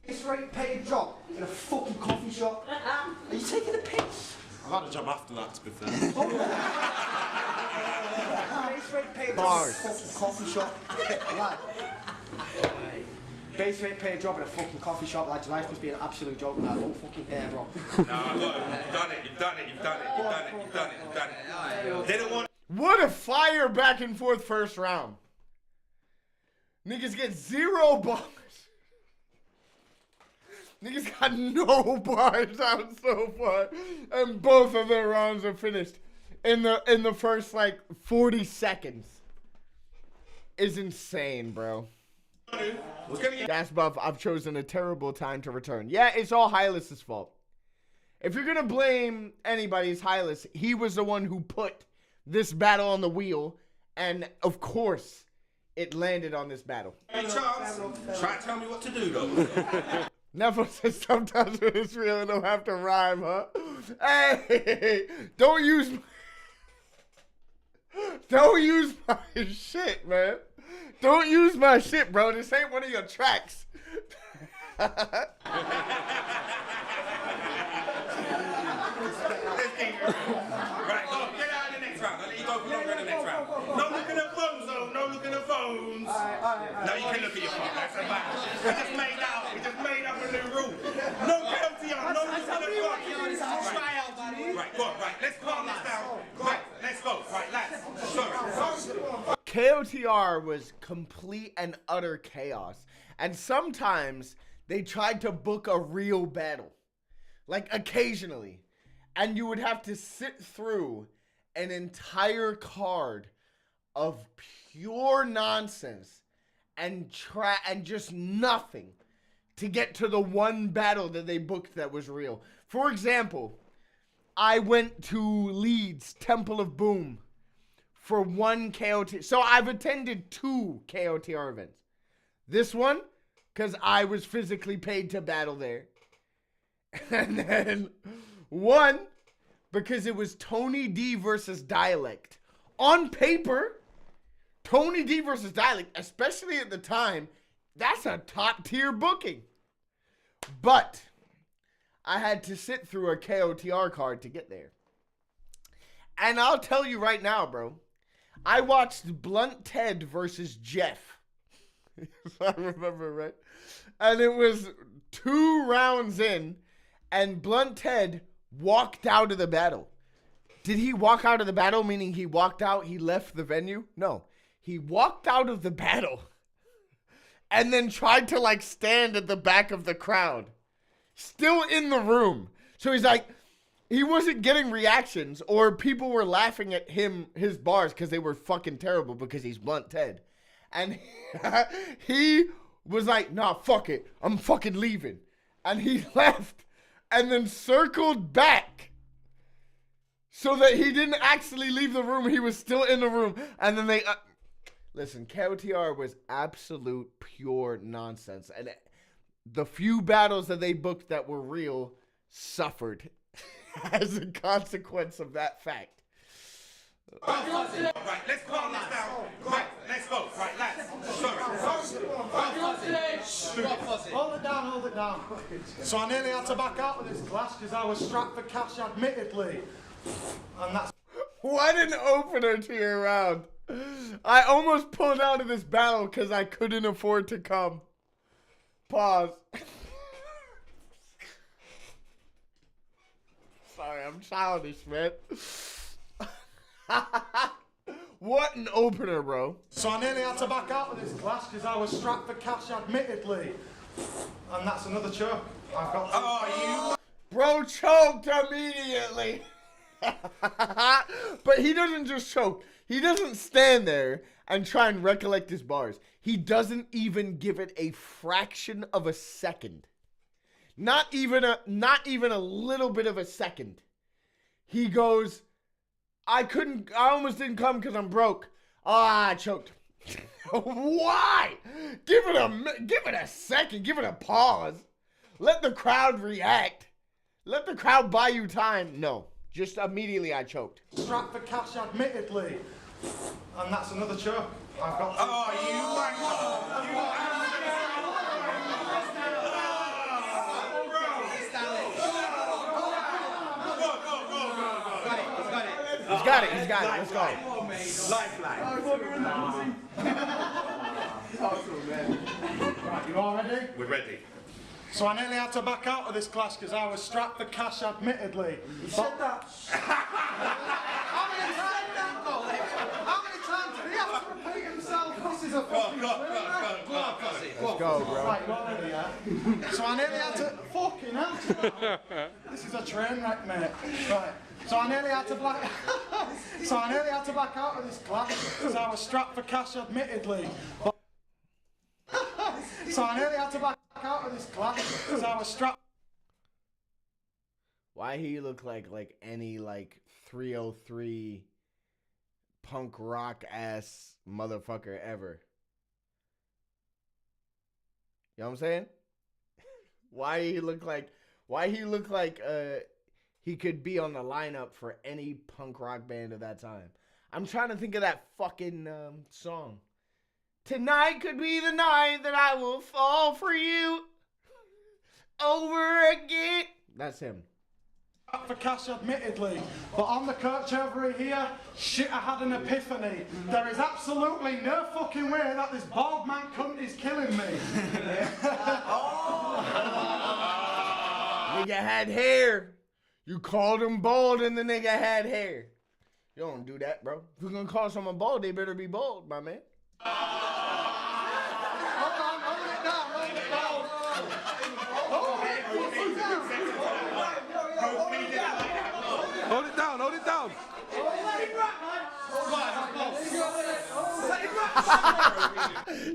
Base rate paid job in a fucking coffee shop. Are you taking the piss?
I've had a job after that, to be fair.
Base rate paid
Bars.
job in a fucking coffee shop. Lad. Base rate paid job in a fucking coffee shop, lad. Your life must be an absolute joke, lad. Don't fucking care, bro.
No, you've done it. They don't want.
What a fire back and forth first round. Niggas get 0 bars. Niggas got no bars out so far. And both of their rounds are finished in the first like 40 seconds. Is insane, bro. Gas Buff, I've chosen a terrible time to return. Yeah, it's all Hylas's fault. If you're gonna blame anybody, it's Hylas. He was the one who put this battle on the wheel, and of course, it landed on this battle.
Hey, Charles, try to tell me what to do, though.
Never said sometimes when it's real, it don't have to rhyme, huh? Hey, don't use my shit, man. Don't use my shit, bro. This ain't one of your tracks.
Right, go, get out of the next round. I'll let you go for longer in the next round. No looking at phones, though. No looking at phones. No, you can look at your phone. That's a fact. We just made up a new rule. No LTR, no looking at phones. Right, go on, right. Let's calm this down. Right, let's go. Right, lads. Sorry.
KOTR was complete and utter chaos. And sometimes they tried to book a real battle. Like occasionally. And you would have to sit through an entire card of pure nonsense and just nothing to get to the one battle that they booked that was real. For example, I went to Leeds Temple of Boom for one KOTR. So I've attended 2 KOTR events. This one, because I was physically paid to battle there. And then one, because it was Tony D versus Dialect. On paper, Tony D versus Dialect, especially at the time, that's a top tier booking. But I had to sit through a KOTR card to get there. And I'll tell you right now, bro, I watched Blunt Ted versus Jeff. If I remember right. And it was 2 rounds in, and Blunt Ted walked out of the battle. Did he walk out of the battle, meaning he walked out, he left the venue? No. He walked out of the battle and then tried to like stand at the back of the crowd. Still in the room. So he's like, he wasn't getting reactions, or people were laughing at him, his bars, because they were fucking terrible because he's Blunt Ted. And he was like, nah, fuck it. I'm fucking leaving. And he left and then circled back so that he didn't actually leave the room. He was still in the room. And then they... Listen, KOTR was absolute pure nonsense. And the few battles that they booked that were real suffered as a consequence of that fact.
Right, let's calm this down. Right, let's go. Right, lads.
Hold it down. So I nearly had to back out of this class because I was strapped for cash, admittedly. And that's...
What an opener to your round. I almost pulled out of this battle because I couldn't afford to come. Pause. Sorry, I'm childish, man. What an opener, bro.
So I nearly had to back out of this class because I was strapped for cash, admittedly. And that's another choke. I've got to...
Bro choked immediately. But he doesn't just choke. He doesn't stand there and try and recollect his bars. He doesn't even give it a fraction of a second. Not even a little bit of a second. He goes, I almost didn't come because I'm broke. Ah, I choked. Why? Give it a second. Give it a pause. Let the crowd react. Let the crowd buy you time. No, just immediately I choked.
Strapped for cash, admittedly. And that's another choke. I've got to.
Oh, you wanker! You
He's got it. Let's go.
Lifeline.
Right, you all ready?
We're ready.
So I nearly had to back out of this clash because I was strapped for cash, admittedly. You said that. How many times did he have to repeat himself? This is a fucking
Let's go, bro.
Right, you all ready, yeah? So I nearly had to... Fucking hell. This is a train wreck, mate. Right. So I nearly had to back out of this clash because I was strapped for cash, admittedly. So I nearly had to back out of this clash because I was strapped.
Why he look like any 303 punk rock ass motherfucker ever? You know what I'm saying? Why he look like he could be on the lineup for any punk rock band of that time. I'm trying to think of that fucking song. Tonight could be the night that I will fall for you over again. That's him.
For cash, admittedly, but on the coach over here, shit, I had an epiphany. There is absolutely no fucking way that this bald man cunt is killing me.
Nigga had hair. You called him bald and the nigga had hair. You don't do that, bro. If you're gonna call someone bald, they better be bald, my man.
Hold it down.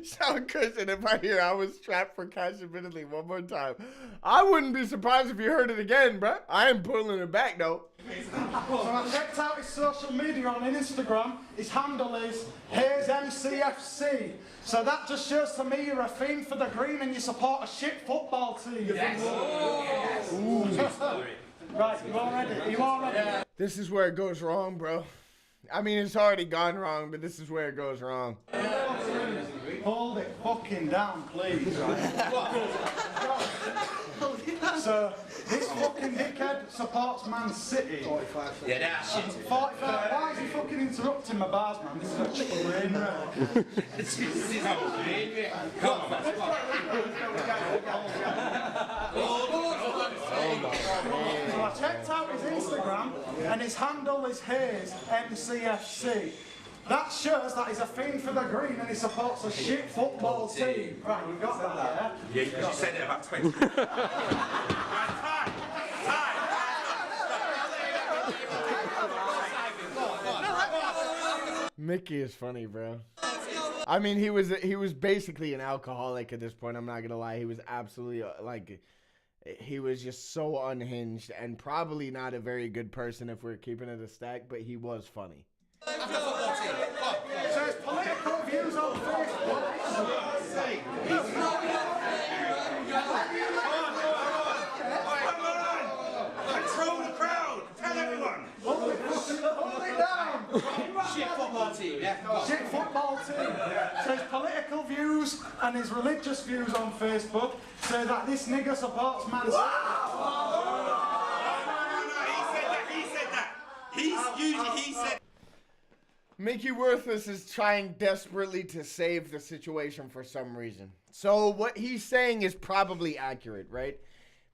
Sound cushion if I hear I was strapped for cash admittedly one more time. I wouldn't be surprised if you heard it again, bro. I ain't pulling it back, though.
So I checked out his social media on Instagram. His handle is HaysMCFC. So that just shows to me you're a fiend for the green and you support a shit football team.
Yes.
Right, you all ready? Are you all ready? Yeah.
This is where it goes wrong, bro. I mean, it's already gone wrong, but this is where it goes wrong.
Hold it fucking down, please. So, this fucking dickhead supports Man City. 45.
Yeah, that shit.
45. Why is he fucking interrupting my bars, man? This is a train wreck.
This is a train wreck. Come on, man.
So I checked out his Instagram, and his handle is HaysMCFC. That shows that he's a fiend for the green and he supports a shit football team. Right, you got that, yeah?
Yeah, you said it about 20.
Mickey is funny, bro. I mean, he was basically an alcoholic at this point. I'm not gonna lie. He was absolutely he was just so unhinged and probably not a very good person if we're keeping it a stack. But he was funny.
So his political views on Facebook.
Control the crowd. Tell everyone.
Hold it down.
Shit football team. Yeah.
Shit football team. So his political views and his religious views on Facebook say that this nigger supports Man City.
He said that. He said.
Mickey Worthless is trying desperately to save the situation for some reason. So what he's saying is probably accurate, right?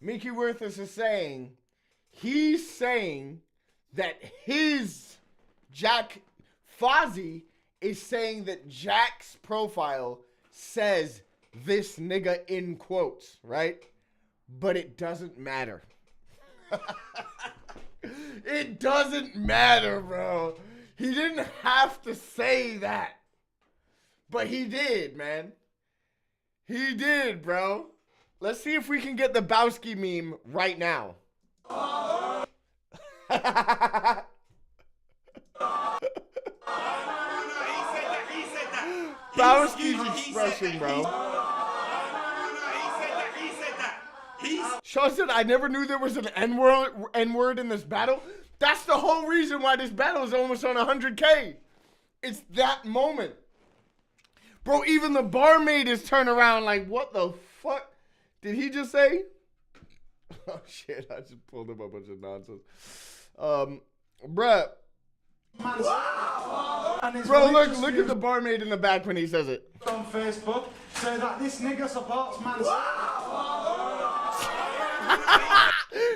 Mickey Worthless is saying, he's saying that his Jack Fozzie is saying that Jack's profile says this nigga in quotes, right? But it doesn't matter. It doesn't matter, bro. He didn't have to say that. But he did, man. He did, bro. Let's see if we can get the Bowski meme right now. Bowski's expression, bro. Sean said, I never knew there was an N-word in this battle. That's the whole reason why this battle is almost on 100K. It's that moment. Bro, even the barmaid is turned around like, what the fuck did he just say? Oh, shit, I just pulled up a bunch of nonsense. Bruh. Bro, look at the barmaid in the back when he says it.
On Facebook, so that this nigga supports man.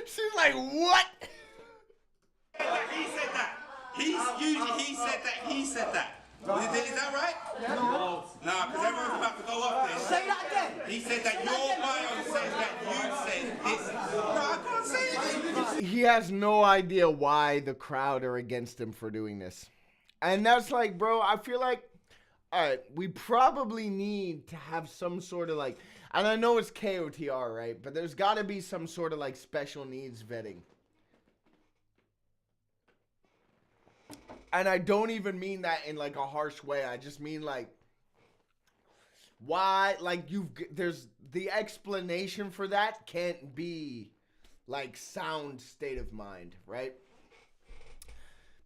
She's like, what?
He said that. He said that. He said that. Is that right?
Yeah.
No, because everyone's about to go up there.
Say that again.
He said that your bio says that you said this. No, I can't say it.
He has no idea why the crowd are against him for doing this. And that's like, bro, I feel like, all right, we probably need to have some sort of like, and I know it's KOTR, right? But there's got to be some sort of like special needs vetting. And I don't even mean that in like a harsh way. I just mean like, why, like there's the explanation for that can't be like sound state of mind, right?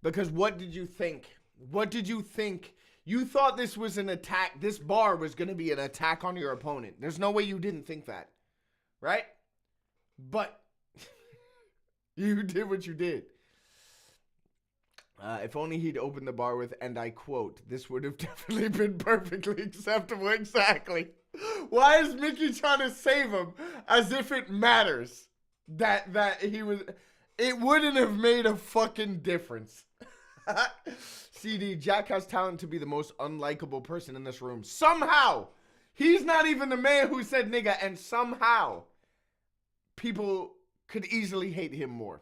Because what did you think? What did you think? You thought this was an attack. This bar was going to be an attack on your opponent. There's no way you didn't think that, right? But you did what you did. If only he'd opened the bar with, and I quote, this would have definitely been perfectly acceptable. Exactly. Why is Mickey trying to save him as if it matters that he was... It wouldn't have made a fucking difference. CD, Jack has talent to be the most unlikable person in this room. Somehow! He's not even the man who said nigga, and somehow people could easily hate him more.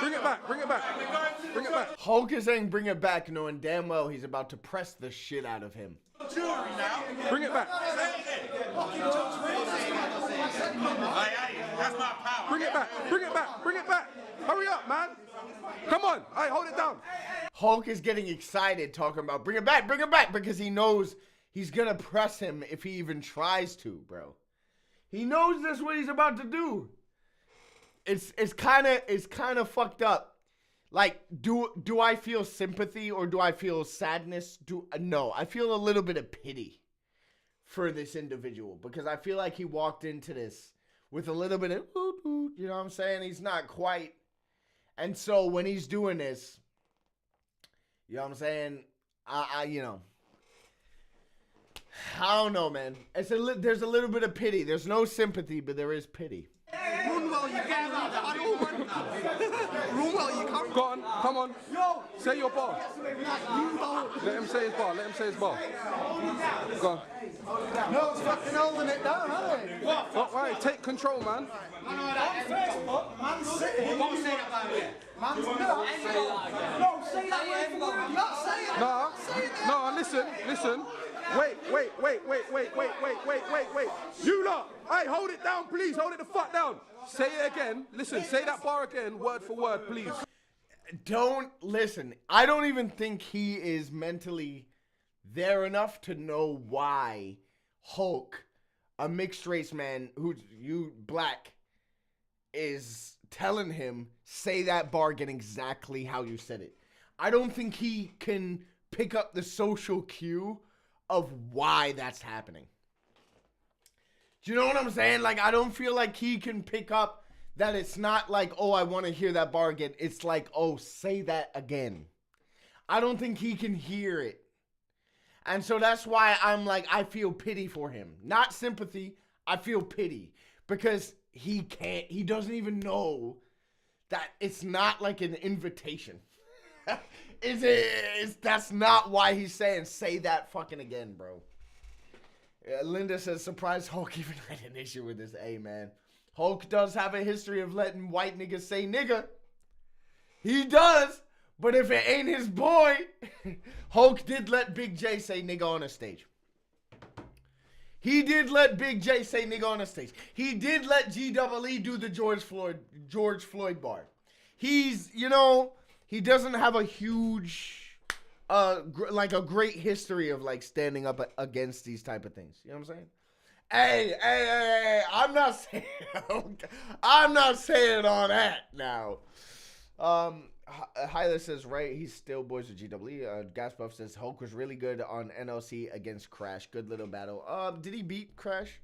Bring it back, bring it back. Bring it back.
Hulk is saying bring it back, knowing damn well he's about to press the shit out of him.
Bring it back. Bring it back, bring it back, bring it back. Hurry up, man. Come on, all right, hold it down.
Hulk is getting excited talking about bring it back, because he knows he's gonna press him if he even tries to, bro. He knows that's what he's about to do. It's kind of fucked up. Like, do I feel sympathy or do I feel sadness? No, I feel a little bit of pity for this individual because I feel like he walked into this with a little bit of, you know what I'm saying? He's not quite. And so when he's doing this, you know what I'm saying? You know, I don't know, man. There's a little bit of pity. There's no sympathy, but there is pity.
Run well, you can't. Run well, you can't.
Go on, come on.
Yo,
say your bar. Let him say his bar. Let him say his bar. Go on.
No, it's fucking holding it down, aren't they?
What? All right, take control, man.
On Facebook, man's sitting.
Don't say that about it.
Man's no, say that word for word. Not say it.
No, listen. Wait. You lot. Hey, hold it down, please. Hold it the fuck down. Say it again. Listen, say that bar again, word for word, please.
Don't listen. I don't even think he is mentally there enough to know why Hulk, a mixed race man who's black, is telling him, say that bargain exactly how you said it. I don't think he can pick up the social cue of why that's happening. Do you know what I'm saying? Like, I don't feel like he can pick up that it's not like, oh, I want to hear that bar again. It's like, oh, say that again. I don't think he can hear it. And so that's why I'm like, I feel pity for him. Not sympathy. I feel pity. Because he doesn't even know that it's not like an invitation. That's not why he's saying, say that fucking again, bro. Linda says, surprised Hulk even had an issue with this. Hey, man. Hulk does have a history of letting white niggas say nigga. He does. But if it ain't his boy, Hulk did let Big J say nigga on a stage. He did let Big J say nigga on a stage. He did let G-double-E do the George Floyd bar. He's, you know, he doesn't have a huge, like a great history of like standing up against these type of things. You know what I'm saying? Hey, I'm not saying all that now. Hyla says, right, he's still boys with GWE. Gas Buff says, Hulk was really good on NLC against Crash. Good little battle. Did he beat Crash?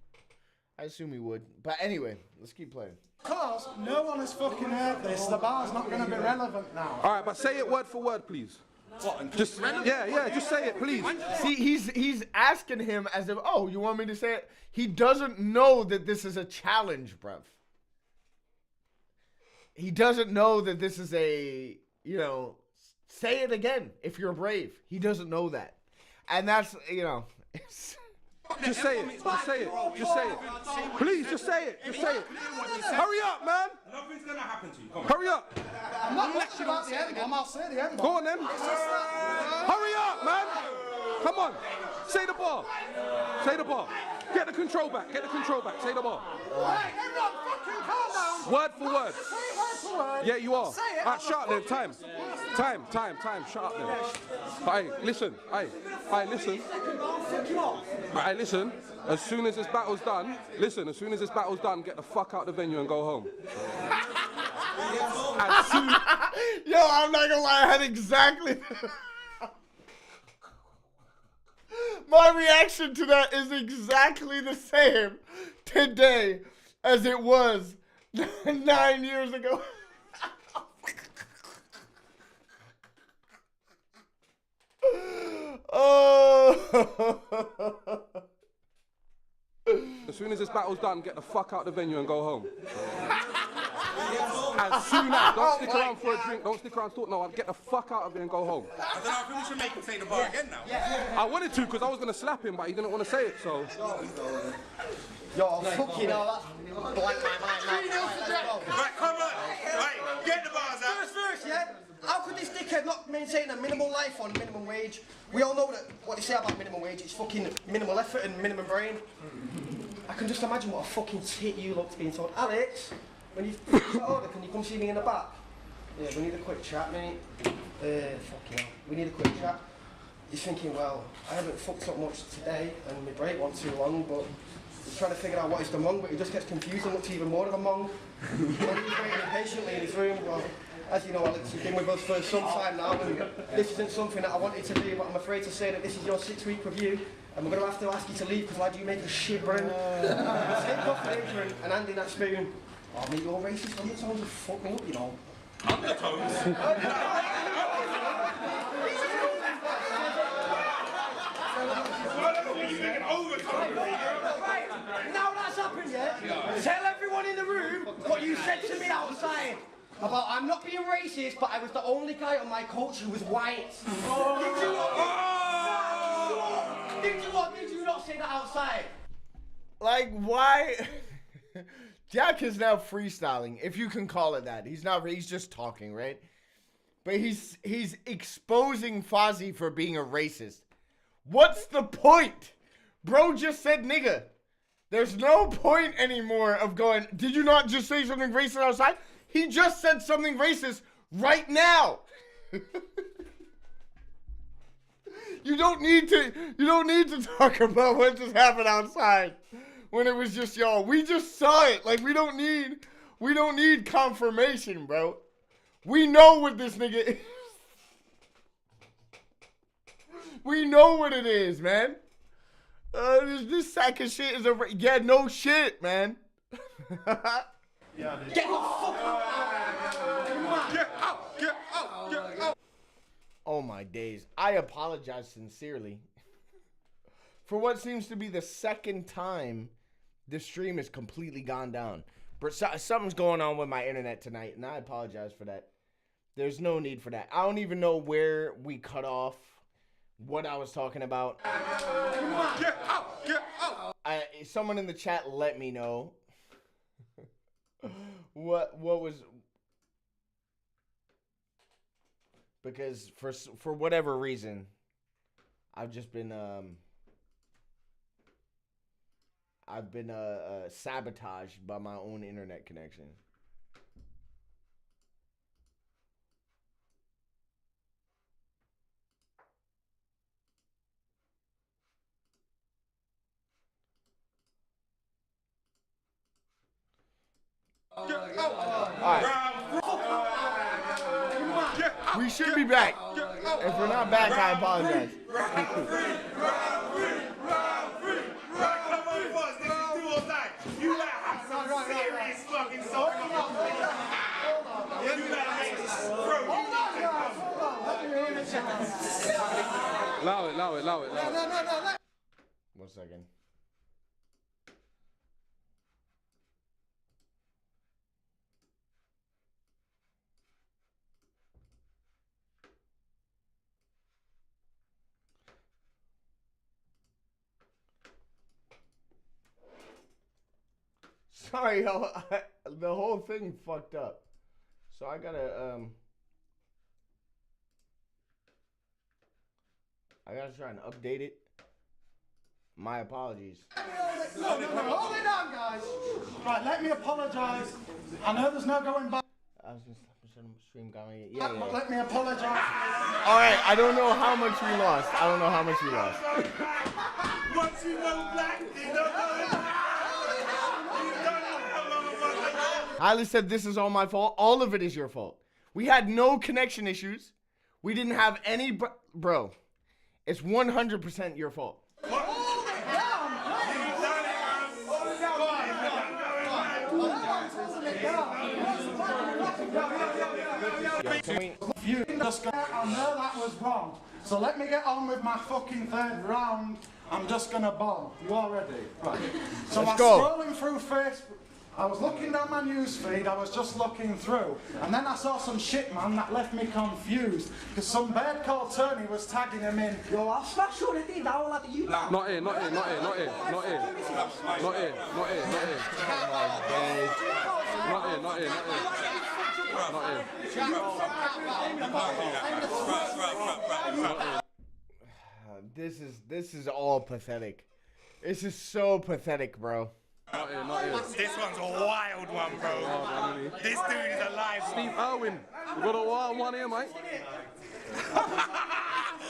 I assume he would. But anyway, let's keep playing.
Because no one has fucking heard this. The bar's not going to be relevant now.
All right, but say it word for word, please. What? Just just say it, please.
See, he's asking him as if, oh, you want me to say it? He doesn't know that this is a challenge, bruv. He doesn't know that this is a, you know, say it again if you're brave. He doesn't know that. And that's, you know.
Just say it. Just say it. Just say it. Please, just say it. Just say it. Hurry up, man.
Nothing's going to happen to you. Come on.
Hurry up.
I'm not lecturing about the end bomb. I'll say the end bomb.
Go on, then. Hurry up, man. Come on. Say the bar. Say the bar. Get the control back. Get the control back. Say the bar.
Hey, everyone fucking calm down.
Word for word.
Say word for word.
Yeah, you are.
Say it.
All right, shut up then. Time. Shut up then. Hey, listen. Hey, listen. Hey, listen. As soon as this battle's done, get the fuck out the venue and go home.
Yo, I'm not gonna lie, I had exactly. My reaction to that is exactly the same today as it was 9 years ago. Oh.
As soon as this battle's done, get the fuck out the venue and go home. As soon as, don't stick around for a drink, don't stick around talk, no, get the fuck out of here and go home.
I don't know, I think we should make him say the bar again now.
I wanted to because I was going to slap him, but he didn't want to say it, so.
Yo, fucking hell, that's blank my mind now.
Right, come on. Right, get the bars out.
First, yeah? How could this dickhead not maintain a minimal life on minimum wage? We all know that what they say about minimum wage is fucking minimal effort and minimum brain. I can just imagine what a fucking tit you look being told. Alex, when you order, can you come see me in the back? Yeah, we need a quick chat, mate. Fucking hell. We need a quick chat. He's thinking, well, I haven't fucked up much today and my break wasn't too long, but he's trying to figure out what he's done wrong, but he just gets confused and looks even more of a monk. He's waiting impatiently in his room. Well, as you know, Alex, you've been with us for some time now, and this isn't something that I wanted to do, but I'm afraid to say that this is your 6-week review, and we're going to have to ask you to leave because I do make a shit brew. Take off the apron and hand in that spoon. Oh, mate, you're racist undertones have fucked me up, you know.
Undertones?
Now that's happened, yeah? Tell everyone in the room what you said to me outside. About I'm not being racist, but I was the only guy on my coach who was white. Did you not say that outside?
Like, why? Jack is now freestyling, if you can call it that. He's just talking, right? But he's exposing Fozzy for being a racist. What's the point? Bro just said nigga. There's no point anymore of going, did you not just say something racist outside? He just said something racist right now. You don't need to talk about what just happened outside when it was just y'all. We just saw it. Like we don't need confirmation, bro. We know what this nigga is. We know what it is, man. This sack of shit is no shit, man.
Get the fuck out!
Get out! Get out! Get out!
Oh my days. I apologize sincerely for what seems to be the second time this stream has completely gone down. But something's going on with my internet tonight, and I apologize for that. There's no need for that. I don't even know where we cut off what I was talking about.
Get out! Get out!
Someone in the chat let me know what was, because for whatever reason I've just been sabotaged by my own internet connection. We should be back. If we're not back, I apologize. Allow it.
No.
1 second. Sorry, the whole thing fucked up. So I gotta try and update it. My apologies.
No, hold it down, guys. Right, let me apologise. I know there's no going back.
I was just stream going. Yeah.
Let me apologise.
All right, I don't know how much we lost.
Once you go black, you don't know.
Hailey said this is all my fault. All of it is your fault. We had no connection issues. We didn't have any, bro. It's 100% your fault.
I know that was wrong. So let me get on with my fucking third round. I'm just gonna bomb. You all ready? Right. So
Let's
I was
go.
scrolling through Facebook. I was looking down my news feed, I was just looking through, and then I saw some shit, man, that left me confused, because some bird called Tony was tagging him in.
Yo, I'll smash all the things, I won't let you down.
Not here.
This is all pathetic. This is so pathetic, bro.
Not here.
This one's a wild one, bro. This dude is alive.
Steve Irwin. We got a wild one here, mate.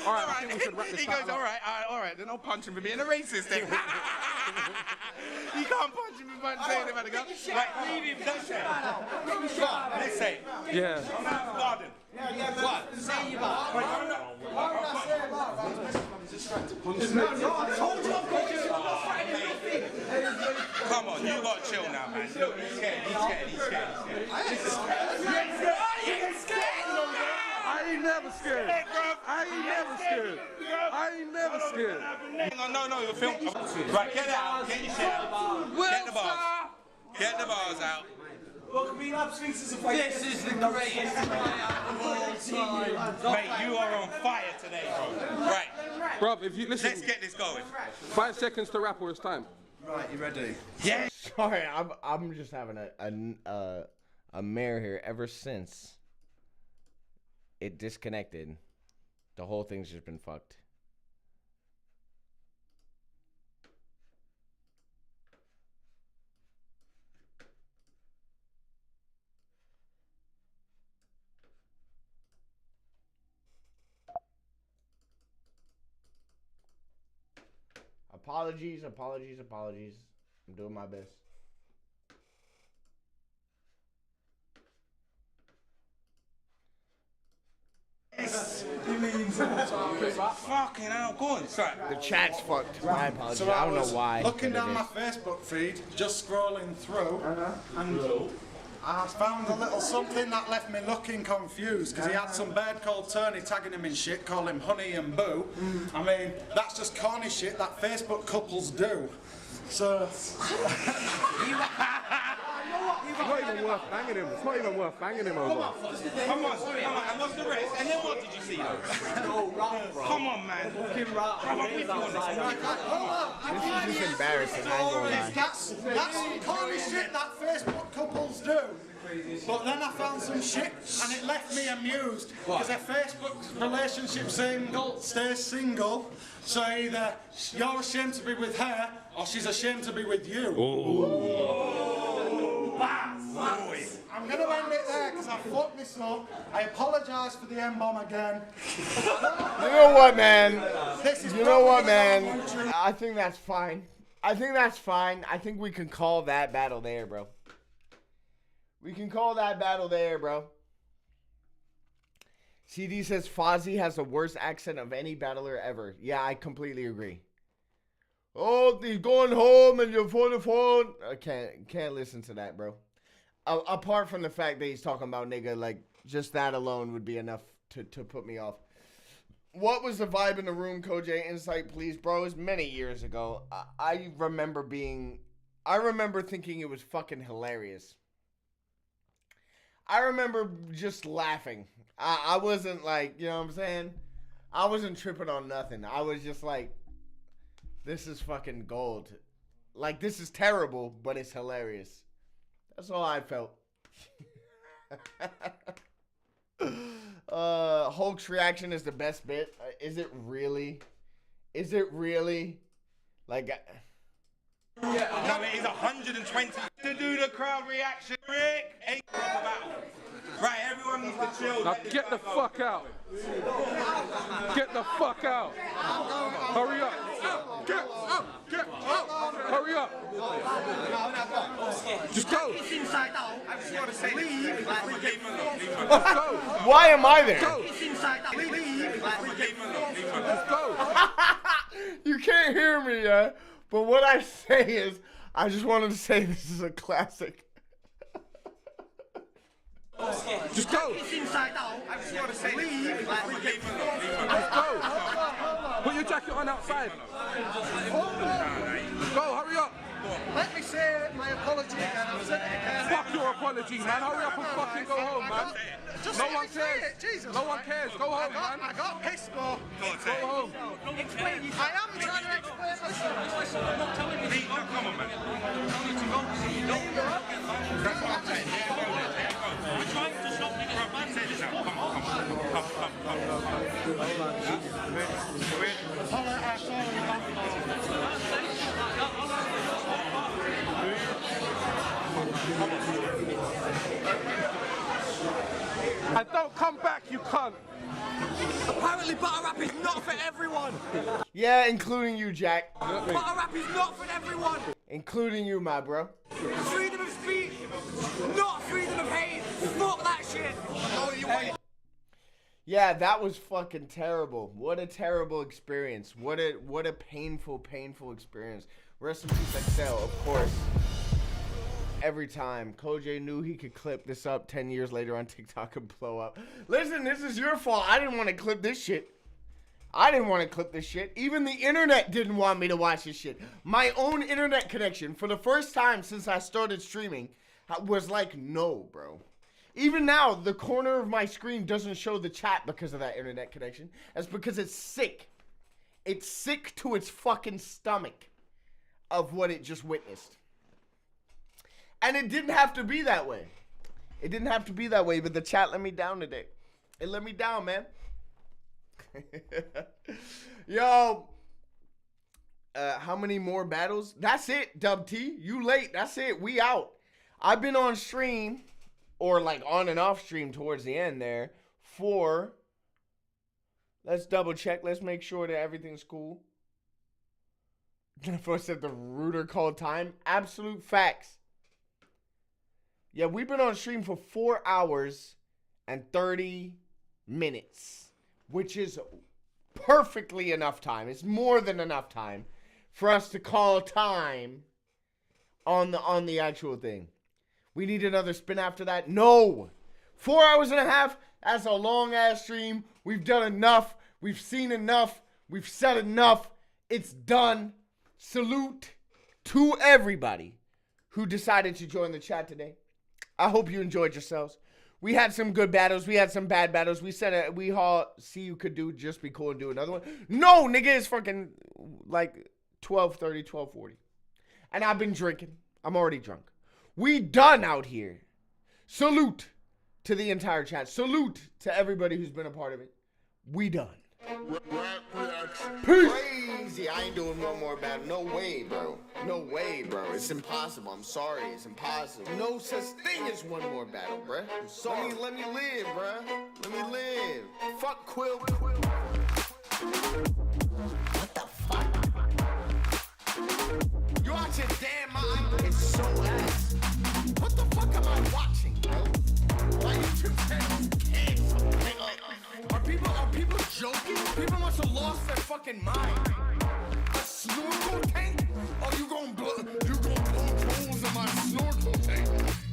Alright, I think we should wrap this
He
battle
goes,
up.
alright, then I'll punch him for being a racist then. You can't punch him for saying about the go. Right, leave him, don't say. Let's say.
Yeah.
Garden. What?
Say you back.
Come on, you gotta chill now, man. Look, he's scared.
I ain't never scared.
No, you're filming. Right, get out. Get your shit out. Get the bars. Get the bars out.
This is the greatest night of all time.
Mate, you are on fire today, bro. Right.
Bruv, if you listen.
Let's get this going.
5 seconds to rap or it's time.
Right, you ready?
Yeah.
Sorry, I'm just having a mare here. Ever since it disconnected, the whole thing's just been fucked. Apologies. I'm doing my best.
Fucking hell, go on. Sorry.
The chat's fucked. My apologies. I don't know why.
Looking down my Facebook feed, just scrolling through, and I found a little something that left me looking confused, because he had some bird called Tony tagging him in shit, call him Honey and Boo. I mean, that's just corny shit that Facebook couples do. So...
It's not even worth banging him. Over.
Come on. And what's the rest?
And then what did you see though?
No,
Come on, man.
Fucking rat.
I'm with you on this.
Hold on.
This is just embarrassing. I ain't gonna lie.
That's the kind of shit that Facebook couples do. But then I found some shit and it left me amused. Because if Facebook relationship single stays single, so either you're ashamed to be with her or she's ashamed to be with you. I'm going to end it there because I fucked this up. I apologise for the M-bomb again.
You know what, man?
This is
You know what,
probably
man?
the one
I think that's fine. I think that's fine. I think we can call that battle there, bro. We can call that battle there, bro. CD says Fozzy has the worst accent of any battler ever. Yeah, I completely agree. Oh, he's going home and you're for the phone. I can't listen to that, bro. Apart from the fact that he's talking about nigga, like, just that alone would be enough to put me off. What was the vibe in the room, CoJay? Insight, please, bro. It was many years ago. I remember thinking it was fucking hilarious. I remember just laughing. I wasn't like, you know what I'm saying? I wasn't tripping on nothing. I was just like, this is fucking gold. Like, this is terrible, but it's hilarious. That's all I felt. Hulk's reaction is the best bit. Is it really? Is it really? Like,
Yeah, no, it is 120 to do the crowd reaction. Rick, ain't proper battle. Right, everyone needs to chill.
Now get the fuck out. Get the fuck out. Hurry up. Get up. Get up. Hurry up. Just go.
I just want to say leave.
Let's go.
why am I there?
Go. Let's go.
You can't hear me, yeah? But what I say is, I just wanted to say this is a classic.
Just go.
I just want to say leave.
Let's go. Put your jacket on outside. Go, hurry up.
Let me say my apology again. I've said it again.
Fuck your apology, man. Hurry up and fucking go home, man. No one cares.
Jesus.
No one cares. Go home, man.
I got pissed, bro.
Go home.
I am trying to explain myself.
Come on, man. That's what I'm saying. We're trying to stop me from my say this now.
And don't come back, you cunt.
Apparently butter rap is not for everyone.
Yeah, including you, Jack.
Butter rap is not for everyone.
Including you, my bro.
Freedom of speech, not freedom of hate. Fuck that shit.
Yeah, that was fucking terrible. What a terrible experience. What a painful, painful experience. Rest in peace, Excel, of course. Every time. CoJay knew he could clip this up 10 years later on TikTok and blow up. Listen, this is your fault. I didn't want to clip this shit. Even the internet didn't want me to watch this shit. My own internet connection, for the first time since I started streaming, was like, no, bro. Even now, the corner of my screen doesn't show the chat because of that internet connection. That's because it's sick. It's sick to its fucking stomach of what it just witnessed. And it didn't have to be that way. It didn't have to be that way, but the chat let me down today. It let me down, man. Yo. How many more battles? That's it, Dub T. You late. That's it. We out. I've been on stream, or like on and off stream towards the end there, for... Let's double check. Let's make sure that everything's cool. First said the router called time. Absolute facts. Yeah, we've been on stream for 4 hours and 30 minutes, which is perfectly enough time. It's more than enough time for us to call time on the actual thing. We need another spin after that? No. 4 hours and a half, that's a long-ass stream. We've done enough. We've seen enough. We've said enough. It's done. Salute to everybody who decided to join the chat today. I hope you enjoyed yourselves. We had some good battles. We had some bad battles. We said we all see you could do just be cool and do another one. No, nigga, it's fucking like 12:30, 12:40. And I've been drinking. I'm already drunk. We done out here. Salute to the entire chat. Salute to everybody who's been a part of it. We done. Peace.
Crazy. I ain't doing one more battle. No way, bro. No way, bro. It's impossible. I'm sorry. It's impossible. No such thing as one more battle, bro. I'm sorry. Let me live, bro. Let me live. Fuck Quill. What the fuck? You out your damn mind. It's so ass. What the fuck am I watching, bro? My YouTube channel canceled. Are people joking? People must have lost their fucking mind.